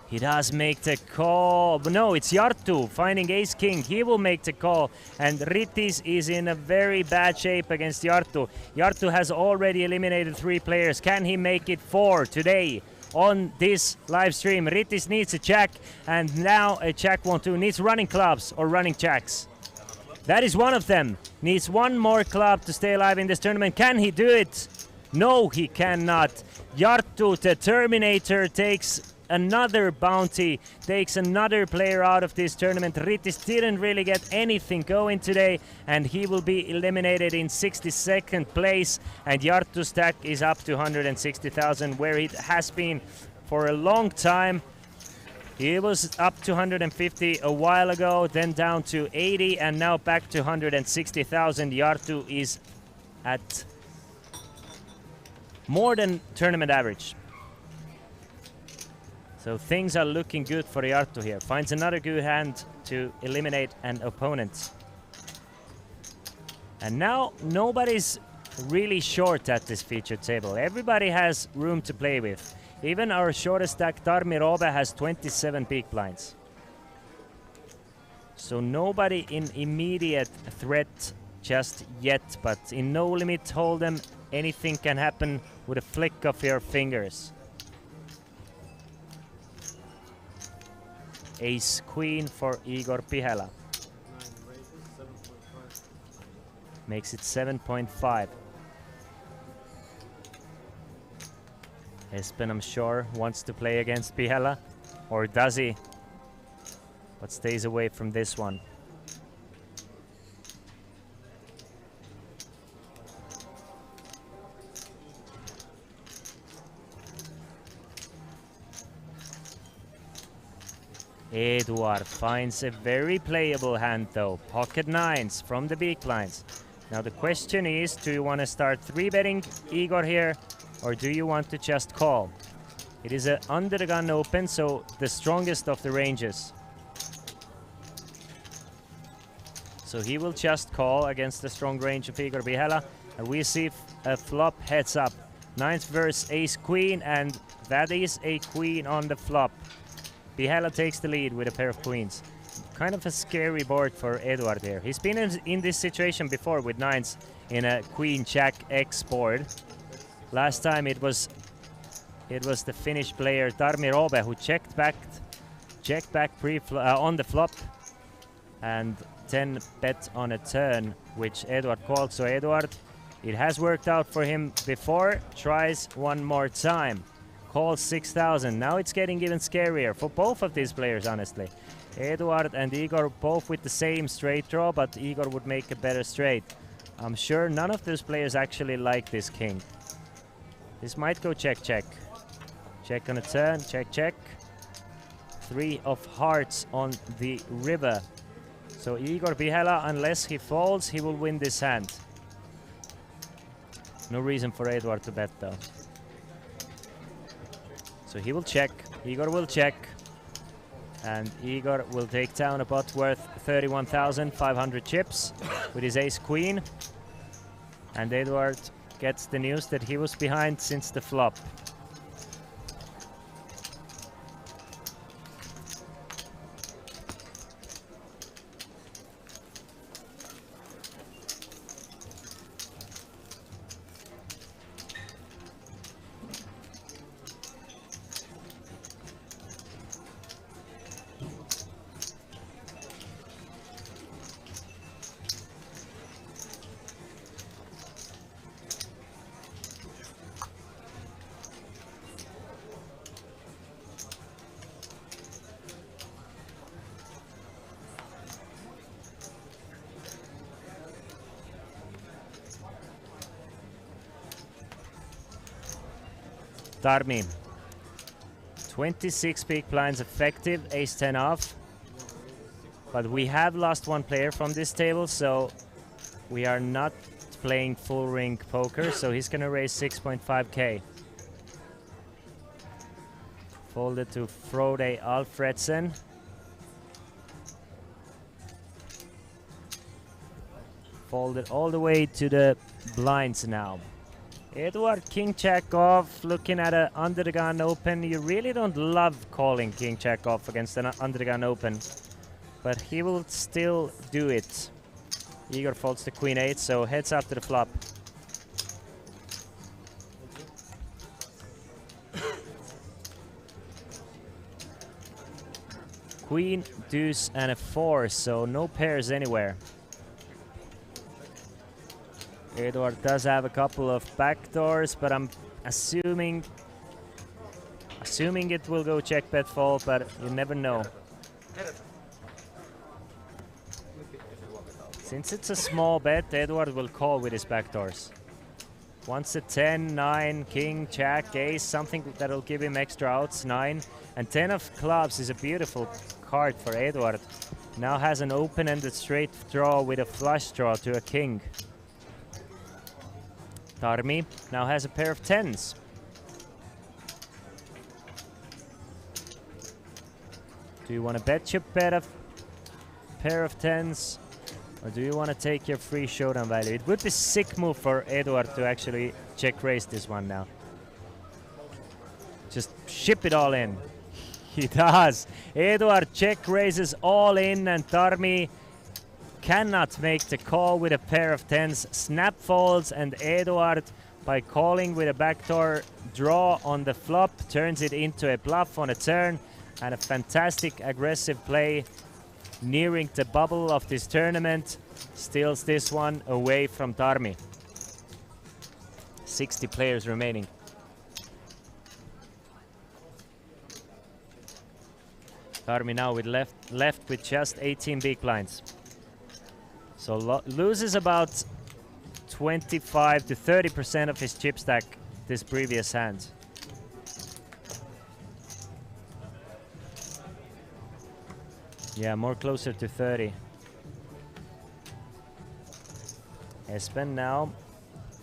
He does make the call, but no, it's Jarttu finding ace king. He will make the call, and Ritis is in a very bad shape against Jarttu. Jarttu has already eliminated 3 players. Can he make it 4 today on this live stream? Ritis needs a jack, and now a jack 1-2 needs running clubs or running jacks. That is one of them. Needs one more club to stay alive in this tournament. Can he do it? No, he cannot. Jarttu, the Terminator, takes another bounty, takes another player out of this tournament. Ritis didn't really get anything going today, and he will be eliminated in 62nd place. And Jarttu's stack is up to 160,000, where it has been for a long time. He was up to 150 a while ago, then down to 80, and now back to 160,000. Jarttu is at more than tournament average. So things are looking good for Jarttu here. Finds another good hand to eliminate an opponent. And now nobody's really short at this featured table. Everybody has room to play with. Even our shortest stack, Tarmi Robe, has 27 big blinds. So nobody in immediate threat just yet, but in no limit hold'em, anything can happen with a flick of your fingers. Ace Queen for Igor Pihela. Makes it 7.5. Espen, I'm sure, wants to play against Pihela. Or does he? But stays away from this one. Eduard finds a very playable hand though. Pocket nines from the big blinds. Now the question is, do you want to start 3-betting Igor here, or do you want to just call? It is a under the gun open, so the strongest of the ranges. So he will just call against the strong range of Igor Pihela, and we see a flop heads up. Nines versus ace queen, and that is a queen on the flop. Pihela takes the lead with a pair of queens. Kind of a scary board for Eduard here. He's been in this situation before with nines in a queen jack X board. Last time it was the Finnish player Tarmi Robe who checked back on the flop and 10 bet on a turn, which Eduard called. So Eduard, it has worked out for him before. Tries one more time. Calls 6,000. Now it's getting even scarier for both of these players, honestly. Eduard and Igor both with the same straight draw, but Igor would make a better straight. I'm sure none of those players actually like this king. This might go check, check. Check on a turn, check, check. 3 of hearts on the river. So Igor Pihela, unless he folds, he will win this hand. No reason for Eduard to bet though. So he will check, Igor will check, and Igor will take down a pot worth 31,500 chips with his ace queen. And Eduard gets the news that he was behind since the flop. Tarmi. 26 big blinds effective, ace-10 off. But we have lost one player from this table, so we are not playing full ring poker, so he's gonna raise 6.5k. Folded to Frode Alfredsen. Folded all the way to the blinds now. Edward King Jack off, looking at an under the gun open. You really don't love calling King Jack off against an under the gun open, but he will still do it. Igor folds the Queen 8, so heads up to the flop. Queen, deuce, and a 4, so no pairs anywhere. Edward does have a couple of backdoors, but I'm assuming it will go check bet fold, but you never know. Since it's a small bet, Edward will call with his backdoors. Once a 10, 9, king, jack, ace, something that'll give him extra outs, 9. And 10 of clubs is a beautiful card for Edward. Now has an open-ended straight draw with a flush draw to a king. Tarmi now has a pair of 10s. Do you want to bet your bet a pair of 10s? Or do you want to take your free showdown value? It would be sick move for Edward to actually check raise this one now. Just ship it all in. He does. Edward check raises all in, and Tarmi cannot make the call with a pair of 10s. Snap folds, and Edward, by calling with a backdoor draw on the flop, turns it into a bluff on a turn, and a fantastic aggressive play nearing the bubble of this tournament. Steals this one away from Tarmi. 60 players remaining. Tarmi now with left with just 18 big blinds. So loses about 25 to 30% of his chip stack this previous hand. Yeah, more closer to 30. Espen now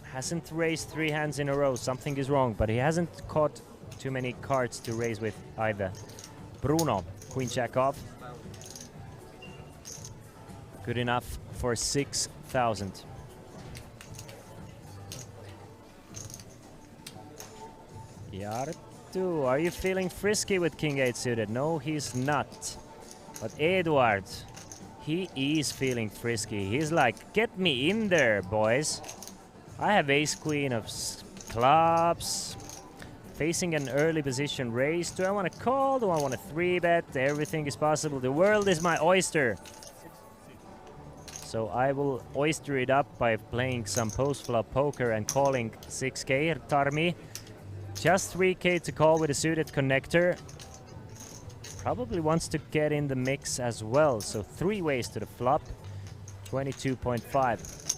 hasn't raised 3 hands in a row. Something is wrong, but he hasn't caught too many cards to raise with either. Bruno, Queen Jack off. Good enough for 6,000. Jartu, are you feeling frisky with King 8 suited? No, he's not. But Edward, he is feeling frisky. He's like, get me in there, boys. I have ace queen of clubs. Facing an early position raise. Do I want to call? Do I want to 3-bet? Everything is possible. The world is my oyster. So I will oyster it up by playing some post-flop poker and calling 6k. Tarmi, just 3k to call with a suited connector. Probably wants to get in the mix as well. So 3 ways to the flop. 22.5.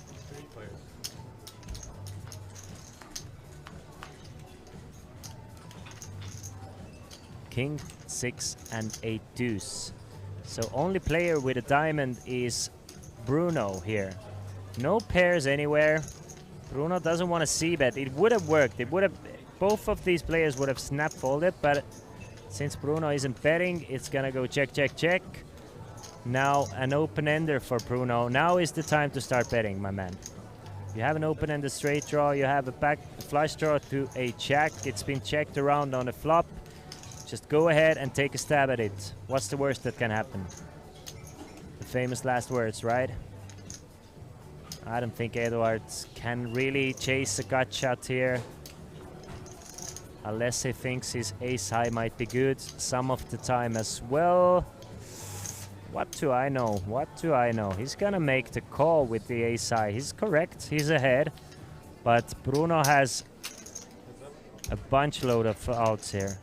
King, 6, and 8 deuce. So only player with a diamond is Bruno here. No pairs anywhere. Bruno doesn't want to c-bet. It would have worked. It would have. Both of these players would have snap folded, but since Bruno isn't betting, it's gonna go check, check, check. Now an open-ender for Bruno. Now is the time to start betting, my man. You have an open-ended straight draw. You have a back flush draw to a jack. It's been checked around on the flop. Just go ahead and take a stab at it. What's the worst that can happen? The famous last words, right? I don't think Edwards can really chase a gut shot here. Unless he thinks his ace high might be good some of the time as well. What do I know? What do I know? He's gonna make the call with the ace high. He's correct. He's ahead. But Bruno has a bunch load of outs here.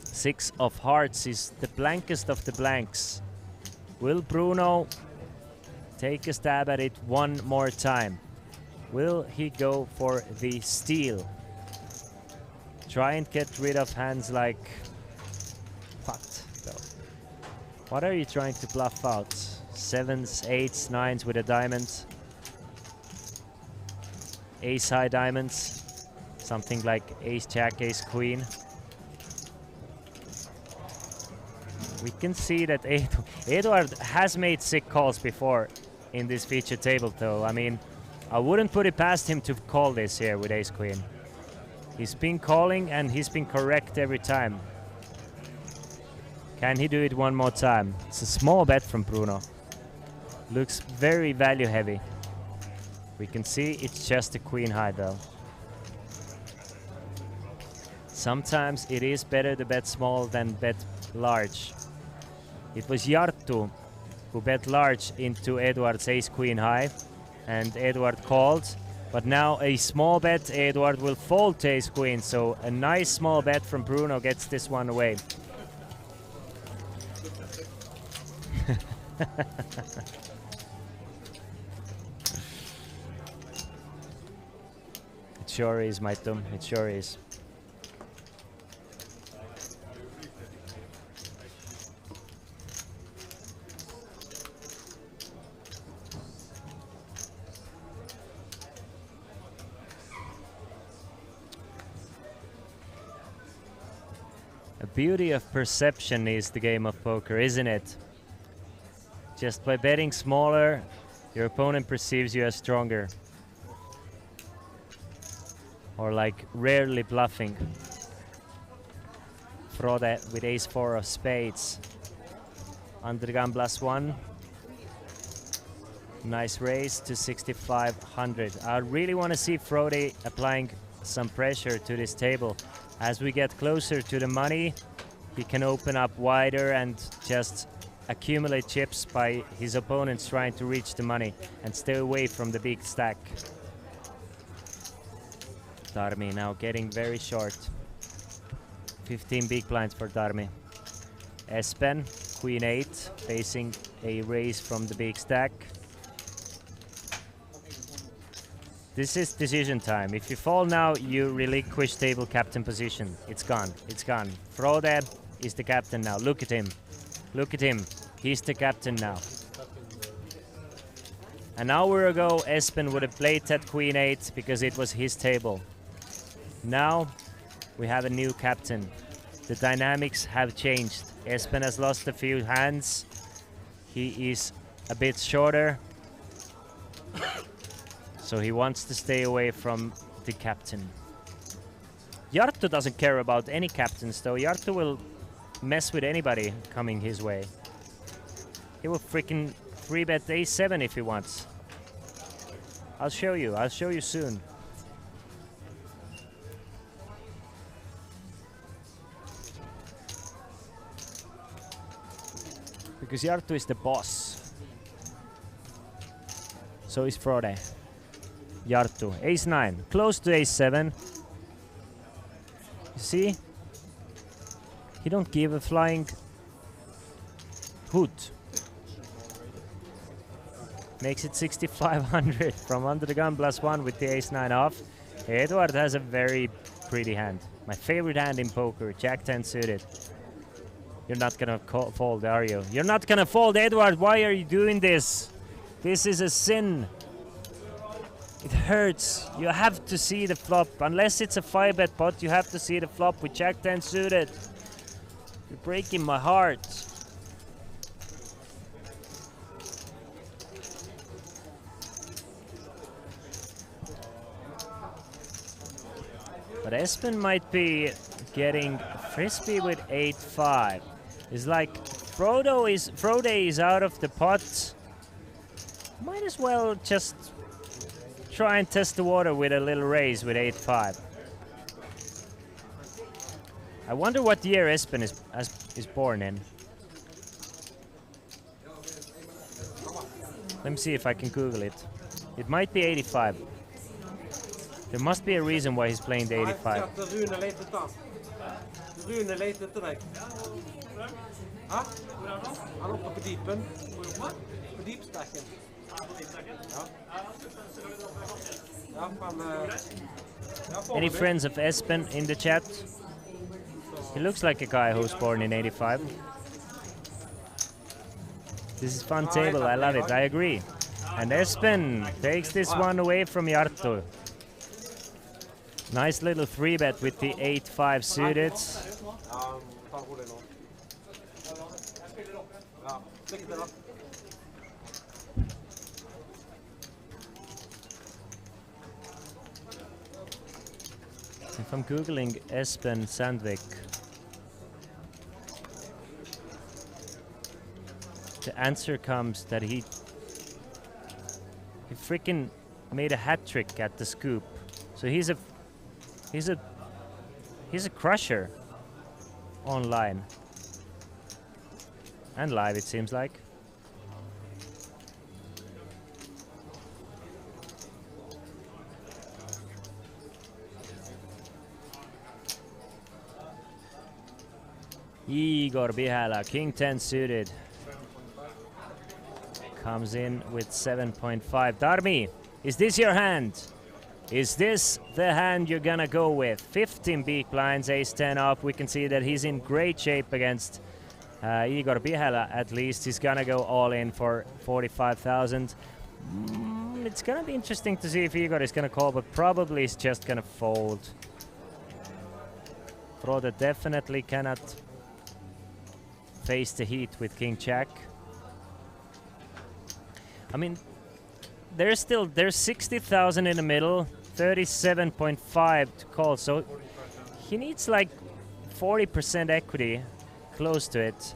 6 of hearts is the blankest of the blanks. Will Bruno take a stab at it one more time? Will he go for the steal? Try and get rid of hands like... What, though? What are you trying to bluff out? 7s, 8s, 9s with a diamond. Ace high diamonds. Something like ace jack, ace queen. We can see that Eduard has made sick calls before in this feature table, though. I mean, I wouldn't put it past him to call this here with ace queen. He's been calling and he's been correct every time. Can he do it one more time? It's a small bet from Bruno. Looks very value heavy. We can see it's just a queen high though. Sometimes it is better to bet small than bet large. It was Jarttu who bet large into Eduard's ace queen high, and Eduard called. But now a small bet, Eduard will fold to ace queen, so a nice small bet from Bruno gets this one away. It sure is, Maitum, it sure is. The beauty of perception is the game of poker, isn't it? Just by betting smaller, your opponent perceives you as stronger. Or like rarely bluffing. Frode with ace 4 of spades. Under the gun +1. Nice raise to 6,500. I really want to see Frode applying some pressure to this table. As we get closer to the money, he can open up wider and just accumulate chips by his opponents trying to reach the money and stay away from the big stack. Darmi now getting very short. 15 big blinds for Darmi. Espen, queen 8, facing a raise from the big stack. This is decision time. If you fall now, you relinquish table captain position. It's gone. It's gone. Frode is the captain now. Look at him. Look at him. He's the captain now. An hour ago, Espen would have played that queen 8 because it was his table. Now, we have a new captain. The dynamics have changed. Espen has lost a few hands. He is a bit shorter. So he wants to stay away from the captain. Jarttu doesn't care about any captains though. Jarttu will mess with anybody coming his way. He will freaking free bet a7 if he wants. I'll show you. I'll show you soon. Because Jarttu is the boss. So is Frode. Jarttu, ace 9, close to ace 7. You see? He don't give a flying hoot. Makes it 6,500 from under the gun +1 with the ace 9 off. Eduard has a very pretty hand. My favorite hand in poker, Jack 10 suited. You're not gonna fold, are you? You're not gonna fold, Eduard. Why are you doing this? This is a sin. It hurts. You have to see the flop. Unless it's a 5-bet pot, you have to see the flop with Jack 10 suited. You're breaking my heart. But Espen might be getting frisbee with 8-5. It's like Frode is out of the pot. Might as well just try and test the water with a little raise with 8-5. I wonder what year Espen is born in. Let me see if I can Google it. It might be 85. There must be a reason why he's playing the 85. Rune leter etter deg. Hæ? Han oppe på deepen. På deepstacken. Ja. Ja, han Any friends of Espen in the chat? He looks like a guy who's born in 85. This is fun table, I love it, I agree. And Espen takes this one away from Jarttu. Nice little 3-bet with the 8-5 suited. If I'm googling Espen Sandvik, the answer comes that he freaking made a hat trick at the scoop. So he's a crusher online and live, it seems like. Igor Bihala, King 10 suited. Comes in with 7.5. Darmi, is this your hand? Is this the hand you're gonna go with? 15 big blinds, ace 10 up. We can see that he's in great shape against Igor Bihala. At least he's gonna go all in for 45,000. It's gonna be interesting to see if Igor is gonna call, but probably he's just gonna fold. Frode definitely cannot face the heat with King Jack. I mean, there's 60,000 in the middle, 37.5 to call, so he needs like 40% equity, close to it.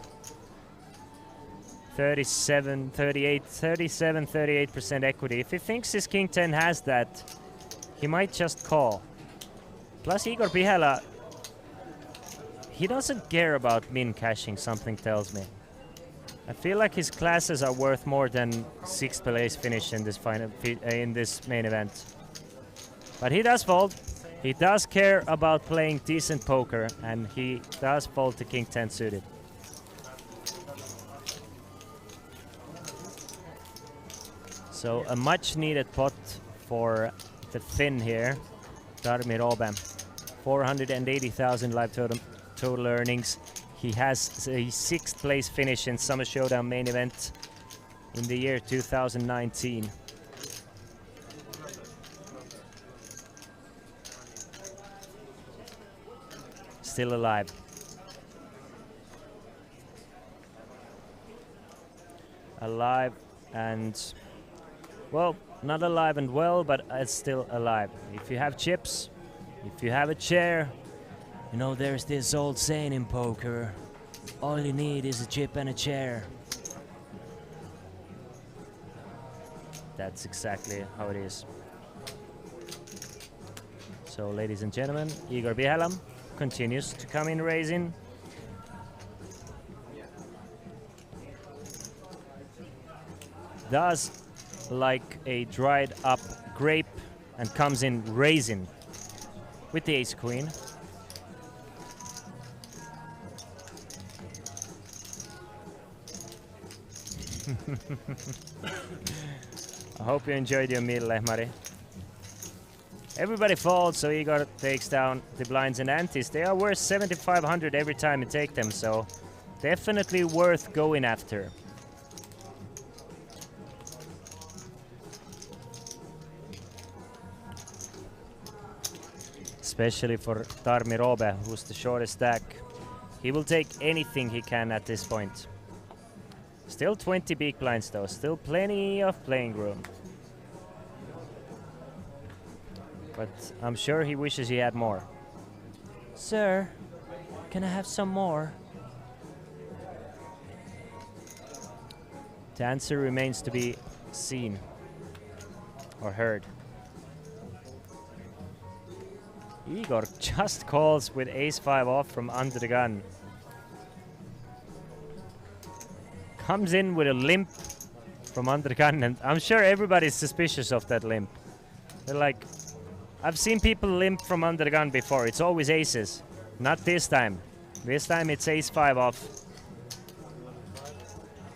38% equity. If he thinks his King 10 has that, he might just call. Plus Igor Bihala, he doesn't care about min cashing, something tells me. I feel like his classes are worth more than 6th place finish in this main event. But he does fold. He does care about playing decent poker, and he does fold to King 10 suited. So a much needed pot for the Finn here. Darmi Robem. 480,000 live total earnings. He has a 6th place finish in Summer Showdown main event in the year 2019. Still alive. Alive and, well, not alive and well, but it's still alive. If you have chips, if you have a chair, you know, there's this old saying in poker, all you need is a chip and a chair. That's exactly how it is. So, ladies and gentlemen, Igor Bihala continues to come in raising. Does like a dried up grape and comes in raising with the ace queen. I hope you enjoyed your meal, Lehmari. Everybody folds, so Igor takes down the blinds and antes. They are worth 7,500 every time you take them, so definitely worth going after. Especially for Darmi Robe, who's the shortest stack. He will take anything he can at this point. Still 20 big blinds though, still plenty of playing room. But I'm sure he wishes he had more. Sir, can I have some more? The answer remains to be seen or heard. Igor just calls with ace-5 off from under the gun. Comes in with a limp from under the gun, and I'm sure everybody's suspicious of that limp. They're like, I've seen people limp from under the gun before. It's always aces. Not this time. This time it's ace-5 off.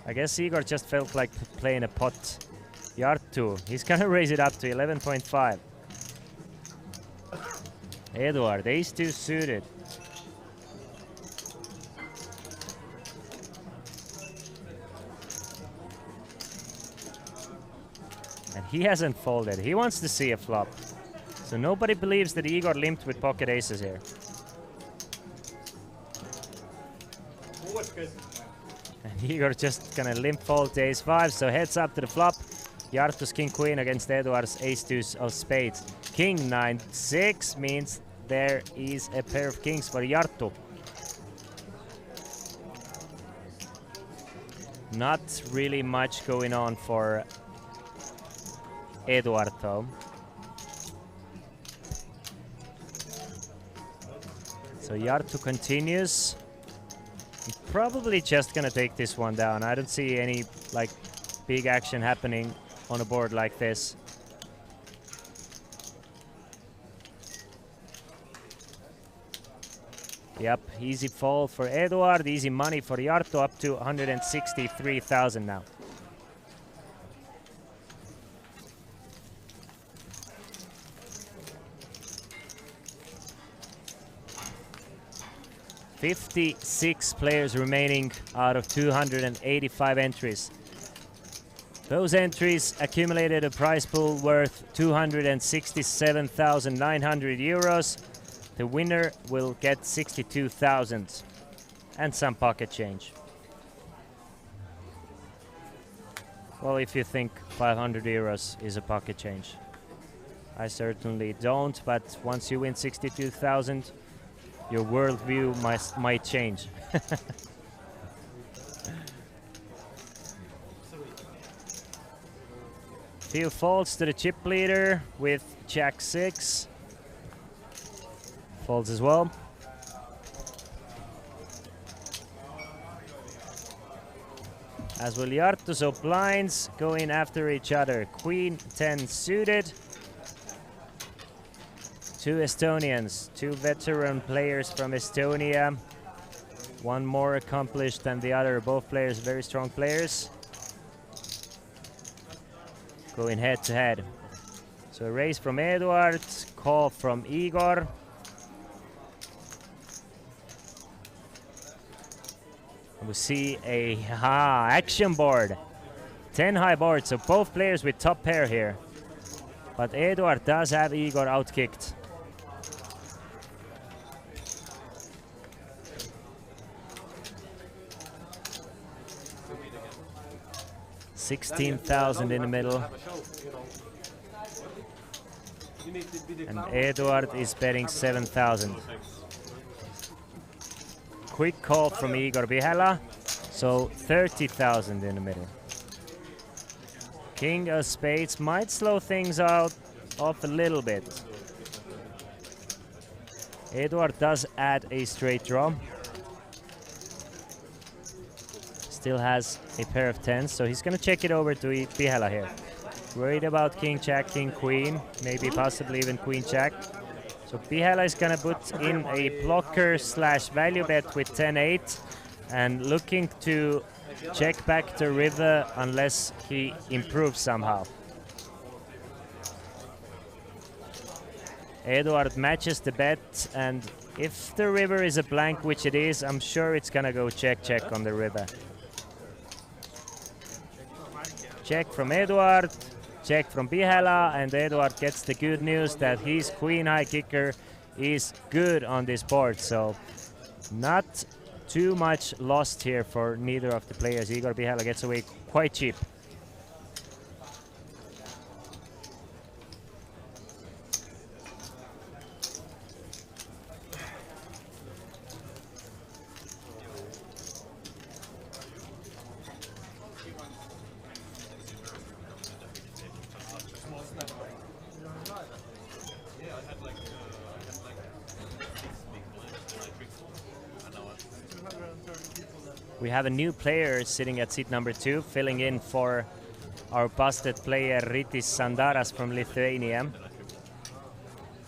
I guess Igor just felt like playing a pot. Jarttu, he's gonna raise it up to 11.5. Eduard, ace-2 suited. And he hasn't folded. He wants to see a flop. So nobody believes that Igor limped with pocket aces here. And Igor just gonna limp fold to ace-5, so heads up to the flop. Jarttu's king-queen against Eduard's ace-2 of spades. King 9-6 means there is a pair of kings for Jarttu. Not really much going on for Eduard though. So Jarttu continues. He's probably just gonna take this one down. I don't see any like big action happening on a board like this. Yep, easy fold for Eduard, easy money for Jarttu, up to 163,000 now. $56 players remaining out of 285 entries. Those entries accumulated a prize pool worth 267,900 euros. The winner will get 62,000 and some pocket change. Well, if you think 500 euros is a pocket change. I certainly don't, but once you win 62,000, your worldview might change. Few folds to the chip leader with Jack 6. Folds as well. As will Jarttu, so blinds going after each other. Queen 10 suited. Two Estonians, two veteran players from Estonia. One more accomplished than the other. Both players very strong players. Going head to head. So a raise from Eduard, call from Igor. We see a action board. 10 high board, so both players with top pair here. But Eduard does have Igor outkicked. $16,000 in the middle. And Eduard is betting 7,000. Quick call from Igor Bihela, so 30,000 in the middle. King of spades might slow things out off a little bit. Eduard does add a straight draw. Still has a pair of tens, so he's gonna check it over to Bihela here. Worried about king jack, king queen, maybe possibly even queen jack. So Bihela is gonna put in a blocker slash value bet with 10-8 and looking to check back the river unless he improves somehow. Eduard matches the bet, and if the river is a blank, which it is, I'm sure it's gonna go check check on the river. Check from Eduard. Check from Bihela, and Eduard gets the good news that his queen high kicker is good on this board, so not too much lost here for neither of the players. Igor Bihela gets away quite cheap. We have a new player sitting at seat number 2, filling in for our busted player Rytis Sandaras from Lithuania.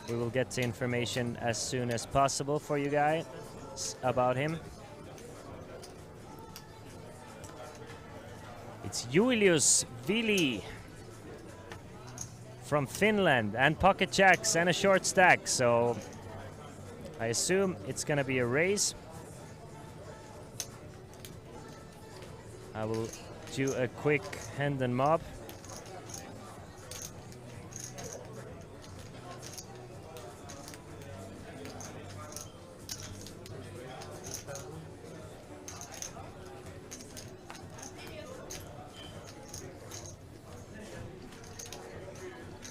We will get the information as soon as possible for you guys about him. It's Julius Vili from Finland, and pocket jacks and a short stack, so I assume it's gonna be a raise. I will do a quick hand and mob.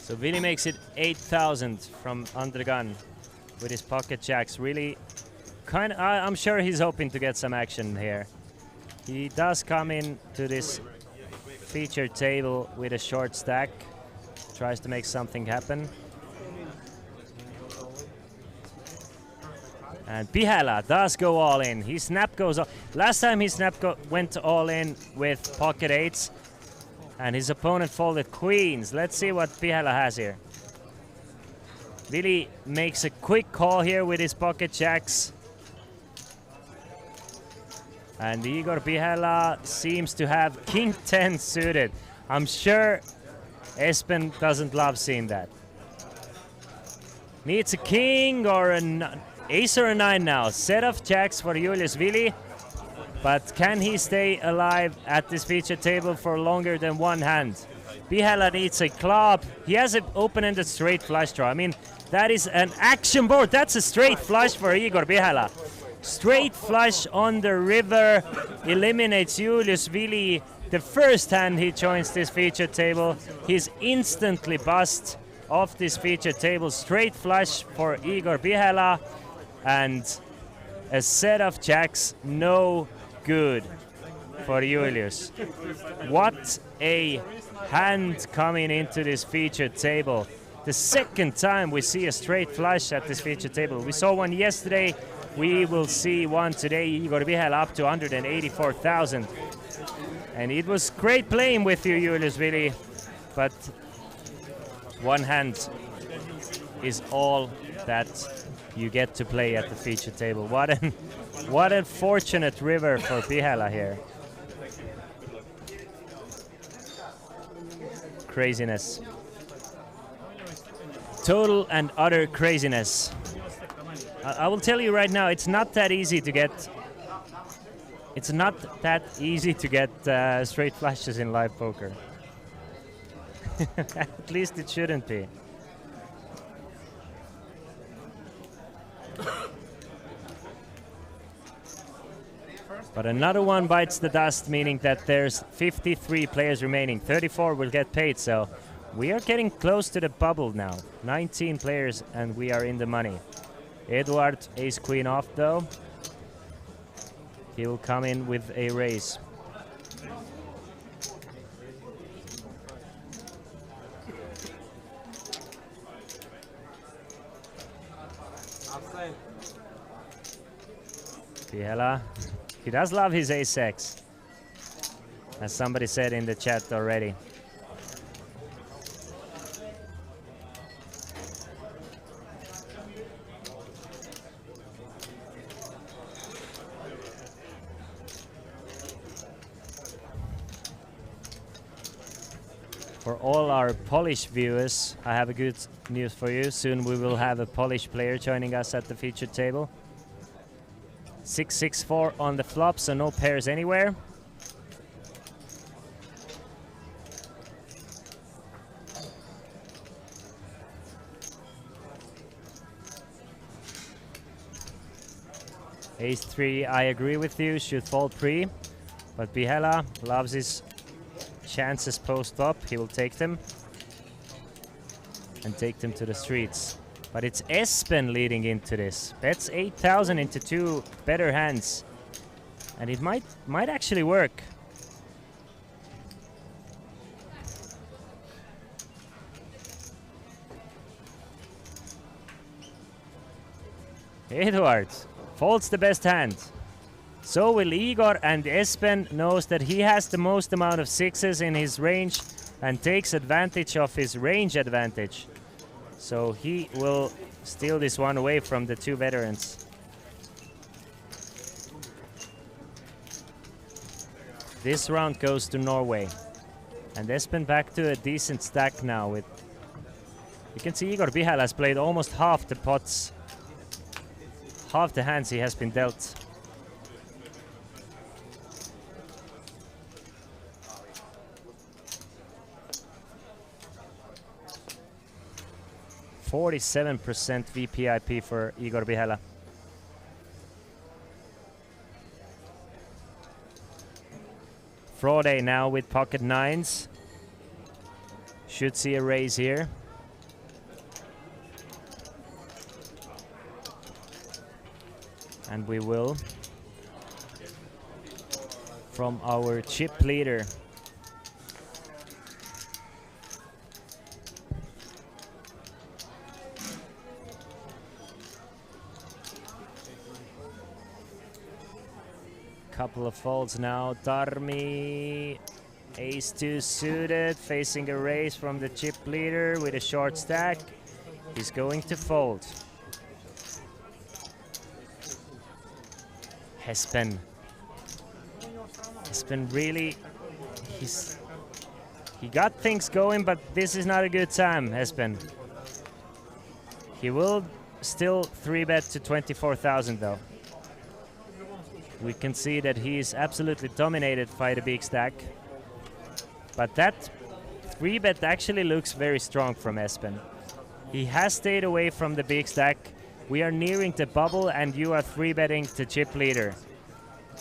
So Willie makes it 8,000 from under the gun with his pocket jacks. Really, I'm sure he's hoping to get some action here. He does come in to this feature table with a short stack. Tries to make something happen. And Pihala does go all in. His snap goes all. Last time his snap went all in with pocket eights. And his opponent folded queens. Let's see what Pihala has here. Willie makes a quick call here with his pocket jacks. And Igor Pihala seems to have King 10 suited. I'm sure Espen doesn't love seeing that. Needs a king or an ace or a 9 now. Set of jacks for Julius Willie. But can he stay alive at this feature table for longer than one hand? Pihala needs a club. He has an open-ended straight flush draw. I mean, that is an action board. That's a straight flush for Igor Pihala. Straight flush on the river eliminates Julius Willie. The first hand he joins this feature table, he's instantly buzzed off this feature table. Straight flush for Igor Pihala. And a set of jacks, no good for Julius. What a hand coming into this featured table. The second time we see a straight flush at this featured table. We saw one yesterday. We will see one today. Igor Pihala up to 184,000. And it was great playing with you, Julius Willie. But one hand is all that you get to play at the feature table. What a fortunate river for Pihala here. Craziness. Total and utter craziness. I will tell you right now, it's not that easy to get. It's not that easy to get straight flushes in live poker. At least it shouldn't be. But another one bites the dust, meaning that there's 53 players remaining. 34 will get paid, so we are getting close to the bubble now. 19 players and we are in the money. Eduard, ace queen off though. He will come in with a raise. Pihala. He does love his ace-X, as somebody said in the chat already. For all our Polish viewers, I have a good news for you. Soon we will have a Polish player joining us at the featured table. 6-6-4 on the flop, so no pairs anywhere. Ace-3, I agree with you, should fold pre. But Pihala loves his chances post-flop. He will take them. And take them to the streets. But it's Espen leading into this. Bets 8,000 into two better hands. And it might actually work. Eduard folds the best hand. So will Igor, and Espen knows that he has the most amount of sixes in his range and takes advantage of his range advantage. So he will steal this one away from the two veterans. This round goes to Norway. And Espen back to a decent stack now. With, you can see Igor Pihala has played almost half the pots half the hands he has been dealt. %47% VPIP for Igor Bihela. Frode now with pocket nines. Should see a raise here. And we will. From our chip leader. Couple of folds now. Tarmi, ace-2 suited, facing a raise from the chip leader with a short stack. He's going to fold. Hespen really, he got things going, but this is not a good time, Hespen. He will still 3-bet to 24,000 though. We can see that he is absolutely dominated by the big stack. But that 3-bet actually looks very strong from Espen. He has stayed away from the big stack. We are nearing the bubble and you are 3-betting the chip leader.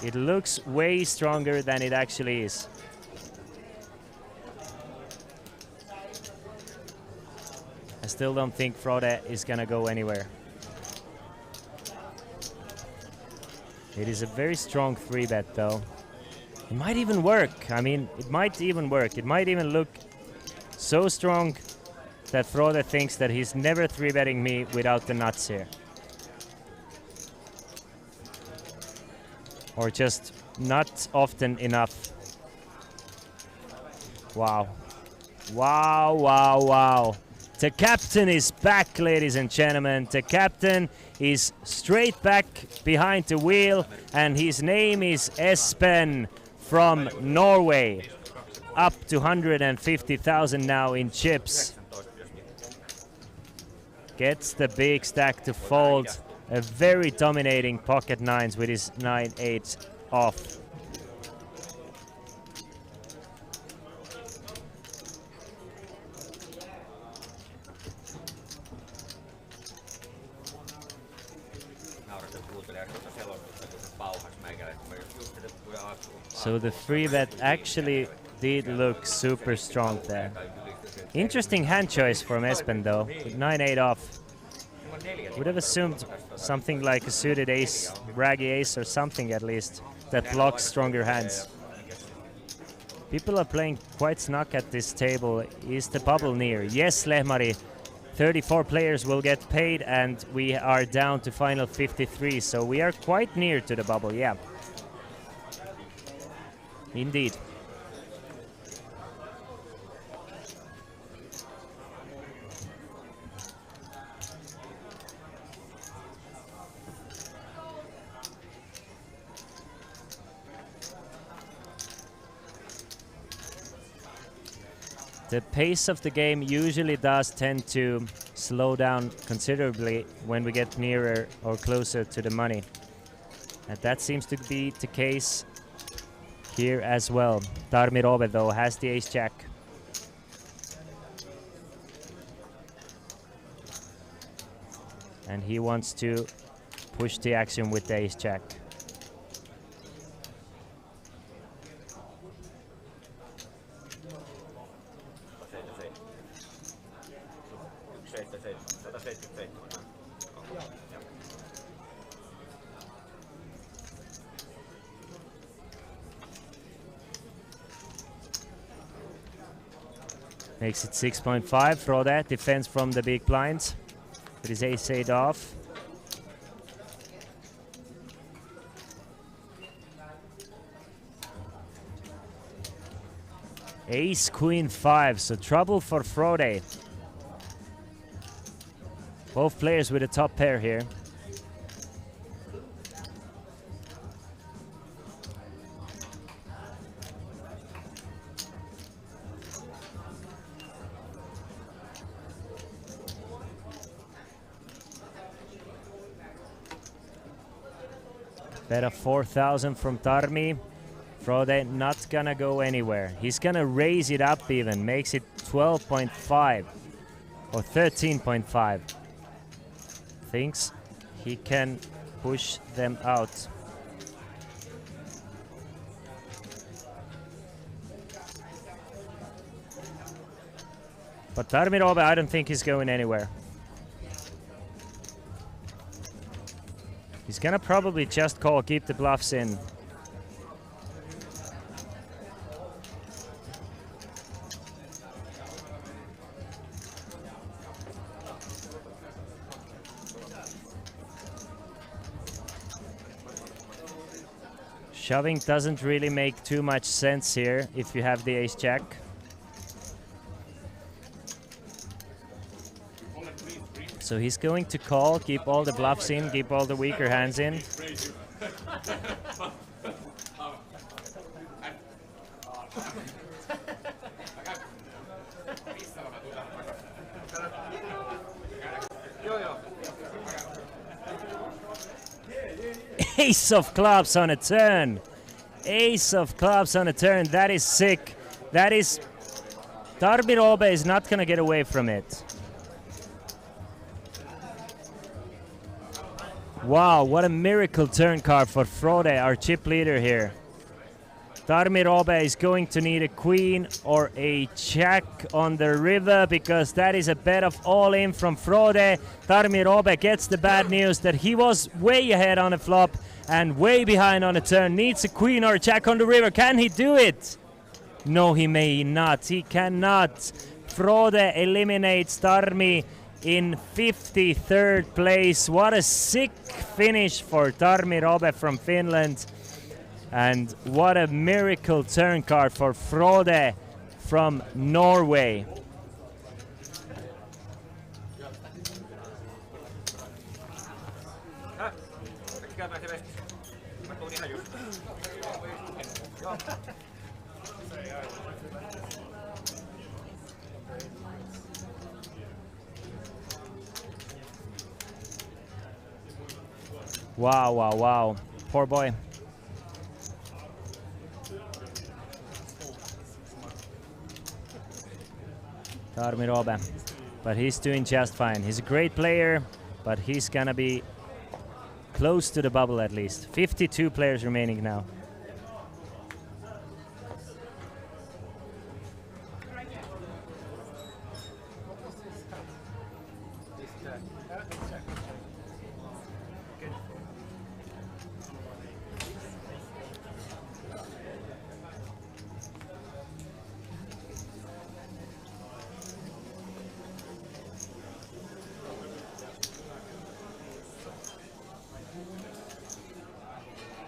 It looks way stronger than it actually is. I still don't think Frode is gonna go anywhere. It is a very strong 3-bet though. It might even work. I mean, it might even work. It might even look so strong that Frode thinks that he's never 3-betting me without the nuts here. Or just not often enough. Wow. Wow, wow, wow. The captain is back, ladies and gentlemen. The captain is straight back behind the wheel, and his name is Espen from Norway. Up to 150,000 now in chips. Gets the big stack to fold. A very dominating pocket nines with his 9-8 off. So the 3-bet actually did look super strong there. Interesting hand choice from Espen though, with 9-8 off. Would have assumed something like a suited ace, braggy ace or something at least, that blocks stronger hands. People are playing quite snug at this table. Is the bubble near? Yes, Lehmari. 34 players will get paid and we are down to final 53, so we are quite near to the bubble, yeah. Indeed. The pace of the game usually does tend to slow down considerably when we get nearer or closer to the money. And that seems to be the case here as well. Tarmirove though has the ace-jack. And he wants to push the action with the ace-jack. Makes it 6.5. Frode defends from the big blinds. With his ace-8 off. Ace-Queen 5, so trouble for Frode. Both players with a top pair here. Bet of 4,000 from Tarmi. Frode not gonna go anywhere. He's gonna raise it up even, makes it 12.5 or 13.5. Thinks he can push them out. But Tarmi Robe, I don't think he's going anywhere. He's gonna probably just call, keep the bluffs in. Shoving doesn't really make too much sense here if you have the ace-jack. So he's going to call, keep all the bluffs in, keep all the weaker hands in. Ace of clubs on a turn. Ace of clubs on a turn. That is sick. That is... Tarmi Robe is not going to get away from it. Wow, what a miracle turn card for Frode, our chip leader here. Tarmi Robe is going to need a queen or a jack on the river because that is a bet of all in from Frode. Tarmi Robe gets the bad news that he was way ahead on a flop and way behind on a turn. Needs a queen or a jack on the river. Can he do it? No, he may not. He cannot. Frode eliminates Tarmi in 53rd place. What a sick finish for Tarmi Robe from Finland. And what a miracle turn card for Frode from Norway. Wow, wow, wow. Poor boy. Tarmi Robe. But he's doing just fine. He's a great player, but he's gonna be close to the bubble at least. 52 players remaining now.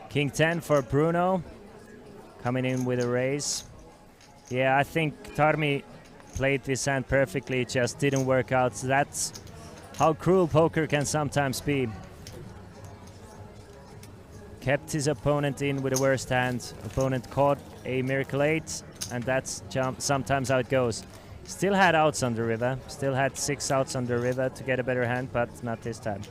King 10 for Bruno, coming in with a raise. Yeah, I think Tarmi played this hand perfectly, it just didn't work out. So that's how cruel poker can sometimes be. Kept his opponent in with the worst hand. Opponent caught a miracle 8, and that's sometimes how it goes. Still had outs on the river, still had 6 outs on the river to get a better hand, but not this time.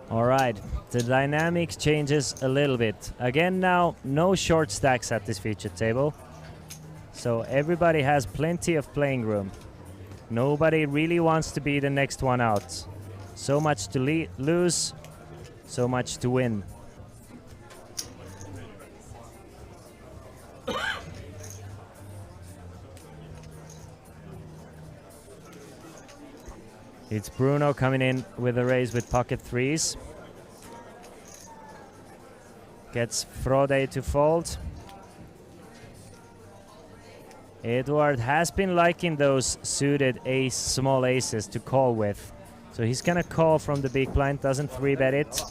All right, the dynamics changes a little bit. Again now, no short stacks at this featured table. So everybody has plenty of playing room. Nobody really wants to be the next one out. So much to lose, so much to win. It's Bruno coming in with a raise with pocket 3s. Gets Frode to fold. Eduard has been liking those suited ace, small aces to call with. So he's gonna call from the big blind, doesn't 3-bet it.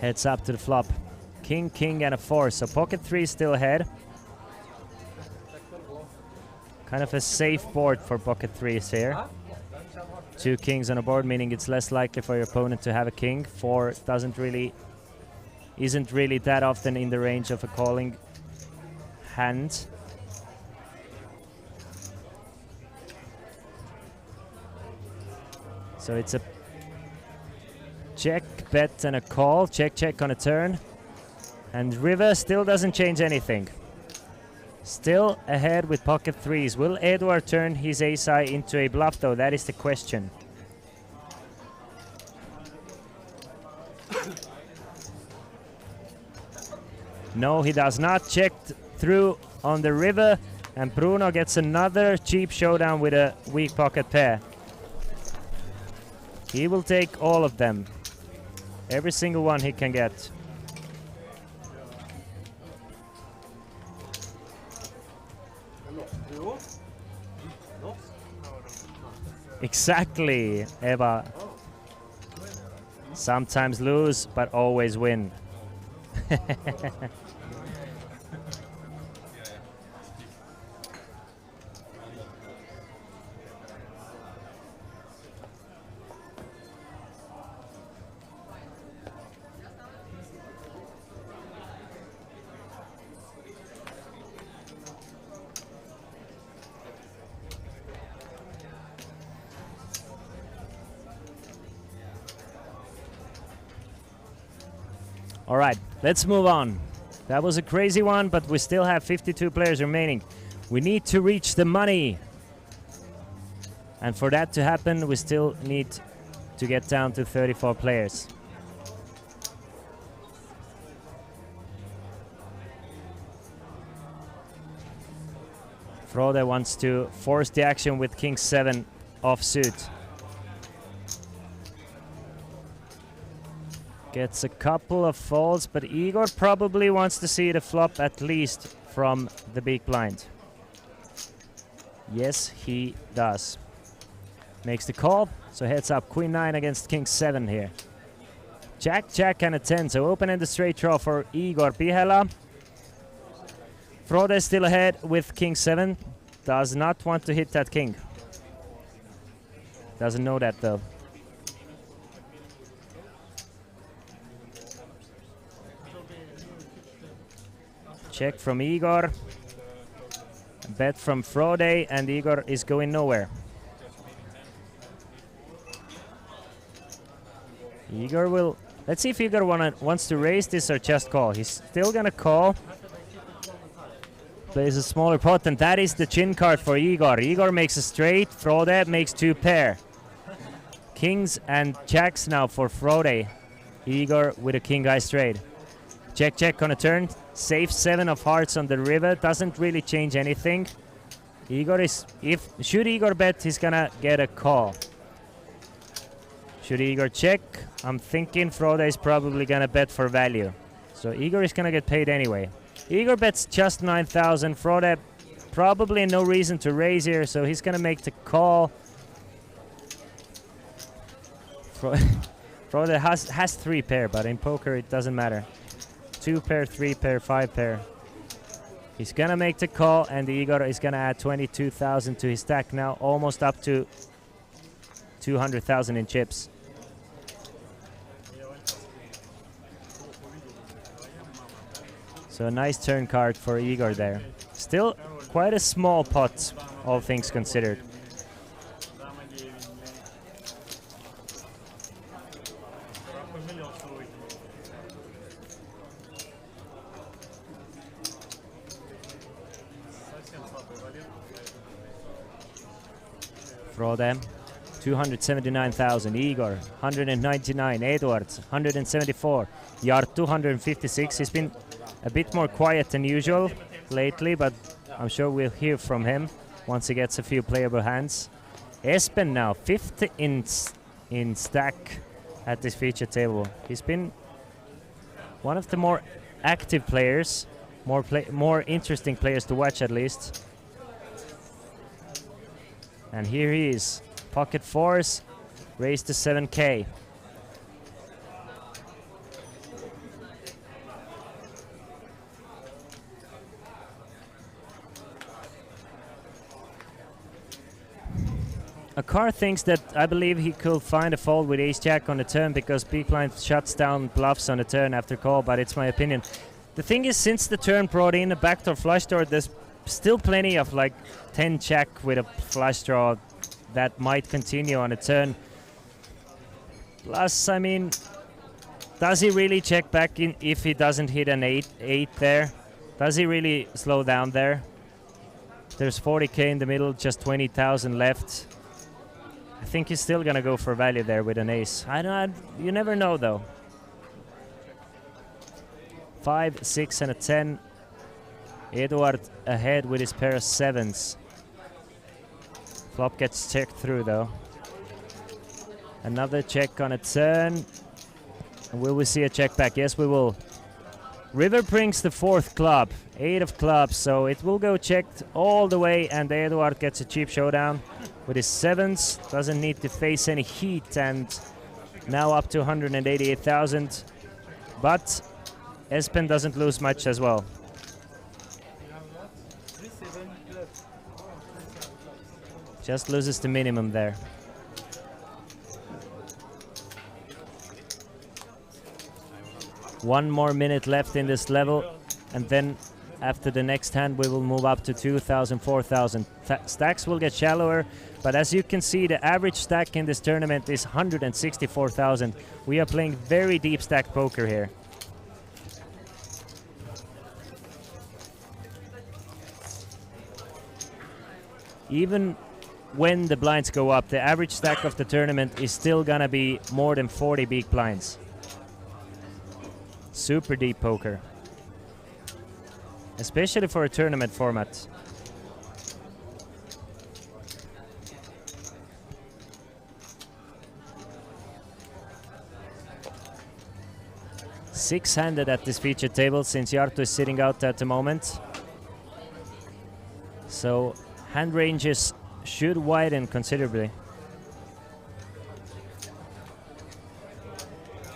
Heads up to the flop. King, king, and a 4. So pocket 3 is still ahead. Kind of a safe board for pocket 3s here. 2 kings on a board, meaning it's less likely for your opponent to have a king. 4 isn't really that often in the range of a calling hand. So it's a check, bet, and a call. Check, check on a turn. And river still doesn't change anything. Still ahead with pocket 3s. Will Edward turn his ace-high into a bluff, though? That is the question. No, he does not. Checked through on the river, and Bruno gets another cheap showdown with a weak pocket pair. He will take all of them. Every single one he can get. Exactly, Eva. Sometimes lose, but always win. All right, let's move on. That was a crazy one, but we still have 52 players remaining. We need to reach the money. And for that to happen, we still need to get down to 34 players. Frode wants to force the action with King 7 offsuit. Gets a couple of folds, but Igor probably wants to see the flop at least from the big blind. Yes, he does. Makes the call, so heads up. Queen 9 against King 7 here. Jack, Jack, and a 10, so open-ended straight draw for Igor Pihela. Frode is still ahead with King 7. Does not want to hit that king. Doesn't know that though. Check from Igor. Bet from Frode, and Igor is going nowhere. Igor will... Let's see if Igor wants to raise this or just call. He's still gonna call. Plays a smaller pot, and that is the chin card for Igor. Igor makes a straight, Frode makes 2 pair. Kings and jacks now for Frode. Igor with a king high straight. Check, check on a turn. Safe 7 of hearts on the river. Doesn't really change anything. Igor is... Should Igor bet, he's gonna get a call. Should Igor check? I'm thinking Frode is probably gonna bet for value. So Igor is gonna get paid anyway. Igor bets just 9,000. Frode probably no reason to raise here, so he's gonna make the call. Frode has 3 pair, but in poker it doesn't matter. 2 pair, 3 pair, 5 pair. He's gonna make the call, and Igor is gonna add 22,000 to his stack now, almost up to 200,000 in chips. So a nice turn card for Igor there. Still quite a small pot, all things considered. Frode, 279,000. Igor, 199. Edwards, 174. Yard, 256. He's been a bit more quiet than usual lately, but I'm sure we'll hear from him once he gets a few playable hands. Espen now, 5th in stack at this feature table. He's been one of the more active players, more interesting players to watch at least. And here he is, pocket 4s, raised to 7K. Akar thinks that I believe he could find a fold with ace-jack on the turn because big blind shuts down bluffs on the turn after call, but it's my opinion. The thing is, since the turn brought in a backdoor flush draw, there's still plenty of like 10 check with a flush draw that might continue on the turn. Plus, I mean, does he really check back in if he doesn't hit an 8 there? Does he really slow down there? There's 40k in the middle, just 20,000 left. I think he's still gonna go for value there with an ace. You never know though. 5, 6 and a 10. Eduard ahead with his pair of 7s. Flop gets checked through though. Another check on a turn. And will we see a check back? Yes, we will. River brings the 4th club, 8 of clubs, so it will go checked all the way, and Eduard gets a cheap showdown with his 7s. Doesn't need to face any heat, and now up to 188,000. But Espen doesn't lose much as well. Just loses the minimum there. One more minute left in this level, and then after the next hand we will move up to 2,000, 4,000. Stacks will get shallower, but as you can see, the average stack in this tournament is 164,000. We are playing very deep stack poker here. Even when the blinds go up, the average stack of the tournament is still gonna be more than 40 big blinds. Super deep poker. Especially for a tournament format. Six-handed at this featured table since Jarto is sitting out at the moment. So hand ranges should widen considerably.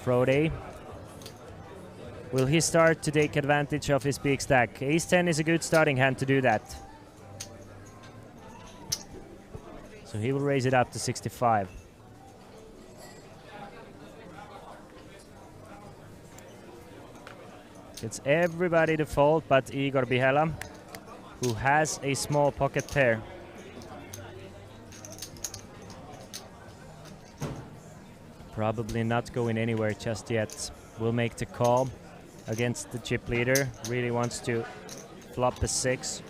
Frode. Will he start to take advantage of his big stack? Ace-10 is a good starting hand to do that. So he will raise it up to 65. It's everybody to fold but Igor Bihela, who has a small pocket pair. Probably not going anywhere just yet. Will make the call against the chip leader. Really wants to flop a 6.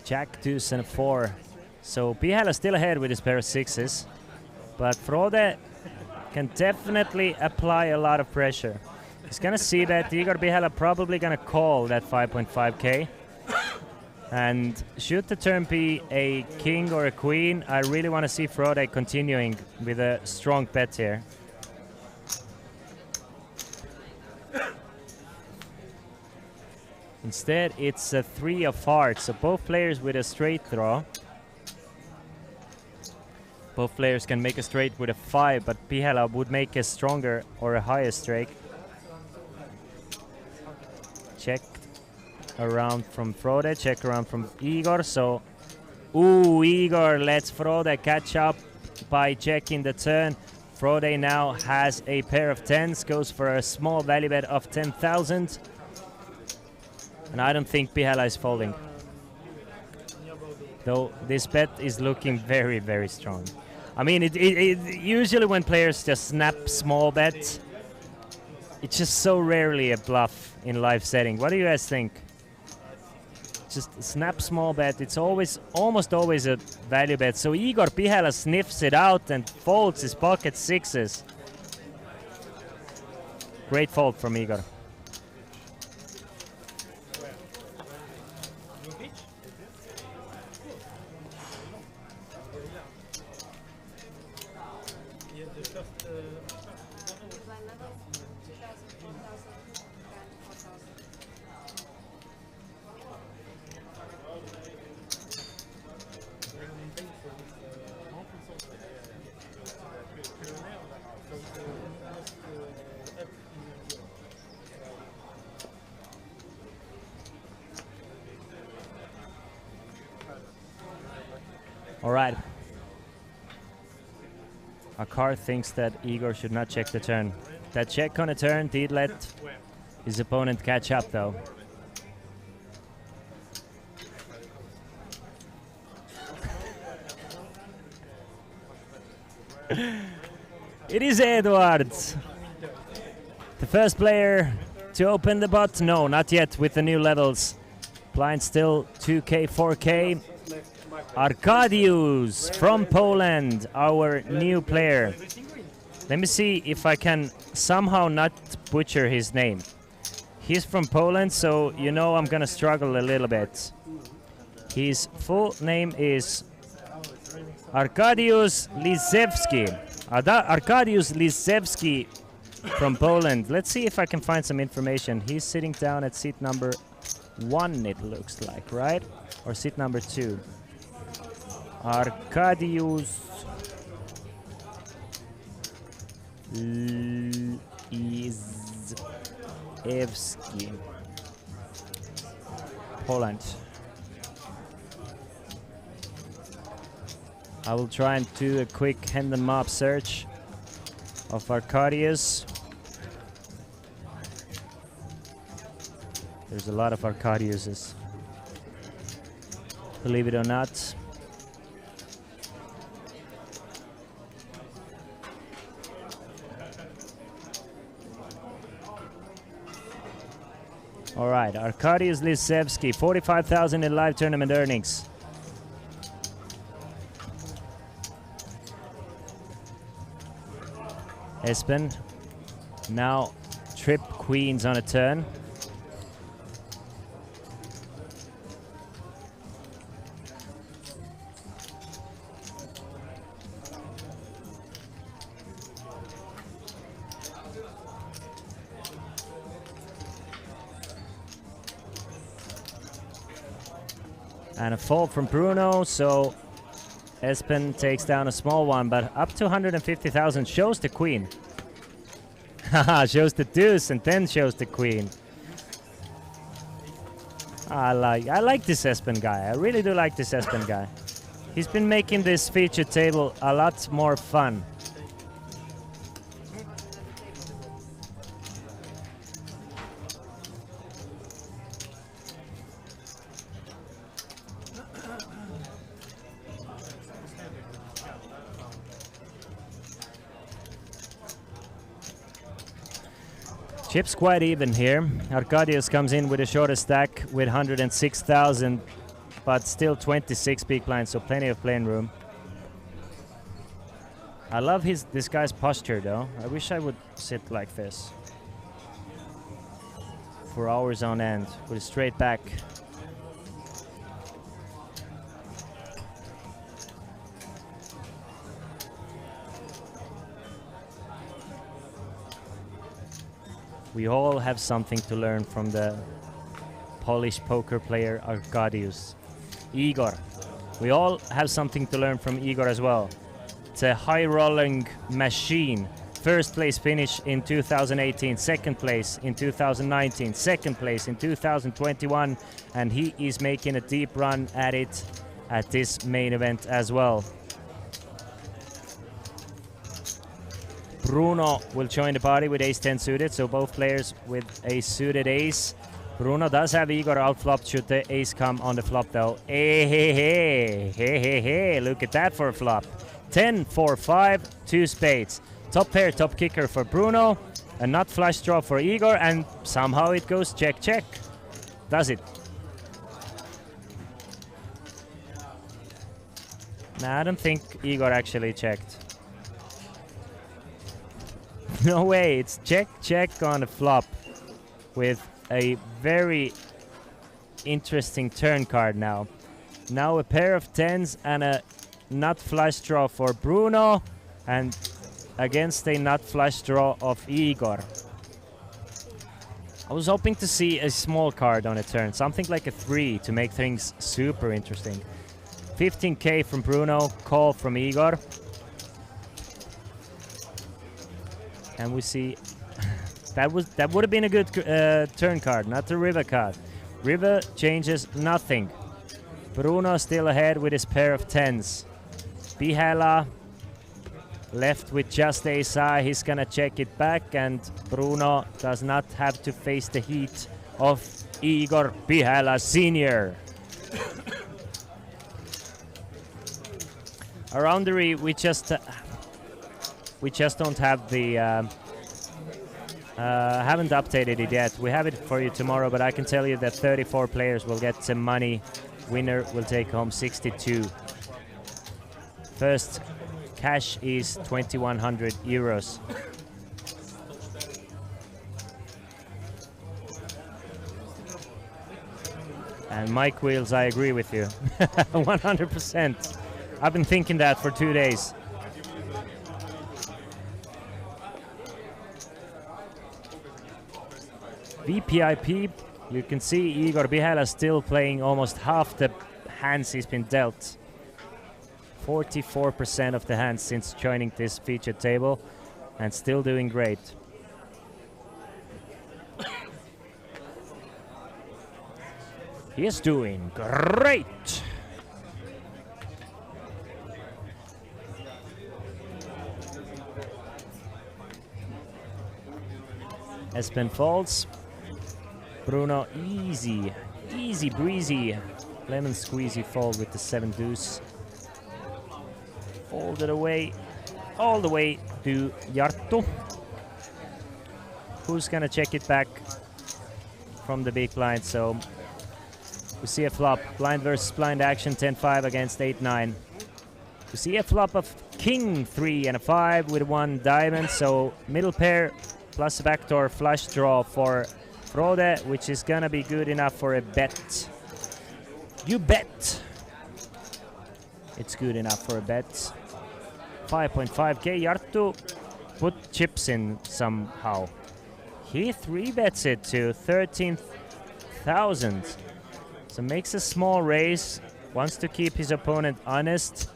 Jack, deuce and a 4. So Bihela still ahead with his pair of 6s, but Frode can definitely apply a lot of pressure. He's gonna see that Igor Bihela probably gonna call that 5.5k. And should the turn be a king or a queen, I really want to see Frode continuing with a strong bet here. Instead, it's a 3 of hearts, so both players with a straight draw. Both players can make a straight with a 5, but Bihela would make a stronger or a higher straight. Check around from Frode, check around from Igor, so Igor lets Frode catch up by checking the turn. Frode now has a pair of 10s, goes for a small value bet of 10,000, and I don't think Bihela is folding, though this bet is looking very, very strong. I mean, it usually when players just snap small bets, it's just so rarely a bluff in live setting. What do you guys think? Just snap small bet, it's almost always a value bet. So Igor Bihela sniffs it out and folds his pocket 6s. Great fold from Igor. All right. Akar thinks that Igor should not check the turn. That check on a turn did let his opponent catch up, though. It is Edwards, the first player to open the pot. No, not yet with the new levels. Blind still 2K, 4K. Arkadiusz from Poland, our new player. Let me see if I can somehow not butcher his name. He's from Poland, so you know I'm gonna struggle a little bit. His full name is Arkadiusz Lizewski. Arkadiusz Lizewski from Poland. Let's see if I can find some information. He's sitting down at seat number 1, it looks like, right? Or seat number 2. Arkadiusz Lizewski, Poland. I will try and do a quick hand and map search of Arkadiusz. There's a lot of Arkadiuszes, believe it or not. All right, Arkadiusz Lizewski, 45,000 in live tournament earnings. Espen, now trip queens on a turn. And a fold from Bruno, so Espen takes down a small one, but up to 150,000 shows the queen. Haha, shows the deuce and then shows the queen. I like this Espen guy. I really do like this Espen guy. He's been making this featured table a lot more fun. Chips quite even here. Arkadiusz comes in with a shorter stack with 106,000, but still 26 big blinds, so plenty of playing room. I love this guy's posture though. I wish I would sit like this for hours on end with a straight back. We all have something to learn from the Polish poker player Arkadiusz. Igor. We all have something to learn from Igor as well. It's a high-rolling machine. First place finish in 2018, second place in 2019, second place in 2021, and he is making a deep run at it at this main event as well. Bruno will join the party with ace-10 suited, so both players with a suited ace. Bruno does have Igor outflopped should the ace come on the flop though. Hey, hey, hey, hey, hey, hey, look at that for a flop. 10, 4, 5, 2 spades. Top pair, top kicker for Bruno. A nut flush draw for Igor, and somehow it goes check, check. Does it? Nah, I don't think Igor actually checked. No way, it's check, check on the flop with a very interesting turn card now. Now a pair of 10s and a nut flush draw for Bruno, and against a nut flush draw of Igor. I was hoping to see a small card on a turn, something like a 3 to make things super interesting. 15k from Bruno, call from Igor. And we see that would have been a good turn card, not the river card. River changes nothing. Bruno still ahead with his pair of 10s. Pihela left with just ace high. He's gonna check it back, and Bruno does not have to face the heat of Igor Pihela Sr. Around the we just don't have the haven't updated it yet. We have it for you tomorrow, but I can tell you that 34 players will get some money. Winner will take home 62. First cash is 2,100 euros. And Mike Wheels, I agree with you. 100%. I've been thinking that for 2 days. VPIP, you can see Igor Pihela still playing almost half the hands he's been dealt. 44% of the hands since joining this featured table, and still doing great. He is doing great! Espen folds. Bruno, easy breezy. Lemon squeezy fold with the 7 deuce. Folded away, all the way to Jarttu, who's gonna check it back from the big blind. So we see a flop, blind versus blind action, 10-5 against 8-9. We see a flop of king 3 and a 5 with 1 diamond, so middle pair plus a backdoor flush draw for Frode, which is gonna be good enough for a bet. You bet! It's good enough for a bet. 5.5k. Jarttu put chips in somehow. He 3-bets it to 13,000. So makes a small raise. Wants to keep his opponent honest.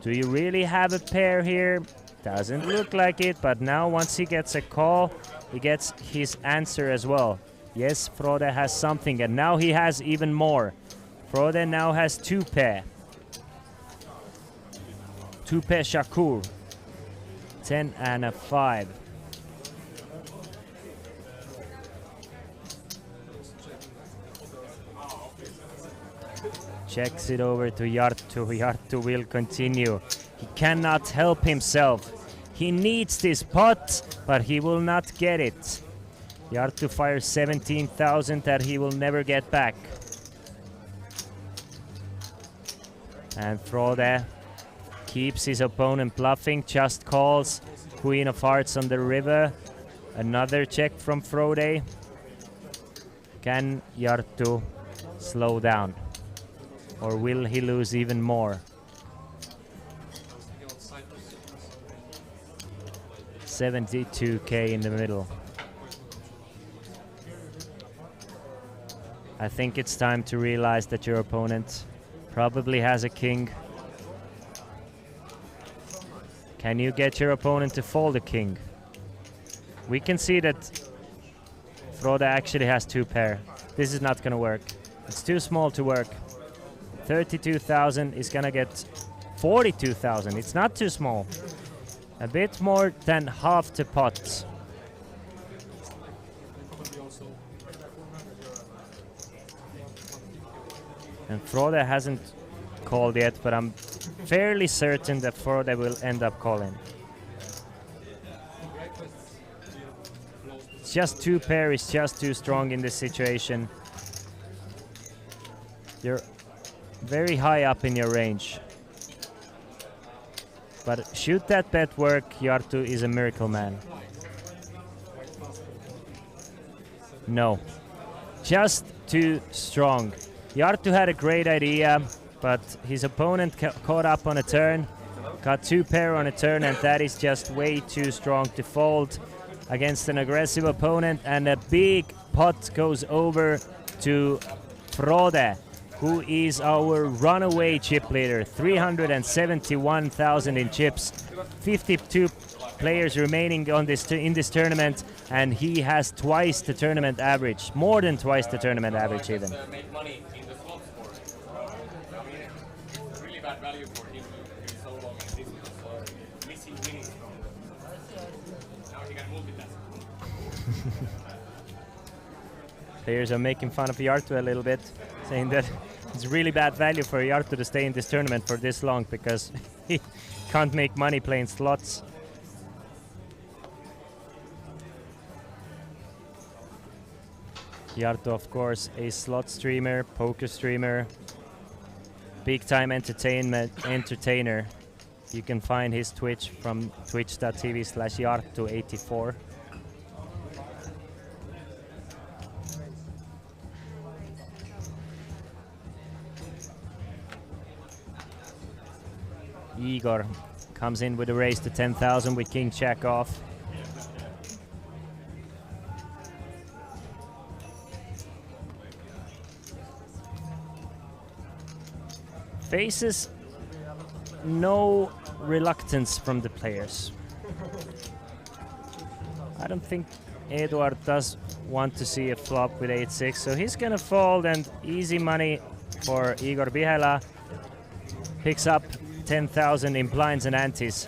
Do you really have a pair here? Doesn't look like it, but now once he gets a call, he gets his answer as well. Yes, Frode has something, and now he has even more. Frode now has 2 pair. 2 pair Shakur. 10 and a 5. Checks it over to Jarttu. Jarttu will continue. He cannot help himself. He needs this pot, but he will not get it. Jarttu fires 17,000 that he will never get back. And Frode keeps his opponent bluffing, just calls. Queen of Hearts on the river. Another check from Frode. Can Jarttu slow down? Or will he lose even more? 72k in the middle. I think it's time to realize that your opponent probably has a king. Can you get your opponent to fold a king? We can see that Frode actually has 2 pair. This is not gonna work. It's too small to work. 32,000 is gonna get 42,000. It's not too small. A bit more than half the pot. And Frode hasn't called yet, but I'm fairly certain that Frode will end up calling. It's just 2 pair is just too strong in this situation. You're very high up in your range. But should that bet work, Jarttu is a miracle man. No. Just too strong. Jarttu had a great idea, but his opponent caught up on a turn, got 2 pair on a turn, and that is just way too strong to fold against an aggressive opponent, and a big pot goes over to Frode, who is our runaway chip leader. 371,000 in chips, 52 players remaining on in this tournament, and he has twice the tournament average, more than twice the tournament average even. Make money in the slots for it. I mean, really bad value for him to be so long Players are making fun of Yartu a little bit, saying that it's really bad value for Yartu to stay in this tournament for this long because he can't make money playing slots. Yartu, of course, a slot streamer, poker streamer, big time entertainer. You can find his Twitch from twitch.tv/Yartu84. Igor comes in with a raise to 10,000 with King Jack off. Faces no reluctance from the players. I don't think Eduard does want to see a flop with 8-6, so he's gonna fold, and easy money for Igor Bihela. Picks up 10,000 in blinds and antes.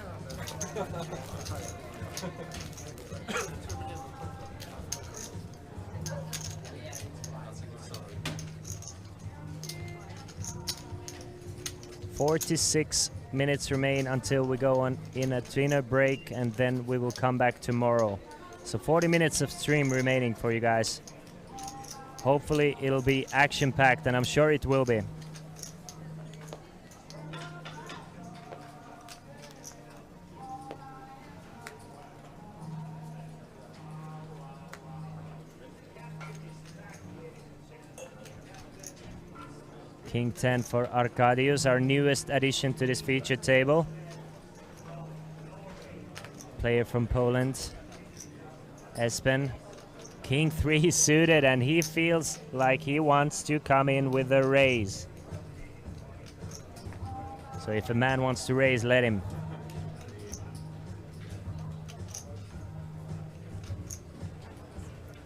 "46 minutes remain until we go on in a dinner break, and then we will come back tomorrow. So 40 minutes of stream remaining for you guys. Hopefully it'll be action-packed, and I'm sure it will be. King 10 for Arkadiusz, our newest addition to this featured table. Player from Poland. Espen. King 3 suited, and he feels like he wants to come in with a raise. So if a man wants to raise, let him.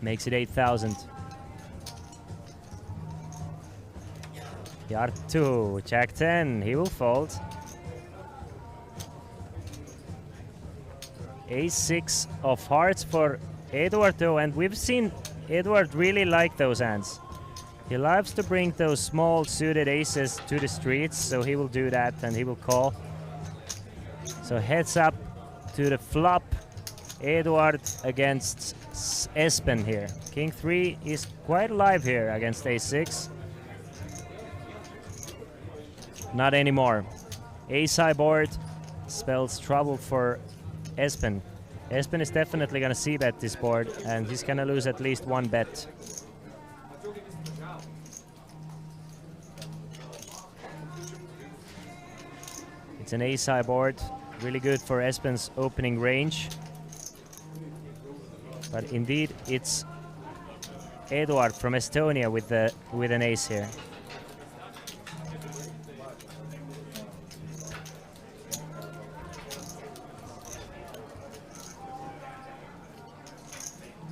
Makes it 8,000. Yartu, Jack 10, he will fold. Ace-6 of hearts for Eduard though, and we've seen Eduard really like those hands. He loves to bring those small suited aces to the streets, so he will do that and he will call. So heads up to the flop. Eduard against Espen here. King 3 is quite alive here against Ace-6. Not anymore. Ace-high board spells trouble for Espen. Espen is definitely gonna c-bet this board, and he's gonna lose at least one bet. It's an ace-high board, really good for Espen's opening range. But indeed, it's Eduard from Estonia with an ace here.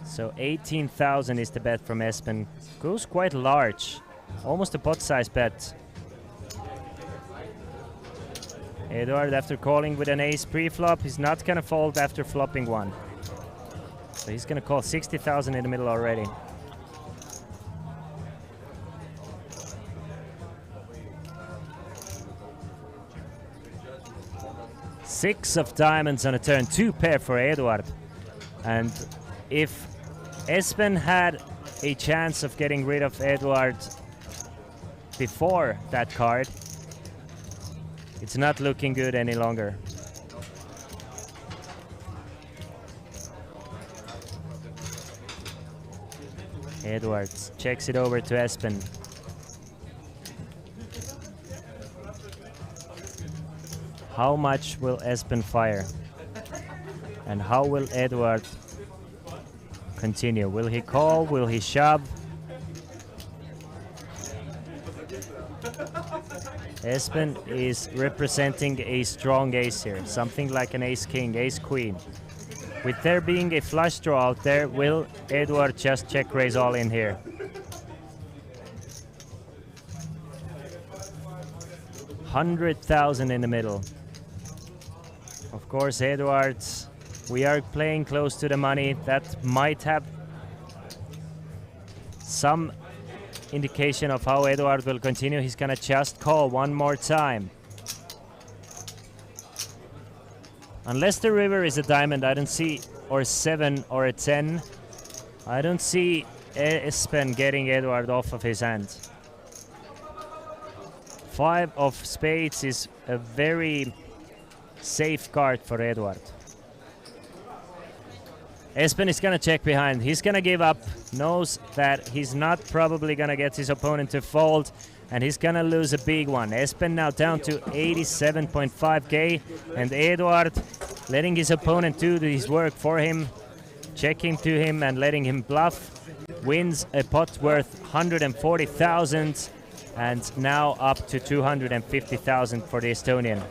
So 18,000 is the bet from Espen. Goes quite large, almost a pot-size bet. Eduard, after calling with an ace pre-flop, he's not gonna fold after flopping one. So he's gonna call 60,000 in the middle already. Six of diamonds on a turn, 2 pair for Eduard. And if Espen had a chance of getting rid of Eduard before that card, it's not looking good any longer. Eduard checks it over to Espen. How much will Espen fire? And how will Eduard continue? Will he call? Will he shove? Espen is representing a strong ace here, something like an ace-king, ace-queen. With there being a flush draw out there, will Eduard just check raise all in here? $100,000 in the middle. Of course, Eduard, we are playing close to the money. That might have some indication of how Eduard will continue. He's gonna just call one more time. Unless the river is a diamond, I don't see, or 7 or a 10, I don't see Espen getting Eduard off of his hand. 5 of spades is a very safe card for Eduard. Espen is gonna check behind. He's gonna give up, knows that he's not probably gonna get his opponent to fold, and he's gonna lose a big one. Espen now down to 87.5k, and Eduard letting his opponent do his work for him, checking to him and letting him bluff, wins a pot worth 140,000, and now up to 250,000 for the Estonian.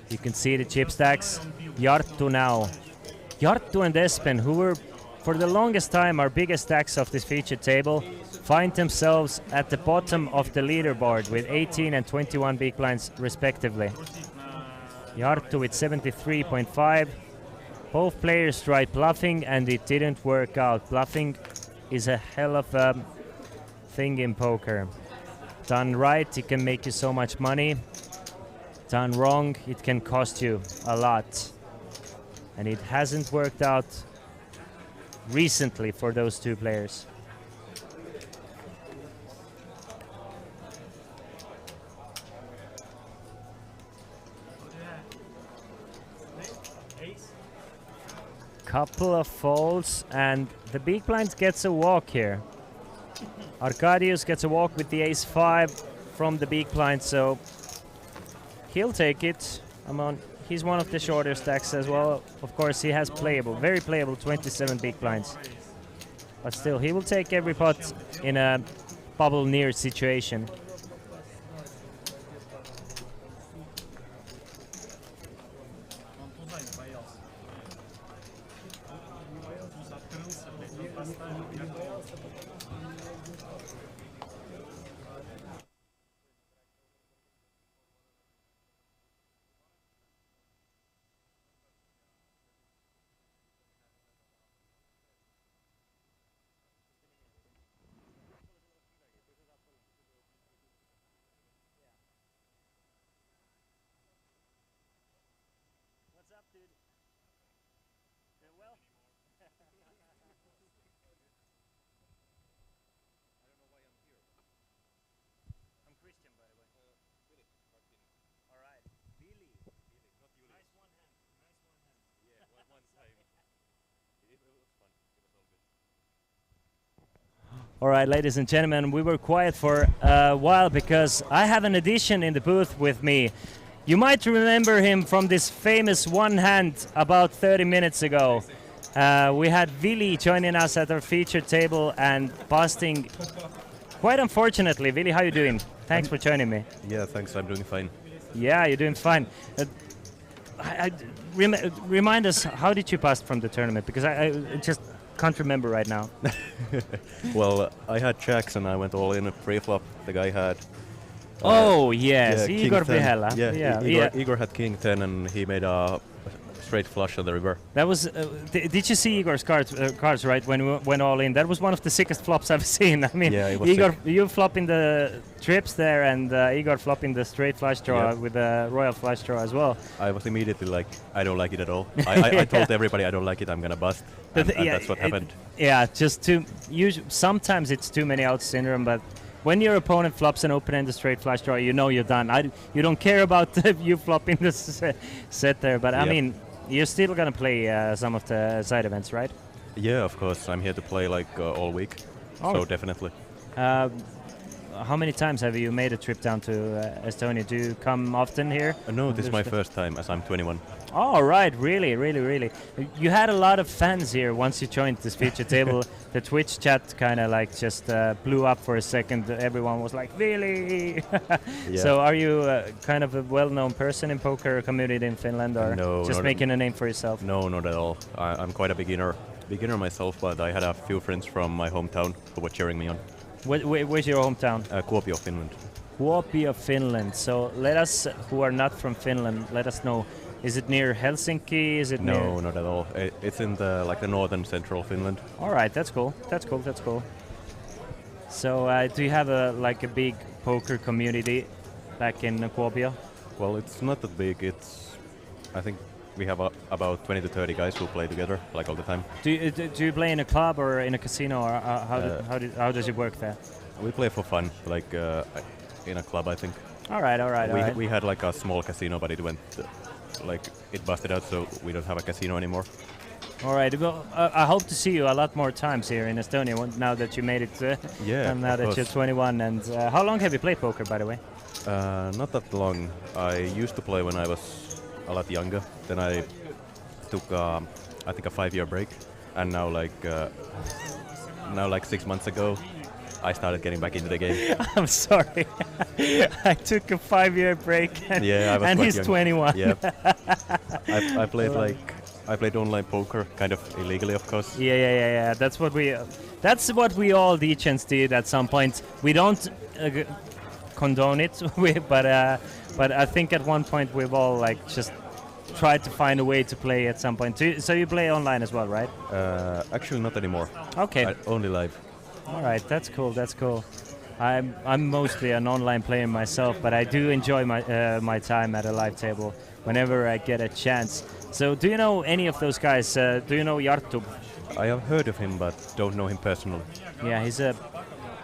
You can see the chip stacks. Jarttu now. Jarttu and Espen, who were for the longest time our biggest stacks of this featured table, find themselves at the bottom of the leaderboard with 18 and 21 big blinds respectively. Jarttu with 73.5. Both players tried bluffing and it didn't work out. Bluffing is a hell of a thing in poker. Done right, it can make you so much money. Done wrong, it can cost you a lot. And it hasn't worked out recently for those two players. Couple of folds and the big blind gets a walk here. Arkadiusz gets a walk with the ace-5 from the big blind, so he'll take it. He's one of the shorter stacks as well. Of course, he has playable, very playable 27 big blinds. But still, he will take every pot in a bubble near situation. All right, ladies and gentlemen, we were quiet for a while because I have an addition in the booth with me. You might remember him from this famous one hand about 30 minutes ago. We had Vili joining us at our featured table and busting quite unfortunately. Vili, how you doing? Thanks for joining me. Yeah, thanks. I'm doing fine. Yeah, you're doing fine. Remind us, how did you bust from the tournament? Because I just can't remember right now. Well, I had jacks and I went all in a pre-flop. The guy had... oh, yes, yeah, Igor king 10. Vihela. Yeah, Igor had king 10 and he made a straight flush on the river. That was... did you see Igor's cards right, when we went all in? That was one of the sickest flops I've seen. I mean, yeah, it was Igor, sick. you flopping the trips there and Igor flopping the straight flush draw with a royal flush draw as well. I was immediately like, I don't like it at all. I told everybody I don't like it, I'm gonna bust. And that's what happened. Yeah, just too... sometimes it's too many outs syndrome, but when your opponent flops an open-ended straight flush draw, you know you're done. You don't care about you flopping the set there, but I mean, you're still gonna play some of the side events, right? Yeah, of course. I'm here to play like all week, so definitely. how many times have you made a trip down to Estonia? Do you come often here? No, this is my first time as I'm 21. Oh, right, really. You had a lot of fans here once you joined this feature table. The Twitch chat kind of like just blew up for a second. Everyone was like, really? Yeah. So are you kind of a well-known person in poker community in Finland, or No, just not making a name for yourself? No, not at all. I'm quite a beginner myself, but I had a few friends from my hometown who were cheering me on. Where's your hometown? Kuopio, Finland. Kuopio, Finland. So let us, who are not from Finland, let us know. Is it near Helsinki? Is it near? No, not at all. It's in the northern central Finland. All right, that's cool. So do you have a big poker community back in Kuopio? Well, it's not that big. I think we have about 20 to 30 guys who play together like all the time. Do you play in a club or in a casino, or how does it work there? We play for fun, like in a club, I think. All right. We had like a small casino, but it went it busted out, so we don't have a casino anymore. All right. Well, I hope to see you a lot more times here in Estonia now that you made it. Yeah. And now that you're 21. And how long have you played poker, by the way? Not that long. I used to play when I was a lot younger. Then I took I think a 5-year break, and now like 6 months ago, I started getting back into the game. I'm sorry. I took a 5-year break. And, yeah, I was and quite he's young. 21. Yeah. I played online poker, kind of illegally, of course. Yeah. That's what we all Degens did at some point. We don't condone it, but I think at one point we've all just tried to find a way to play at some point. So you play online as well, right? Actually, not anymore. Okay. Only live. All right, that's cool. I'm mostly an online player myself, but I do enjoy my time at a live table whenever I get a chance. So do you know any of those guys? Do you know Jarttu? I have heard of him, but don't know him personally. Yeah, he's a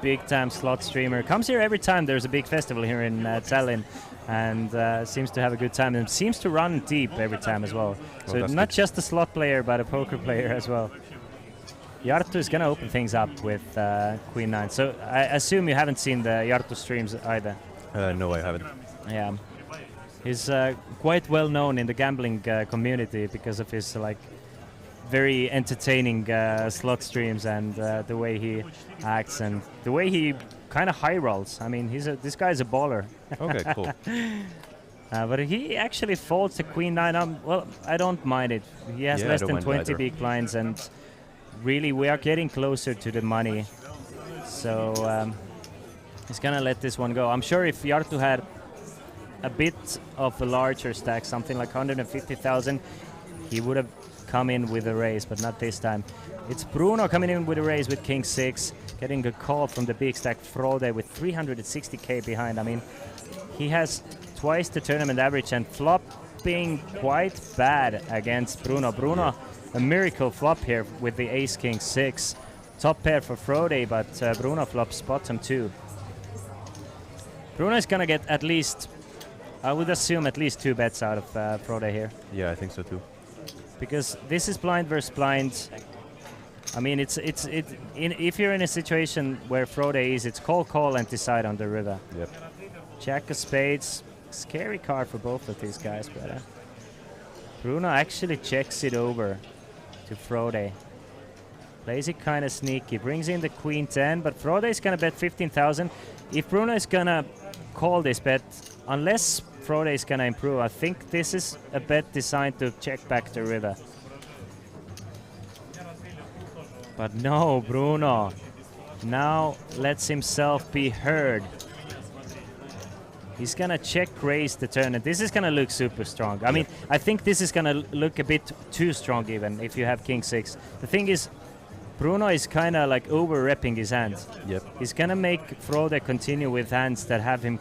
big-time slot streamer. Comes here every time there's a big festival here in Tallinn, and seems to have a good time, and seems to run deep every time as well. So not just a slot player, but a poker player as well. Jarttu is going to open things up with Queen 9. So I assume you haven't seen the Jarttu streams either. No, I haven't. Yeah. He's quite well known in the gambling community because of his very entertaining slot streams and the way he acts and the way he kind of high rolls. I mean, this guy's a baller. Okay, cool. But he actually folds to Queen 9. Well, I don't mind it. He has less than 20 big blinds, and really we are getting closer to the money. So he's gonna let this one go. I'm sure if Jarttu had a bit of a larger stack, something like 150,000, he would have come in with a raise, but not this time. It's Bruno coming in with a raise with King 6, getting a call from the big stack Frode with 360k behind. I mean, he has twice the tournament average and flopping quite bad against Bruno. Bruno, a miracle flop here with the Ace King 6. Top pair for Frode, but Bruno flops bottom 2. Bruno is gonna get at least, I would assume, at least 2 bets out of Frode here. Yeah, I think so too. Because this is blind versus blind. I mean, if you're in a situation where Frode is, it's call and decide on the river. Yep. Jack of spades, scary card for both of these guys, but Bruno actually checks it over to Frode. Plays it kind of sneaky, brings in the Queen 10, but Frode is gonna bet 15,000. If Bruno is gonna call this bet, unless Frode is gonna improve, I think this is a bet designed to check back the river. But no, Bruno now lets himself be heard. He's gonna check raise the turn, and this is gonna look super strong. I mean, I think this is gonna look a bit too strong even if you have King 6. The thing is, Bruno is kind of like over-repping his hands. Yep. He's gonna make Frode continue with hands that have him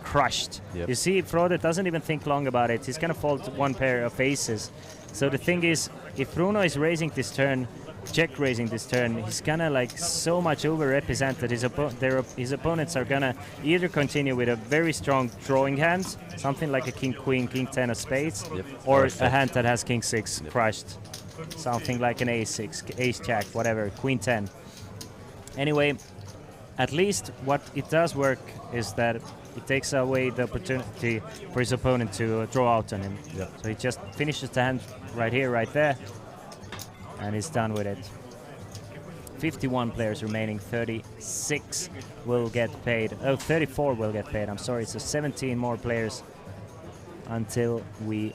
crushed. Yep. You see, Frode doesn't even think long about it. He's gonna fold one pair of aces. So the thing is, if Bruno is raising this turn, check raising this turn, he's gonna so much over-represent that his opponents are gonna either continue with a very strong drawing hand, something like a King Queen, King 10 of spades, yep. or a hand that has King 6 crushed, something like an Ace 6, Ace Jack, whatever, Queen 10. Anyway, at least what it does work is that it takes away the opportunity for his opponent to draw out on him. Yep. So he just finishes the hand right here, right there, and he's done with it. 51 players remaining, 36 will get paid. Oh, 34 will get paid, I'm sorry. So 17 more players until we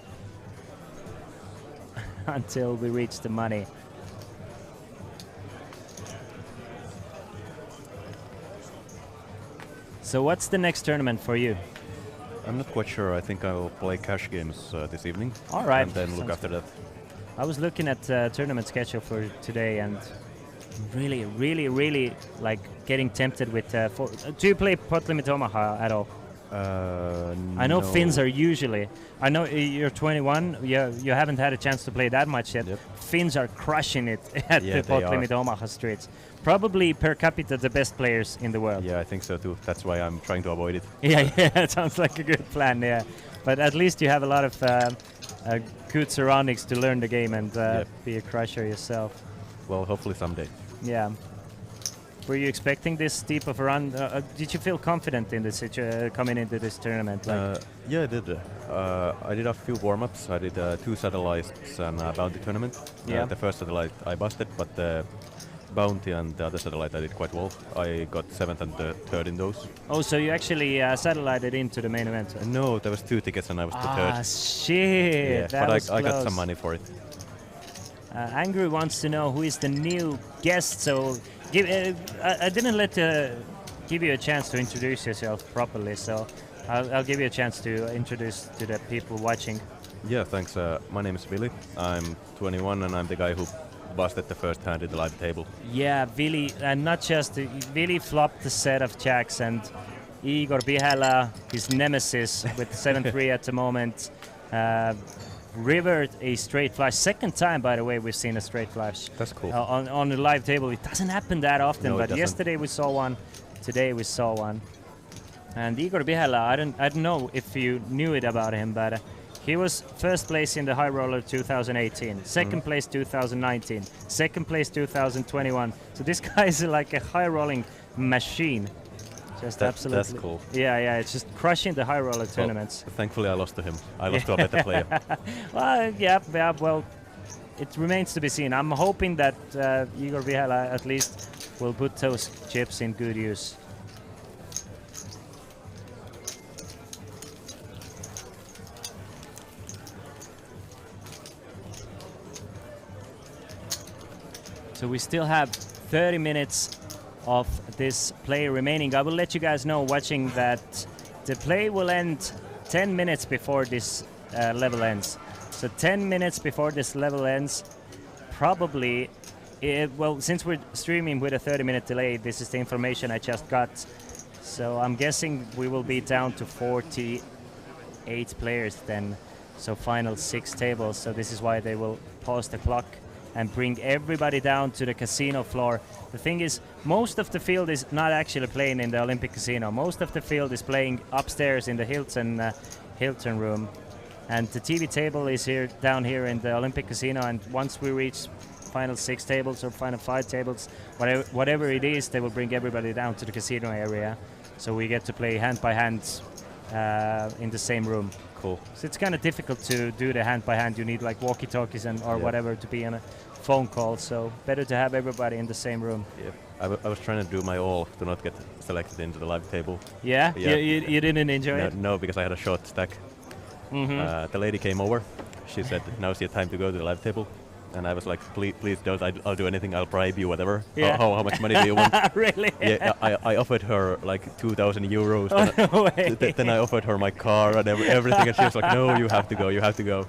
reach the money. So what's the next tournament for you? I'm not quite sure. I think I'll play cash games this evening. All right. And then look after that. I was looking at tournament schedule for today and really like getting tempted with. Do you play Pot Limit Omaha at all? I know no. Finns are usually. I know you're 21. You haven't had a chance to play that much yet. Yep. Finns are crushing it at the Pot Limit Omaha streets. Probably per capita the best players in the world. Yeah, I think so too. That's why I'm trying to avoid it. Yeah, it sounds like a good plan. Yeah, but at least you have a lot of good surroundings to learn the game and be a crusher yourself. Well, hopefully someday. Yeah. Were you expecting this steep of a run? Did you feel confident in this coming into this tournament? Yeah, I did. I did a few warm-ups. I did 2 satellites and a bounty tournament. Yeah. The first satellite I busted, but the bounty and the other satellite I did quite well. I got 7th and 3rd in those. Oh, so you actually satellited into the main event? No, there was 2 tickets and I was the 3rd. Ah, shit! Yeah, That but I got some money for it. Angry wants to know who is the new guest. So I didn't give you a chance to introduce yourself properly. So I'll give you a chance to introduce to the people watching. Yeah, thanks. My name is Willy. I'm 21 and I'm the guy who busted the first hand in the live table. Yeah, Willy, and not just Willy flopped the set of jacks, and Igor Bihela, his nemesis with 7-3 at the moment, rivered a straight flush. Second time, by the way, we've seen a straight flush. That's cool. On the live table. It doesn't happen that often, No, but yesterday we saw one, today we saw one. And Igor Bihela, I don't know if you knew it about him, but he was first place in the High Roller 2018, second place 2019, second place 2021. So this guy is like a high rolling machine. Just absolutely. That's cool. Yeah, it's just crushing the high roller tournaments. Well, thankfully I lost to him. I lost to a better player. Well, well, it remains to be seen. I'm hoping that Igor Bihela at least will put those chips in good use. So we still have 30 minutes of this play remaining. I will let you guys know watching that the play will end 10 minutes before this level ends. So 10 minutes before this level ends, probably, well, since we're streaming with a 30-minute delay, this is the information I just got. So I'm guessing we will be down to 48 players then. So final 6 tables. So this is why they will pause the clock and bring everybody down to the casino floor. The thing is, most of the field is not actually playing in the Olympic Casino. Most of the field is playing upstairs in the Hilton room. And the TV table is down here in the Olympic Casino, and once we reach final 6 tables or final 5 tables, whatever it is, they will bring everybody down to the casino area. So we get to play hand by hand in the same room. Cool. So it's kind of difficult to do the hand by hand. You need like walkie-talkies or whatever to be on a phone call. So better to have everybody in the same room. Yeah. I was trying to do my all to not get selected into the live table. Yeah? You didn't enjoy it? No, because I had a short stack. The lady came over. She said, "Now's your time to go to the live table." And I was like, please don't. I'll do anything. I'll bribe you, whatever. Yeah. How much money do you want? Really? Yeah, I offered her like 2,000 euros. Oh, no way. Then I offered her my car and everything, and she was like, "No, you have to go. You have to go."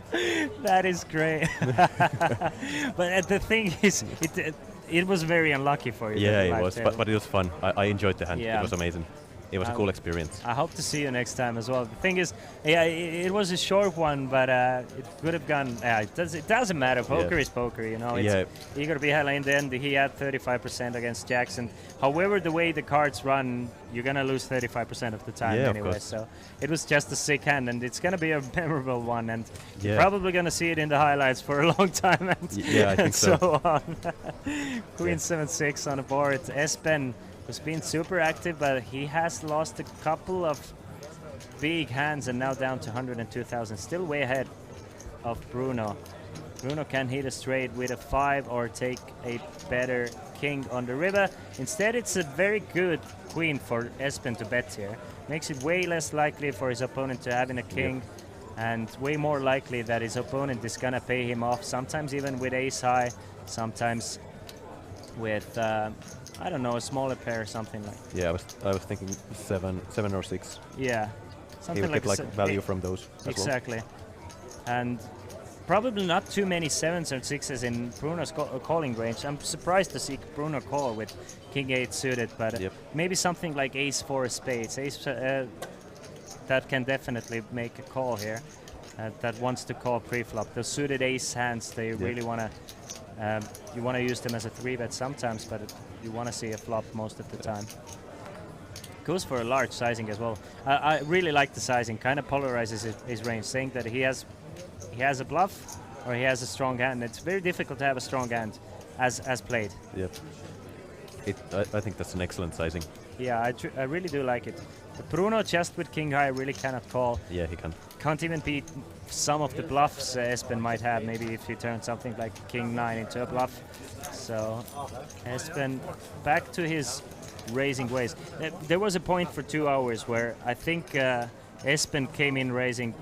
That is great. But the thing is, it was very unlucky for you. Yeah, it was, but it was fun. I enjoyed the hand. Yeah. It was amazing. It was a cool experience. I hope to see you next time as well. The thing is, yeah, it was a short one, but it could have gone. It doesn't matter. Poker is poker, you know. It's Igor Bihela in the end, he had 35% against Jackson. However, the way the cards run, you're gonna lose 35% of the time anyway. So it was just a sick hand, and it's gonna be a memorable one, and you're probably gonna see it in the highlights for a long time. And I think so. so on. Queen 7-6 on the board. Espen who's been super active, but he has lost a couple of big hands and now down to 102,000. Still way ahead of Bruno. Bruno can hit a straight with a 5 or take a better king on the river. Instead, it's a very good queen for Espen to bet here. Makes it way less likely for his opponent to have in a king, and way more likely that his opponent is gonna pay him off. Sometimes even with ace high, sometimes with I don't know, a smaller pair or something like. Yeah, I was thinking seven or 6. Yeah, He something would like get like value from those. As exactly, and probably not too many 7s or 6s in Bruno's calling range. I'm surprised to see Bruno call with King 8 suited, but maybe something like Ace 4 spades. That can definitely make a call here. That wants to call pre-flop. The suited ace hands, they really want to. You want to use them as a 3-bet sometimes, but you want to see a flop most of the time. Goes for a large sizing as well. I really like the sizing. Kind of polarizes his range, saying that he has a bluff or he has a strong hand. It's very difficult to have a strong hand as played. Yep. I think that's an excellent sizing. Yeah, I really do like it. But Bruno just with king high really cannot call. Yeah, he can. Can't even beat some of the bluffs Espen might have. Maybe if he turns something like king 9 into a bluff. So Espen back to his raising ways. There was a point for 2 hours where I think Espen came in raising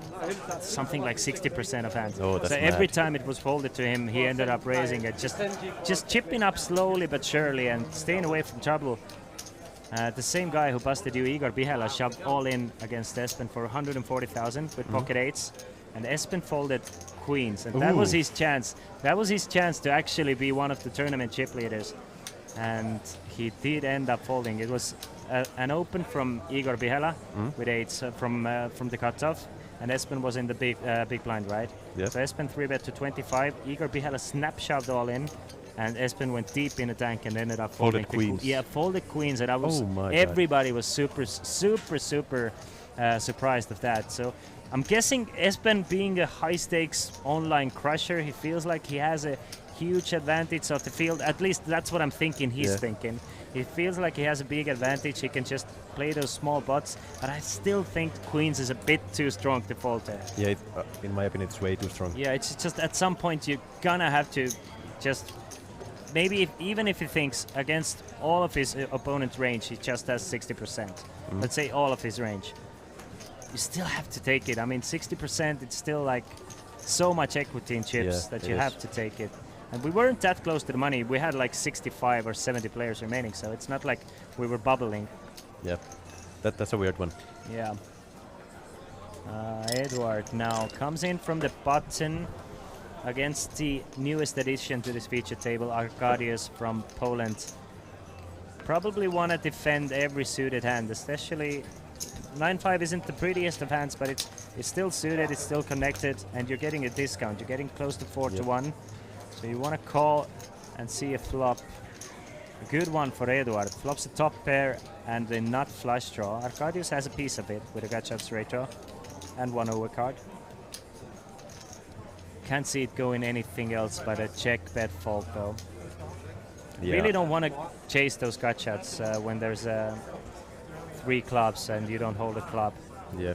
something like 60% of hands. Oh, that's so mad. every time it was folded to him, he ended up raising it, just chipping up slowly but surely and staying away from trouble. The same guy who busted you, Igor Bihela, shoved all in against Espen for 140,000 with pocket 8s, and Espen folded queens, and that was his chance. That was his chance to actually be one of the tournament chip leaders, and he did end up folding. It was an open from Igor Bihela with 8s from the cutoff, and Espen was in the big blind, right? Yeah. So Espen 3-bet to 25. Igor Bihela snap shoved all in, and Espen went deep in the tank and ended up folding queens. Yeah, folded queens, and I was my everybody was super surprised of that. So I'm guessing Espen, being a high stakes online crusher, he feels like he has a huge advantage of the field. At least that's what I'm thinking he's thinking. He feels like he has a big advantage. He can just play those small bots, but I still think queens is a bit too strong to fold there. Yeah, in my opinion, it's way too strong. Yeah, it's just at some point you're gonna have to just maybe even if he thinks against all of his opponent's range he just has 60%. Let's say all of his range. You still have to take it. I mean, 60%, it's still like so much equity in chips that you have to take it. And we weren't that close to the money. We had like 65 or 70 players remaining, so it's not like we were bubbling. Yeah, that's a weird one. Yeah. Edward now comes in from the button against the newest addition to this feature table, Arkadiusz from Poland. Probably want to defend every suited hand, especially 9-5 isn't the prettiest of hands, but it's still suited, it's still connected, and you're getting a discount. You're getting close to 4-1. So you want to call and see a flop. A good one for Eduard. Flops a top pair and a nut flush draw. Arkadiusz has a piece of it with a gotcha straight draw and one overcard. Can't see it going anything else but a check bet fold though. Yeah. Really don't want to chase those gut shots when there's 3 clubs and you don't hold a club. Yeah,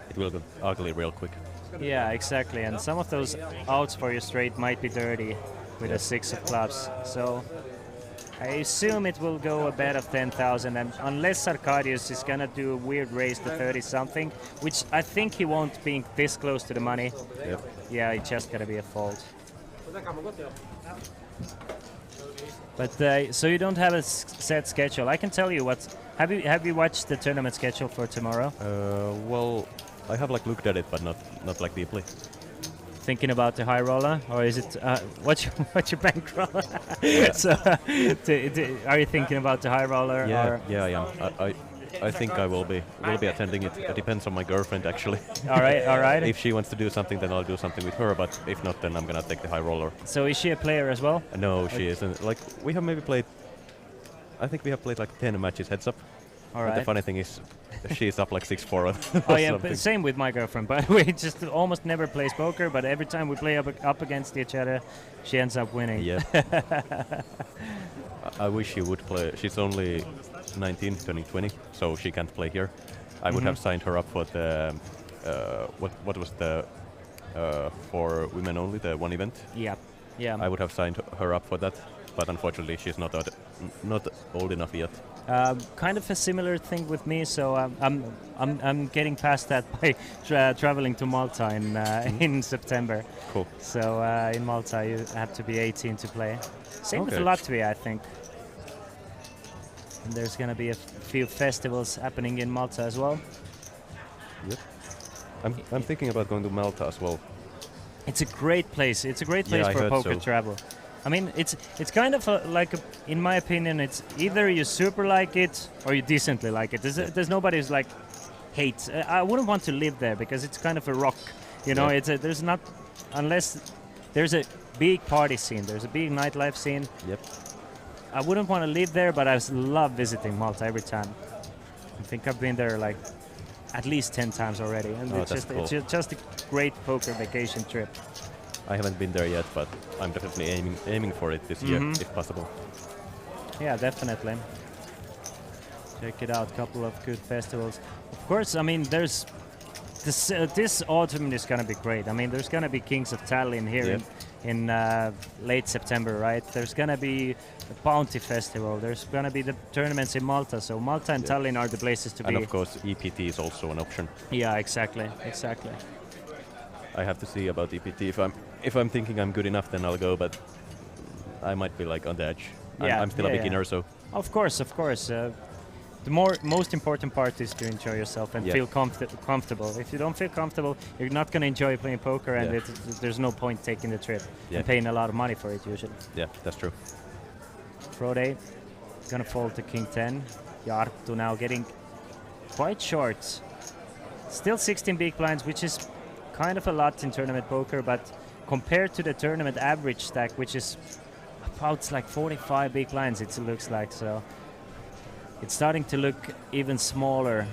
it will go ugly real quick. Yeah, exactly. And some of those outs for your straight might be dirty with a 6 of clubs. So I assume it will go a bet of 10,000, and unless Arkadiusz is gonna do a weird raise to 30 something, which I think he won't, being this close to the money. Yep. Yeah, it's just gonna be a fold. But so you don't have a set schedule. I can tell you what. Have you watched the tournament schedule for tomorrow? Well, I have like looked at it, but not like deeply. Thinking about the high roller, or is it what's your bankroll? So, are you thinking about the high roller? Yeah, or? yeah, I am. I think I will be attending it. It depends on my girlfriend actually. All right. If she wants to do something, then I'll do something with her. But if not, then I'm gonna take the high roller. So is she a player as well? No, she isn't. Like we have maybe played. I think we have played like 10 matches heads up. All but right. the funny thing is, she's up like 6-4. Oh yeah, but same with my girlfriend. But we just almost never plays poker. But every time we play up against each other, she ends up winning. Yeah. I wish she would play. She's only 19, turning 20, so she can't play here. I would have signed her up for the what was the for women only, the one event. Yeah, yeah. I would have signed her up for that, but unfortunately she's not old enough yet. Kind of a similar thing with me. So I'm getting past that by traveling to Malta in September. Cool. So in Malta you have to be 18 to play. Same with Okay. Latvia, I think. And there's gonna be a few festivals happening in Malta as well. Yep. I'm thinking about going to Malta as well. It's a great place. It's a great place Yeah, I for heard poker so. travel. I mean, it's kind of in my opinion, it's either you super like it or you decently like it. There's nobody who's like hates. I wouldn't want to live there because it's kind of a rock. You know, Yeah. there's not unless there's a big party scene. There's a big nightlife scene. Yep. I wouldn't want to live there, but I love visiting Malta every time. I think I've been there like at least 10 times already, and Oh, it's that's just just a great poker vacation trip. I haven't been there yet, but I'm definitely aiming for it this year, if possible. Yeah, definitely. Check it out. Couple of good festivals. Of course, I mean, there's this autumn is gonna be great. I mean, there's gonna be Kings of Tallinn here Yep. in late September, right? There's gonna be the Bounty Festival. There's gonna be the tournaments in Malta. So Malta and Tallinn are the places to And be. of course, EPT is also an option. Yeah, exactly. I have to see about EPT. If I'm thinking I'm good enough, then I'll go. But I might be like on the edge. I'm still a beginner, so Of course. The most important part is to enjoy yourself and Yeah. feel comfortable. If you don't feel comfortable, you're not going to enjoy playing poker, and Yeah. there's no point taking the trip Yeah. and paying a lot of money for it usually. yeah, that's true. Frode gonna fold to King 10. Jarttu now getting quite short. Still 16 big blinds, which is kind of a lot in tournament poker, but compared to the tournament average stack, which is about like 45 big blinds, it looks like. So it's starting to look even smaller.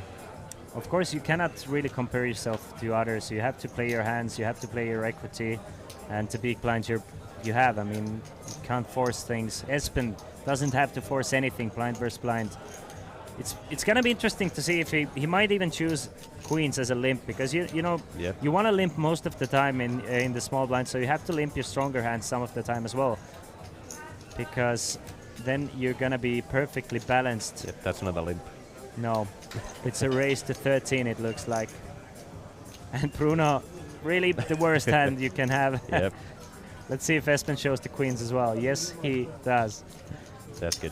Of course, you cannot really compare yourself to others. You have to play your hands, you have to play your equity, and the big blinds you have. I mean, you can't force things. Espen doesn't have to force anything, blind versus blind. It's gonna be interesting to see if he might even choose queens as a limp, because you know Yeah. you want to limp most of the time in the small blind, so you have to limp your stronger hands some of the time as well, because then you're gonna be perfectly balanced. Yep, that's not a limp. No, it's a race to 13, it looks like. And Bruno, really the worst hand you can have. Yep, Let's see if Espen shows the queens as well. Yes, he does. that's good.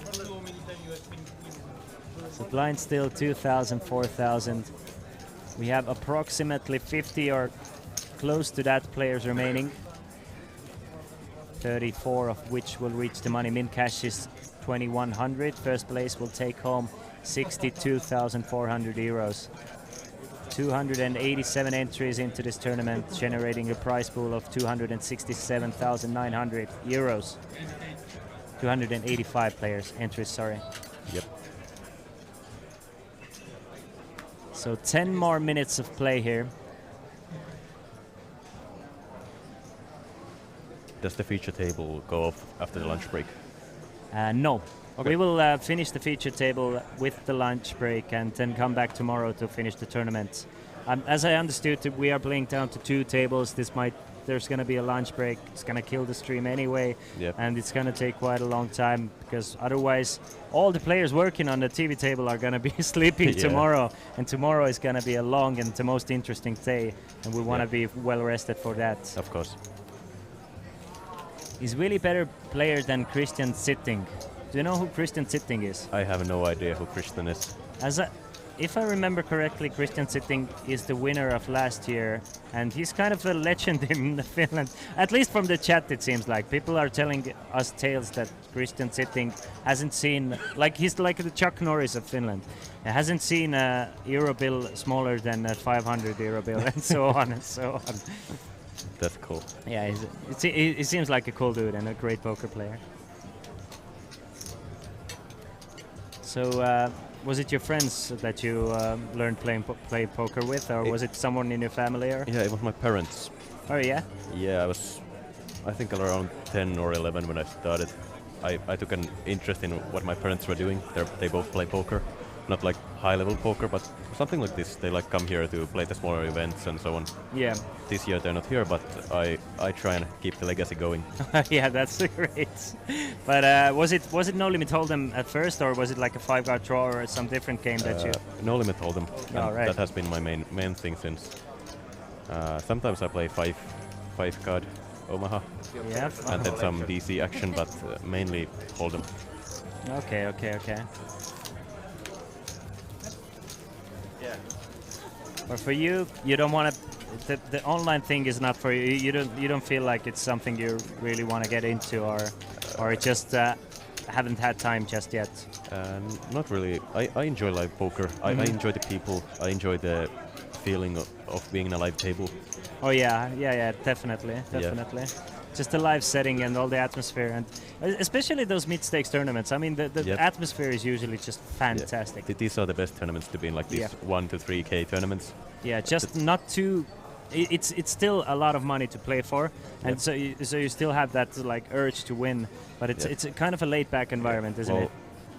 So blind still 2,000, 4,000. We have approximately 50 or close to that players remaining. 34 of which will reach the money. Min cash is 2,100. First place will take home 62,400 euros. 287 entries into this tournament, generating a prize pool of 267,900 euros. 285 players entries, sorry. Yep. So 10 more minutes of play here. Does the feature table go off after the lunch break? No. Okay. We will finish the feature table with the lunch break and then come back tomorrow to finish the tournament. As I understood, we are playing down to 2 tables. There's going to be a lunch break. It's going to kill the stream anyway, Yep. and it's going to take quite a long time, because otherwise all the players working on the TV table are going to be sleeping Yeah. tomorrow, and tomorrow is going to be a long and the most interesting day, and we want to be well rested for that. Of course. He's really better player than Christian Sitting. Do you know who Christian Sitting is? I have no idea who Christian is. If I remember correctly, Christian Sitting is the winner of last year, and he's kind of a legend in Finland. At least from the chat, it seems like people are telling us tales that Christian Sitting hasn't seen, like he's like the Chuck Norris of Finland. He hasn't seen a euro bill smaller than a 500 euro bill, and so on and so on. That's cool. Yeah, he seems like a cool dude and a great poker player. So, was it your friends that you learned play poker with, or was it someone in your family? Or? Yeah, it was my parents. Oh yeah. Yeah, I think around 10 or 11 when I started. I took an interest in what my parents were doing. They both play poker, not like high-level poker, but something like this. They like come here to play the smaller events and so on. Yeah. This year they're not here, but I try and keep the legacy going. Yeah, that's great. But was it No Limit Hold'em at first, or was it like a 5-card draw or some different game that you? No Limit Hold'em. Oh, right. That has been my main thing since. Sometimes I play 5-card Omaha. Yeah. And then some DC action, but mainly Hold'em. Okay. Yeah. But for you, you don't want to. The online thing is not for you. You don't feel like it's something you really want to get into, or just haven't had time just yet. Not really. I enjoy live poker. I enjoy the people. I enjoy the feeling of being in a live table. Oh yeah, definitely. Just the live setting and all the atmosphere, and especially those mid-stakes tournaments. I mean, the atmosphere is usually just fantastic. Yeah. These are the best tournaments to be in, like these 1 to 3K tournaments. Yeah, just not too. It's still a lot of money to play for, and so you still have that like urge to win, but it's a kind of a laid-back environment, isn't it?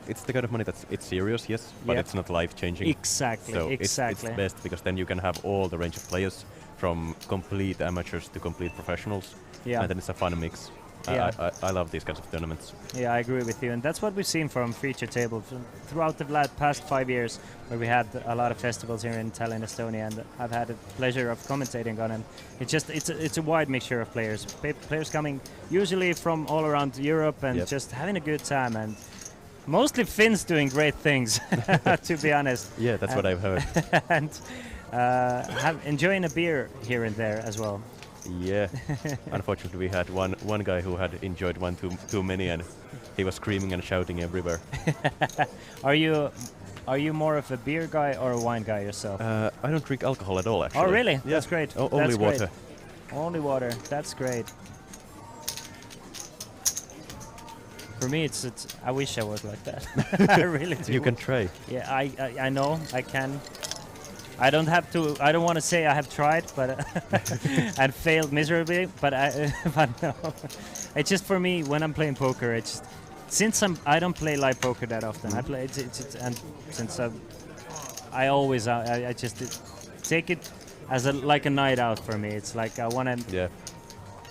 It's the kind of money it's serious, yes, but it's not life-changing. Exactly. So it's best because then you can have all the range of players, from complete amateurs to complete professionals. Yeah. And then it's a fun mix. Yeah. I love these kinds of tournaments. Yeah, I agree with you, and that's what we've seen from Feature Table throughout the past 5 years, where we had a lot of festivals here in Tallinn, Estonia, and I've had the pleasure of commentating on them. It's a wide mixture of players. Players coming usually from all around Europe and just having a good time, and mostly Finns doing great things, to be honest. Yeah, that's what I've heard. And enjoying a beer here and there as well. Yeah, unfortunately we had one guy who had enjoyed one too many, and he was screaming and shouting everywhere. Are you more of a beer guy or a wine guy yourself? I don't drink alcohol at all, actually. Oh really? Yeah. That's great. Only water. Only water. That's great. For me, it's I wish I was like that. I really do. You can try. Yeah, I know I can. I don't have to. I don't want to say I have tried, but and failed miserably. But no. It's just for me when I'm playing poker. It's since I don't play live poker that often. I play and since I always I just take it as like a night out for me. It's like I want to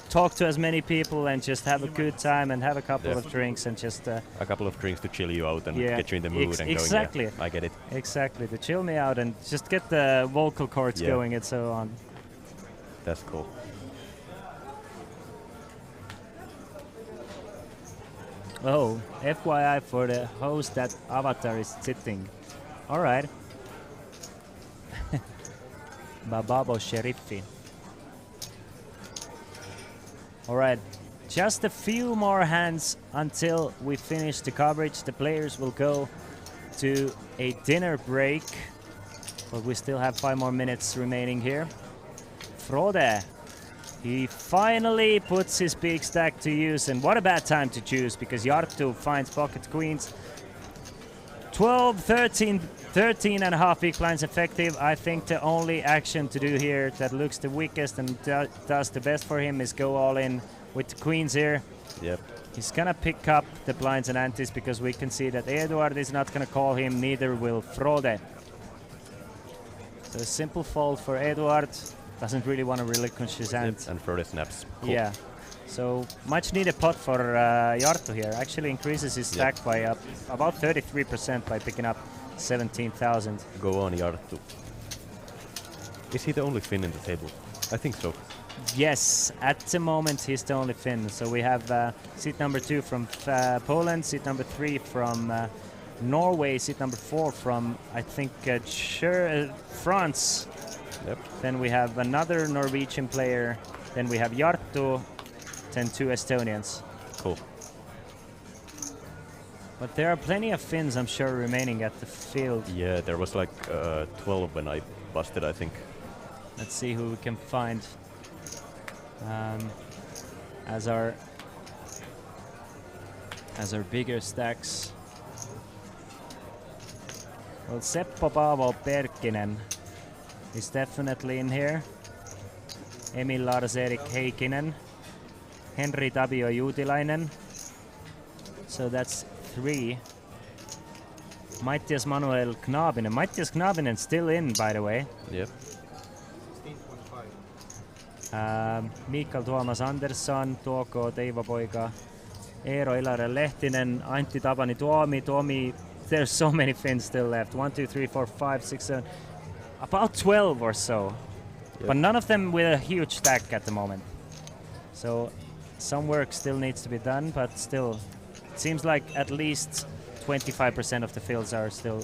talk to as many people and just have a good time and have a couple of drinks and just a couple of drinks to chill you out and get you in the mood and exactly. going. Yeah, I get it. Exactly, to chill me out and just get the vocal cords going and so on. That's cool. Oh, FYI for the host, that avatar is sitting. All right. Bababo Sheriffi. All right, just a few more hands until we finish the coverage. The players will go to a dinner break, but we still have 5 more minutes remaining here. Frode, he finally puts his big stack to use, and what a bad time to choose, because Jarttu finds pocket queens. 12, 13 and a half big blinds effective. I think the only action to do here that looks the weakest and does the best for him is go all in with the queens here. Yep. He's gonna pick up the blinds and antes because we can see that Eduard is not gonna call him, neither will Frode. So a simple fold for Eduard. Doesn't really want to relinquish his hand. Yep. And Frode snaps. Cool. Yeah. So much needed pot for Jarttu here. Actually increases his stack by about 33% by picking up 17,000. Go on, Jarttu. Is he the only Finn in the table? I think so. Yes, at the moment he's the only Finn. So we have seat number 2 from Poland, seat number 3 from Norway, seat number 4 from, I think, France. Yep. Then we have another Norwegian player. Then we have Jarttu, then 2 Estonians. Cool. But there are plenty of Finns, I'm sure, remaining at the field. Yeah, there was like 12 when I busted, I think. Let's see who we can find as our bigger stacks. Well, Seppo Paavo Perkkinen is definitely in here. Emil Lars-Erik Heikkinen, Henri Tapio Juutilainen, So that's 3. Mattias Manuel Knabinen. Mattias Knabinen still in, by the way. Yep. Mikael Tuomas Andersson, Tuoko Teivapoika, Eero Ilari Lehtinen, Antti Tapani Tuomi. There's so many Finns still left. 1, 2, 3, 4, 5, 6, 7. About 12 or so. Yep. But none of them with a huge stack at the moment. So some work still needs to be done, but still, it seems like at least 25% of the fields are still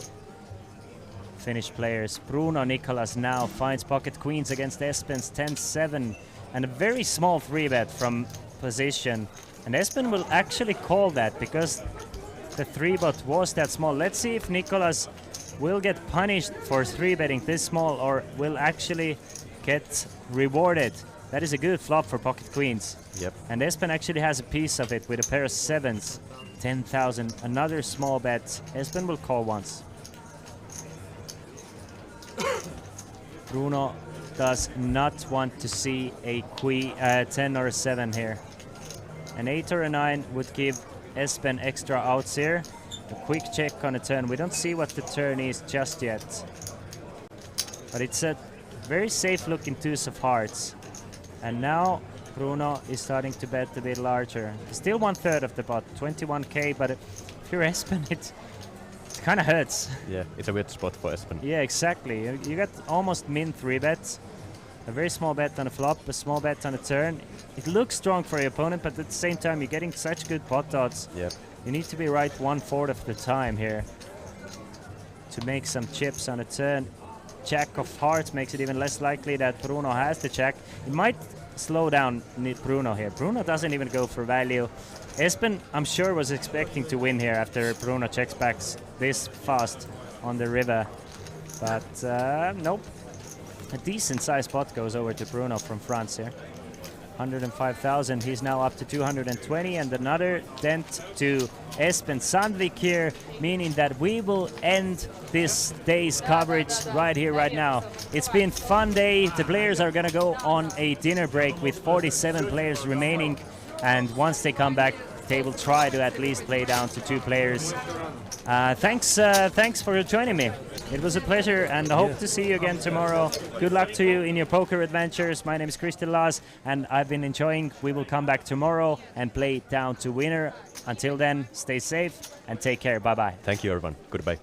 Finnish players. Bruno Nicolas now finds pocket queens against Espen's 10-7 and a very small 3-bet from position. And Espen will actually call that because the 3-bet was that small. Let's see if Nicolas will get punished for 3-betting this small or will actually get rewarded. That is a good flop for pocket queens. Yep. And Espen actually has a piece of it with a pair of 7s. 10,000, another small bet. Espen will call once. Bruno does not want to see a 10 or a 7 here. An 8 or a 9 would give Espen extra outs here. A quick check on a turn. We don't see what the turn is just yet. But it's a very safe looking 2s of hearts. And now Bruno is starting to bet a bit larger. Still 1/3 of the pot, 21k, but if you're Espen, it kind of hurts. Yeah, it's a weird spot for Espen. Yeah, exactly. You got almost min 3-bets. A very small bet on a flop, a small bet on a turn. It looks strong for your opponent, but at the same time, you're getting such good pot odds. Yep. You need to be right 1/4 of the time here to make some chips on a turn. Jack of hearts makes it even less likely that Bruno has the jack. It might slow down Bruno here. Bruno doesn't even go for value. Espen, I'm sure, was expecting to win here after Bruno checks back this fast on the river. But nope. A decent sized pot goes over to Bruno from France here. 105,000. He's now up to 220, and another dent to Espen Sandvik here, meaning that we will end this day's coverage right here, right now. It's been a fun day. The players are going to go on a dinner break with 47 players remaining, and once they come back, they will try to at least play down to 2 players. Thanks for joining me. It was a pleasure, and I hope to see you again tomorrow. Good luck to you in your poker adventures. My name is Christian Laas, and I've been enjoying. We will come back tomorrow and play down to winner. Until then, stay safe and take care. Bye-bye. Thank you, everyone. Goodbye.